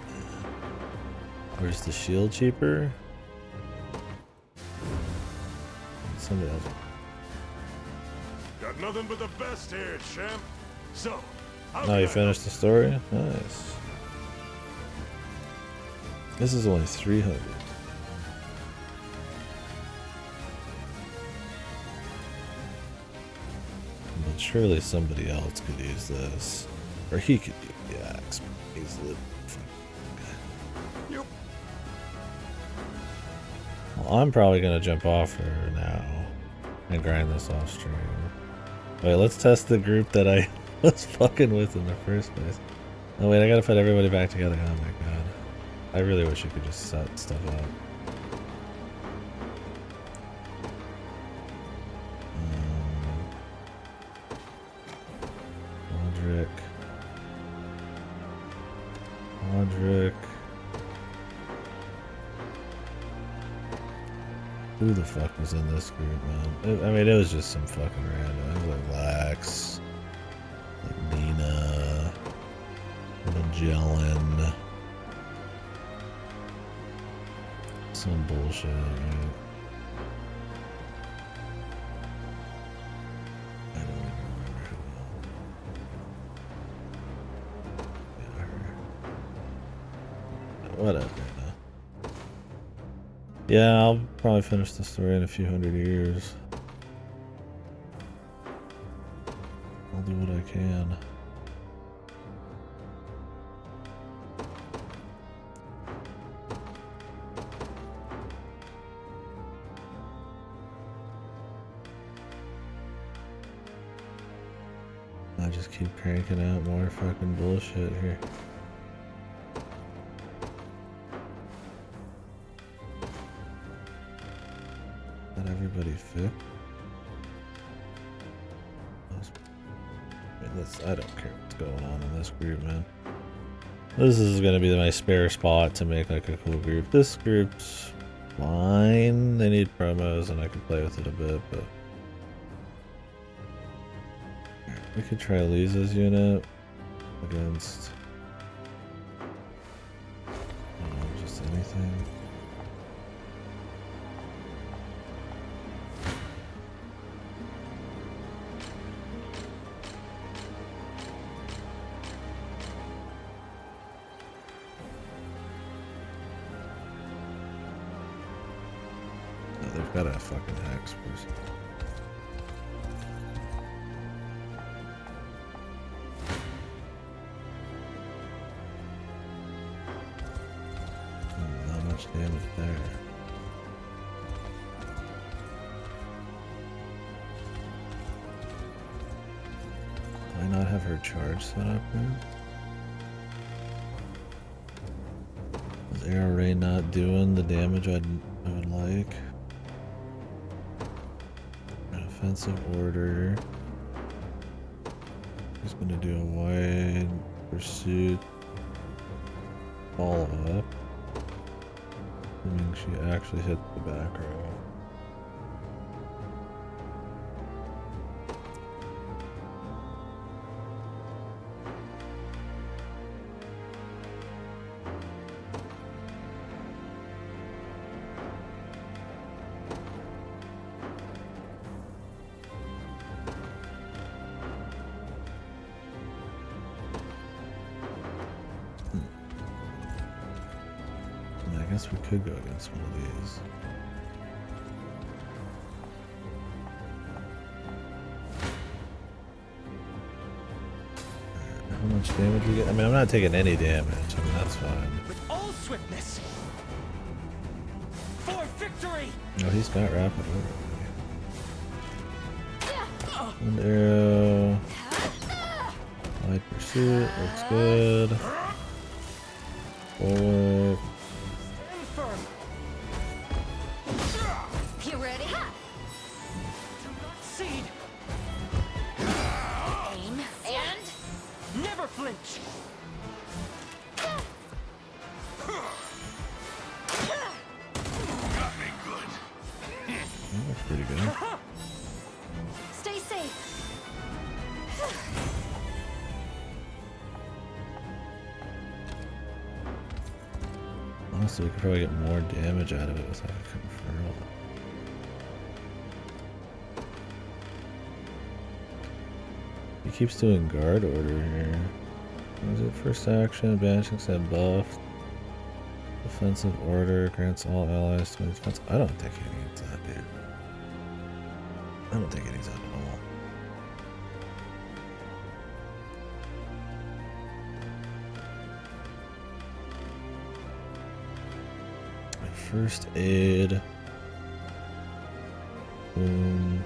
Where's the shield cheaper? Somebody else. Got nothing but the best here, champ. So. Now you finished the story? Nice. This is only 300. But surely somebody else could use this. Or he could use the axe. He's the guy. Yep. Well, I'm probably gonna jump off her now and grind this off stream. Wait, let's test the group that I was fucking with in the first place. Oh wait, I gotta put everybody back together. Oh my god. I really wish you could just set stuff up. Roderick. Who the fuck was in this group, man? I mean, it was just some fucking random. It was like Lax, like Nina, Magellan. Some bullshit, right? I don't even remember who. Yeah, her. Whatever. Yeah, I'll probably finish the story in a few hundred years. I'll do what I can. I just keep cranking out more fucking bullshit here. Everybody fit? I don't care what's going on in this group, man. This is gonna be my spare spot to make like a cool group. This group's fine. They need promos and I can play with it a bit, but we could try Lisa's unit against I don't know, just anything. They've got a fucking hex person. Not much damage there. Do I not have her charge set up now? Is Arrow Ray not doing the damage I would like? Offensive order. He's gonna do a wide pursuit follow-up. Assuming she actually hit the back row. guess we could go against one of these. How much damage we get? I mean, I'm not taking any damage. I mean, that's fine. With all swiftness. For victory. No, he's got rapid order. One arrow. Light pursuit. Looks good. Forward. Stand firm. You ready? Do not cede. Aim and Never flinch. Got me good. That's pretty good. stay safe. Honestly, we could probably get more damage out of it with like a conferral. He keeps doing guard order here. What is it? First action, banishing set buff. Defensive order grants all allies 20 defense. I don't think he needs that, dude. I don't think he needs that at all. First aid. Boom.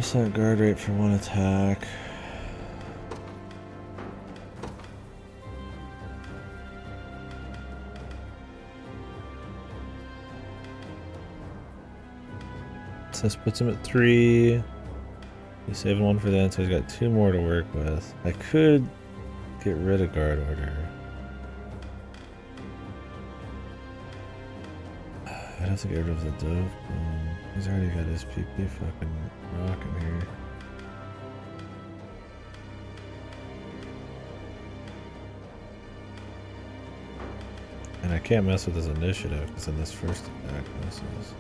% guard rate for one attack. So this puts him at 3. He's saving 1 for that, so he's got 2 more to work with. I could get rid of guard order. I'd have to get rid of the dove. He's already got his PP fucking rocking here. And I can't mess with his initiative because in this first attack misses.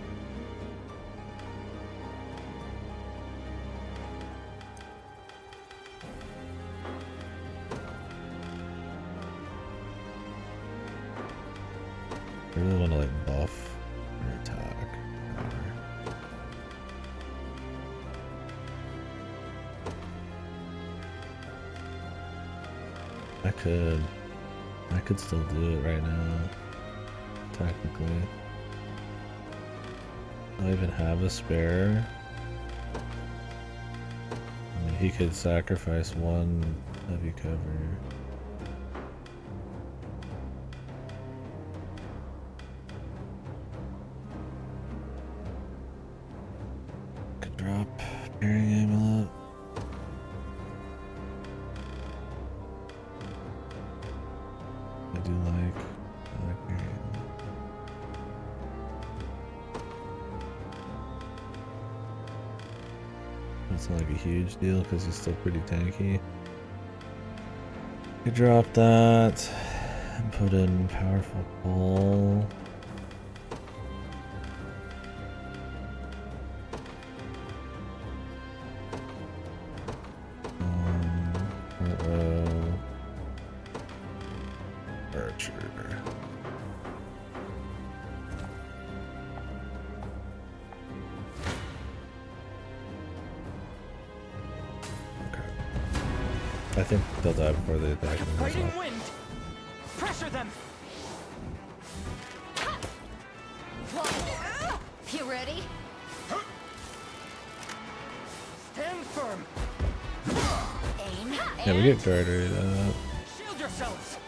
I really want to like buff or attack. I could still do it right now, technically. I even have a spare. I mean, he could sacrifice 1 heavy cover. Could drop Bearing Amulet. I like Bearing Amulet. It's not like a huge deal because he's still pretty tanky. Could drop that and put in Powerful Pull. Archer. I think they'll die before they attack him. Fighting wind. Pressure them. You ready? Stand firm. Aim. Yeah, we get guarded up. Shield yourselves.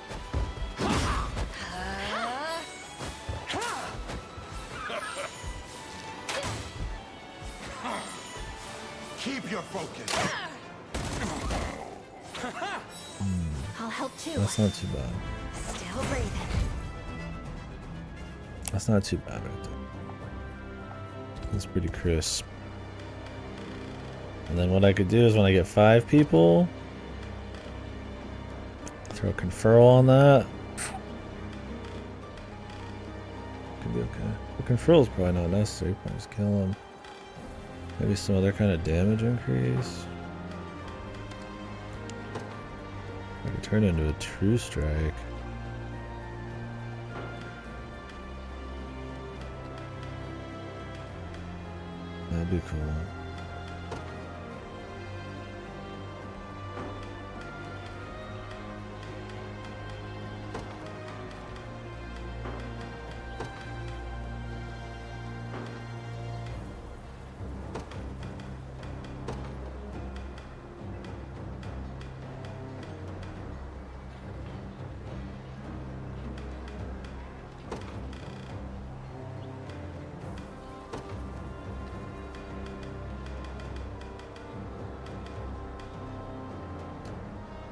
Keep your focus. I'll help too. That's not too bad. Still breathing. That's not too bad right there. That's pretty crisp. And then what I could do is when I get 5 people, throw a conferral on that. Could be okay. The conferral is probably not necessary. Probably just kill him. Maybe some other kind of damage increase. I could turn into a true strike. That'd be cool.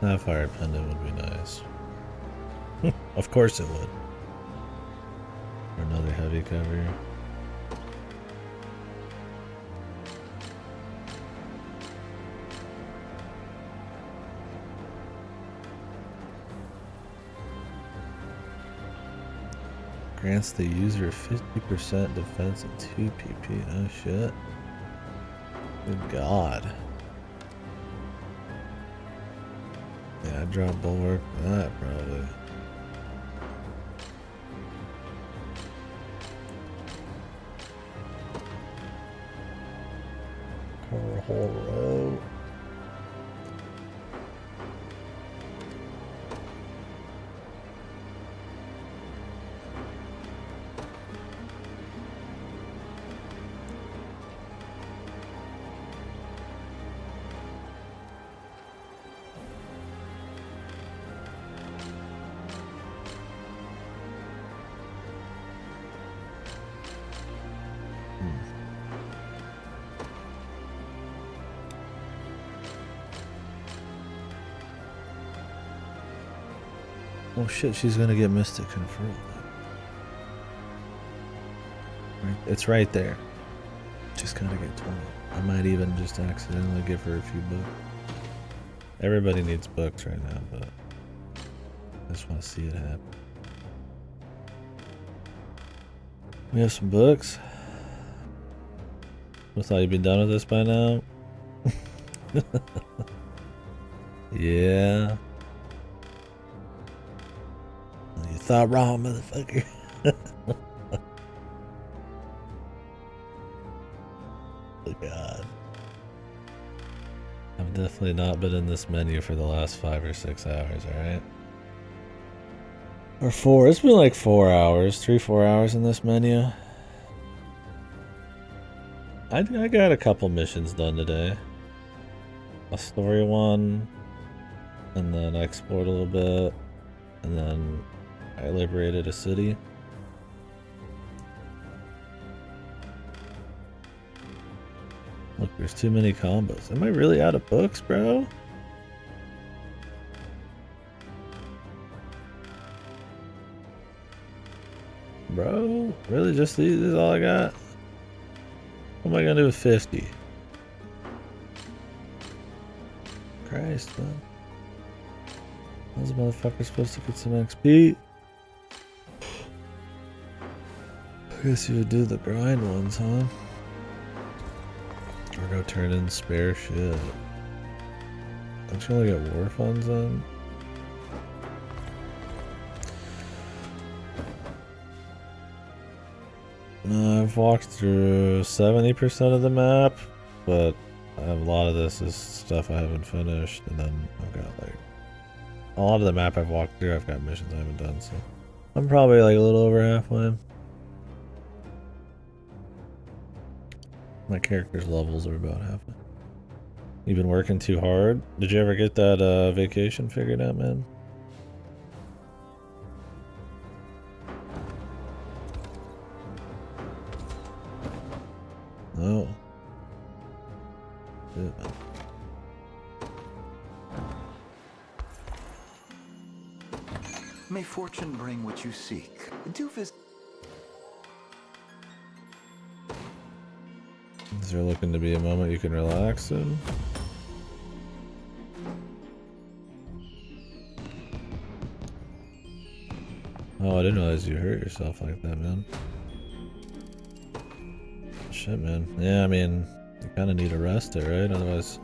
That fire pendant would be nice. Of course it would. Or another heavy cover. Grants the user 50% defense and 2 PP. Oh shit. Good god. Yeah, I'd drop bulwark for that probably. Cover a whole row. Oh shit, she's gonna get Mystic Conferred. It's right there. Just gotta get 20. I might even just accidentally give her a few books. Everybody needs books right now, but I just want to see it happen. We have some books. I thought you'd be done with this by now. Yeah. You thought wrong, motherfucker. Oh god. I've definitely not been in this menu for the last 5 or 6 hours, alright? Or 4. It's been like 4 hours. 3-4 hours in this menu. I got a couple missions done today. A story one. And then I explored a little bit. And then I liberated a city. Look, there's too many combos. Am I really out of books, bro? Bro? Really? Just these? This is all I got? What am I gonna do with 50? Christ, man. Those motherfuckers supposed to get some XP. I guess you would do the grind ones, huh? Or go turn in spare shit. Don't you only get war funds then? I've walked through 70% of the map, but a lot of this is stuff I haven't finished, and then I've got like a lot of the map I've walked through, I've got missions I haven't done, so I'm probably like a little over halfway. My character's levels are about halfway. You been working too hard? Did you ever get that vacation figured out, man? No. Shit, man. May fortune bring what you seek. Do visit. Is there looking to be a moment you can relax in? Oh, I didn't realize you hurt yourself like that, man. Shit, man. Yeah, I mean, you kind of need to rest it, right? Otherwise,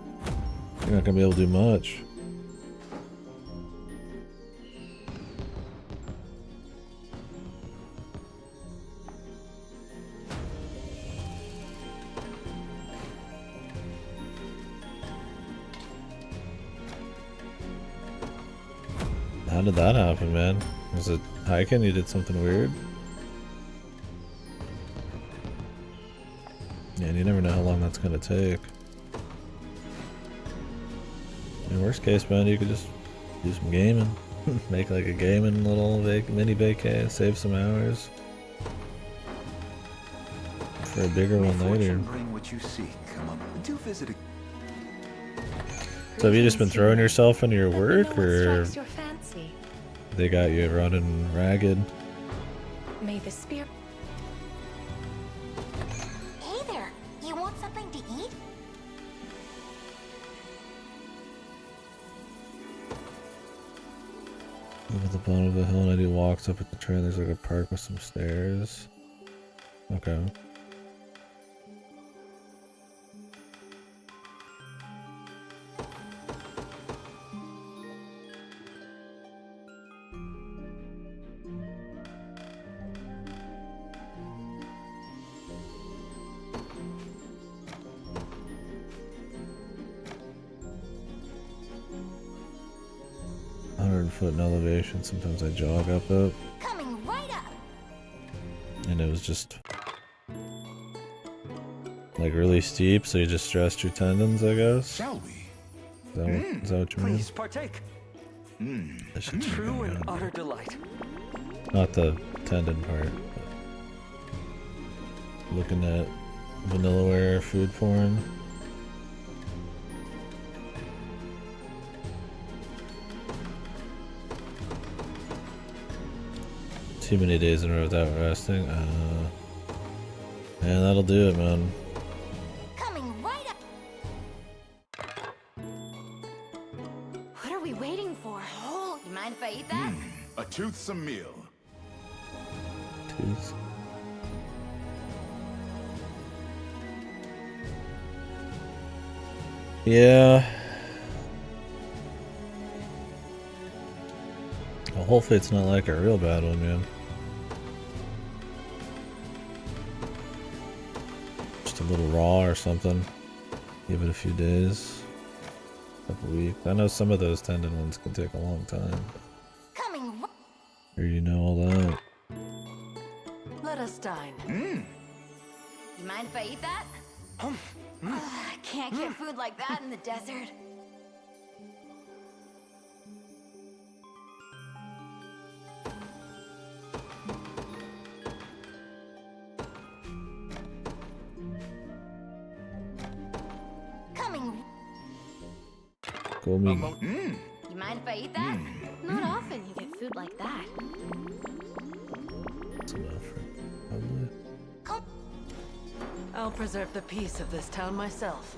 you're not gonna be able to do much. How did that happen, man? Was it hiking? You did something weird? Yeah, and you never know how long that's gonna take. In worst case, man, you could just do some gaming. Make like a gaming little mini vacay, save some hours. For a bigger one later. Bring what you seek. Do visit a... So have you just been throwing yourself into your work, or Your fancy. they got you running ragged? May the spear. Hey there, you want something to eat? Live at the bottom of the hill and I do walks up at the train. There's like a park with some stairs. Okay. Foot in elevation. Sometimes I jog up it. Coming right up. And it was just like really steep, so you just stressed your tendons, I guess. Shall we? Is that what you mean? Please partake. That shit's True really and good. utter delight. Not the tendon part, but looking at vanillaware food porn. Too many days in a row without resting. Man, that'll do it, man. Coming right up. What are we waiting for? Oh, you mind if I eat that? A toothsome meal. Tooth. Yeah. Well, hopefully it's not like a real bad one, man. Just a little raw or something. Give it a few days. A couple weeks. I know some of those tendon ones can take a long time. Coming right. Or you know all that. Let us dine. You mind if I eat that? I can't get food like that in the desert. Coming. Go me. You mind if I eat that? Not often you get food like that. That's enough for probably. Come. I'll preserve the peace of this town myself.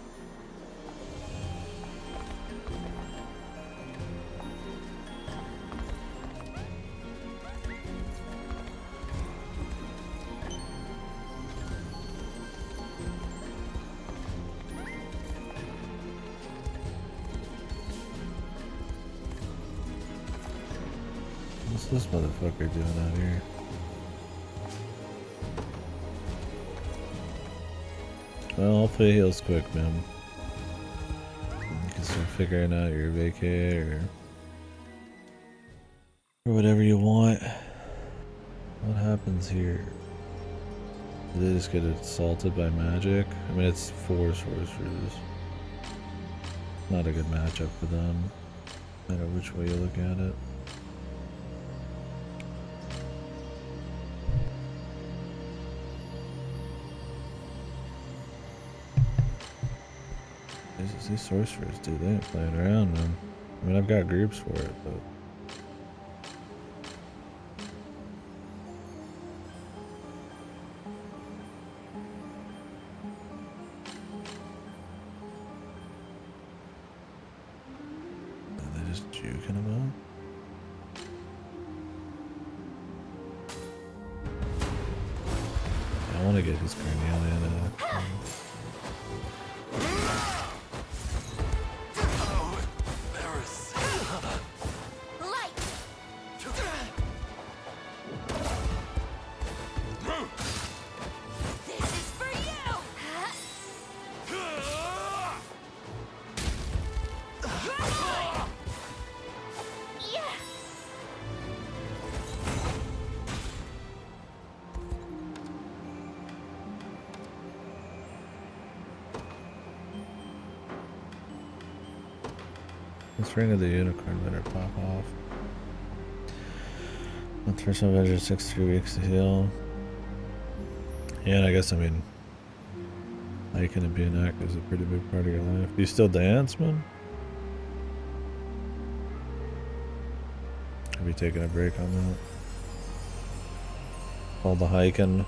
What's this motherfucker doing out here? Well, hopefully it heals quick, man. You can start figuring out your vacay or whatever you want. What happens here? Do they just get assaulted by magic? I mean, it's four sorcerers. Not a good matchup for them, no matter which way you look at it. these sorcerers, dude, they ain't playing around, man. I mean, I've got groups for it, but. Are they just juking him up? I want to get his Carnelian. This ring of the unicorn better pop off. The first one measures 6 3 weeks to heal. Yeah, and I guess, I mean, hiking and being active is a pretty big part of your life. Do you still dance, man? Have you taken a break on that? All the hiking.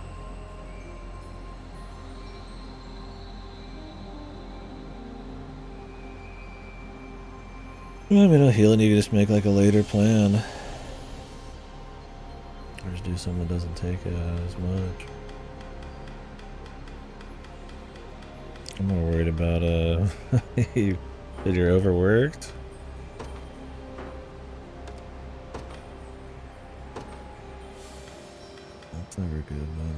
Well, I mean, no healing, you can just make like a later plan. Or just do something that doesn't take as much. I'm more worried about, that you're overworked. That's never good, man.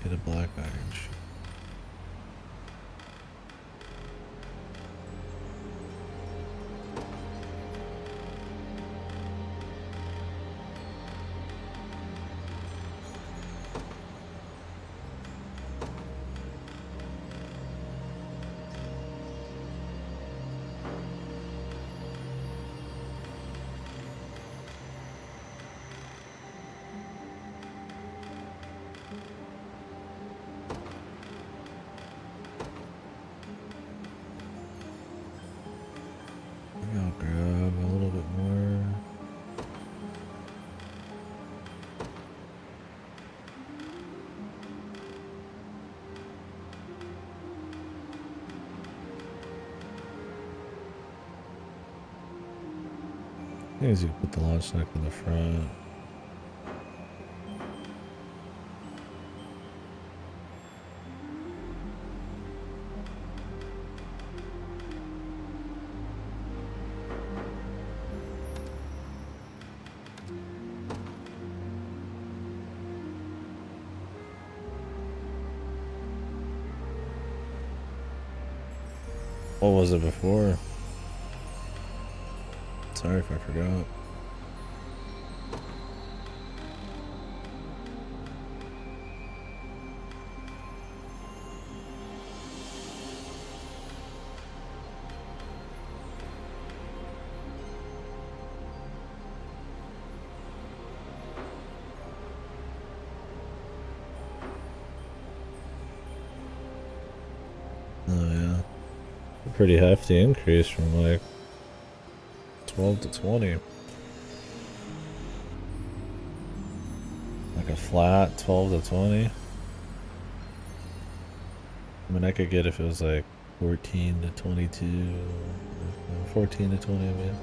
Get a black iron sheet. I'll grab a little bit more. I think you can put the launch neck in the front. What was it before? Sorry if I forgot. Oh yeah. A pretty hefty increase from like 12 to 20. Like a flat 12 to 20. I mean, I could get if it was like 14 to 22. 14 to 20, I mean.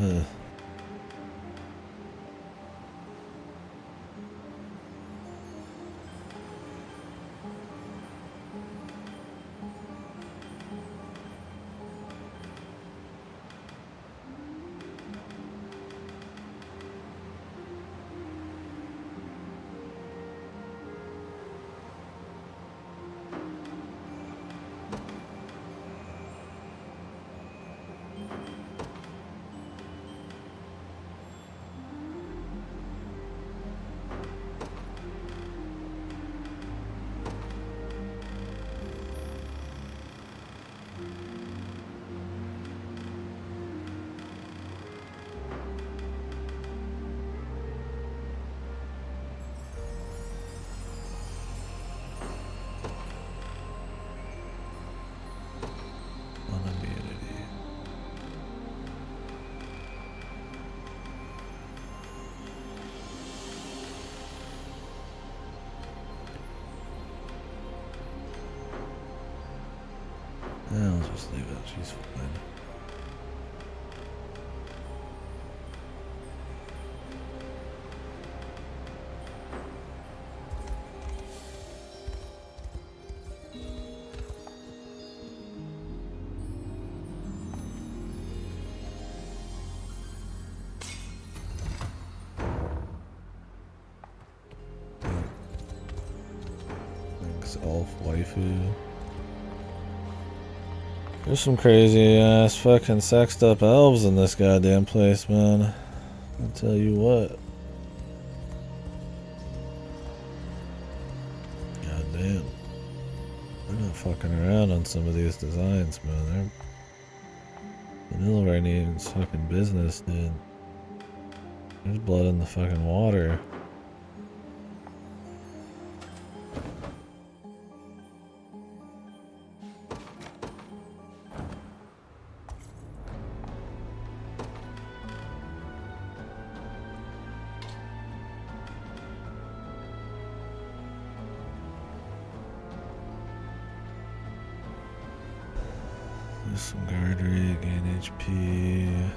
Ugh. Just leave it. She's fine. Elf waifu. There's some crazy ass fucking sexed up elves in this goddamn place, man. I'll tell you what. Goddamn. They're not fucking around on some of these designs, man. Vanilla right needs fucking business, dude. There's blood in the fucking water. Some guard rig, gain HP.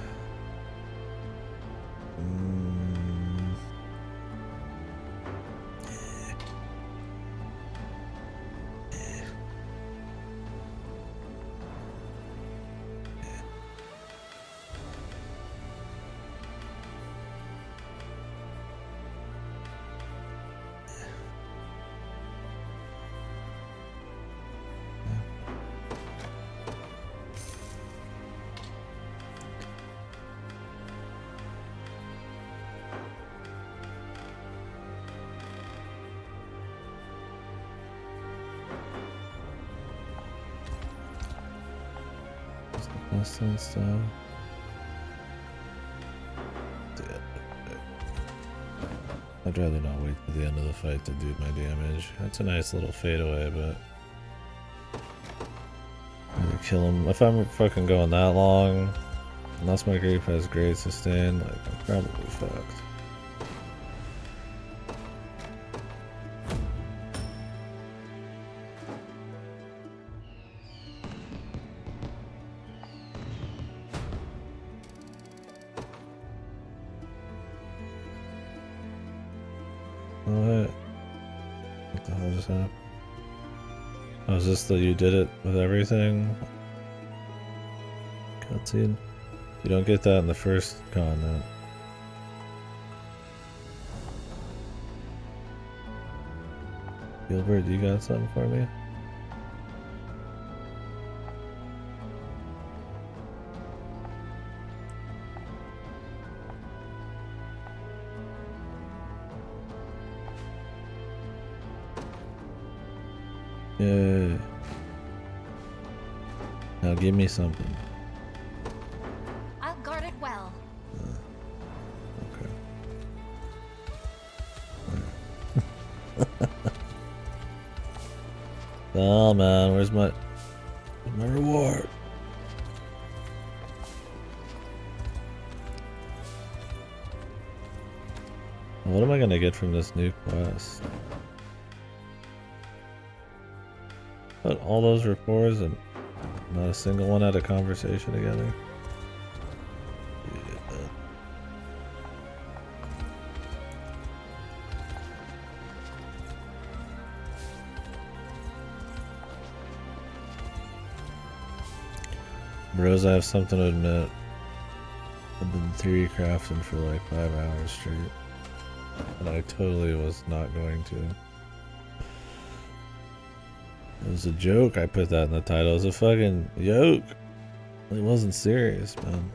And stuff. I'd rather not wait to the end of the fight to do my damage. That's a nice little fadeaway, but either kill him if I'm fucking going that long. Unless my grief has great sustain, like I'm probably fucked. What the hell just happened? Oh, is this that you did it with everything? Cutscene? You don't get that in the first continent. Gilbert, you got something for me? Yeah. Now give me something. I'll guard it well. Okay. Oh man, where's my reward? What am I gonna get from this new quest? But all those rapports and not a single one had a conversation together. Yeah. Bros, I have something to admit. I've been theory crafting for like 5 hours straight. And I totally was not going to. It was a joke. I put that in the title. It was a fucking joke. It wasn't serious, man.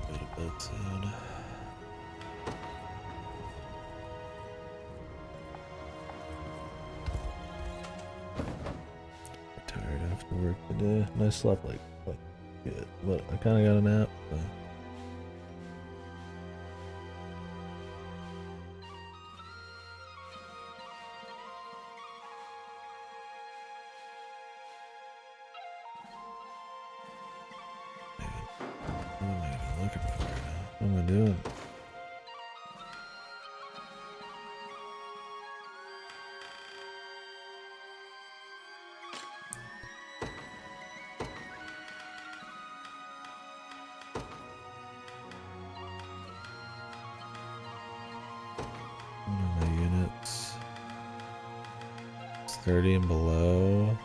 Go to bed soon. I'm tired after work today. And I slept like good, but I kind of got a nap. So. What am I even looking What am I doing? What are my units? It's 30 and below.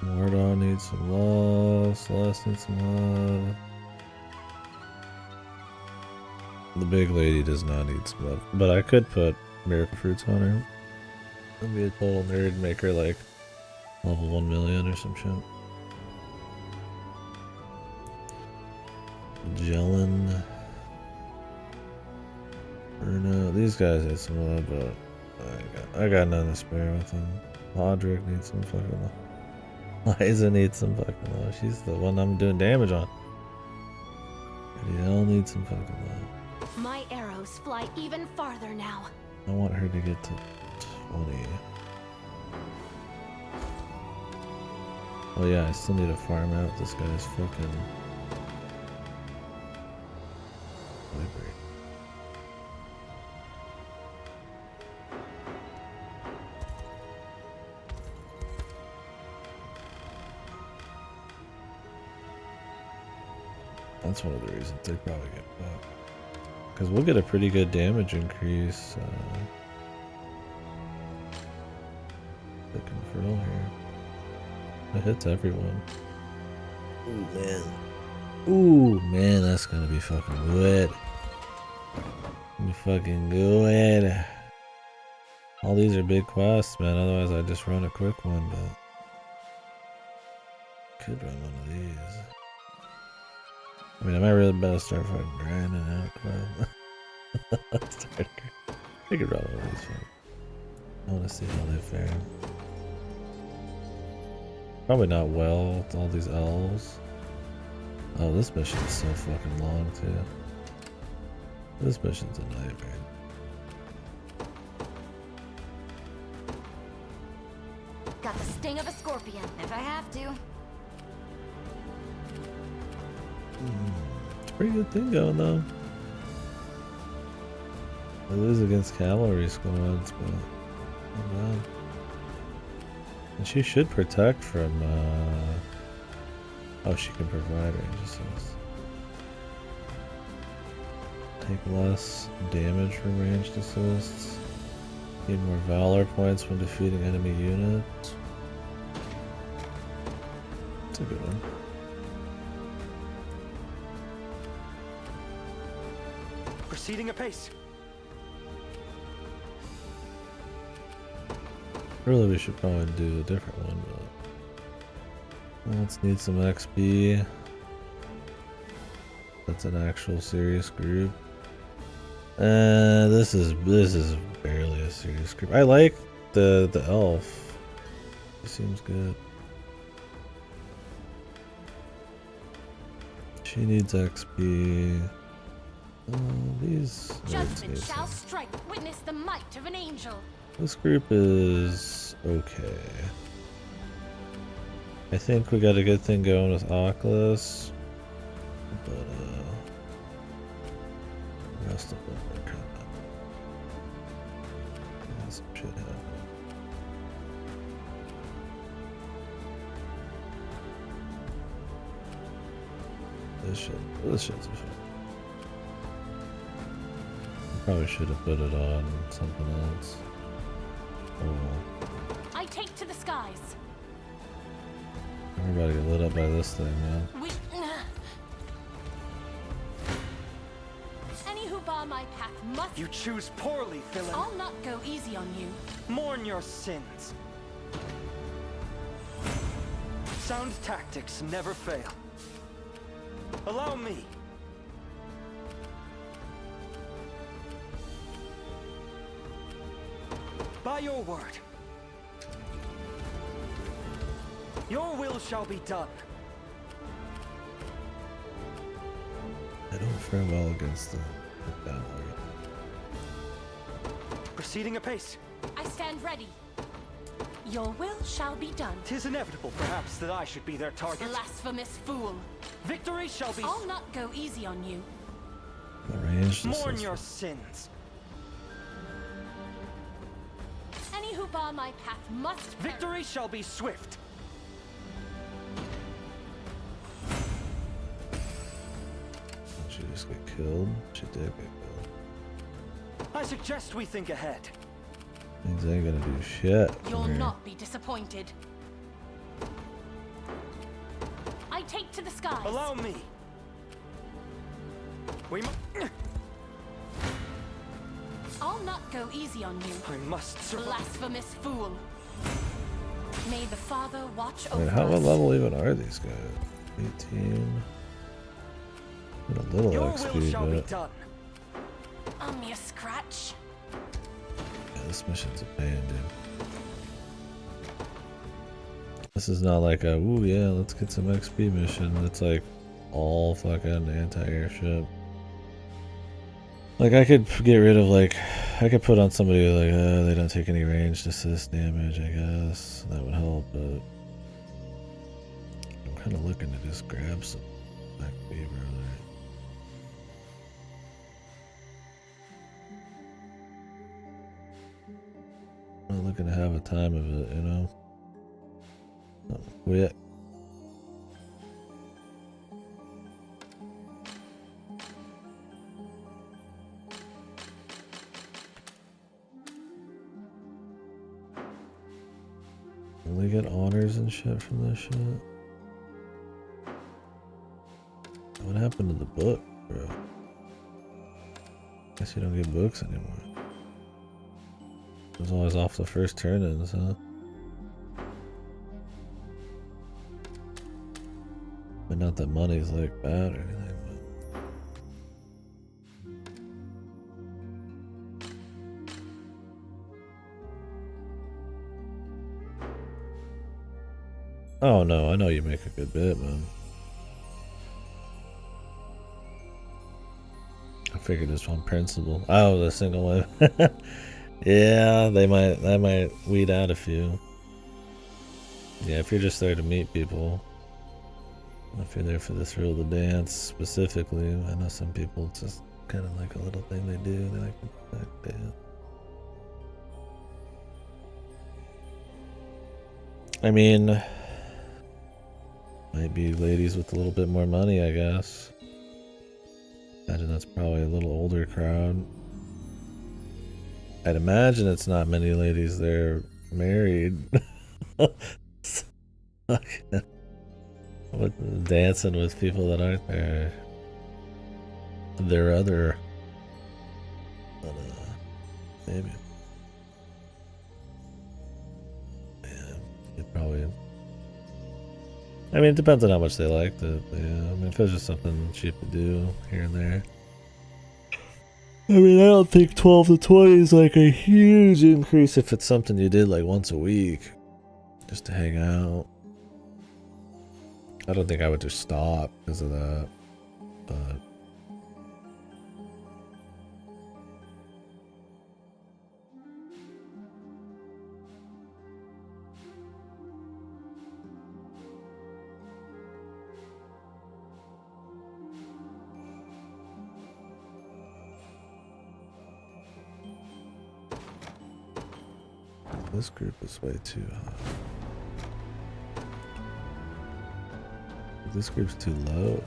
Mordor needs some love. Celeste needs some love. The big lady does not need some love, but I could put miracle fruits on her. That'd be a total nerd, make her like level 1 million or some shit. Jellin. Bruno. These guys need some love, but I got none to spare with them. Podrick needs some fucking love. Liza needs some fucking love. She's the one I'm doing damage on. Ariel needs some fucking love. My arrows fly even farther now. I want her to get to 20. Oh yeah, I still need to farm out this guy's fucking library. That's one of the reasons they probably get bought. Because we'll get a pretty good damage increase. Looking for all here. It hits everyone. Ooh, man. Ooh, man, that's gonna be fucking good. Gonna be fucking good. All these are big quests, man. Otherwise, I'd just run a quick one, but could run one of these. I mean, I might really better start fucking grinding out quest. I could run one of these. I want to see how they fare. Probably not well with all these elves. Oh, this mission is so fucking long too. This mission's a nightmare. Got the sting of a scorpion, if I have to. It's a pretty good thing going though. I lose against cavalry squads, but not bad. And she should protect from, oh, she can provide range assist. Take less damage from ranged assists. Gain more valor points when defeating enemy units. It's a good one. Proceeding apace. Really, we should probably do a different one, but let's need some XP. That's an actual serious group. This is barely a serious group. I like the elf. He seems good. She needs XP. These Judgment shall strike. Witness the might of an angel. This group is okay. I think we got a good thing going with Oculus, but the rest of them are kind of some shit happening. This shit's a fun. Probably should have put it on something else. Oh well. I take to the skies. Everybody get lit up by this thing, man. Any who bar my path must. You choose poorly, villain. I'll not go easy on you. Mourn your sins. Sound tactics never fail. Allow me. By your word. Your will shall be done. I don't fare well against the cavalry. Proceeding apace. I stand ready. Your will shall be done. 'Tis inevitable, perhaps, that I should be their target. Blasphemous fool. Victory shall be... I'll not go easy on you. Arrange this. Mourn your sins. Any who bar my path must perish. Victory shall be swift. Did she just get killed? She did get killed. I suggest we think ahead. Things ain't gonna do shit. You'll not be disappointed. I take to the skies. Allow me. I'll not go easy on you. I must survive. Blasphemous fool. May the Father watch Wait, over what us. level even are these guys? 18. Got a little Your XP, will shall be but done. I'm your scratch. yeah, this mission's a pain, dude. This is not like a, ooh yeah, let's get some XP mission. It's like all fucking anti-airship. Like I could get rid of like, I could put on somebody like, they don't take any range assist damage, I guess. That would help, but I'm kind of looking to just grab some XP really. I'm not looking to have a time of it, you know? Quit. Will they get honors and shit from this shit? What happened to the book, bro? Guess you don't get books anymore. It was always off the first turn-ins, huh? But not that money's like bad or anything, but... Oh no, I know you make a good bit, man. I figured this on principle. Oh, the single one. Yeah, that might weed out a few. Yeah, if you're just there to meet people. If you're there for the thrill of the dance specifically, I know some people it's just kind of like a little thing they do. They like to dance. I mean, might be ladies with a little bit more money, I guess. Imagine that's probably a little older crowd. I'd imagine it's not many ladies there married. What, dancing with people that aren't their other, but maybe. Yeah, it probably. I mean, it depends on how much they liked it. Yeah, I mean, if it's just something cheap to do here and there. I mean, I don't think 12 to 20 is like a huge increase if it's something you did like once a week, just to hang out. I don't think I would just stop because of that, but this group is way too high. This group's too low.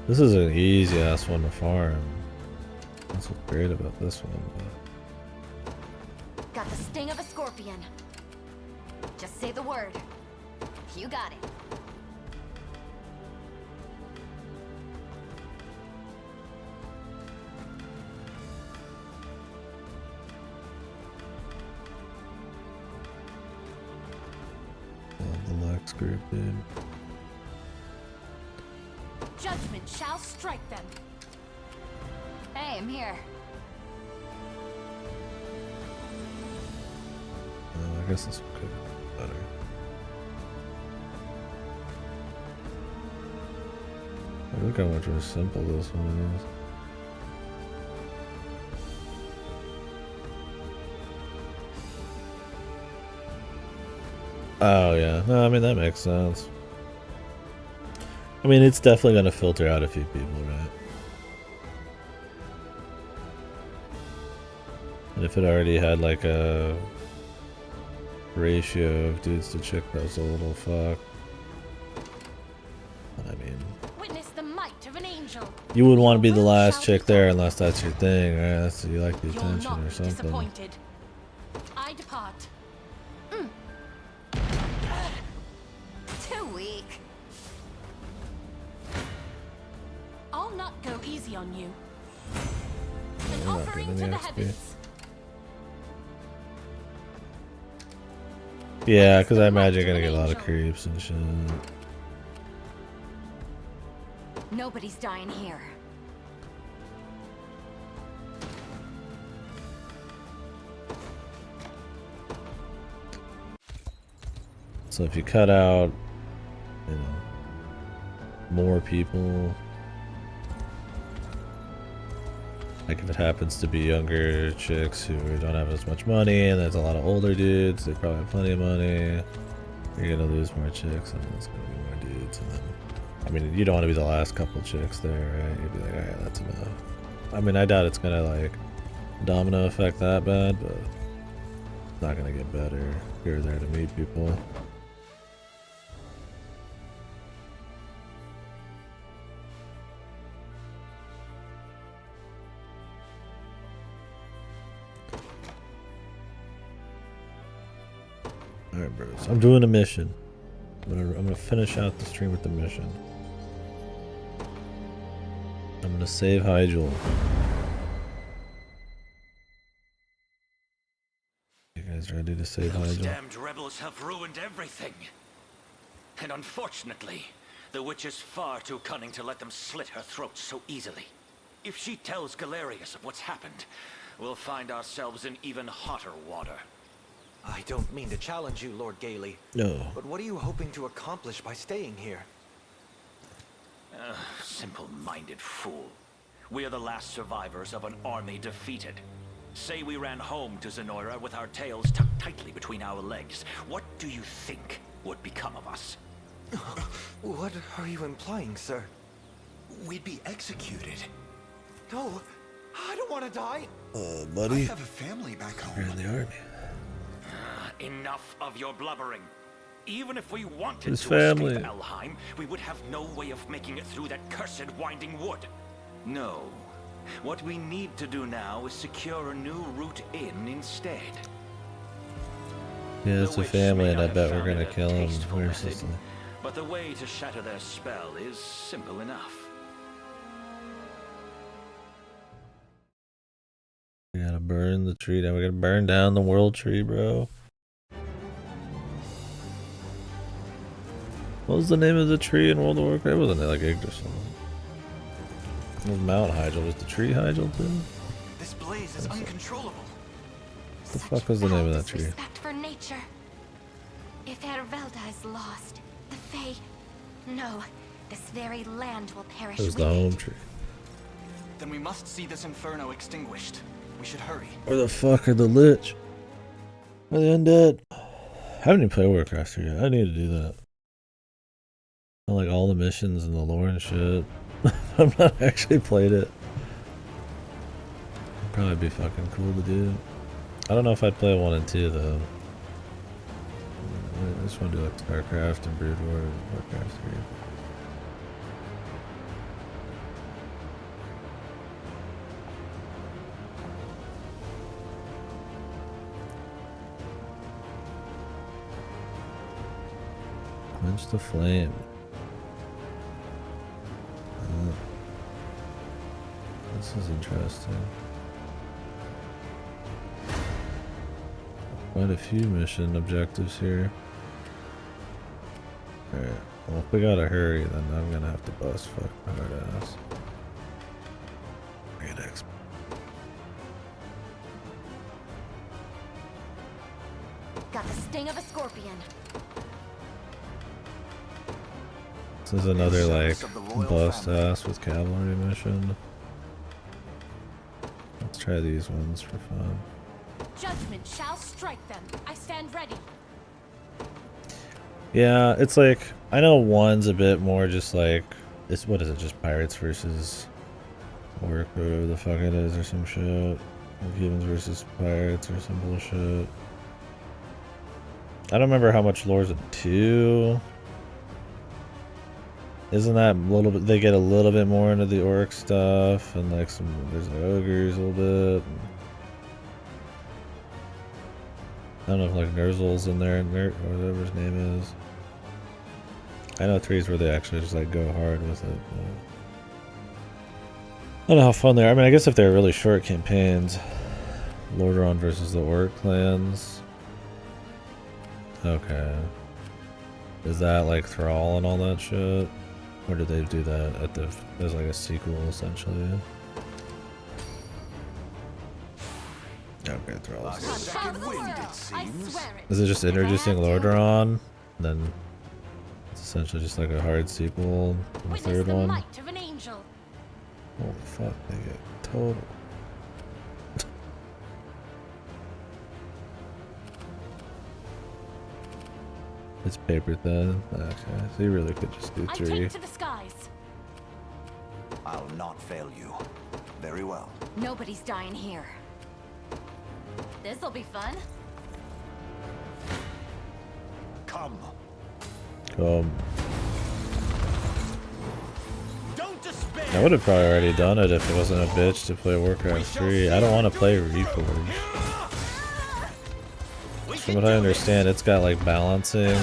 This is an easy ass one to farm. That's what's great about this one. But Got the sting of a scorpion. Just say the word. You got it. the Lex group, dude. Judgment shall strike them. Hey, I'm here. I guess this one could be better. Look how much more simple this one is. Oh yeah, no, I mean that makes sense. I mean it's definitely gonna filter out a few people, right? And if it already had like a ratio of dudes to chick, that's a little fucked. But I mean, Witness the might of an angel. you wouldn't want to be the last chick there unless that's your thing, right? That's, you like the attention or something. Disappointed. I depart. Too weak. I'll not go easy on you. An We're not offering getting to the the XP. heavens. Yeah, because I imagine you're gonna get a lot of creeps and shit. Nobody's dying here. So if you cut out, you know, more people, like if it happens to be younger chicks who don't have as much money, and there's a lot of older dudes, they probably have plenty of money, you're gonna lose more chicks, and there's gonna be more dudes, and then, I mean, you don't want to be the last couple chicks there, right? You'd be like, alright, that's enough. I mean, I doubt it's gonna, like, domino effect that bad, but it's not gonna get better if you're there to meet people. Alright, bros. I'm doing a mission. I'm gonna finish out the stream with the mission. I'm gonna save Hygel. You guys ready to save Those Hygel? damned rebels have ruined everything. And unfortunately, the witch is far too cunning to let them slit her throat so easily. If she tells Galerius of what's happened, we'll find ourselves in even hotter water. I don't mean to challenge you, Lord Gailey. No. But what are you hoping to accomplish by staying here? Simple-minded fool. We're the last survivors of an army defeated. Say we ran home to Zenora with our tails tucked tightly between our legs. What do you think would become of us? What are you implying, sir? We'd be executed. No, I don't want to die. Buddy. I have a family back You're home. in the army. Enough of your blubbering. Even if we wanted His to family. escape Elheim, we would have no way of making it through that cursed winding wood. No. What we need to do now is secure a new route in instead. Yeah, it's The a witch family, may and not I have bet we're found gonna it a kill him. tasteful Where's method, this? but the way to shatter their spell is simple enough. We gotta burn the tree down. We gotta burn down the world tree, bro. What was the name of the tree in World of Warcraft? Wasn't it like Yggdrasil? It was Mount Hygel. Was the tree Hygel too? This blaze is uncontrollable. What the fuck was the name of that tree? Respect for nature. If Ervelda is lost, the Fae... No, this very land will perish It was with the it. home tree. Then we must see this inferno extinguished. We should hurry. Where the fuck are the Lich? Are they undead? I haven't even played Warcraft 3 yet. I need to do that. I like all the missions and the lore and shit. I've not actually played it. It'd probably be fucking cool to do. I don't know if I'd play 1 and 2 though. I just want to do like StarCraft and Brood War and Warcraft 3. Quench the flame. This is interesting. Quite a few mission objectives here. Alright, well if we gotta hurry then I'm gonna have to bust fuck my hard ass. Great exp. Got the sting of a scorpion. This is another like bust ass with cavalry mission. Let's try these ones for fun. Judgment shall strike them. I stand ready. Yeah, it's like I know one's a bit more just like it's what is it? Just pirates versus orc, or whatever the fuck it is, or some shit. Like humans versus pirates, or some bullshit. I don't remember how much lore's in 2. Isn't that a little bit? They get a little bit more into the orc stuff, and like some there's like ogres a little bit. I don't know if like Nerzel's in there, or whatever his name is. I know 3 is where they actually just like go hard with it. But I don't know how fun they are. I mean, I guess if they're really short campaigns, Lordaeron versus the orc clans. Okay. Is that like Thrall and all that shit? Or did they do that at the as like a sequel essentially? Okay, Thrall. Is it just introducing Lordaeron? And then it's essentially just like a hard sequel to the third one. Holy fuck, they get total. It's paper thin. Okay, so you really could just do 3. To the skies. I'll not fail you. Very well. Nobody's dying here. This'll be fun. Come. I would have probably already done it if it wasn't a bitch to play Warcraft 3. I don't want to play Reforged. From what I understand, it's got like balancing.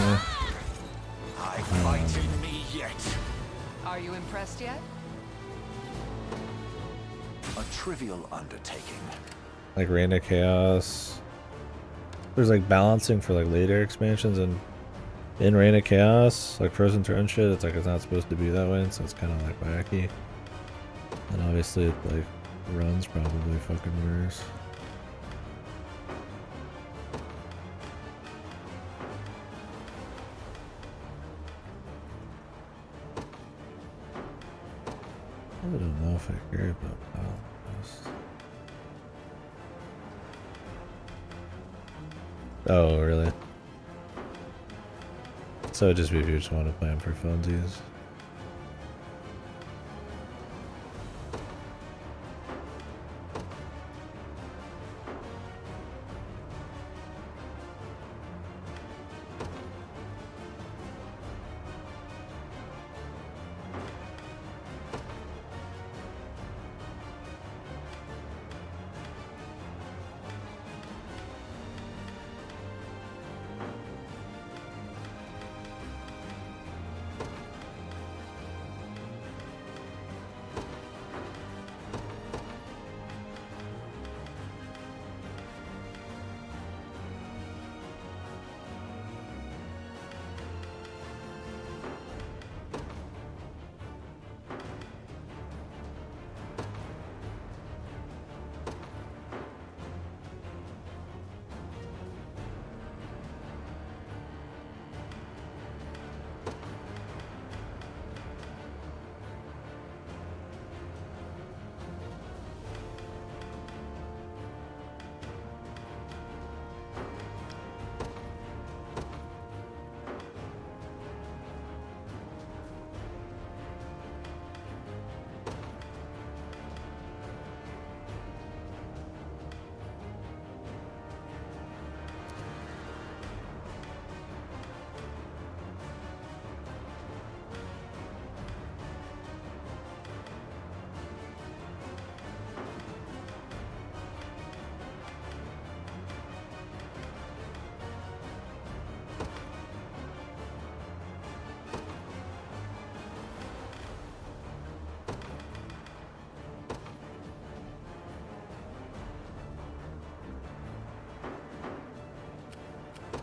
Are you impressed yet? A trivial undertaking. Like Reign of Chaos. There's like balancing for like later expansions, and in Reign of Chaos, like Frozen Throne shit, it's like it's not supposed to be that way, so it's kind of like wacky. And obviously it like runs probably fucking worse. I don't know if I care about balance. Oh, really? So it'd just be if you just want to play them for funsies.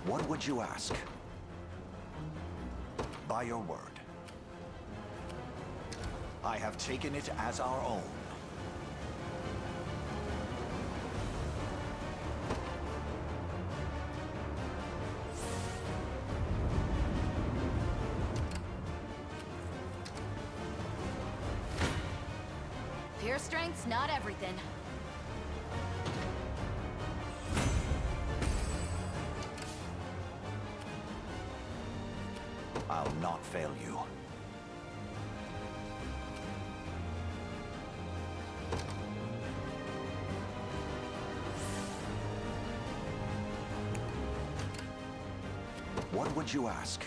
What would you ask? By your word. I have taken it as our own. Pure strength's not everything. not fail you. What would you ask?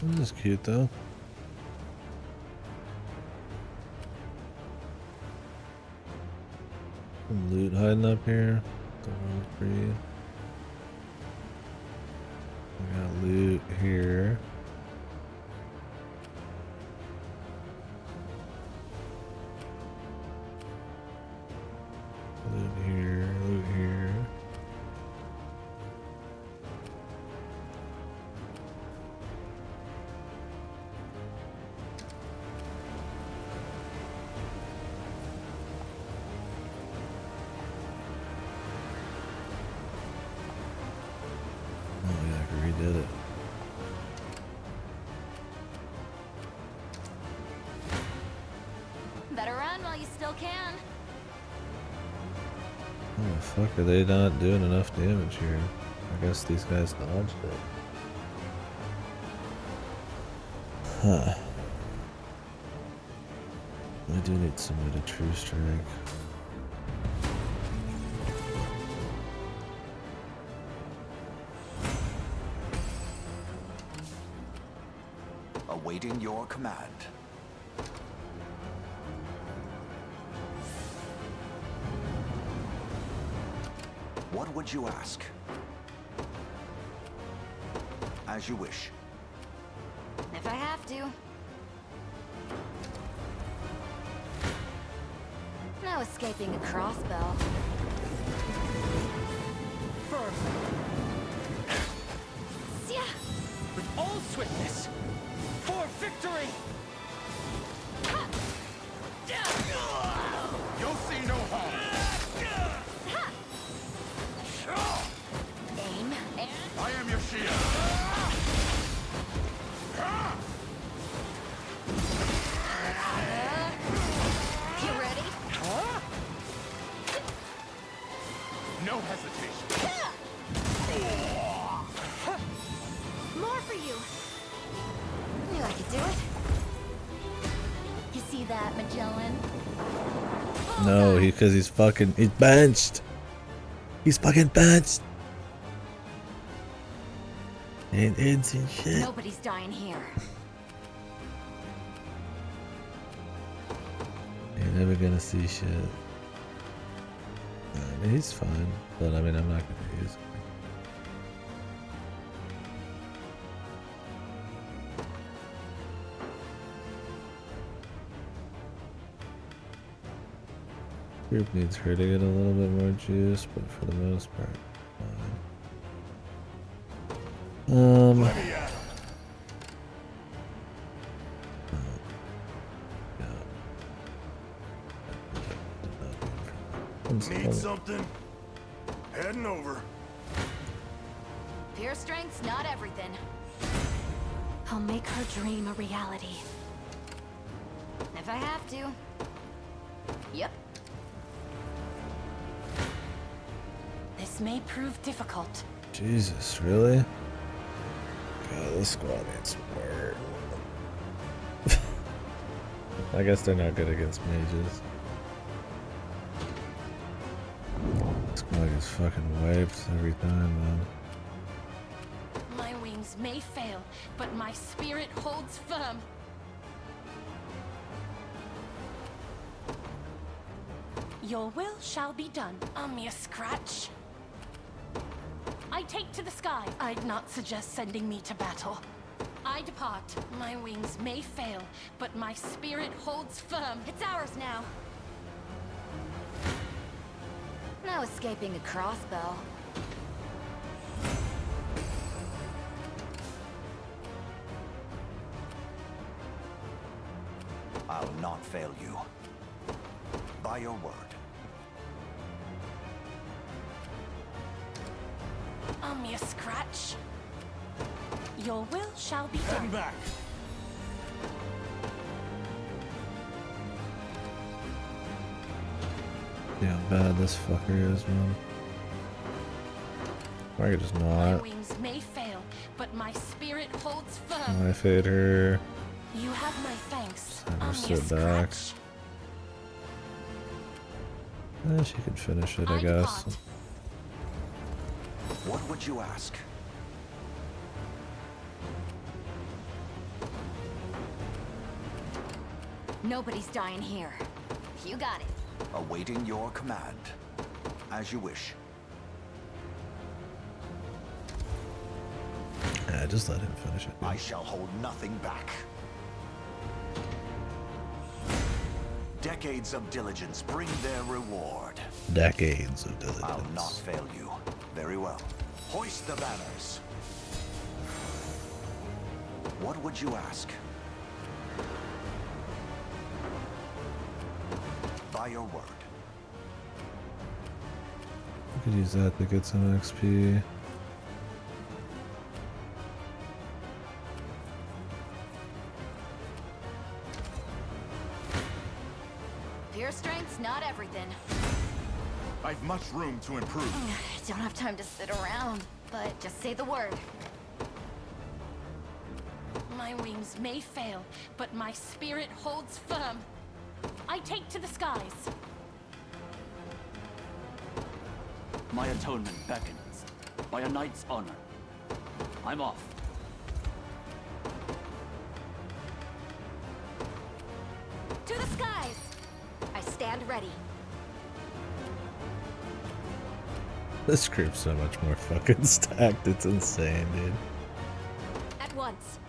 This is cute though. Some loot hiding up here. Don't want to breathe. We got loot here. Loot here, loot here. Oh yeah, I redid it. Better run while you still can. Oh the fuck, are they not doing enough damage here? I guess these guys dodged it. Huh. I do need somebody to true strike. Awaiting your command. What would you ask? As you wish. If I have to. No escaping a crossbow. Firm. Yeah. With all swiftness. For victory! You'll see no harm. Aim and I am your shield. you ready? No hesitation. More for you. Knew I could do it. You see that, Magellan? No, because he's benched. He's fucking benched. Ain't insane shit. Nobody's dying here. You're never gonna see shit. I mean, he's fine, but I mean, I'm not gonna use him. Group needs her to get a little bit more juice, but for the most part, fine. Let me at 'em. Need something? Heading over. Pure strength's not everything. I'll make her dream a reality. If I have to. Yep. This may prove difficult. Jesus, really? God, this squad needs work. I guess they're not good against mages. This squad gets fucking wiped every time, man. My wings may fail, but my spirit holds firm. Your will shall be done. A mere scratch. I take to the sky. I'd not suggest sending me to battle. I depart. My wings may fail, but my spirit holds firm. It's ours now. No escaping a crossbow. I'll not fail you. By your word. A mere scratch. Your will shall be Heading done. back. See how bad this fucker is, man. I could just My not. wings may fail, but my spirit holds firm. I fade her. You have my thanks. Have her On sit your back. scratch. She could finish it, I I guess. depart. What would you ask? Nobody's dying here. You got it. Awaiting your command. As you wish. Yeah, just let him finish it. Dude. I shall hold nothing back. Decades of diligence bring their reward. Decades of diligence. I'll not fail you. Very well. Hoist the banners. What would you ask? By your word. I could use that to get some XP. Pure strength's not everything. I've much room to improve. Don't have time to sit around, but just say the word. My wings may fail, but my spirit holds firm. I take to the skies. My atonement beckons. By a knight's honor. I'm off. To the skies! I stand ready. This group's so much more fucking stacked. It's insane, dude. At once.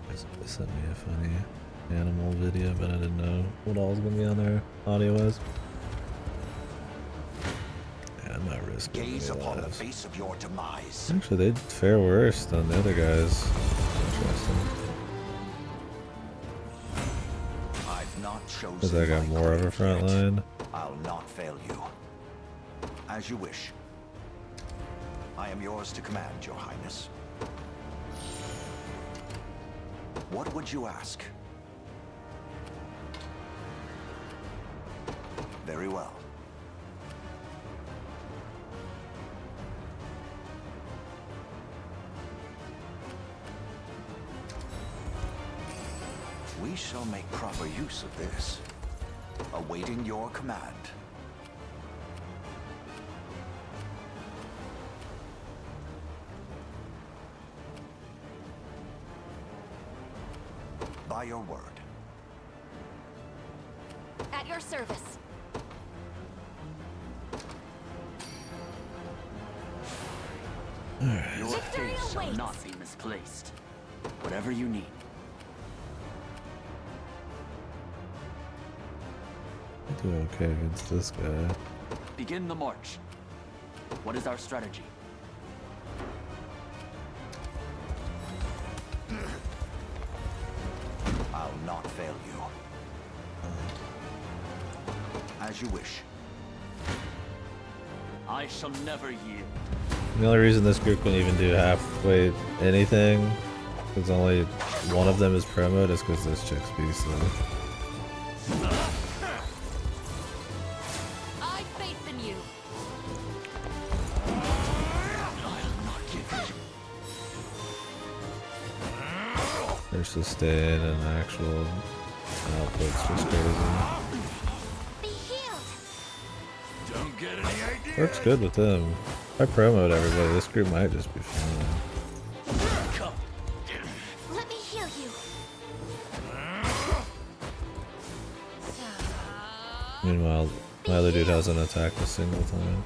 They sent me a funny animal video, but I didn't know what all was gonna be on there audio-wise. Yeah, I'm not risking Gaze any upon the lives. face of your demise. Actually, they'd fare worse than the other guys. Interesting. I've not chosen. Because I got my more of a grave front yet. line. I'll not fail you. As you wish. I am yours to command, Your Highness. What would you ask? Very well. We shall make proper use of this. Awaiting your command. By your word. At your service. Your Victory faith shall awaits. not be misplaced. Whatever you need. I do okay against this guy. Begin the march. What is our strategy? I'll not fail you. As you wish. I shall never yield. The only reason this group can even do halfway anything, because only one of them is promoted, is because this chick's beastly. I faith in you. I'll not give you. Their sustain and actual output's just crazy. Be healed. Don't get any idea. Works good with them. If I promote everybody, this group might just be fine. Let me heal you. Meanwhile, my other dude hasn't attacked a single time.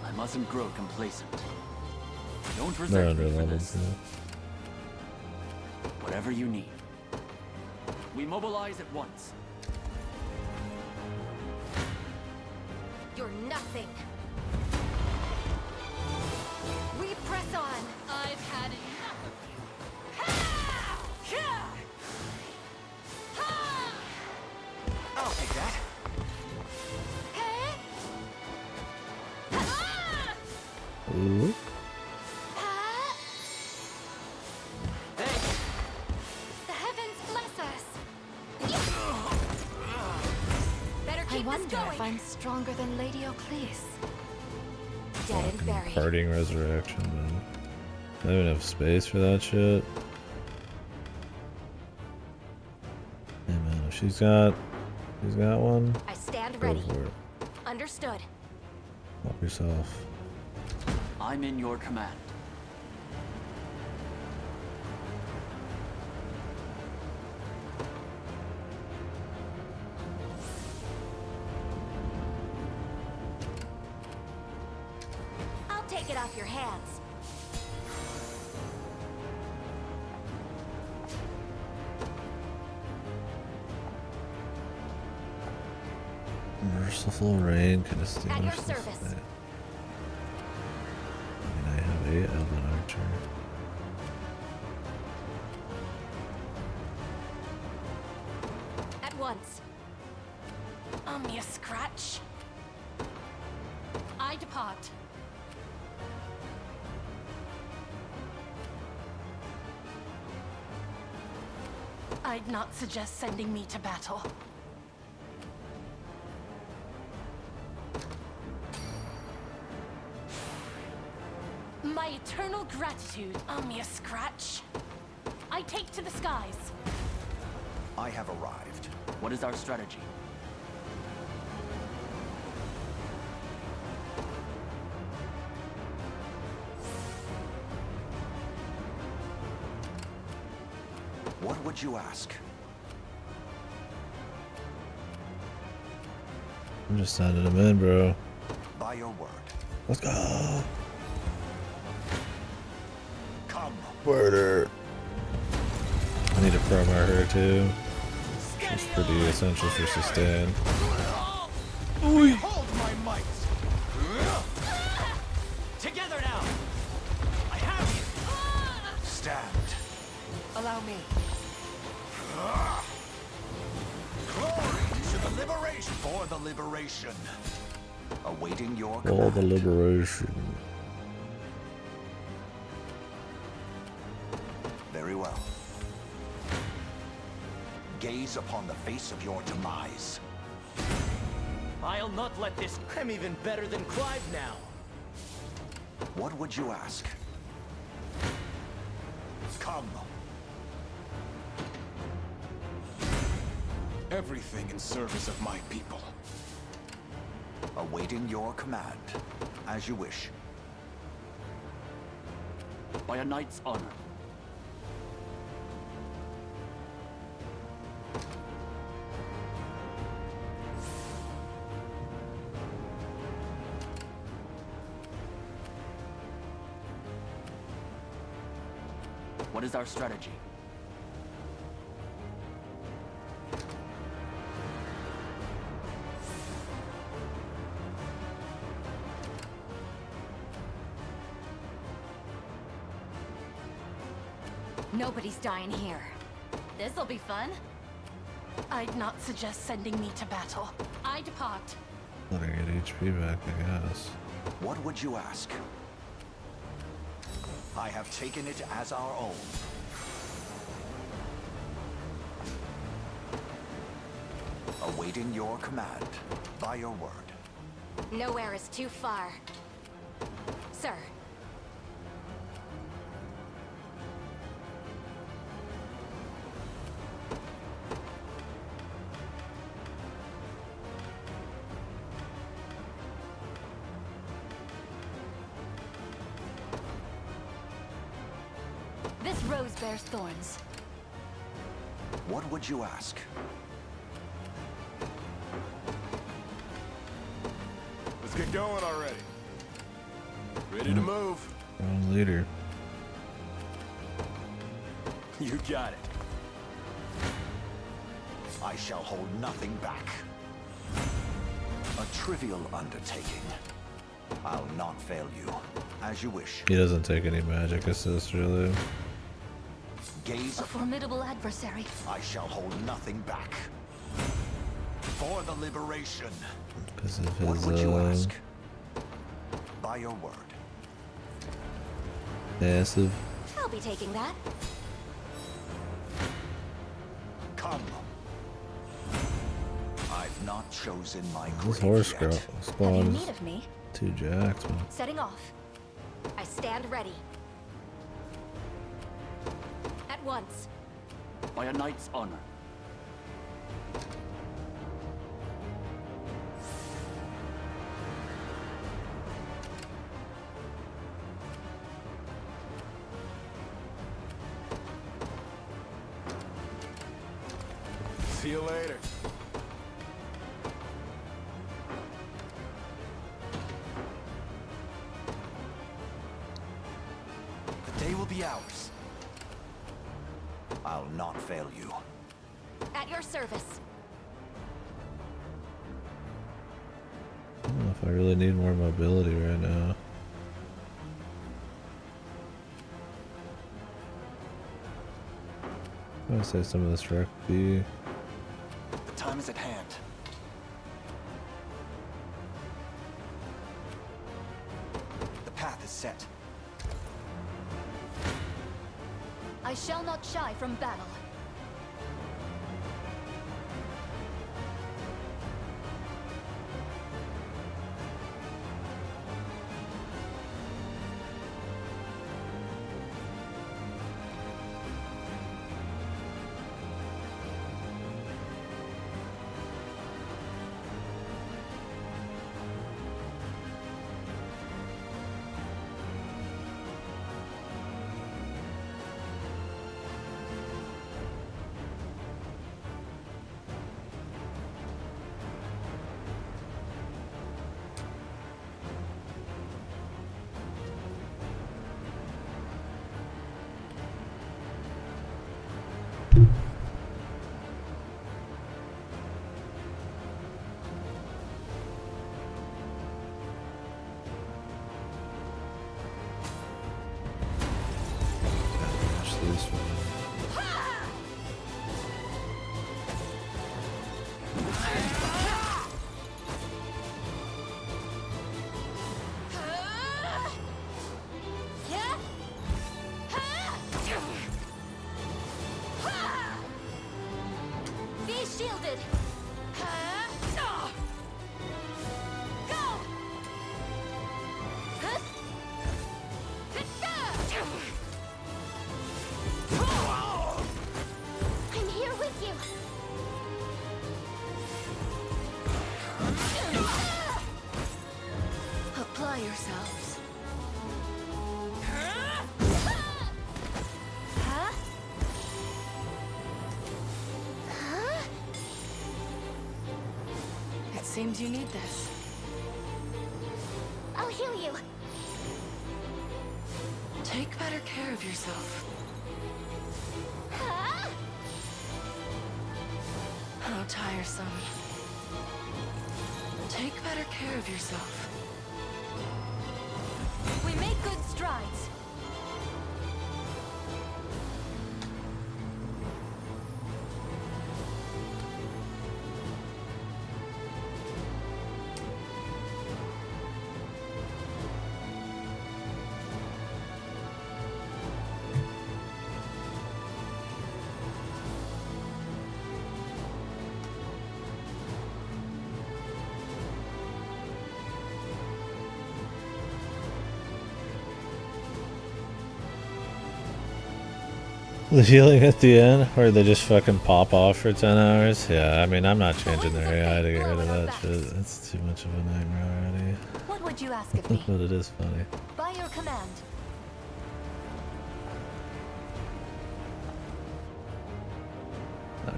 I mustn't grow complacent. Don't They're resent me for underleveled this. too. Whatever you need. We mobilize at once. You're nothing. We press on. I've had enough of you. I'll take that. Ooh. Thanks. The heavens bless us. Better I keep this wonder going. if I'm stronger than Lady Ocleus. Dead and buried. Parting resurrection, man. I don't even have space for that shit. Hey man, if she's got one, I stand go ready. for it. Understood. Help yourself. I'm in your command. I'll take it off your hands. Merciful rain can extinguish At your this service. flame. I have 8 Elven Archer. At once. Me a scratch. I depart. I'd not suggest sending me to battle. My eternal gratitude. Me a scratch. I take to the skies. I have arrived. What is our strategy? What would you ask? I'm just sending him in, bro. By your word. Let's go. Come. Murder. I need to promo her too. She's pretty essential for sustain. Hold my might. Together now. I have you. Stand. Allow me. Glory to the liberation. For the liberation. Awaiting your All the command. liberation. Very well. Gaze upon the face of your demise. I'll not let this. I'm even better than Clive now. What would you ask? Come. Everything in service of my people. Awaiting your command. As you wish. By a knight's honor. What is our strategy? Nobody's dying here. This'll be fun. I'd not suggest sending me to battle. I depart. Let her get HP back, I guess. What would you ask? I have taken it as our own. Awaiting your command. By your word. Nowhere is too far. Sir. This rose bears thorns. What would you ask? Let's get going already. Ready to move. Wrong leader. You got it. I shall hold nothing back. A trivial undertaking. I'll not fail you. As you wish. He doesn't take any magic assist, really. Gaze A formidable adversary. I shall hold nothing back. For the liberation. Because of his, What would you ask? By your word. Passive. I'll be taking that. Come. I've not chosen my This grave horse yet. girl Have you spawn need is of me? too jacked, man. Setting off. I stand ready. At once. By a knight's honor. See you later. The day will be ours. I'll not fail you. At your service. I don't know if I really need more mobility right now. I'm gonna say some of this wreck B. The time is at hand. The path is set. I shall not shy from battle. This one. Be shielded. I'm here with you. Apply yourselves. It seems you need this. I'll heal you. Take better care of yourself. How tiresome. Take better care of yourself. We make good strides. The healing at the end, where they just fucking pop off for 10 hours? Yeah, I mean, I'm not changing their AI to get rid of that shit. That's too much of a nightmare already. What would you ask of me? But it is funny. By your command.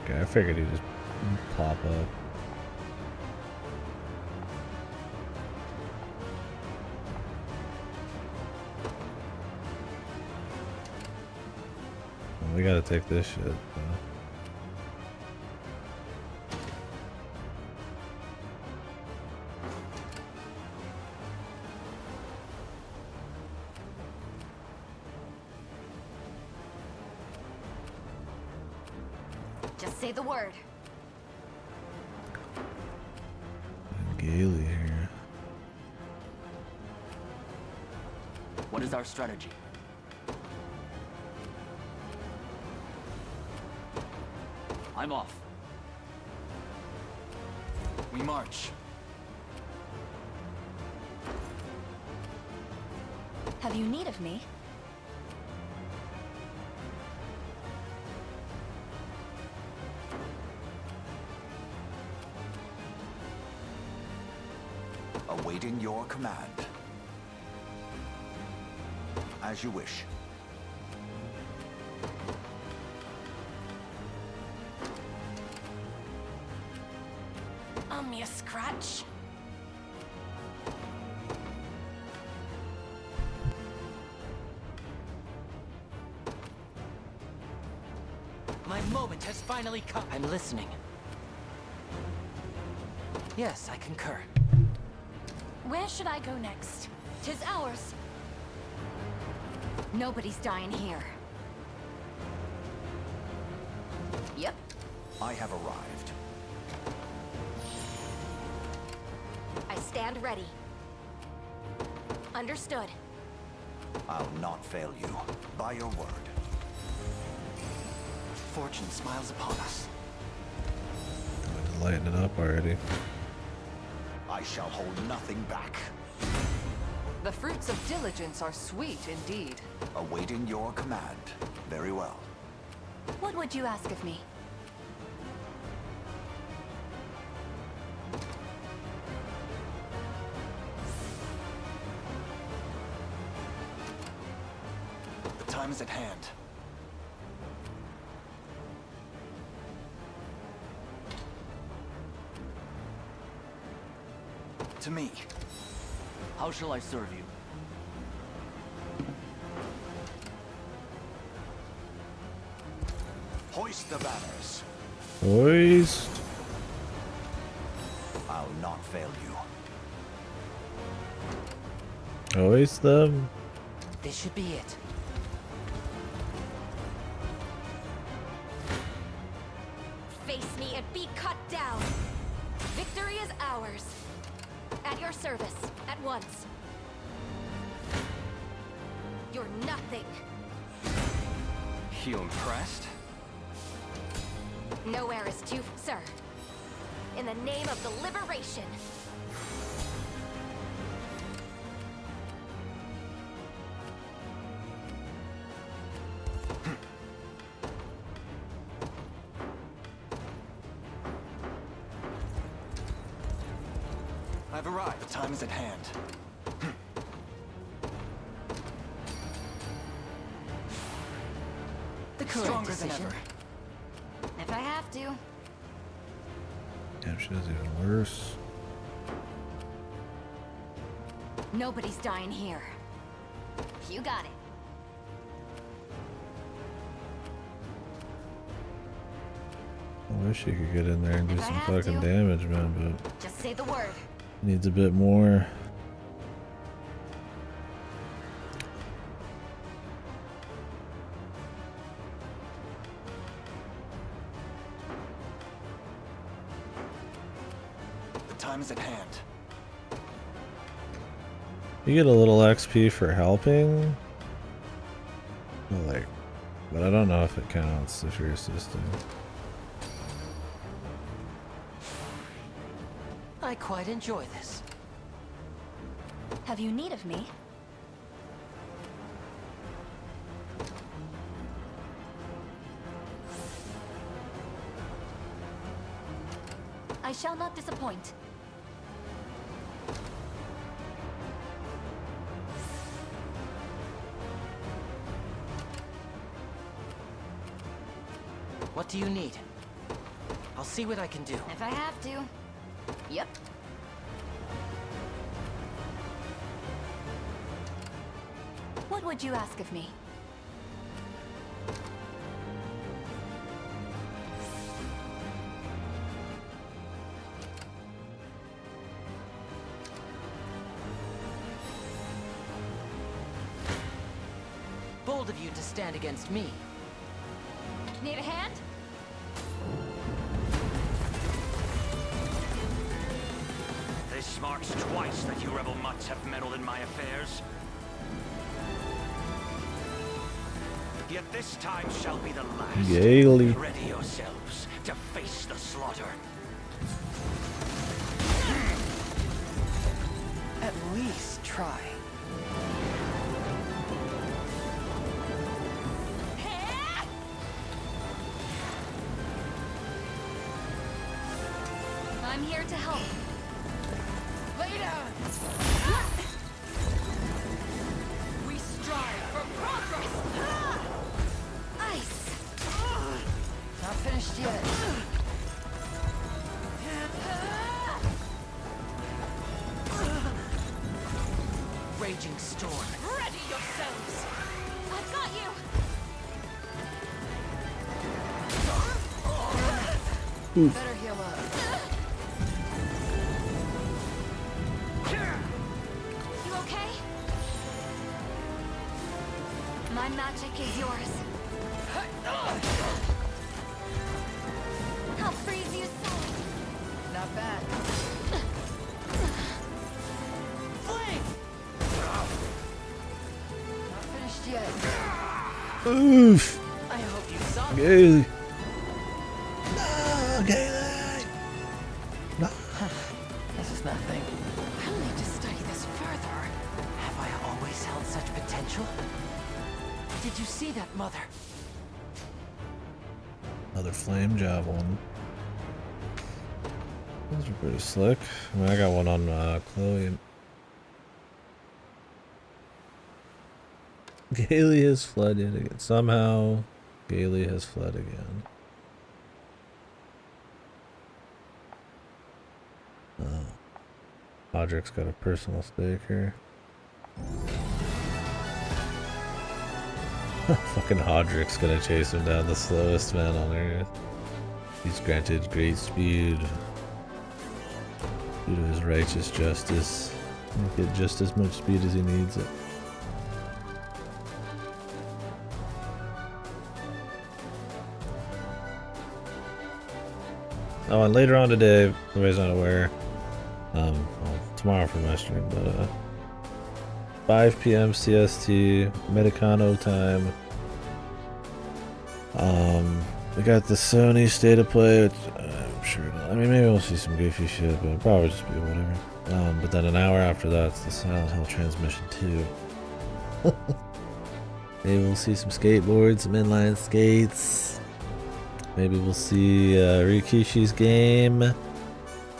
Okay, I figured he'd just pop up. we gotta take this shit. Just say the word. Gaily here. What is our strategy? I'm off. We march. Have you need of me? Awaiting your command. As you wish. Me a scratch. My moment has finally come. I'm listening. Yes, I concur. Where should I go next? 'Tis ours. Nobody's dying here. Yep. I have arrived. I stand ready. Understood. I'll not fail you. By your word. Fortune smiles upon us. I'm lighting it up already. I shall hold nothing back. The fruits of diligence are sweet indeed. Awaiting your command. Very well. What would you ask of me? The time is at hand. To me. How shall I serve you? Hoist the banners. Hoist. I'll not fail you. Hoist them. This should be it. Face me and be cut down. Victory is ours. At your service, at once. You're nothing. You impressed? Nowhere is too, sir. In the name of the liberation. I've arrived. The time is at hand. The correct Stronger than decision. ever. If I have to. Damn, she does even worse. Nobody's dying here. You got it. I wish she could get in there and do If I some have fucking to. damage, man, but Just say the word. needs a bit more. The time is at hand. You get a little XP for helping. Well, but I don't know if it counts if you're assisting. I quite enjoy this. Have you need of me? I shall not disappoint. What do you need? I'll see what I can do. If I have to. Yep. What would you ask of me? bold of you to stand against me. Need a hand? This marks twice that you rebel mutts have meddled in my affairs. Yet this time shall be the last. Gaily. Ready yourselves to face the slaughter. At least try. I'm here to help. Lay down! We strive for progress! Ice. Not finished yet. Raging storm. Ready yourselves! I've got you. Better heal up. You okay? My magic is yours. I'll freeze you solid. Not bad. Flame! Not finished yet. Oof. I hope you saw that. Gaily. No, Gaily. No. This is nothing. I'll need to study this further. Have I always held such potential? Did you see that, Mother? Another flame javelin. Those are pretty slick. I mean, I got one on Chloe. Gaily has fled yet again. Somehow, Gaily has fled again. Oh. Podrick's got a personal stake here. Fucking Hodrick's gonna chase him down, the slowest man on earth. He's granted great speed due to his righteous justice. He'll get just as much speed as he needs it. Oh, and later on today, if anybody's not aware, well, tomorrow for my stream, but 5 p.m. CST, Medicano time. We got the Sony State of Play, which I'm sure, I mean, maybe we'll see some goofy shit, but it'll probably just be whatever. But then an hour after that's the Silent Hill Transmission 2. Maybe we'll see some skateboards, some inline skates. Maybe we'll see Rikishi's game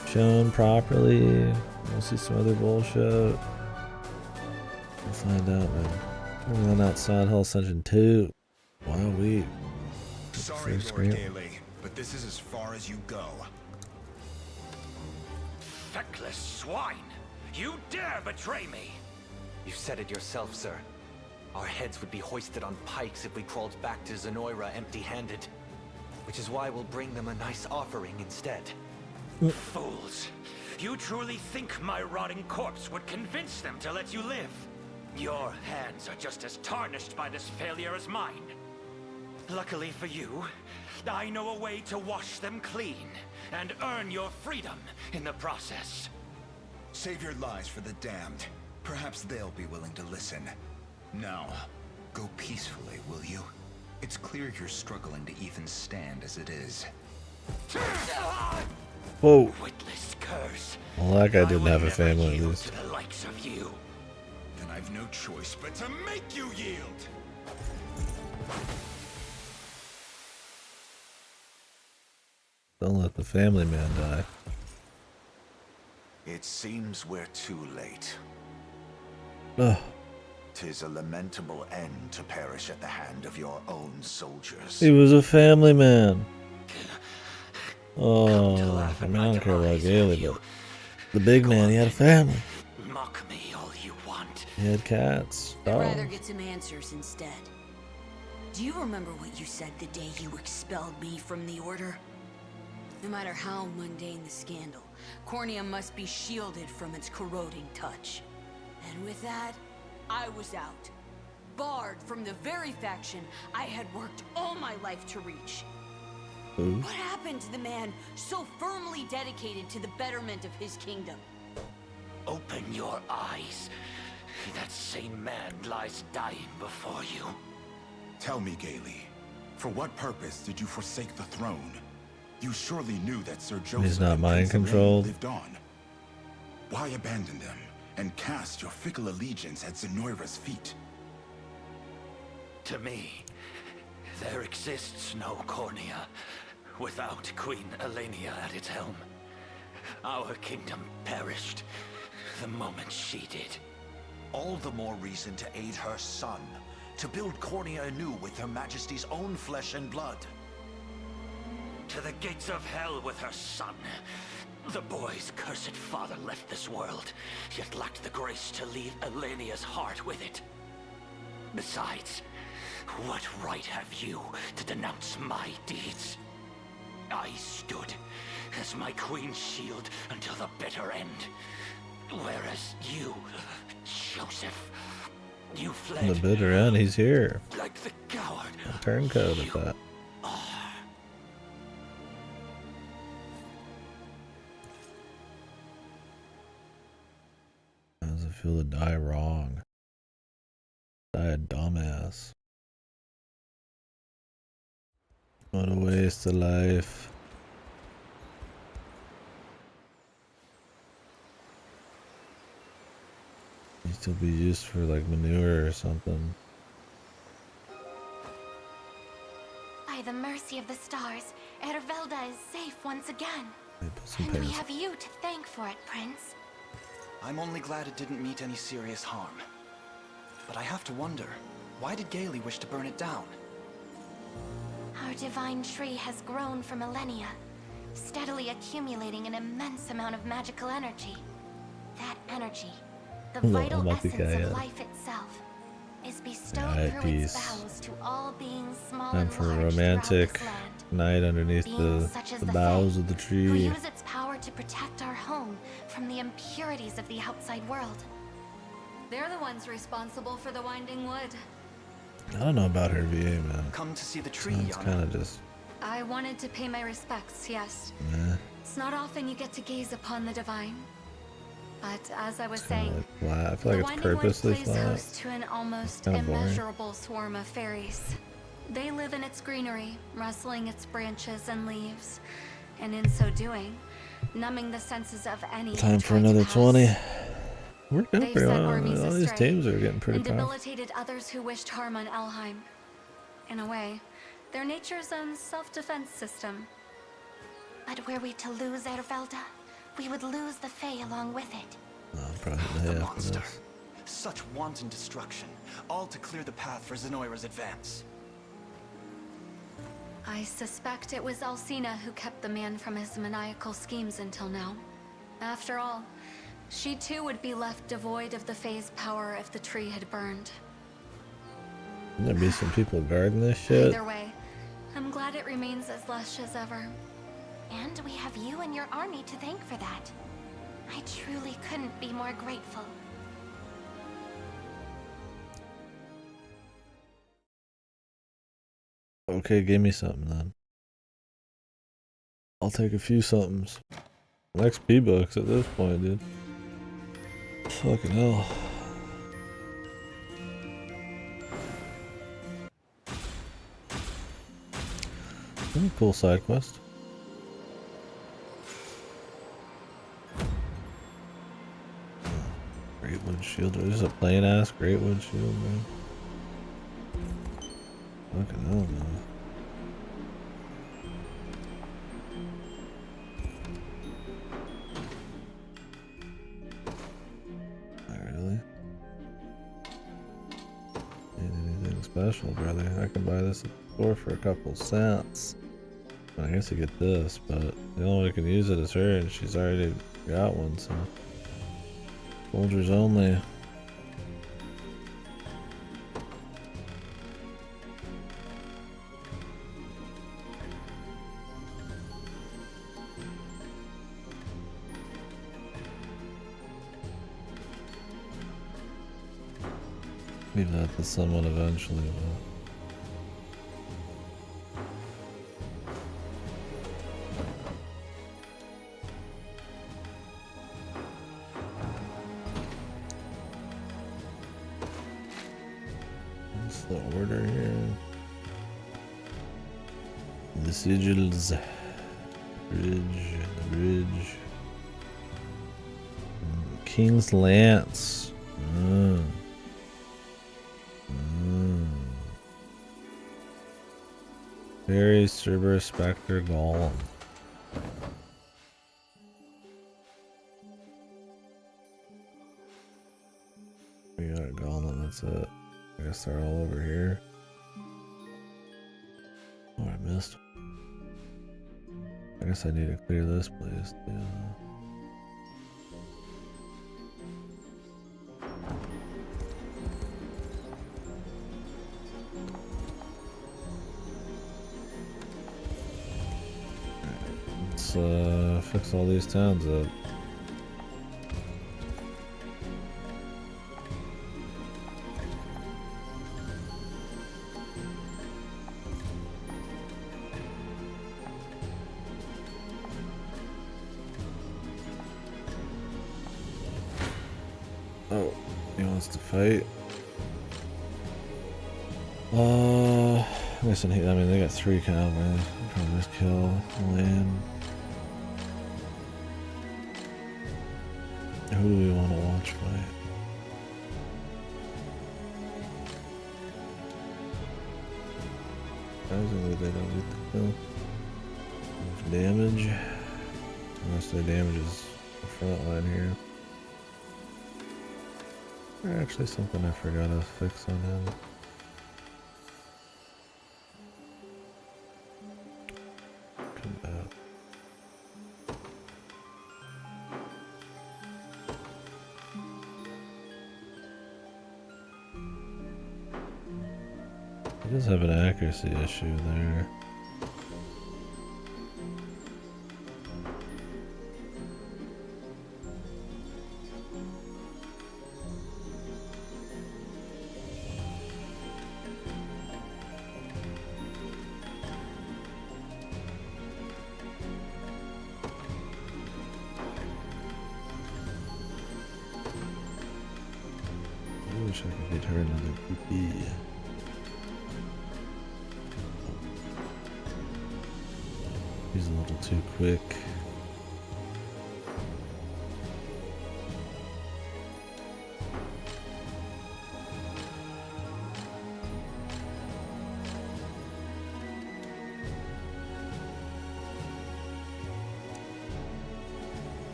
shown properly. We'll see some other bullshit. We'll find out, man. We'll run out Silent Hill Ascension 2. Wow, we. Sorry, Lord Gaily, but this is as far as you go. Feckless swine! You dare betray me! You said it yourself, sir. Our heads would be hoisted on pikes if we crawled back to Zenoira empty-handed. Which is why we'll bring them a nice offering instead. Fools! You truly think my rotting corpse would convince them to let you live? Your hands are just as tarnished by this failure as mine. Luckily for you, I know a way to wash them clean and earn your freedom in the process. Save your lies for the damned. Perhaps they'll be willing to listen. Now, go peacefully, will you? It's clear you're struggling to even stand as it is. Whoa. Witless curse. Well, that guy didn't have a family at least. To the likes of you. Then I've no choice but to make you yield. Don't let the family man die. It seems we're too late. Ugh. 'Tis a lamentable end to perish at the hand of your own soldiers. He was a family man. Oh, I mean, I don't care about Gaily, but the big man, he had a family. Mock me all you want. He had cats, I'd rather dogs. get some answers instead. Do you remember what you said the day you expelled me from the Order? No matter how mundane the scandal, Cornea must be shielded from its corroding touch. And with that, I was out. barred from the very faction I had worked all my life to reach. Ooh. What happened to the man so firmly dedicated to the betterment of his kingdom? Open your eyes. That same man lies dying before you. Tell me, Gaily, for what purpose did you forsake the throne? You surely knew that Sir Joseph He's not and mind Prince Elaine controlled. lived on. Why abandon them and cast your fickle allegiance at Zenoira's feet? To me, there exists no Cornea without Queen Elenia at its helm. Our kingdom perished the moment she did. All the more reason to aid her son, to build Cornea anew with Her Majesty's own flesh and blood. To the gates of hell with her son. The boy's cursed father left this world, yet lacked the grace to leave Elenia's heart with it. Besides, what right have you to denounce my deeds? I stood as my queen's shield until the bitter end. Whereas you, Joseph, you fled. The bitter end, he's here. Like the coward. Turncoat at that. How does it feel to die wrong? Die a dumbass. What a waste of life. Needs to be used for like manure or something. By the mercy of the stars, Ervelda is safe once again. Some And we pants. have you to thank for it, Prince. I'm only glad it didn't meet any serious harm. But I have to wonder, why did Gaily wish to burn it down? Our divine tree has grown for millennia, steadily accumulating an immense amount of magical energy. That energy, the Hello, vital Maki essence Kaya. of life itself, is bestowed Alright, through peace. its boughs to all beings small Time and for a large romantic throughout this land. night underneath Beings such as the the boughs Fae, of the who tree. use its power to protect our home from the impurities of the outside world. They're the ones responsible for the Winding Wood. I don't know about her VA, man. Come to see the tree, Sounds Yana. kind of just I wanted to pay my respects, yes. meh. It's not often you get to gaze upon the divine. But as I was Kinda saying, like flat. I feel the like it's Winding Wood purposely plays flat. host to an almost kinda boring. immeasurable swarm of fairies. They live in its greenery, rustling its branches and leaves, and in so doing, numbing the senses of any who Time for try to another pass. 20. Worked out They've pretty sent well. armies All these astray teams are getting pretty and powerful. debilitated others who wished harm on Elheim. In a way, they're nature's own self-defense system. But were we to lose Ervelda, we would lose the Fae along with it. Oh, probably The yeah, monster. Such wanton destruction, all to clear the path for Zenoira's advance. I suspect it was Alcina who kept the man from his maniacal schemes until now. After all, she too would be left devoid of the Fae's power if the tree had burned. There be some people guarding this shit. Either way, I'm glad it remains as lush as ever. And we have you and your army to thank for that. I truly couldn't be more grateful. Okay, give me something then. I'll take a few somethings. XP bucks at this point, dude. Fucking hell. Cool side quest. Great wood shield. This is a plain ass great wood shield, man. Fucking hell, man. Not really. Ain't anything special, brother. I can buy this at the store for a couple cents. I guess I get this, but the only one who can use it is her, and she's already got one, so. Soldiers only. Leave that to someone eventually, but... What's the order here? The sigils. Bridge. King's Lance. Very Cerberus Spectre Golem. We got a golem, that's it. I guess they're all over here. Oh, I missed. I guess I need to clear this place too. Let's fix all these towns up. Oh, he wants to fight. Listen, I mean, they got 3 cavalry. Probably just kill land. Who do we want to watch fight? Surprisingly, they don't get the kill. Damage. Unless their damage is the front line here. There's actually something I forgot to fix on him. Come back. He does have an accuracy issue there. I wish I could get her another PP. He's a little too quick.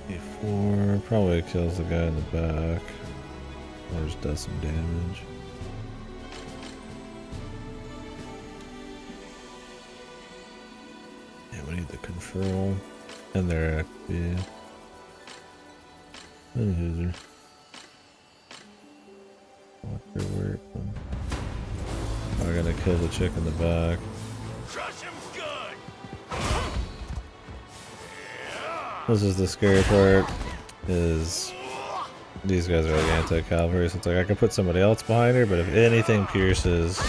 E4 probably kills the guy in the back. Or just does some damage. Yeah, we need the control. And their XP. And user. Watch your work. I gotta kill the chick in the back. Crush him good. This is the scary part. Is these guys are like anti-cavalry, so it's like I can put somebody else behind her, but if anything pierces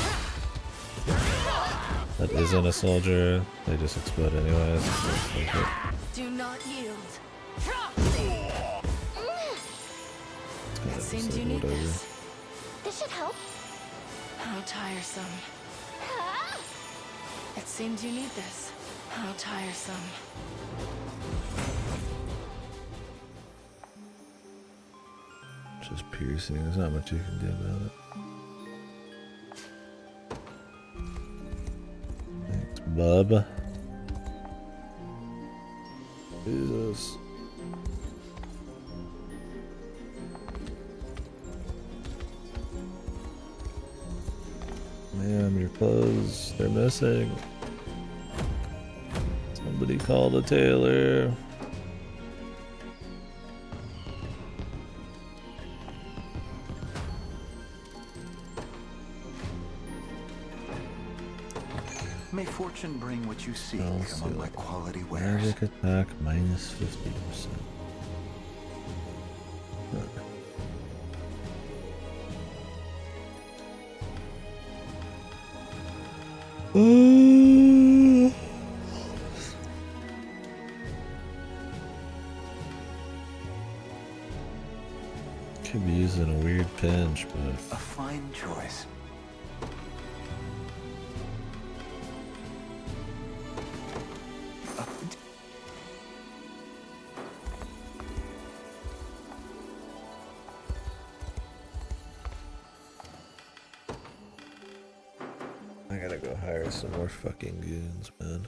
that isn't a soldier, they just explode anyways. Do not yield. It seems you need this. This should help. How tiresome. It seems you need this. How tiresome. Just piercing, there's not much you can do about it. Thanks, bub. Jesus. Man, your clothes, they're missing. Somebody call the tailor. May fortune bring what you seek among my quality wares. Magic attack minus 50%. Could be used in a weird pinch, but A fine choice. I gotta go hire some more fucking goons, man.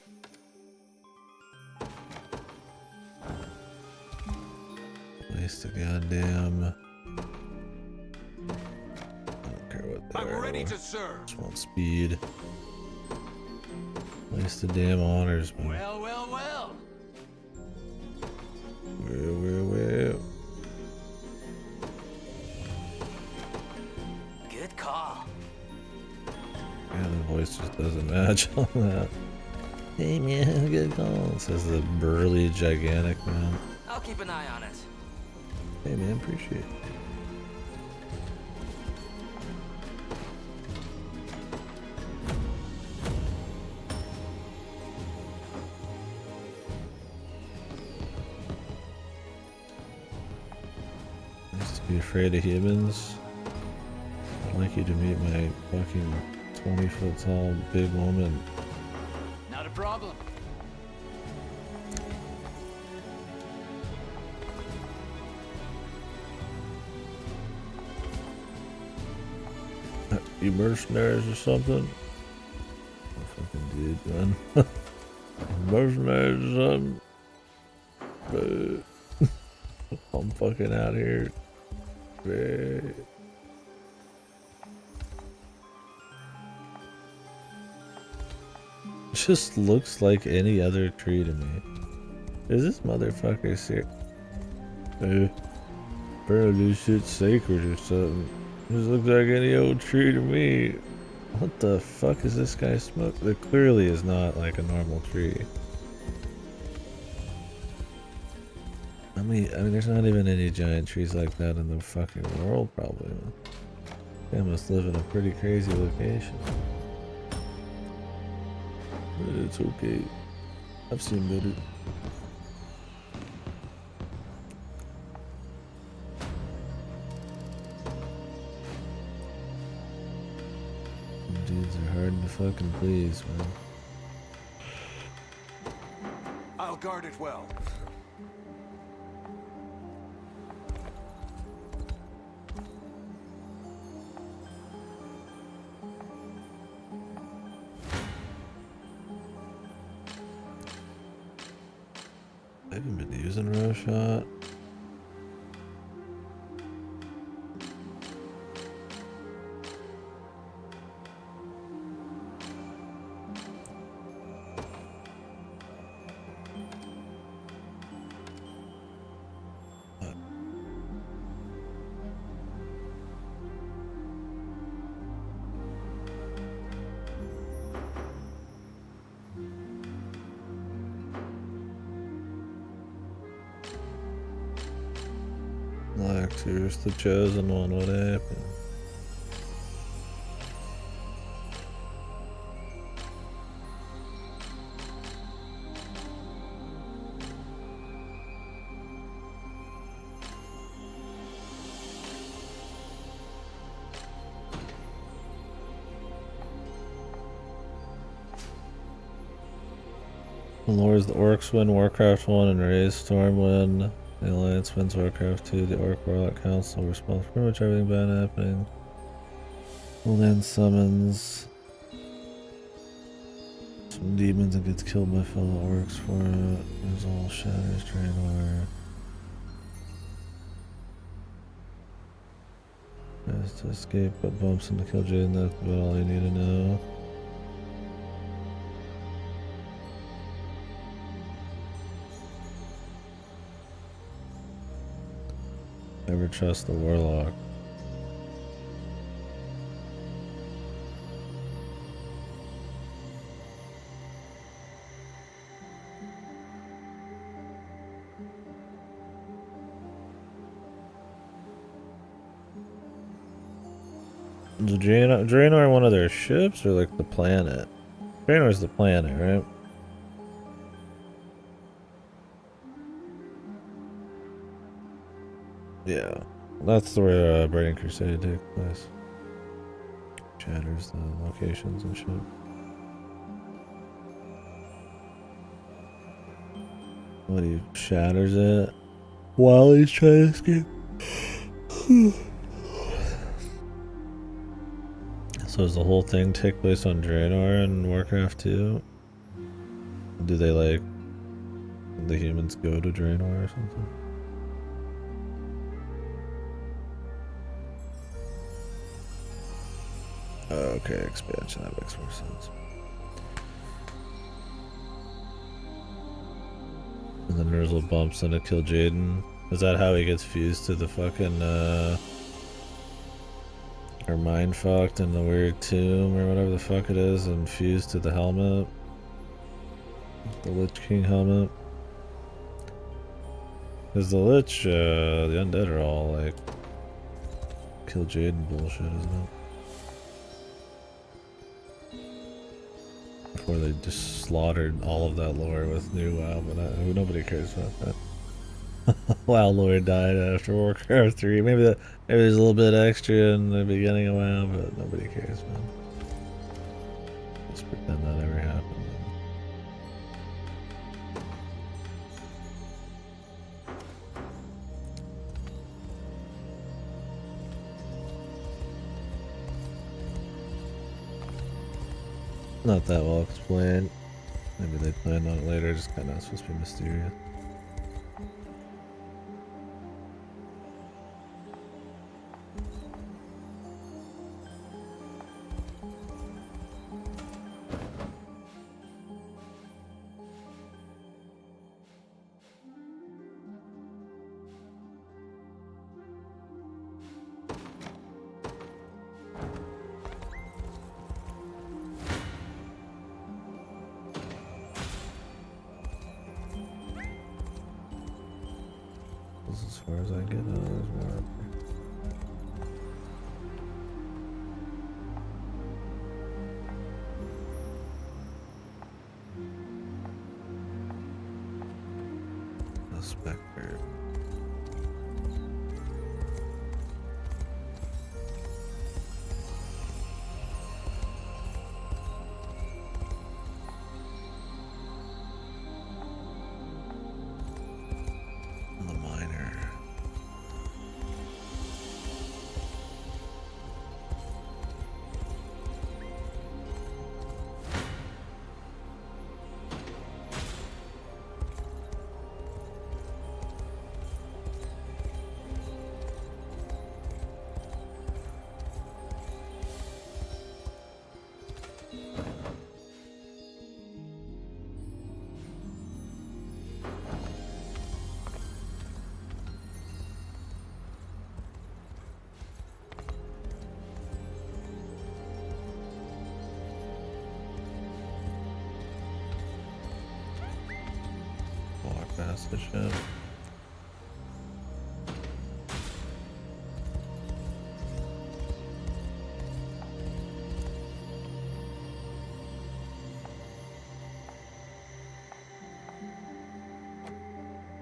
Waste a goddamn. I don't care what they are. I'm ready to serve. Just want speed. Waste the damn honors, man. Well, well, well. Well. Good call. Yeah, the voice just doesn't match on that. Hey man, good call. Says the burly, gigantic man. I'll keep an eye on it. Hey man, appreciate it. I used to be afraid of humans. I'd like you to meet my fucking 20-foot tall big woman. Not a problem. You mercenaries or something? Oh, fucking dude, man. Mercenaries or something? I'm fucking out here. It just looks like any other tree to me. Is this motherfucker serious? Apparently this shit's sacred or something. This looks like any old tree to me. What the fuck is this guy smoking? That clearly is not like a normal tree. I mean, there's not even any giant trees like that in the fucking world, probably. They must live in a pretty crazy location. But it's okay. I've seen better. Dudes are hard to fucking please, man. I'll guard it well. I haven't been using row shot. Like, here's the chosen one, what happened? Lords, the Orcs win Warcraft 1 and Raise Storm win. The Alliance wins Warcraft 2. The Orc Warlock Council responds for pretty much everything bad happening. Land summons some demons and gets killed by fellow orcs for it. There's all shatters, Draenor. Tries to escape but bumps into kill Jaden. That's about all you need to know. Never trust the Warlock. Is Draenor one of their ships or like the planet? Draenor's the planet, right? Yeah. That's where Burning Crusade takes place. Shatters the locations and shit. What, he shatters it while he's trying to escape? So does the whole thing take place on Draenor in Warcraft 2? Do they like the humans go to Draenor or something? Okay, expansion, that makes more sense. And then Ner'zhul bumps in to kill Jaden. Is that how he gets fused to the fucking, or mind fucked in the weird tomb or whatever the fuck it is and fused to the helmet? The Lich King helmet? Because the Lich, the undead are all like kill Jaden bullshit, isn't it? Before they just slaughtered all of that lore with new WoW, but nobody cares about that. WoW lore died after Warcraft 3. Maybe there's a little bit extra in the beginning of WoW, but nobody cares, man. Just pretend that never happened. Not that well explained. Maybe they planned on it later, just kind of supposed to be mysterious. As far as I get, there's more up here. The Spectre. The Miner. Walk past the ship.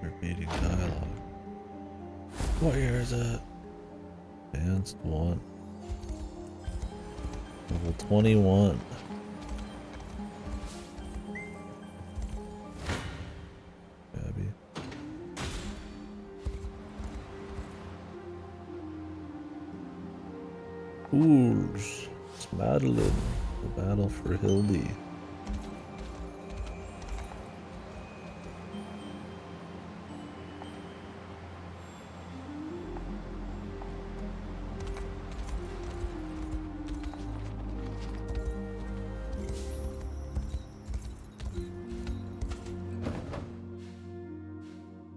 Repeating dialogue. What year is it? Advanced 1. Level 21. Abby. Fools. It's Madeline. The battle for Hildy.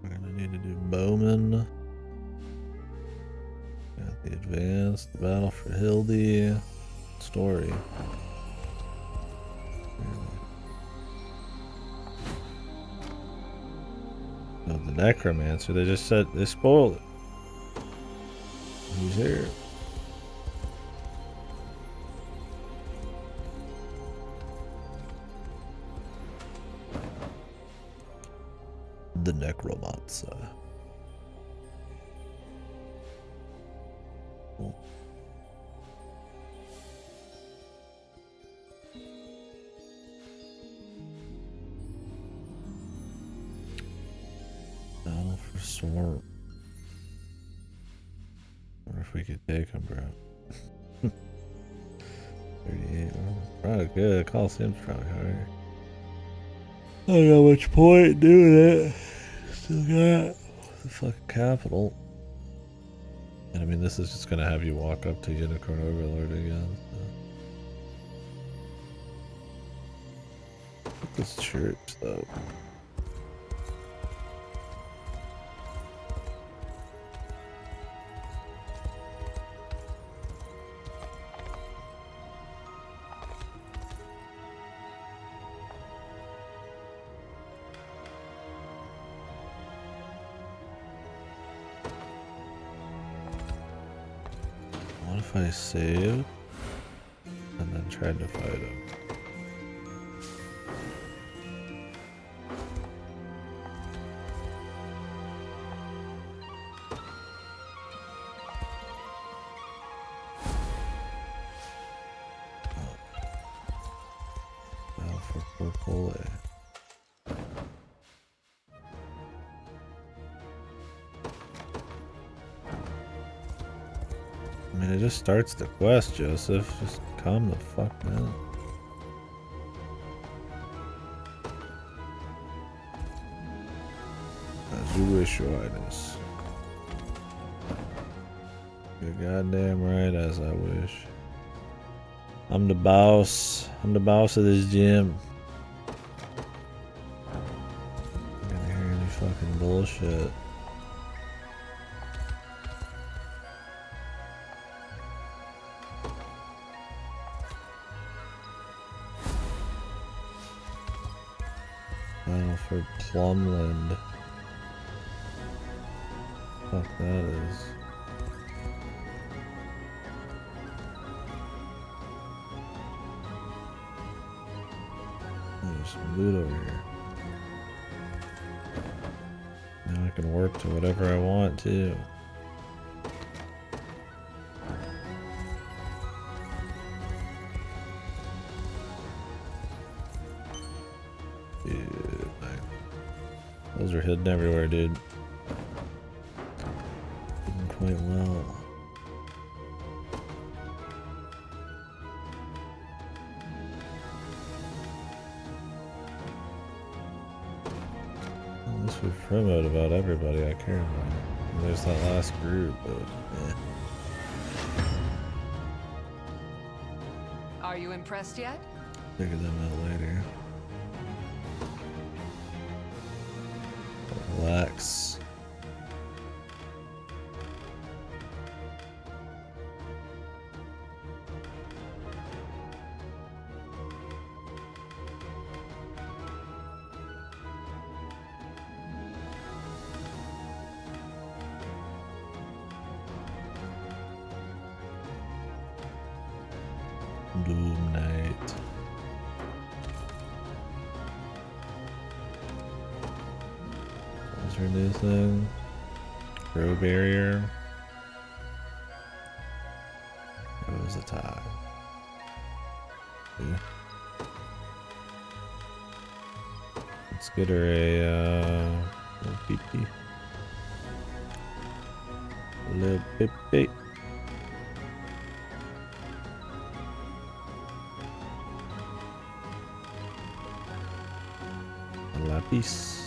We're gonna need to do Bowman. Got the advanced, the battle for Hildy. Story. Oh, the Necromancer. They just said they spoiled it. He's here. The Necromancer. swarm. Wonder if we could take him, bro. 38. Probably good. Coliseum's probably hard. I don't know much point doing it. Still got the fucking capital. And I mean, this is just gonna have you walk up to Unicorn Overlord again. So. Look at this church, though. What if I save and then tried to fight him? Now for purple. I mean, it just starts the quest, Joseph. Just calm the fuck down. As you wish, Your Highness. You're goddamn right, as I wish. I'm the boss. I'm the boss of this gym. I'm gonna hear any fucking bullshit. For Plumland. Fuck that is. There's some loot over here. Now I can work to whatever I want to. Those are hidden everywhere, dude. Hidden quite well. At least we've promoted about everybody I care about. And there's that last group, but eh. Are you impressed yet? Figure them out later. Relax. Doom Knight. What's her new thing? Grow barrier. What was the tie? Yeah. Let's get her a little peepee. A little peepee. A lapis.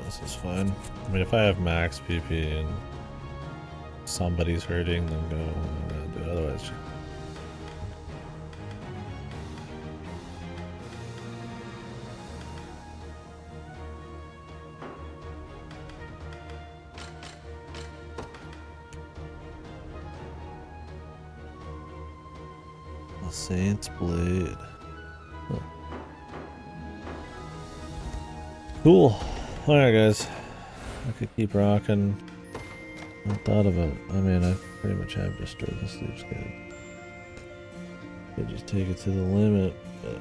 This is fine. I mean, if I have max PP and somebody's hurting, then go. I'm gonna do it. Otherwise, the Saint's Blade. Huh. Cool. Alright, guys. I could keep rocking. I thought of it. I mean, I pretty much have destroyed the sleep schedule. Could just take it to the limit, but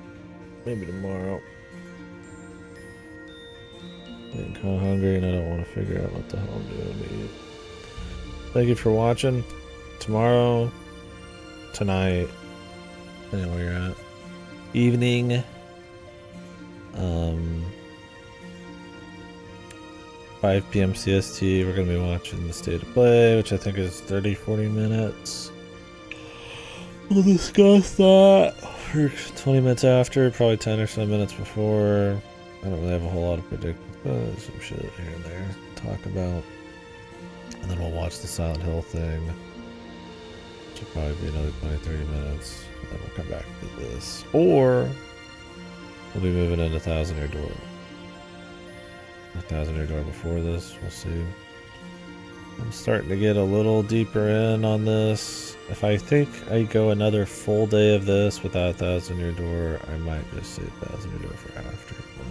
maybe tomorrow. Getting kind of hungry and I don't want to figure out what the hell I'm doing to eat. Thank you for watching. Tomorrow, tonight, depending on where you're at, evening, 5 p.m. CST, we're going to be watching the State of Play, which I think is 30-40 minutes. We'll discuss that for 20 minutes after, probably 10 or so minutes before. I don't really have a whole lot of predictions, but there's some shit here and there to talk about. And then we'll watch the Silent Hill thing, which will probably be another 20-30 minutes. And then we'll come back to this. Or we'll be moving into Thousand Year Door. A Thousand Year Door before this, we'll see. I'm starting to get a little deeper in on this. If I think I go another full day of this without Thousand Year Door, I might just save Thousand Year Door for after. But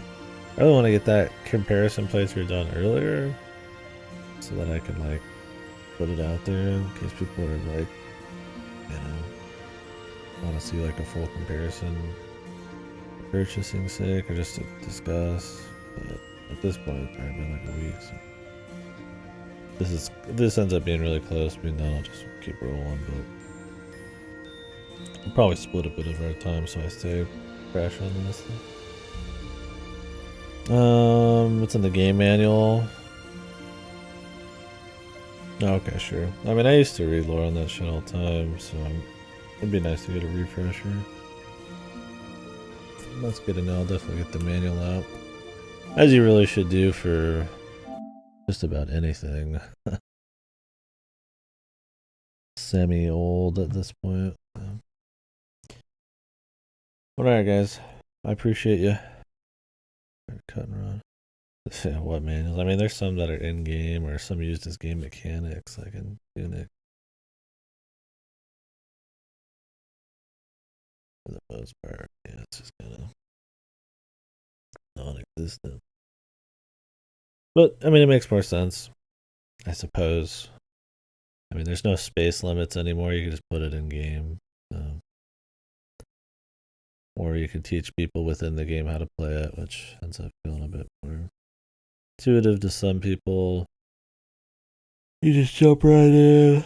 I really want to get that comparison playthrough done earlier, so that I can like put it out there in case people are like, you know, want to see like a full comparison for purchasing sake or just to discuss. But at this point, it's probably been like a week. So. This ends up being really close. I mean, then I'll just keep rolling, but I'll probably split a bit of our time so I stay fresh on this thing. What's in the game manual? Okay, sure. I mean, I used to read lore on that shit all the time, so it'd be nice to get a refresher. That's good to know. I'll definitely get the manual out, as you really should do for just about anything. Semi-old at this point. Alright, guys. I appreciate you. Cut and run. Yeah, what manuals? I mean, there's some that are in-game or some used as game mechanics, like in Tunic. For the most part, yeah, it's just kind of non-existent. But, I mean, it makes more sense, I suppose. I mean, there's no space limits anymore. You can just put it in game. Or you can teach people within the game how to play it, which ends up feeling a bit more intuitive to some people. You just jump right in.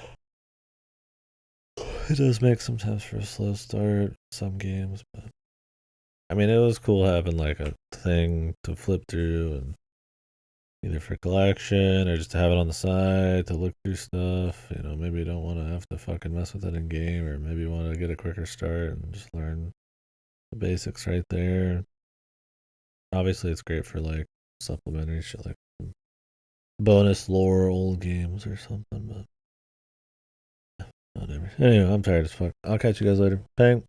It does make sometimes for a slow start, some games, but I mean, it was cool having like a thing to flip through and either for collection or just to have it on the side to look through stuff. You know, maybe you don't want to have to fucking mess with it in game, or maybe you want to get a quicker start and just learn the basics right there. Obviously, it's great for like supplementary shit, like bonus lore old games or something, but whatever. Anyway, I'm tired as fuck. I'll catch you guys later. Bang.